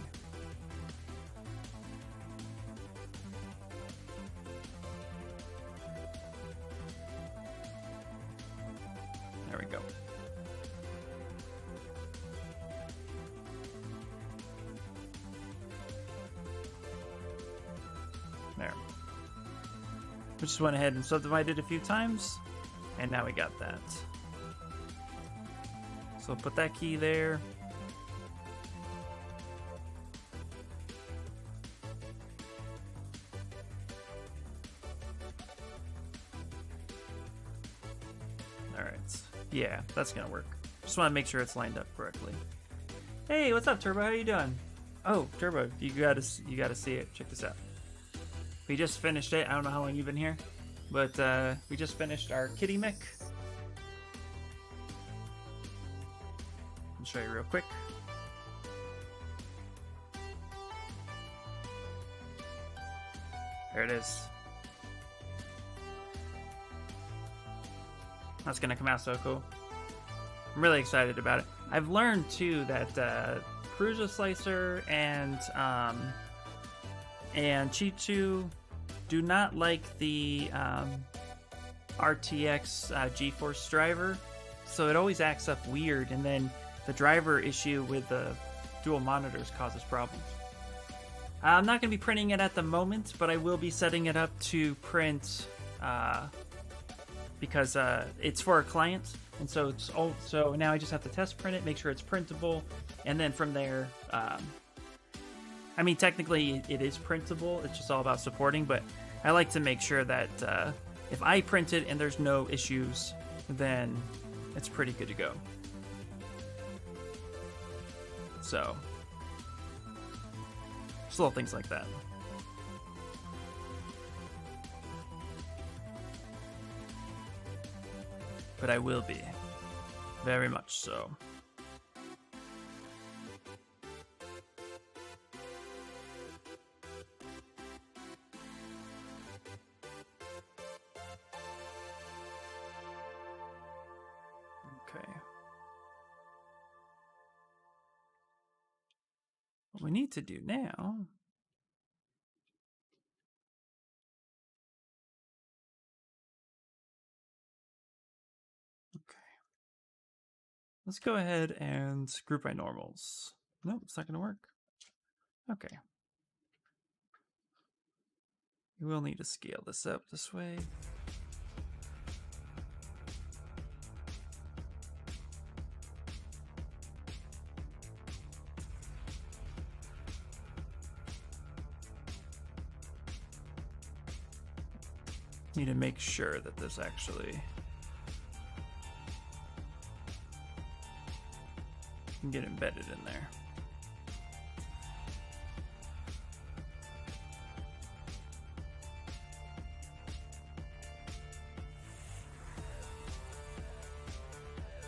Speaker 1: There we go. There. We just went ahead and subdivided a few times, and now we got that. So put that key there. All right. Yeah, that's gonna work. Just want to make sure it's lined up correctly. Hey, what's up, Turbo? How you doing? Oh, Turbo, you gotta see it. Check this out. We just finished it. I don't know how long you've been here, but we just finished our kitty mech. I'll show you real quick. There it is. That's gonna come out so cool. I'm really excited about it. I've learned too that Prusa Slicer and Chichu do not like the RTX GeForce driver, so it always acts up weird, and then the driver issue with the dual monitors causes problems. I'm not going to be printing it at the moment, but I will be setting it up to print because it's for a client, and so so now I just have to test print it, make sure it's printable, and then from there. I mean, technically it is printable, it's just all about supporting, but I like to make sure that if I print it and there's no issues, then it's pretty good to go. So, just little things like that. But I will be. Very much so. Okay. What we need to do now let's go ahead and group by normals. Nope, it's not going to work. Okay. We will need to scale this up this way. Need to make sure that this actually can get embedded in there.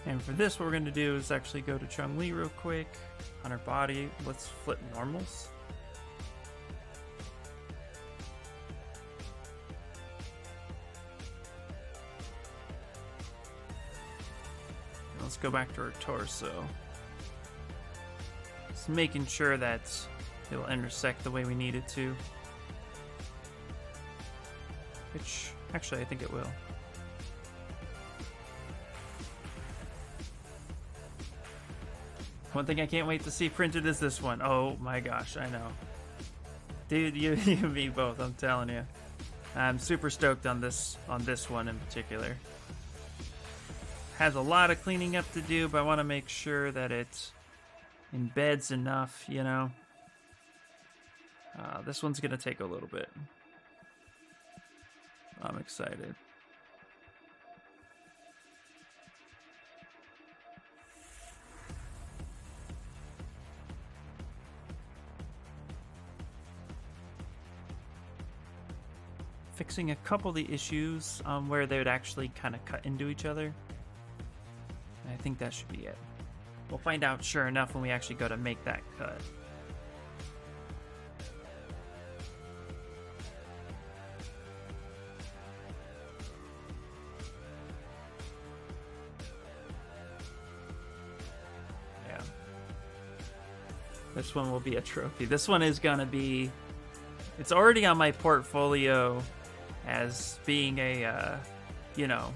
Speaker 1: And for this, what we're going to do is actually go to Chun-Li real quick on her body. Let's flip normals. Let's go back to her torso. Just making sure that it'll intersect the way we need it to. Which, actually, I think it will. One thing I can't wait to see printed is this one. Oh my gosh, I know. Dude, you and me both, I'm telling you. I'm super stoked on this one in particular. Has a lot of cleaning up to do, but I want to make sure that it embeds enough, you know. This one's going to take a little bit. I'm excited. Fixing a couple of the issues where they would actually kind of cut into each other. I think that should be it. We'll find out sure enough when we actually go to make that cut. Yeah. This one will be a trophy. This one is gonna be... It's already on my portfolio as being a, you know,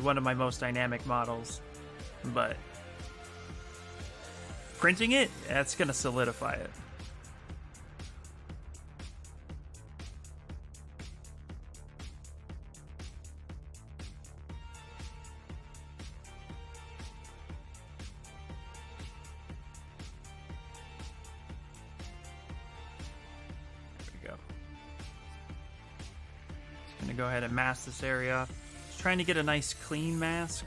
Speaker 1: one of my most dynamic models. But printing it, that's going to solidify it. There we go. Just going to go ahead and mask this area. Just trying to get a nice clean mask.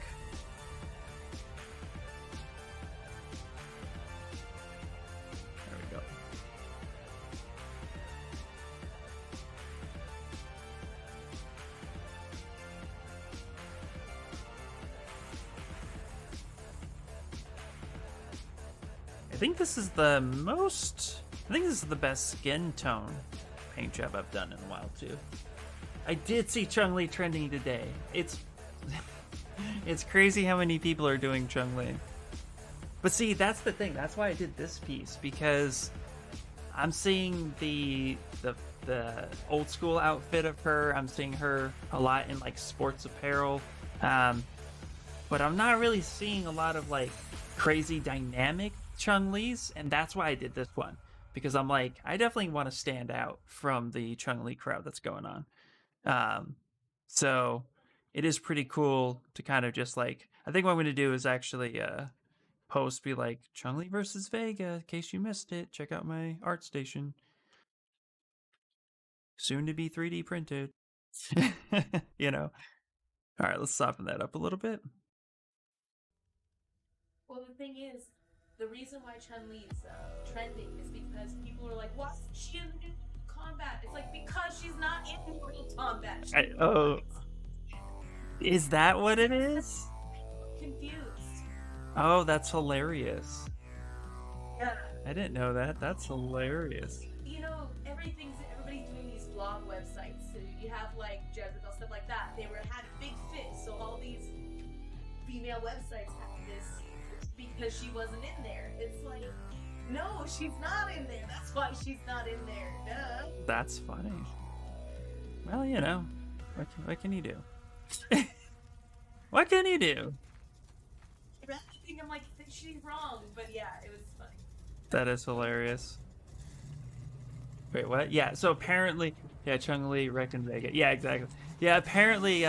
Speaker 1: I think this is the best skin tone paint job I've done in a while too. I did see Chun-Li trending today. It's crazy how many people are doing Chun-Li. But see, that's the thing. That's why I did this piece, because I'm seeing the old school outfit of her. I'm seeing her a lot in like sports apparel. But I'm not really seeing a lot of like crazy dynamic Chun-Li's, and that's why I did this one, because I'm like, I definitely want to stand out from the Chun-Li crowd that's going on. So it is pretty cool to kind of just like, I think what I'm going to do is actually post be like Chun-Li versus Vega, in case you missed it, check out my art station. Soon to be 3D printed. You know. All right, let's soften that up a little bit.
Speaker 2: Well, the thing is, the reason why Chun-Li's trending is because people are like, "Why is she in the new combat?" It's like, because she's not in Mortal Kombat.
Speaker 1: Oh, is that what it is?
Speaker 2: Confused.
Speaker 1: Oh, that's hilarious.
Speaker 2: Yeah.
Speaker 1: I didn't know that. That's hilarious.
Speaker 2: You know, everybody's doing these blog websites. So you have like Jezebel, stuff like that. They had a big fit, so all these female websites have this because she wasn't in there. It's like, no, she's not in there. That's why she's not in there. Duh.
Speaker 1: That's funny. Well, you know, what can you do? What can you do?
Speaker 2: I think I'm like, she's wrong, but yeah, it was funny.
Speaker 1: That is hilarious. Wait, what? Yeah, so apparently Yeah, Chung-Li wrecked in Vega. Yeah, exactly. Yeah, apparently,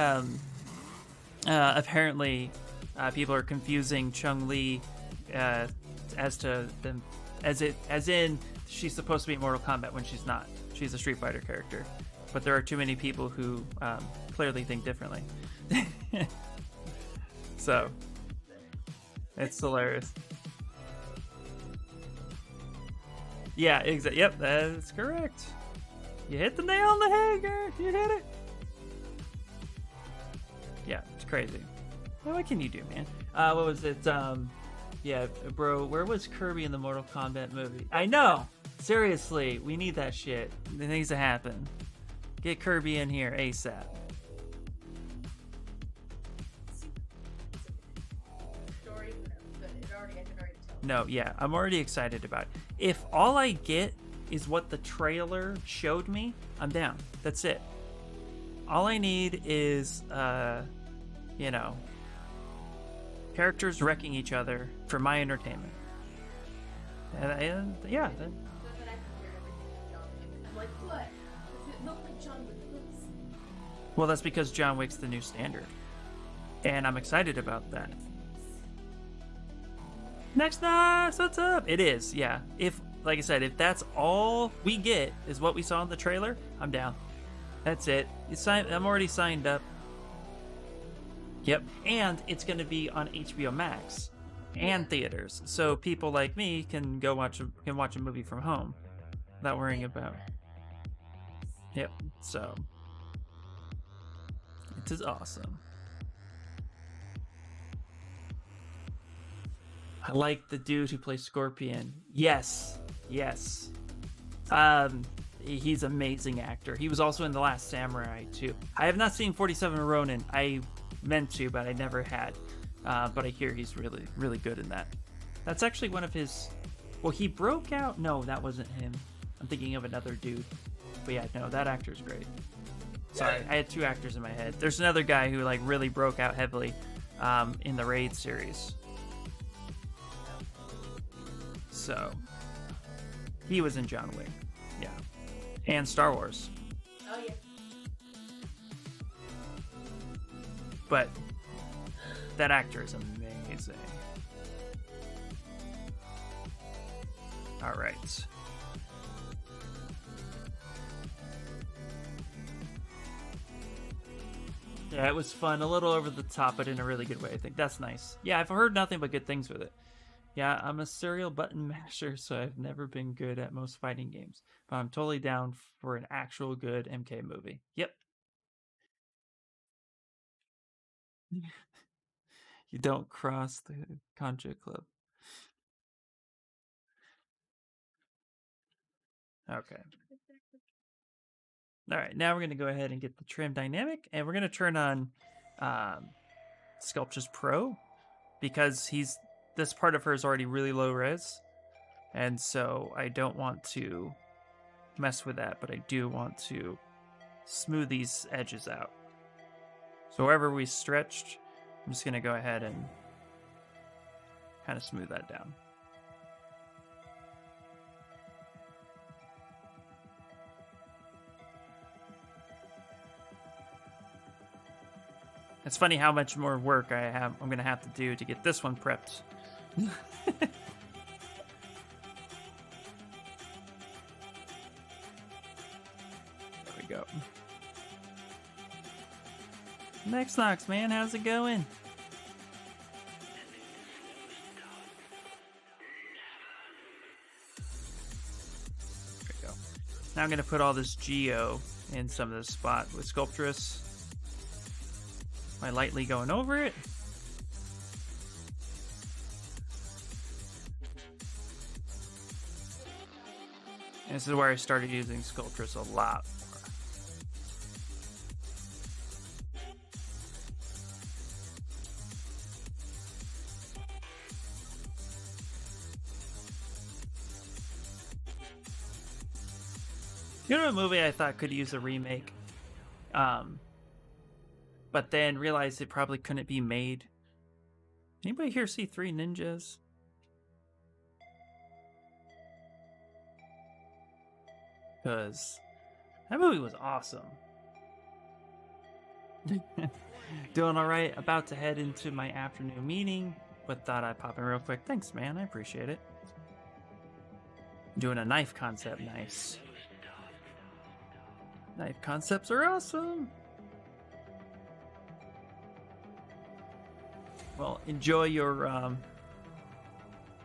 Speaker 1: people are confusing Chung-Li as to them as in she's supposed to be in Mortal Kombat when she's not. She's a Street Fighter character, but there are too many people who clearly think differently. So it's hilarious. Yeah, exactly. Yep, that's correct. You hit the nail on the head, girl. You hit it. Yeah, it's crazy. Well, what can you do, man? What was it? Yeah, bro, where was Kirby in the Mortal Kombat movie? I know. Seriously, we need that shit. It needs to happen. Get Kirby in here ASAP.
Speaker 2: Story, but I can already tell.
Speaker 1: No, yeah, I'm already excited about it. If all I get is what the trailer showed me, I'm down. That's it. All I need is, characters wrecking each other for my entertainment. And yeah.
Speaker 2: But I can hear everything with John Wick. I'm like, what? Does it look like John Wick looks?
Speaker 1: Well, that's because John Wick's the new standard. And I'm excited about that. Next Knox, what's up? It is, yeah. If, like I said, if that's all we get is what we saw in the trailer, I'm down. That's it. I'm already signed up. Yep, and it's going to be on HBO Max and theaters, so people like me can go watch a movie from home without worrying about. Yep. So it is awesome. I like the dude who plays Scorpion. Yes. He's an amazing actor. He was also in The Last Samurai too. I have not seen 47 Ronin. I meant to, but I never had. But I hear he's really, really good in that. That's actually one of his. Well, he broke out. No, that wasn't him. I'm thinking of another dude. But yeah, no, that actor's great. Sorry, I had two actors in my head. There's another guy who like really broke out heavily in the Raid series. So he was in John Wick, yeah, and Star Wars.
Speaker 2: Oh yeah.
Speaker 1: But that actor is amazing. All right. Yeah, it was fun. A little over the top, but in a really good way, I think. That's nice. Yeah, I've heard nothing but good things with it. Yeah, I'm a serial button masher, so I've never been good at most fighting games. But I'm totally down for an actual good MK movie. Yep. You don't cross the Contra Club. Okay. All right, now we're going to go ahead and get the trim dynamic, and we're going to turn on Sculptress Pro, because this part of her is already really low res, and so I don't want to mess with that, but I do want to smooth these edges out. So wherever we stretched, I'm just going to go ahead and kind of smooth that down. It's funny how much more work I'm going to have to do to get this one prepped. There we go. Next Knox, man, how's it going? There we go. Now I'm going to put all this geo in some of the spot with Sculptress. By lightly going over it. And this is where I started using Sculptress a lot more. You know, a movie I thought could use a remake, but then realized it probably couldn't be made. Anybody here see Three Ninjas? Because That movie was awesome. Doing all right. About to head into my afternoon meeting, but thought I'd pop in real quick. Thanks, man. I appreciate it. Doing a knife concept. Nice. Knife concepts are awesome. Well, enjoy your,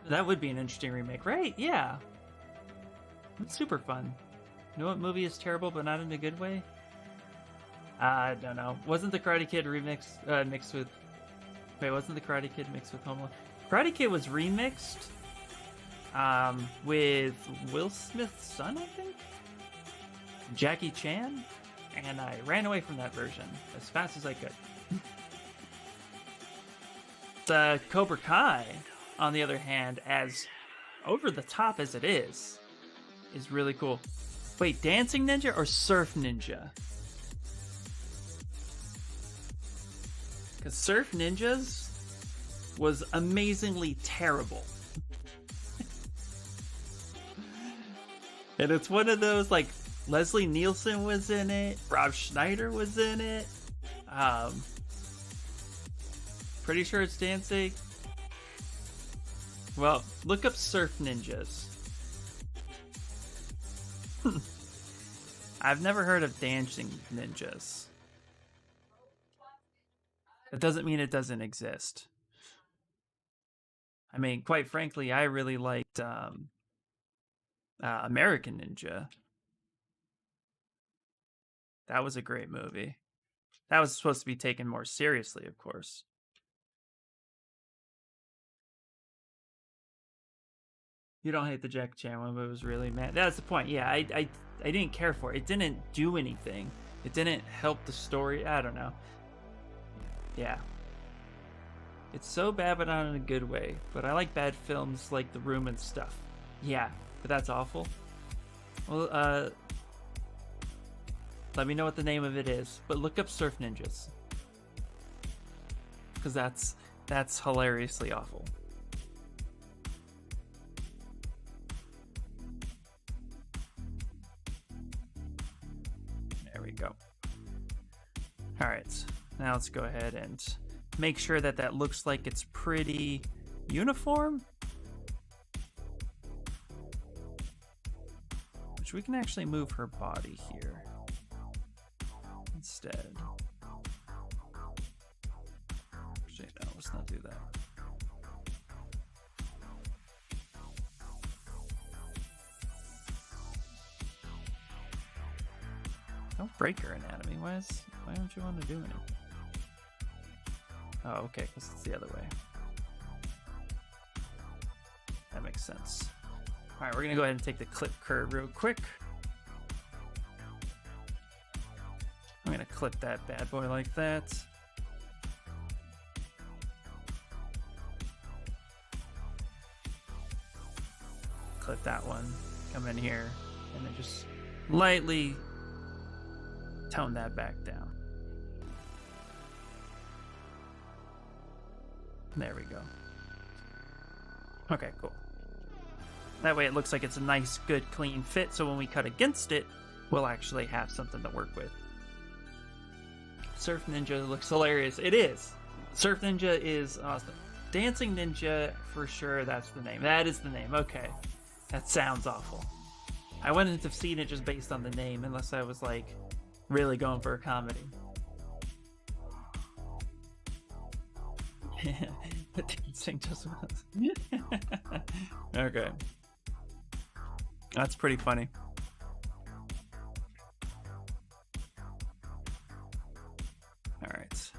Speaker 1: that would be an interesting remake, right? Yeah. It's super fun. You know what movie is terrible, but not in a good way? I don't know. Wasn't the Karate Kid mixed with... Wait, wasn't the Karate Kid mixed with Home Alone? Karate Kid was remixed with Will Smith's son, I think? Jackie Chan? And I ran away from that version as fast as I could. The Cobra Kai, on the other hand, as over the top as it is really cool. Wait, Dancing Ninja or Surf Ninja? Because Surf Ninjas was amazingly terrible. And it's one of those, like, Leslie Nielsen was in it, Rob Schneider was in it. Pretty sure it's dancing. Well, look up Surf Ninjas. I've never heard of Dancing Ninjas. That doesn't mean it doesn't exist. I mean, quite frankly, I really liked American Ninja. That was a great movie. That was supposed to be taken more seriously, of course. You don't hate the Jackie Chan one, but it was really mad. That's the point. Yeah, I didn't care for it. It didn't do anything. It didn't help the story. I don't know. Yeah. It's so bad, but not in a good way. But I like bad films like The Room and stuff. Yeah, but that's awful. Well, let me know what the name of it is. But look up Surf Ninjas. Because that's hilariously awful. There we go. All right, now let's go ahead and make sure that that looks like it's pretty uniform. Which we can actually move her body here instead. Actually, no, let's not do that. Don't break her anatomy. Why don't you want to do anything? Oh, okay, because it's the other way. That makes sense. All right, we're gonna go ahead and take the clip curve real quick. I'm gonna clip that bad boy like that. Clip that one, come in here, and then just lightly tone that back down. There we go. Okay, cool. That way it looks like it's a nice, good, clean fit, so when we cut against it, we'll actually have something to work with. Surf Ninja looks hilarious. It is. Surf Ninja is awesome. Dancing Ninja, for sure, that's the name. That is the name. Okay. That sounds awful. I wouldn't have seen it just based on the name, unless I was, like, really going for a comedy. The dancing just was. Okay. That's pretty funny. All right.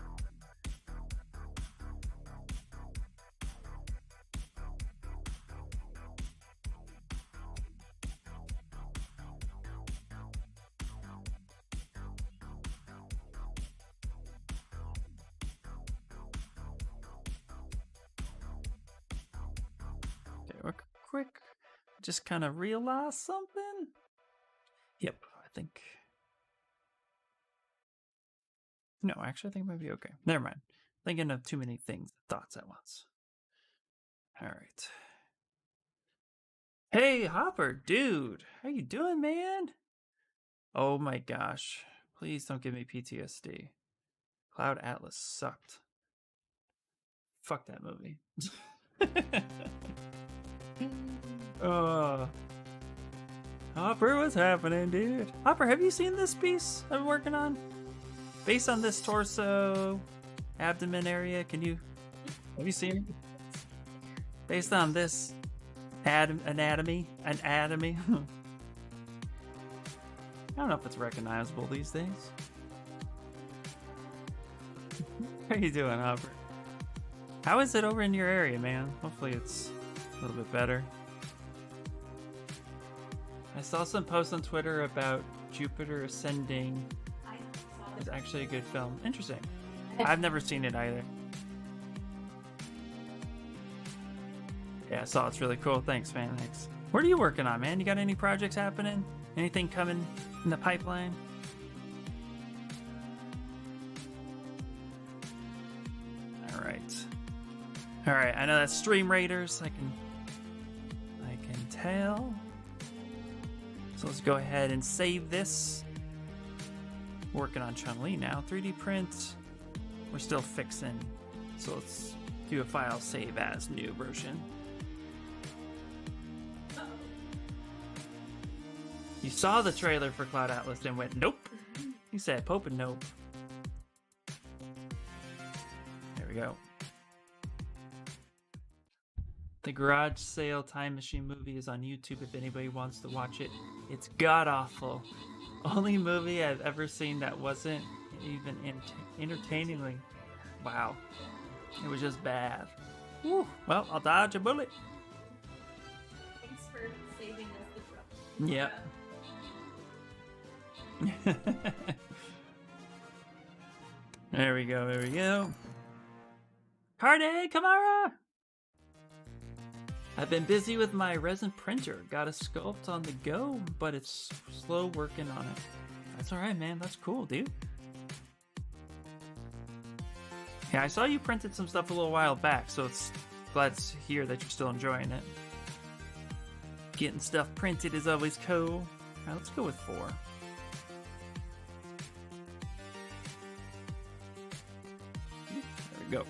Speaker 1: Quick, just kind of realize something. Yep, I think. No, actually, I think it might be okay. Never mind. Thinking of too many thoughts at once. All right. Hey, Hopper, dude, how you doing, man? Oh my gosh. Please don't give me PTSD. Cloud Atlas sucked. Fuck that movie. Hopper, what's happening, dude? Hopper, have you seen this piece I've been working on? Based on this torso, abdomen area, have you seen it? Based on this anatomy. I don't know if it's recognizable these days. How you doing, Hopper? How is it over in your area, man? Hopefully it's a little bit better. I saw some posts on Twitter about Jupiter Ascending. It's actually a good film. Interesting. I've never seen it either. Yeah, I saw it's really cool. Thanks, man. Thanks. What are you working on, man? You got any projects happening? Anything coming in the pipeline? All right. I know that's Stream Raiders. I can tell. So let's go ahead and save this. Working on Chun-Li now. 3D print. We're still fixing. So let's do a file save as new version. You saw the trailer for Cloud Atlas and went, nope. You said Pope and nope. There we go. The Garage Sale Time Machine movie is on YouTube if anybody wants to watch it. It's god-awful. Only movie I've ever seen that wasn't even entertainingly. Wow. It was just bad. Whew. Well, I'll dodge a bullet.
Speaker 2: Thanks for saving us the trouble.
Speaker 1: Yep. There we go. Carde, Kamara! I've been busy with my resin printer. Got a sculpt on the go, but it's slow working on it. That's alright, man. That's cool, dude. Yeah, I saw you printed some stuff a little while back, so it's glad to hear that you're still enjoying it. Getting stuff printed is always cool. Alright, let's go with 4. There we go.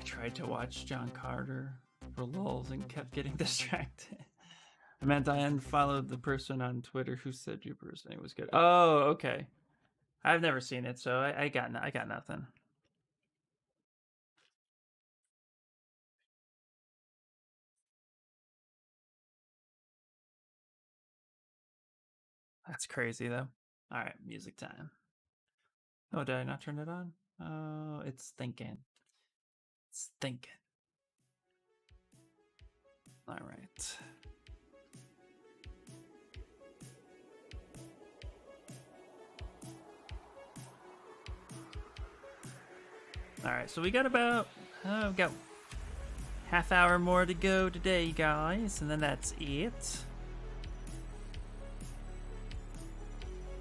Speaker 1: Tried to watch John Carter for lulz and kept getting distracted. I meant I unfollowed the person on Twitter who said your person was good. Oh, okay. I've never seen it, so I got nothing. That's crazy though. All right, music time. Oh, did I not turn it on? Oh, it's thinking. It's thinking. All right. All right, so we got about we got half hour more to go today, guys, and then that's it.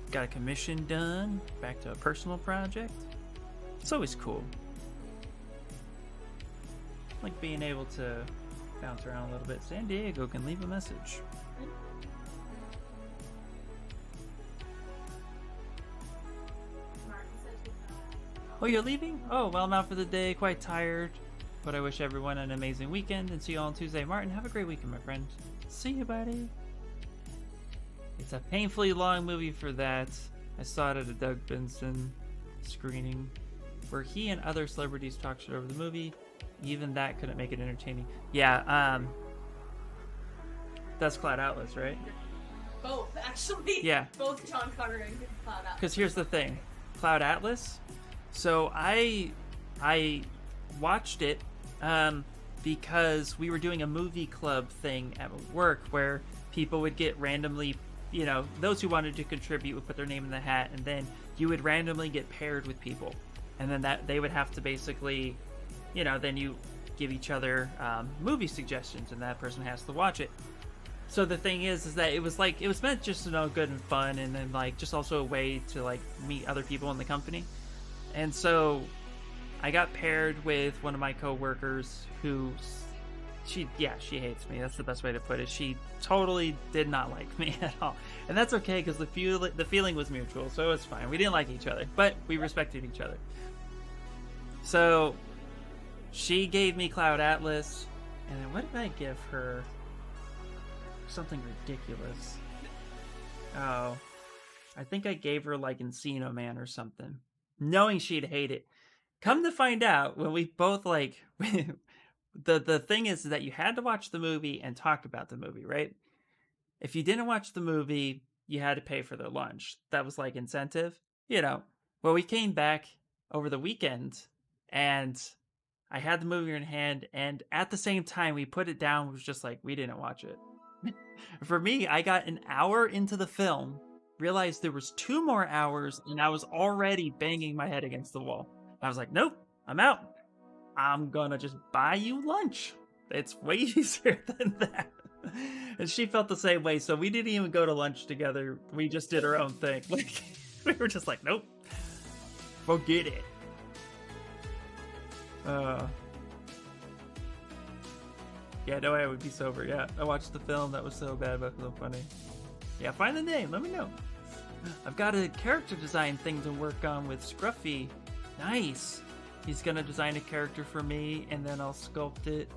Speaker 1: Got a commission done. Back to a personal project. It's always cool. Like being able to bounce around a little bit. San Diego can leave a message. Oh, you're leaving? Oh, well, I'm out for the day. Quite tired. But I wish everyone an amazing weekend and see you all on Tuesday. Martin, have a great weekend, my friend. See you, buddy. It's a painfully long movie for that. I saw it at a Doug Benson screening where he and other celebrities talked shit over the movie. Even that couldn't make it entertaining. Yeah, that's Cloud Atlas, right?
Speaker 2: Both, actually.
Speaker 1: Yeah.
Speaker 2: Both John Carter and Cloud Atlas.
Speaker 1: Because here's the thing. Cloud Atlas. So I watched it because we were doing a movie club thing at work where people would get randomly, you know, those who wanted to contribute would put their name in the hat, and then you would randomly get paired with people, and then that they would have to basically, you know, then you give each other movie suggestions, and that person has to watch it. So the thing is that it was meant just to know good and fun, and then like just also a way to like meet other people in the company. And so I got paired with one of my coworkers who she hates me. That's the best way to put it. She totally did not like me at all, and that's okay because the feeling was mutual, so it's fine. We didn't like each other, but we respected each other. So she gave me Cloud Atlas, and then what did I give her? Something ridiculous. Oh, I think I gave her like Encino Man or something, knowing she'd hate it. Come to find out, when we both like. The thing is that you had to watch the movie and talk about the movie, right? If you didn't watch the movie, you had to pay for their lunch. That was like incentive, you know. Well, we came back over the weekend and I had the movie in hand, and at the same time we put it down. It was just like we didn't watch it. For me, I got an hour into the film, realized there was 2 more hours, and I was already banging my head against the wall. I was like, nope, I'm out. I'm gonna just buy you lunch. It's way easier than that. And she felt the same way, so we didn't even go to lunch together. We just did our own thing. Like, we were just like, nope. Forget it. Yeah, no way I would be sober. Yeah, I watched the film. That was so bad, but so funny. Yeah, find the name. Let me know. I've got a character design thing to work on with Scruffy. Nice. He's gonna design a character for me, and then I'll sculpt it.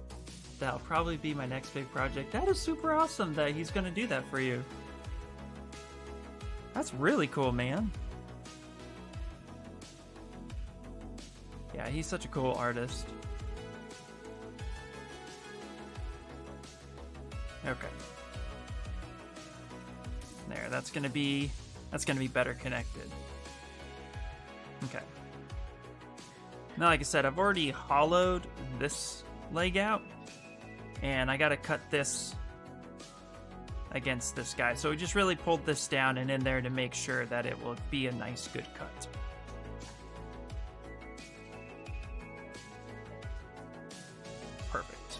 Speaker 1: That'll probably be my next big project. That is super awesome that he's gonna do that for you. That's really cool, man. Yeah, he's such a cool artist. Okay. There, that's gonna be better connected. Okay. Now, like I said, I've already hollowed this leg out, and I gotta cut this against this guy. So we just really pulled this down and in there to make sure that it will be a nice, good cut. Perfect.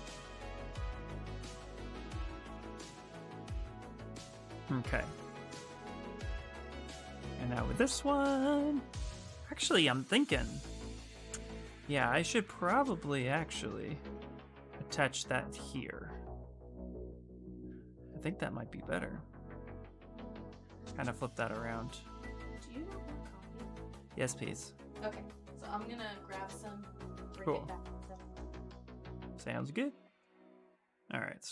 Speaker 1: Okay. And now with this one, actually, I'm thinking, yeah, I should probably actually attach that here. I think that might be better. Kind of flip that around.
Speaker 2: Do you want one coffee?
Speaker 1: Yes, please.
Speaker 2: Okay, so I'm gonna grab some. Bring
Speaker 1: Cool.
Speaker 2: It back.
Speaker 1: Sounds good. All right.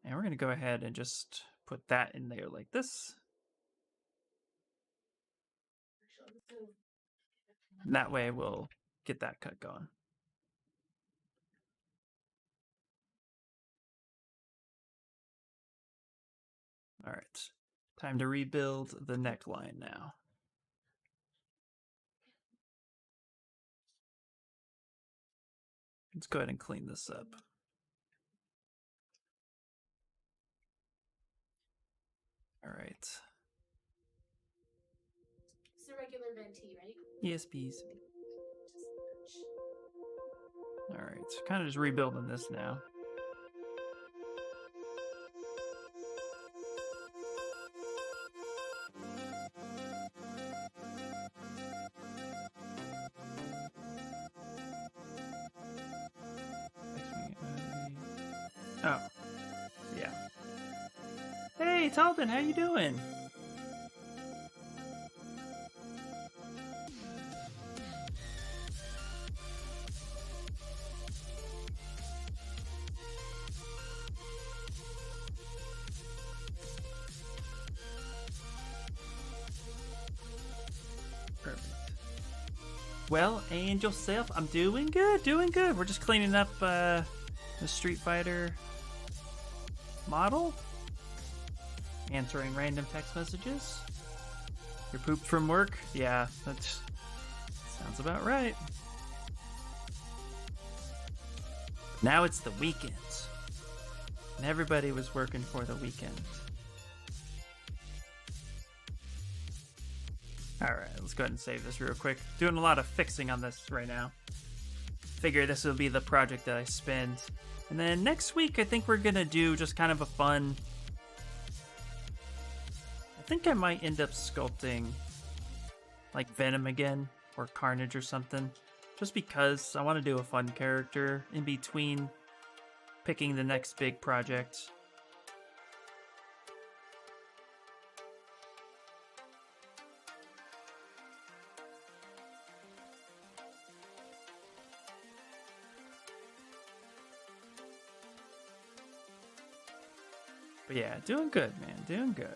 Speaker 1: And we're going to go ahead and just put that in there like this. And that way we'll get that cut going. All right. Time to rebuild the neckline now. Let's go ahead and clean this up. All right.
Speaker 2: It's a regular venti, right?
Speaker 1: Yes, please. All right. So kind of just rebuilding this now. Oh, yeah. Hey, Talton, how you doing? Perfect. Well, and yourself? I'm doing good, doing good. We're just cleaning up the Street Fighter model. Answering random text messages. You're pooped from work? Yeah, that sounds about right. Now it's the weekend. And everybody was working for the weekend. Alright, let's go ahead and save this real quick. Doing a lot of fixing on this right now. Figure this will be the project that I spend. And then next week, I think we're gonna do just kind of a fun... I think I might end up sculpting like Venom again, or Carnage or something. Just because I want to do a fun character in between picking the next big project. But yeah, doing good, man. Doing good.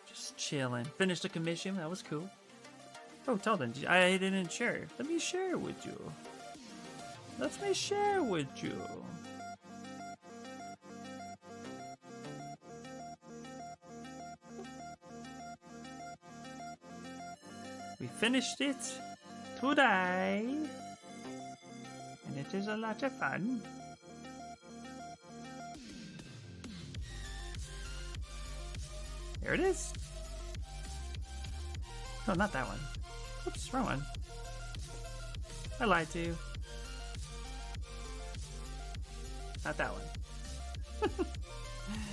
Speaker 1: Just chilling. Finished a commission. That was cool. Oh, Talden, I didn't share. Let me share with you. Let me share with you. We finished it today. And it is a lot of fun. There it is. No, not that one. Oops, wrong one. I lied to you. Not that one.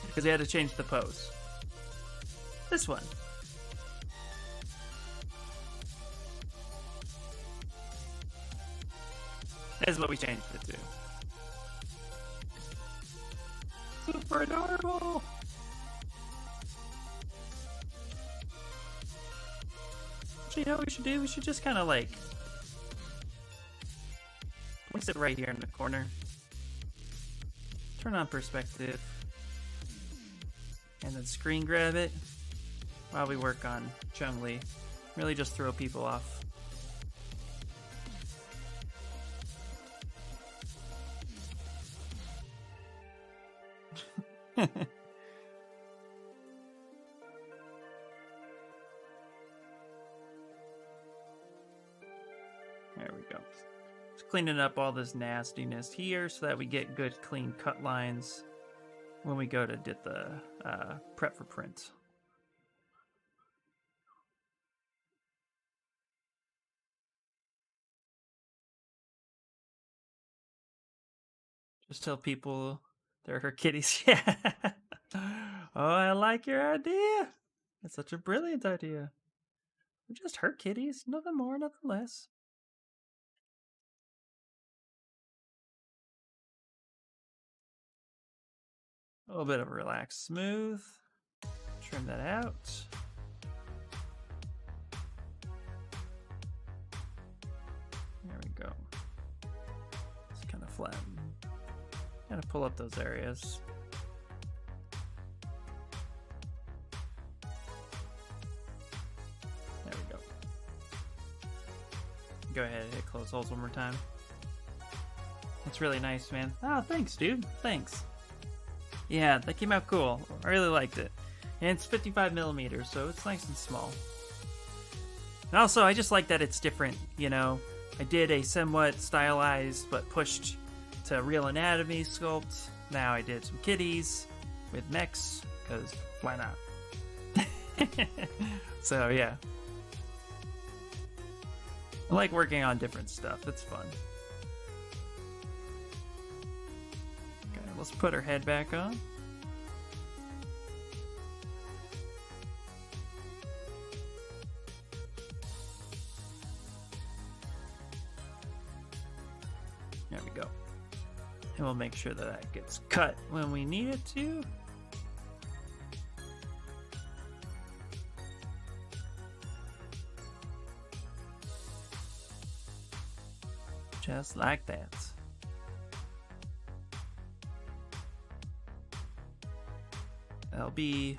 Speaker 1: Because they had to change the pose. This one. This is what we changed it to. Super adorable! So you know what we should do? We should just kind of like place it right here in the corner. Turn on perspective. And then screen grab it while we work on Chun-Li. Really just throw people off. There we go. Just cleaning up all this nastiness here so that we get good clean cut lines when we go to get the prep for print. Just tell people they're her kitties. Yeah. Oh, I like your idea. It's such a brilliant idea. They're just her kitties, nothing more, nothing less. A little bit of relaxed smooth. Trim that out. There we go. Just kind of flatten. Kind of pull up those areas. There we go. Go ahead and hit close holes one more time. That's really nice, man. Oh, thanks, dude. Thanks. Yeah, that came out cool. I really liked it. And it's 55 millimeters, so it's nice and small. And also, I just like that it's different, you know. I did a somewhat stylized but pushed to real anatomy sculpt. Now I did some kitties with mechs, because why not? So, yeah. I like working on different stuff. It's fun. Let's put her head back on. There we go. And we'll make sure that that gets cut when we need it to. Just like that. That'll be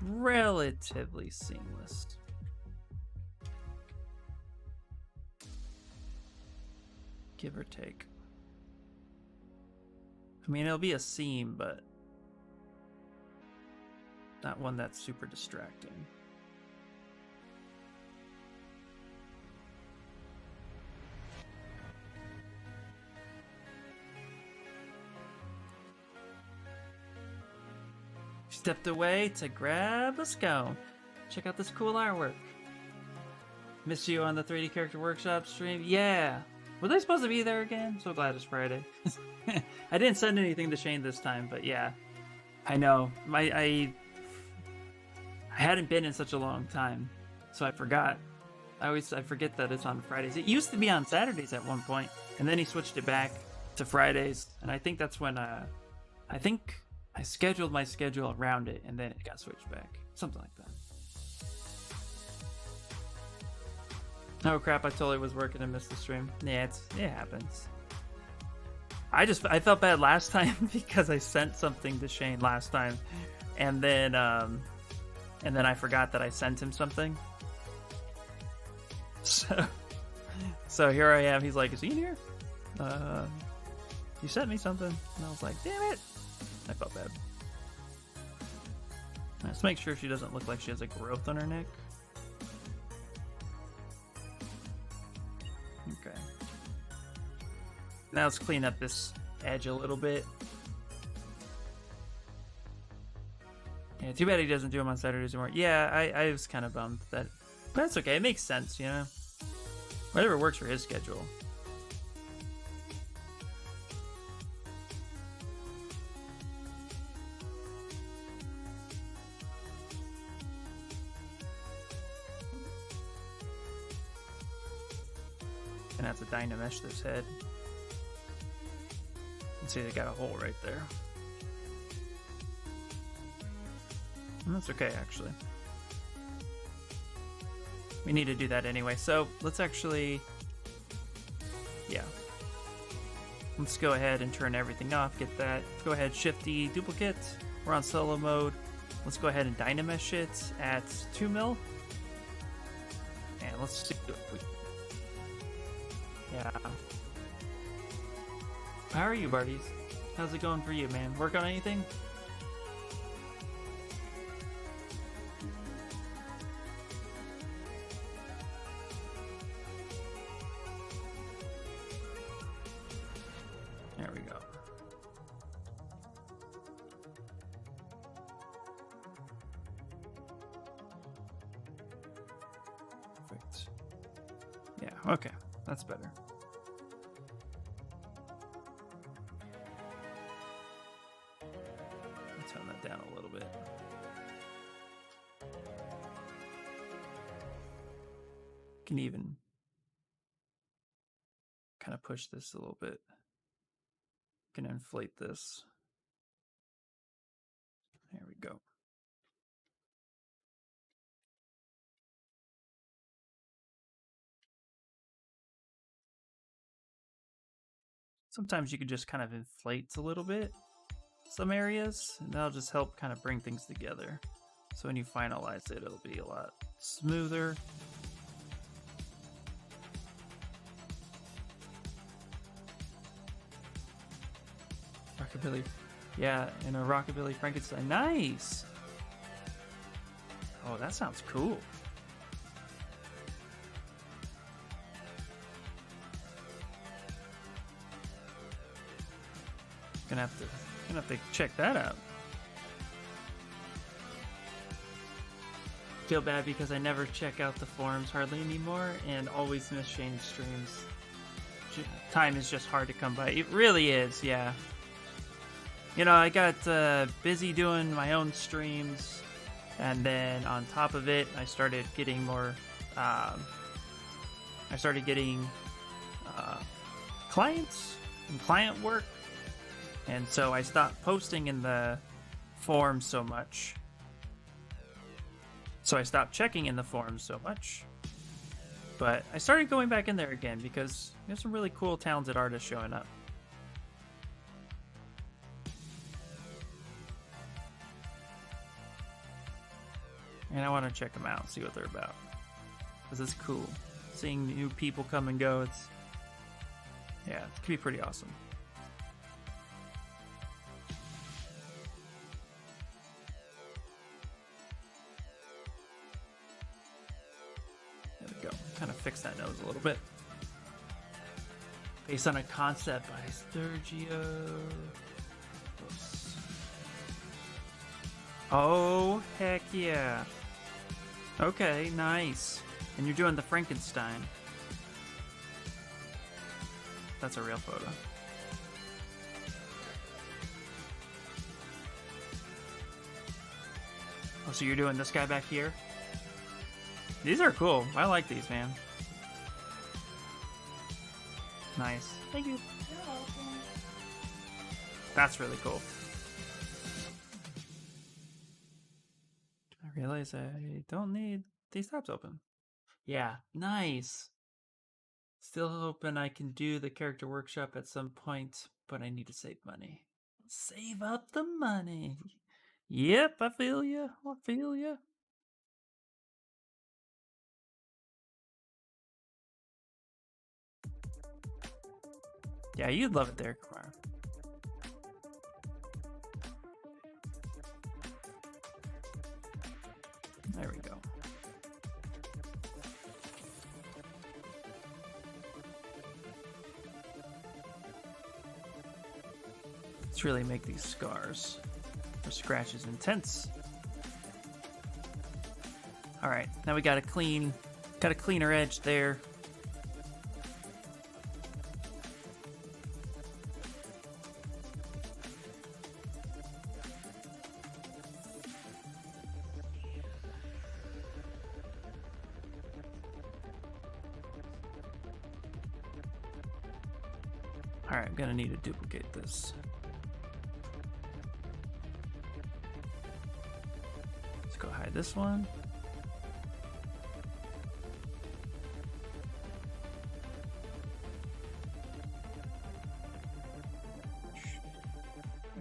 Speaker 1: relatively seamless. Give or take. I mean, it'll be a seam, but not one that's super distracting. Stepped away to grab a scone. Check out this cool artwork. Miss you on the 3D Character Workshop stream. Yeah. Were they supposed to be there again? So glad it's Friday. I didn't send anything to Shane this time, but yeah. I know. I hadn't been in such a long time, so I forgot. I forget that it's on Fridays. It used to be on Saturdays at one point, and then he switched it back to Fridays. And I think that's when I think I scheduled my schedule around it, and then it got switched back, something like that. Oh crap! I totally was working and missed the stream. Yeah, it happens. I felt bad last time because I sent something to Shane last time, and then I forgot that I sent him something. So here I am. He's like, "Is he in here? You sent me something," and I was like, "Damn it!" I felt bad. Let's make sure she doesn't look like she has a growth on her neck. Okay. Now let's clean up this edge a little bit. Yeah, too bad he doesn't do them on Saturdays anymore. Yeah, I was kind of bummed that, but that's okay. It makes sense, you know. Whatever works for his schedule. Gonna have to dynamesh this head. You can see they got a hole right there. And that's okay, actually. We need to do that anyway, so let's actually... Yeah. Let's go ahead and turn everything off, get that. Let's go ahead, Shift D, duplicate. We're on solo mode. Let's go ahead and dynamesh it at 2 mil. And let's see if we... Yeah. How are you, buddies? How's it going for you, man? Work on anything? There we go. Perfect. Yeah, okay. That's better. Tone that down a little bit. Can even kind of push this a little bit. Can inflate this. There we go. Sometimes you can just kind of inflate a little bit some areas, and that'll just help kind of bring things together. So when you finalize it, it'll be a lot smoother. Rockabilly, yeah, and a Rockabilly Frankenstein. Nice! Oh, that sounds cool. Gonna have to check that out. Feel bad because I never check out the forums hardly anymore and always miss Shane's streams. Time is just hard to come by. It really is, yeah. You know, I got busy doing my own streams, and then on top of it, I started getting more. Clients and client work. And so I stopped posting in the forums so much. So I stopped checking in the forums so much. But I started going back in there again because there's some really cool, talented artists showing up. And I want to check them out and see what they're about. Because it's cool. Seeing new people come and go, yeah, it can be pretty awesome. Kind of fix that nose a little bit. Based on a concept by Sergio. Oops. Oh, heck yeah. Okay, nice. And you're doing the Frankenstein. That's a real photo. Oh, so you're doing this guy back here? These are cool. I like these, man. Nice. Thank you.
Speaker 2: You're welcome.
Speaker 1: That's really cool. I realize I don't need these tabs open. Yeah, nice. Still hoping I can do the character workshop at some point, but I need to save money. Save up the money. Yep, I feel you. I feel you. Yeah, you'd love it there, Kamara. There we go. Let's really make these scars or scratches intense. All right, now we got a cleaner edge there. All right, I'm gonna need to duplicate this. Let's go hide this one.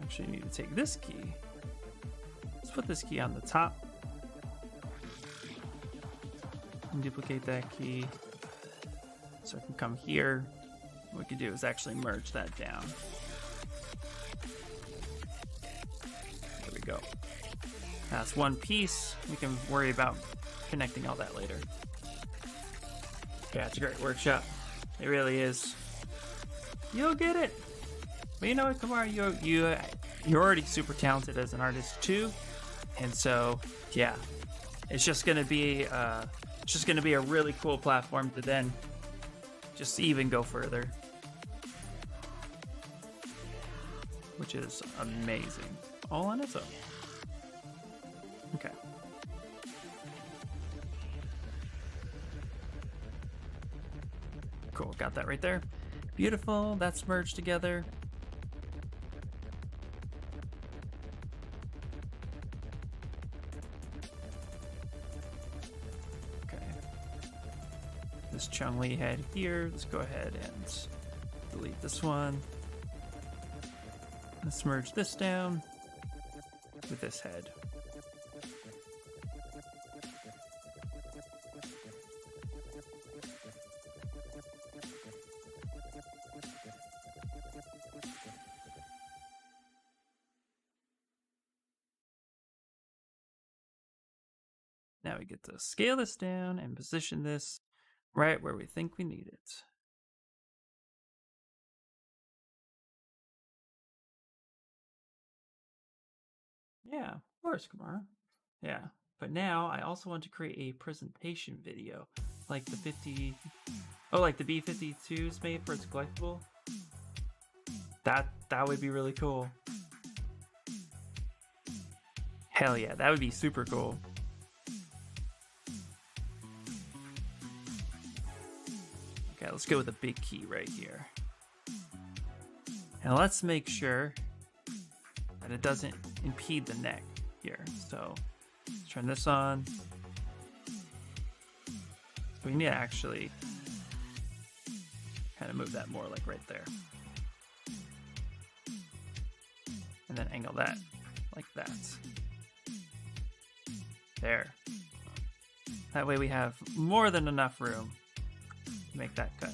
Speaker 1: Actually need to take this key. Let's put this key on the top. And duplicate that key. So I can come here. What we could do is actually merge that down. There we go. That's one piece. We can worry about connecting all that later. Yeah, it's a great workshop. It really is. You'll get it. But you know what, Kamara, you're already super talented as an artist too, and so yeah, it's just gonna be a really cool platform to then just even go further, which is amazing, all on its own. Okay. Cool, got that right there. Beautiful, that's merged together. This Chun-Li head here. Let's go ahead and delete this one. Let's merge this down with this head. Now we get to scale this down and position this right where we think we need it. Yeah, of course, Kamara. Yeah, but now I also want to create a presentation video, like the like the B-52's made for its collectible. That would be really cool. Hell yeah, that would be super cool. Okay, let's go with a big key right here. And let's make sure that it doesn't impede the neck here. So let's turn this on. We need to actually kind of move that more like right there. And then angle that like that. There. That way we have more than enough room to make that cut.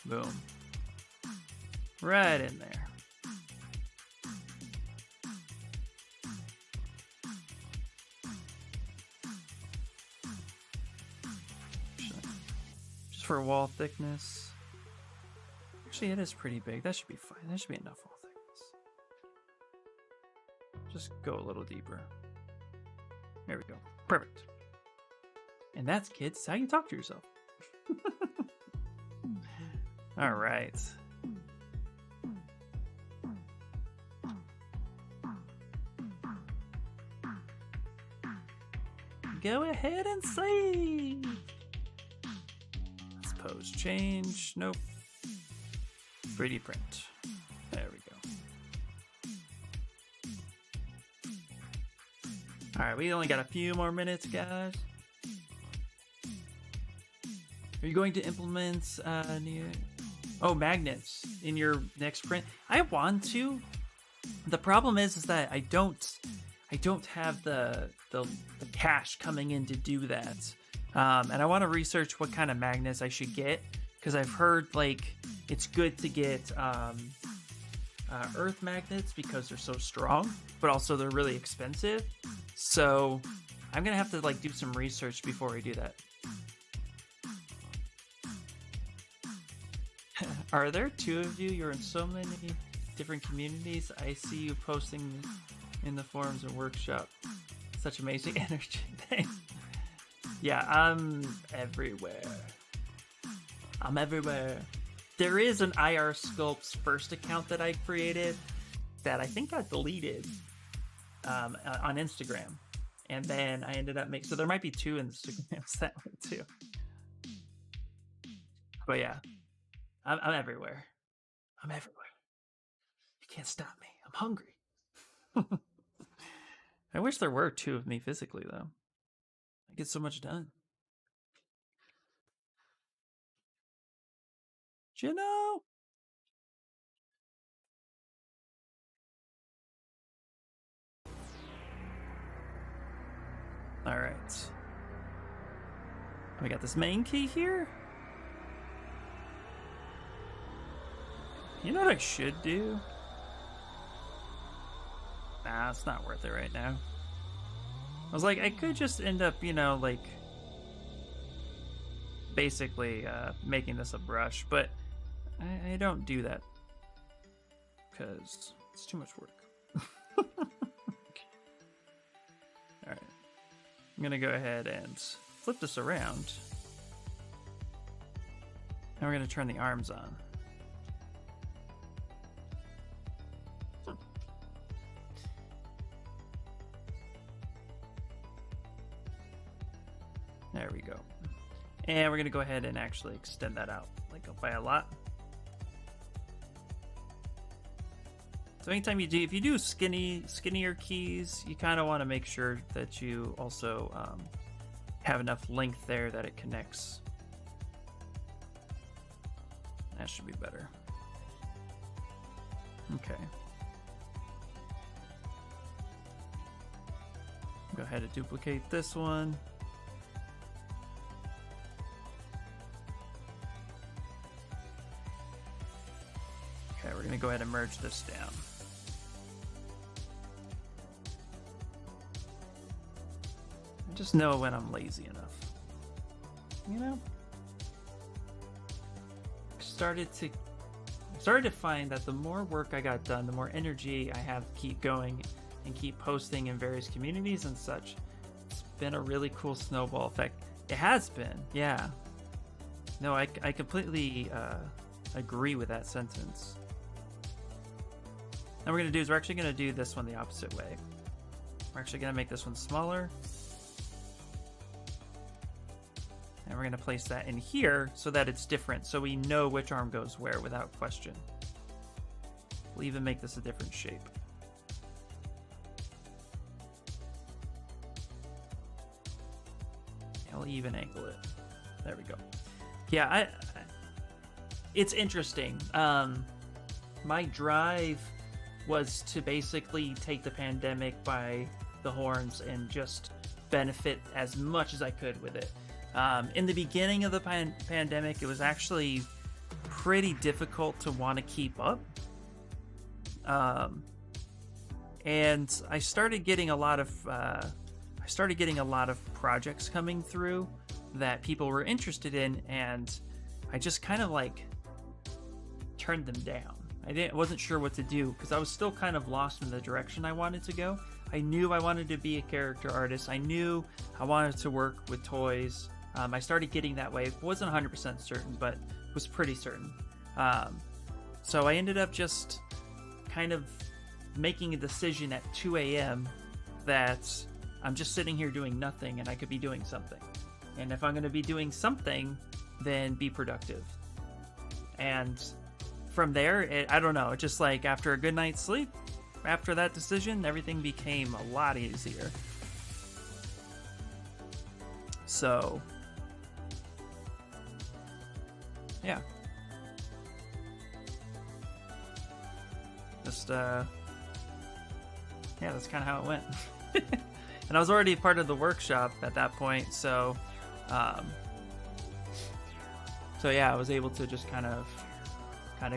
Speaker 1: Boom. Right in there. Just for wall thickness. Actually, it is pretty big. That should be fine. That should be enough wall thickness. Just go a little deeper. There we go. Perfect. And that's, kids, how you talk to yourself. All right. go ahead and save. Let's pose change. Nope. 3D print. There we go. Alright, we only got a few more minutes, guys. Are you going to implement magnets in your next print? I want to. The problem is that I don't have the cash coming in to do that. And I want to research what kind of magnets I should get, because I've heard like it's good to get earth magnets because they're so strong, but also they're really expensive. So I'm gonna have to like do some research before I do that. Are there two of you? You're in so many different communities. I see you posting in the forums and workshop. Such amazing energy. Thanks. Yeah, I'm everywhere. I'm everywhere. There is an IR Sculpts first account that I created that I think got deleted on Instagram. And then I ended up making... So there might be two Instagrams that way too. But yeah, I'm everywhere. I'm everywhere. You can't stop me. I'm hungry. I wish there were two of me physically, though. I get so much done. Do you know? All right. We got this main key here. You know what I should do? Nah, it's not worth it right now. I was like, I could just end up, you know, like, basically making this a brush, but I don't do that because it's too much work. Alright. I'm going to go ahead and flip this around. And we're going to turn the arms on. There we go. And we're going to go ahead and actually extend that out, like by a lot. So anytime you do, if you do skinnier keys, you kind of want to make sure that you also have enough length there that it connects. That should be better. Okay. Go ahead and duplicate this one. Okay, we're going to go ahead and merge this down. I just know when I'm lazy enough. You know? I started to find that the more work I got done, the more energy I have to keep going and keep posting in various communities and such. It's been a really cool snowball effect. It has been, yeah. No, I completely agree with that sentence. And what we're going to do is we're actually going to do this one the opposite way. We're actually going to make this one smaller. And we're going to place that in here so that it's different, so we know which arm goes where without question. We'll even make this a different shape. I'll even angle it. There we go. Yeah, it's interesting. My drive was to basically take the pandemic by the horns and just benefit as much as I could with it. In the beginning of the pandemic, it was actually pretty difficult to want to keep up. And I started getting a lot of projects coming through that people were interested in, and I just kind of like turned them down. Wasn't sure what to do because I was still kind of lost in the direction I wanted to go. I knew I wanted to be a character artist. I knew I wanted to work with toys. I started getting that way. Wasn't 100% certain, but was pretty certain. So I ended up just kind of making a decision at 2 a.m. that I'm just sitting here doing nothing, and I could be doing something. And if I'm going to be doing something, then be productive. And from there, I don't know, it's just like after a good night's sleep, after that decision, everything became a lot easier. So, yeah. Just, yeah, that's kind of how it went. And I was already part of the workshop at that point, so yeah, I was able to just kind of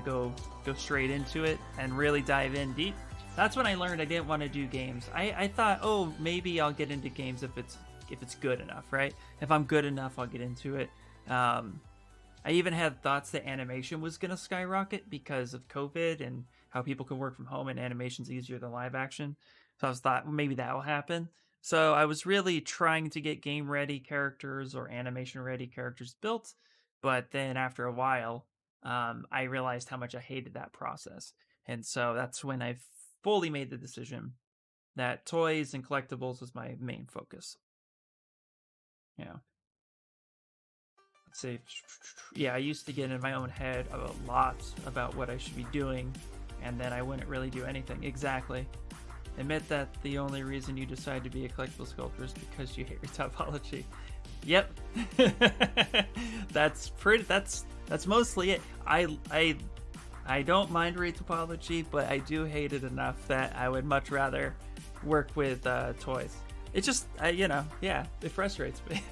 Speaker 1: go straight into it and really dive in deep. That's when I learned I didn't want to do games. I thought, oh, maybe I'll get into games if it's good enough, right? If I'm good enough, I'll get into it. I even had thoughts that animation was going to skyrocket because of COVID and how people can work from home and animation's easier than live action. So I was thought, well, maybe that will happen. So I was really trying to get game ready characters or animation ready characters built. But then after a while, I realized how much I hated that process. And so that's when I fully made the decision that toys and collectibles was my main focus. Yeah. Let's see. Yeah, I used to get in my own head a lot about what I should be doing, and then I wouldn't really do anything. Exactly. Admit that the only reason you decide to be a collectible sculptor is because you hate your topology. Yep. That's mostly it. I don't mind retopology, but I do hate it enough that I would much rather work with toys. It just, yeah, it frustrates me.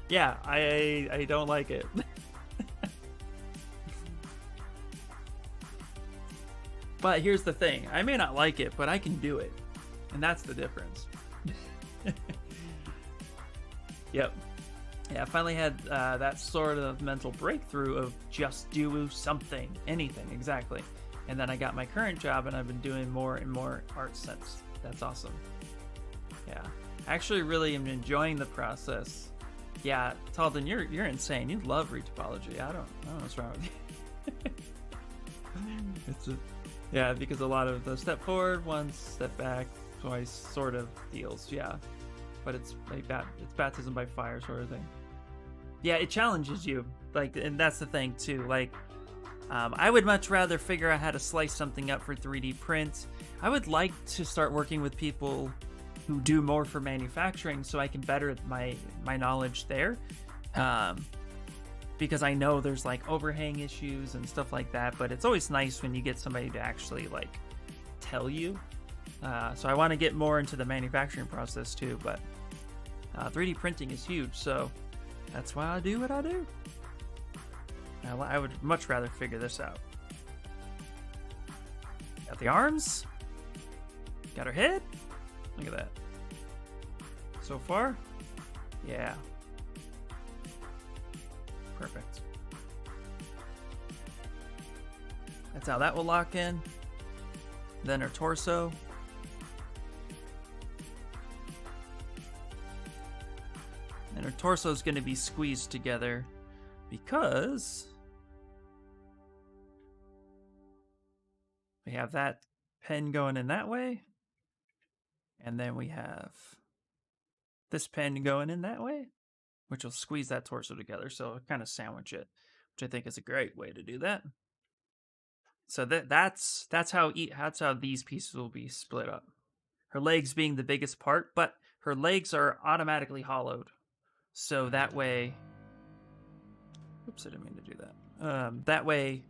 Speaker 1: Yeah, I don't like it. But here's the thing. I may not like it, but I can do it. And that's the difference. Yep. Yeah, I finally had that sort of mental breakthrough of just do something, anything, exactly. And then I got my current job, and I've been doing more and more art since. That's awesome. Yeah, I actually really am enjoying the process. Yeah, Talden, you're insane. You love retopology. I don't know what's wrong with you. Yeah, because a lot of the step forward, one step back, twice sort of deals. Yeah, but it's like that. It's baptism by fire sort of thing. Yeah, it challenges you. Like, and that's the thing too. Like, I would much rather figure out how to slice something up for 3D print. I would like to start working with people who do more for manufacturing so I can better my knowledge there. Because I know there's like overhang issues and stuff like that, but it's always nice when you get somebody to actually like tell you. So I want to get more into the manufacturing process too, but 3D printing is huge, so that's why I do what I do. I would much rather figure this out. Got the arms. Got her head. Look at that. So far, yeah. Perfect. That's how that will lock in. Then her torso. And her torso is going to be squeezed together because we have that pen going in that way. And then we have this pen going in that way, which will squeeze that torso together. So it'll kind of sandwich it, which I think is a great way to do that. So that's how these pieces will be split up. Her legs being the biggest part, but her legs are automatically hollowed. So that way, oops, I didn't mean to do that. That way,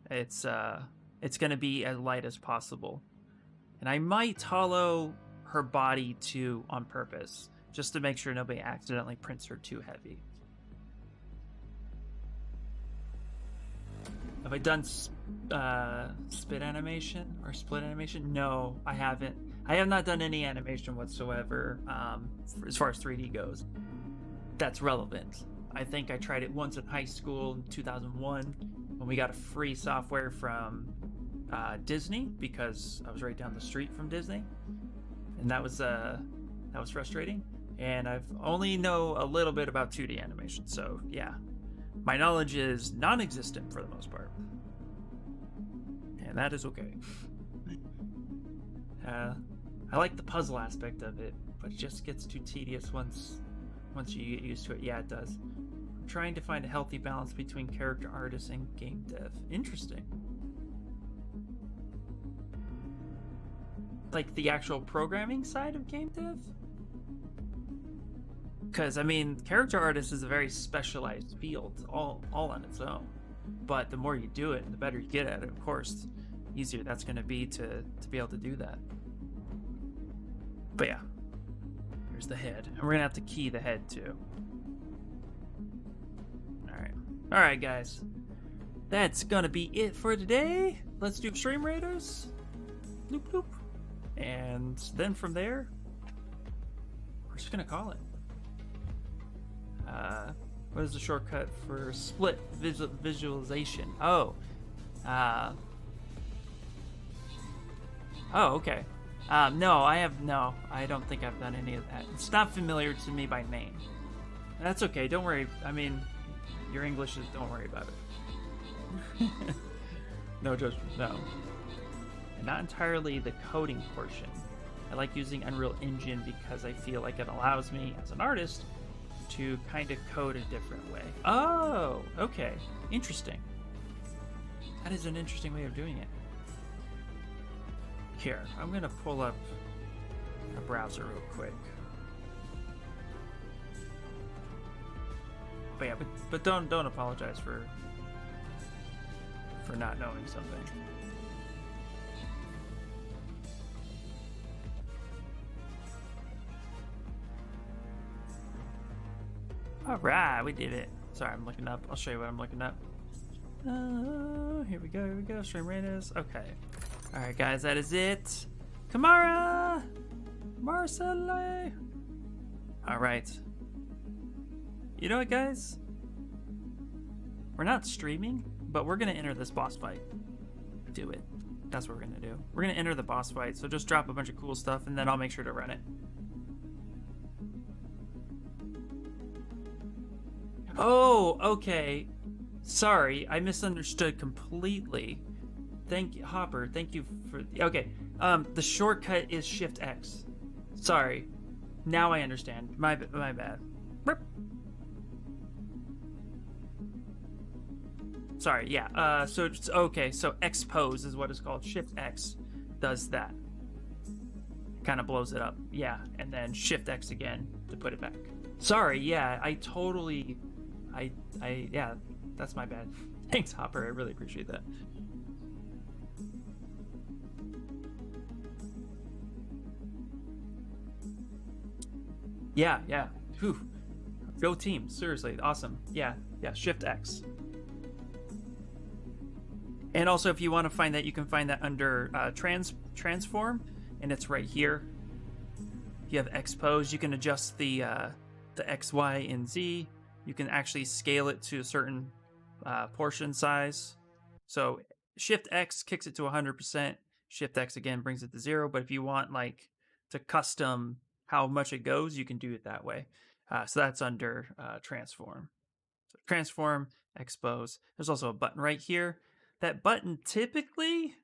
Speaker 1: it's going to be as light as possible. And I might hollow her body too on purpose, just to make sure nobody accidentally prints her too heavy. Have I done split animation or split animation? No, I haven't. I have not done any animation whatsoever as far as 3D goes. That's relevant. I think I tried it once in high school in 2001 when we got a free software from Disney because I was right down the street from Disney, and that was frustrating. And I've only know a little bit about 2D animation, so yeah, my knowledge is non-existent for the most part, and that is okay. I like the puzzle aspect of it, but it just gets too tedious once you get used to it. Yeah, it does. I'm trying to find a healthy balance between character artists and game dev. Interesting. Like the actual programming side of game dev? Because, I mean, character artist is a very specialized field, all on its own. But the more you do it, the better you get at it, of course. The easier that's going to be to be able to do that. But yeah, here's the head. And we're going to have to key the head, too. Alright, guys. That's going to be it for today. Let's do Stream Raiders. Bloop, bloop. And then from there, we're just going to call it. What is the shortcut for split visualization? Oh. Okay. No, I don't think I've done any of that. It's not familiar to me by name. That's okay, don't worry. I mean, your English is, don't worry about it. No judgment, no. And not entirely the coding portion. I like using Unreal Engine because I feel like it allows me, as an artist, to kind of code a different way. Oh, okay. Interesting. That is an interesting way of doing it. Here, I'm gonna pull up a browser real quick. But yeah, but don't apologize for not knowing something. Alright, we did it. Sorry, I'm looking up. I'll show you what I'm looking up. Here we go. Stream Raiders. Okay. Alright, guys, that is it. Kamara! Marcelle! Alright. You know what, guys? We're not streaming, but we're gonna enter this boss fight. Do it. That's what we're gonna do. We're gonna enter the boss fight, so just drop a bunch of cool stuff, and then I'll make sure to run it. Oh, okay. Sorry, I misunderstood completely. Thank you, Hopper. Thank you for... Okay, the shortcut is Shift X. Sorry. Now I understand. My bad. Burp. Sorry, yeah. So, okay, so Expose is what it's called. Shift X does that. Kind of blows it up. Yeah, and then Shift X again to put it back. Sorry, yeah, yeah, that's my bad. Thanks, Hopper. I really appreciate that. Yeah. Whew. Go team. Seriously, awesome. Yeah, Shift X. And also, if you want to find that, you can find that under transform, and it's right here. You have Expose. You can adjust the X, Y, and Z. You can actually scale it to a certain portion size. So Shift X kicks it to 100%. Shift X again brings it to 0. But if you want like to custom how much it goes, you can do it that way. So that's under transform. So transform, expose. There's also a button right here. That button typically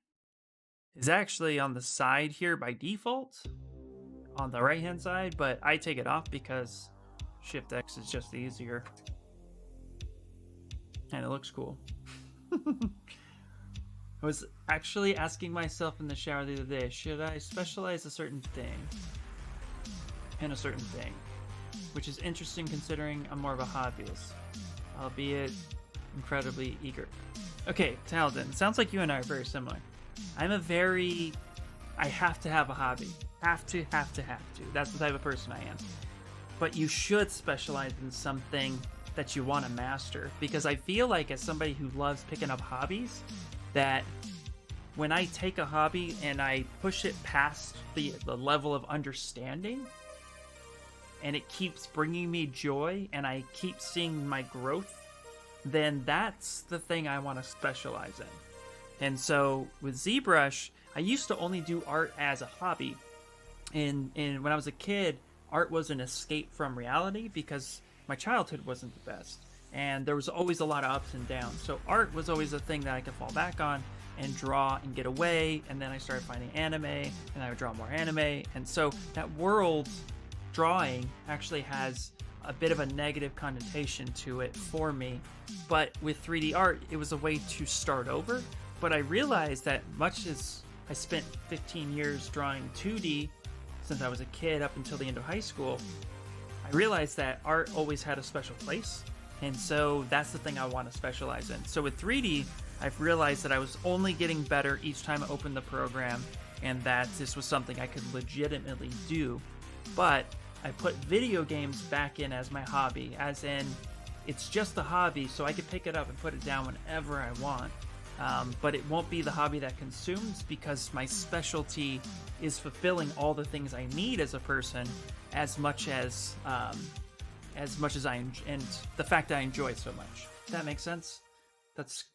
Speaker 1: is actually on the side here by default, on the right hand side, but I take it off because Shift X is just easier. And it looks cool. I was actually asking myself in the shower the other day, should I specialize a certain thing in a certain thing? Which is interesting considering I'm more of a hobbyist, albeit incredibly eager. Okay, Talden, sounds like you and I are very similar. I have to have a hobby. Have to. That's the type of person I am. But you should specialize in something that you want to master, because I feel like as somebody who loves picking up hobbies, that when I take a hobby and I push it past the level of understanding, and it keeps bringing me joy and I keep seeing my growth, then that's the thing I want to specialize in. And so with Zbrush, I used to only do art as a hobby. And when I was a kid, art was an escape from reality because my childhood wasn't the best. And there was always a lot of ups and downs. So art was always a thing that I could fall back on. and draw and get away, and then I started finding anime, and I would draw more anime, and so that world drawing actually has a bit of a negative connotation to it for me. But with 3D art, it was a way to start over. But I realized that much as I spent 15 years drawing 2D since I was a kid up until the end of high school, I realized that art always had a special place. And so that's the thing I want to specialize in. So with 3D, I've realized that I was only getting better each time I opened the program, and that this was something I could legitimately do. But I put video games back in as my hobby, as in it's just a hobby, so I can pick it up and put it down whenever I want. But it won't be the hobby that consumes, because my specialty is fulfilling all the things I need as a person, as much as I and the fact that I enjoy it so much. That makes sense?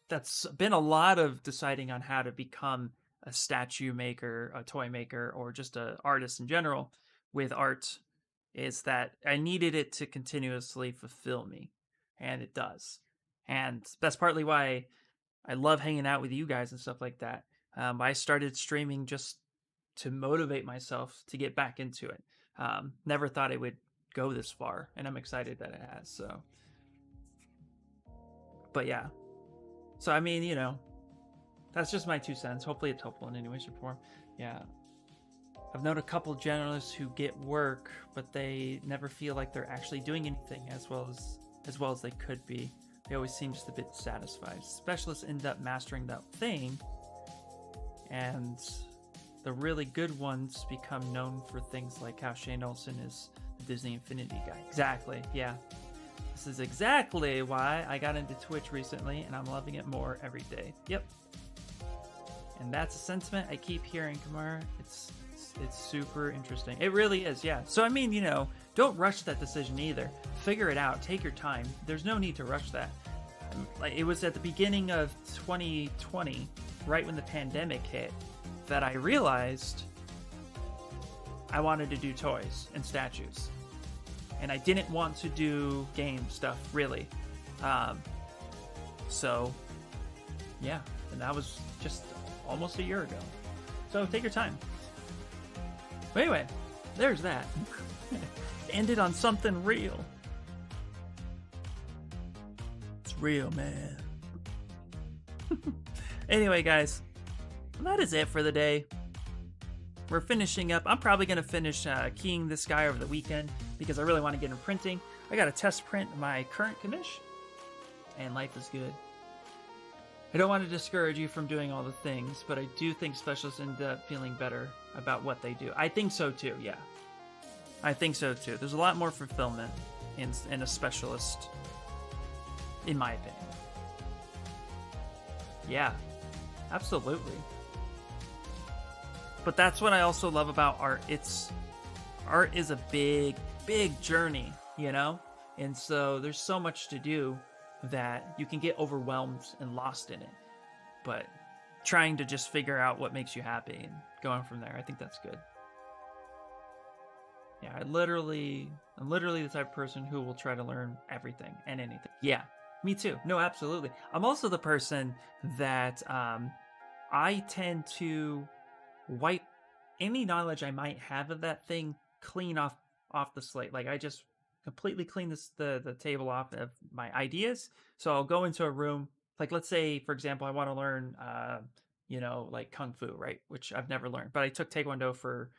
Speaker 1: That's been a lot of deciding on how to become a statue maker, a toy maker, or just an artist in general with art, is that I needed it to continuously fulfill me, and it does. And that's partly why I love hanging out with you guys and stuff like that. I started streaming just to motivate myself to get back into it. Never thought it would go this far, and I'm excited that it has. So, but yeah. So I mean, you know, that's just my 2 cents. Hopefully it's helpful in any way, shape, or form. Yeah. I've known a couple generalists who get work, but they never feel like they're actually doing anything as well as they could be. They always seem just a bit dissatisfied. Specialists end up mastering that thing, and the really good ones become known for things like how Shane Olsen is the Disney Infinity guy. Exactly, yeah. This is exactly why I got into Twitch recently, and I'm loving it more every day. Yep. And that's a sentiment I keep hearing, Kamara. It's super interesting. It really is, yeah. So I mean, you know, don't rush that decision either. Figure it out. Take your time. There's no need to rush that. Like, it was at the beginning of 2020, right when the pandemic hit, that I realized I wanted to do toys and statues. And I didn't want to do game stuff, really. So, yeah. And that was just almost a year ago. So take your time. But anyway, there's that. Ended on something real. It's real, man. Anyway, guys, that is it for the day. We're finishing up. I'm probably going to finish keying this guy over the weekend because I really want to get him printing. I got to test print my current commish, and life is good. I don't want to discourage you from doing all the things, but I do think specialists end up feeling better about what they do. I think so too, yeah. I think so too. There's a lot more fulfillment in a specialist, in my opinion. Yeah, absolutely. But that's what I also love about art. Art is a big, big journey, you know? And so there's so much to do that you can get overwhelmed and lost in it. But trying to just figure out what makes you happy and going from there, I think that's good. Yeah, I'm literally the type of person who will try to learn everything and anything. Yeah, me too. No, absolutely. I'm also the person that I tend to wipe any knowledge I might have of that thing clean off the slate. Like, I just completely clean the table off of my ideas. So I'll go into a room, like, let's say, for example, I want to learn, like Kung Fu, right? Which I've never learned, but I took Taekwondo for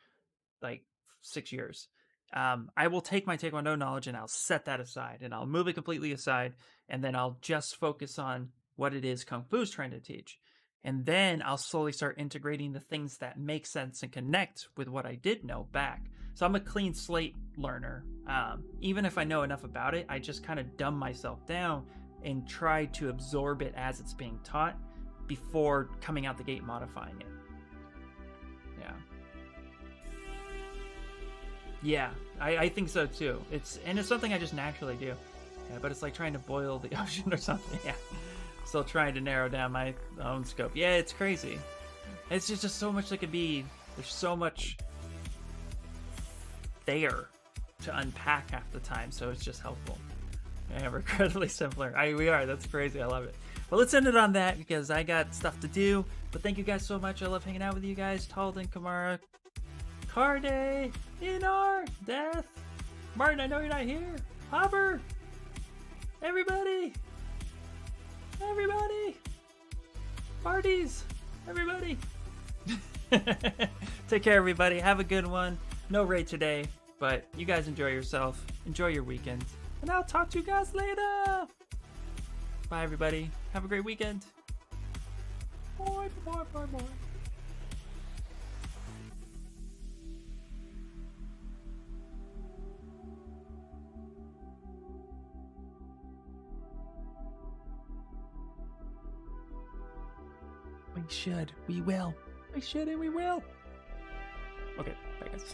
Speaker 1: like 6 years. I will take my Taekwondo knowledge and I'll set that aside and I'll move it completely aside. And then I'll just focus on what it is Kung Fu is trying to teach. And then I'll slowly start integrating the things that make sense and connect with what I did know back. So I'm a clean slate learner. Even if I know enough about it, I just kind of dumb myself down and try to absorb it as it's being taught before coming out the gate modifying it. Yeah, I think so too. It's something I just naturally do. Yeah, but it's like trying to boil the ocean or something. Yeah. Still trying to narrow down my own scope. Yeah, it's crazy. It's just so much that could be. There's so much there to unpack half the time, so it's just helpful. Yeah, we're incredibly simpler. We are. That's crazy. I love it. But let's end it on that because I got stuff to do. But thank you guys so much. I love hanging out with you guys. Talden, Kamara, Carde, Inar, Death, Martin, I know you're not here. Hopper, everybody, parties, everybody. Take care, everybody. Have a good one. No raid today, but you guys enjoy yourself. Enjoy your weekend. And I'll talk to you guys later. Bye, everybody. Have a great weekend. Bye, bye, bye, bye. We should. We will. We should and we will. Okay, bye guys.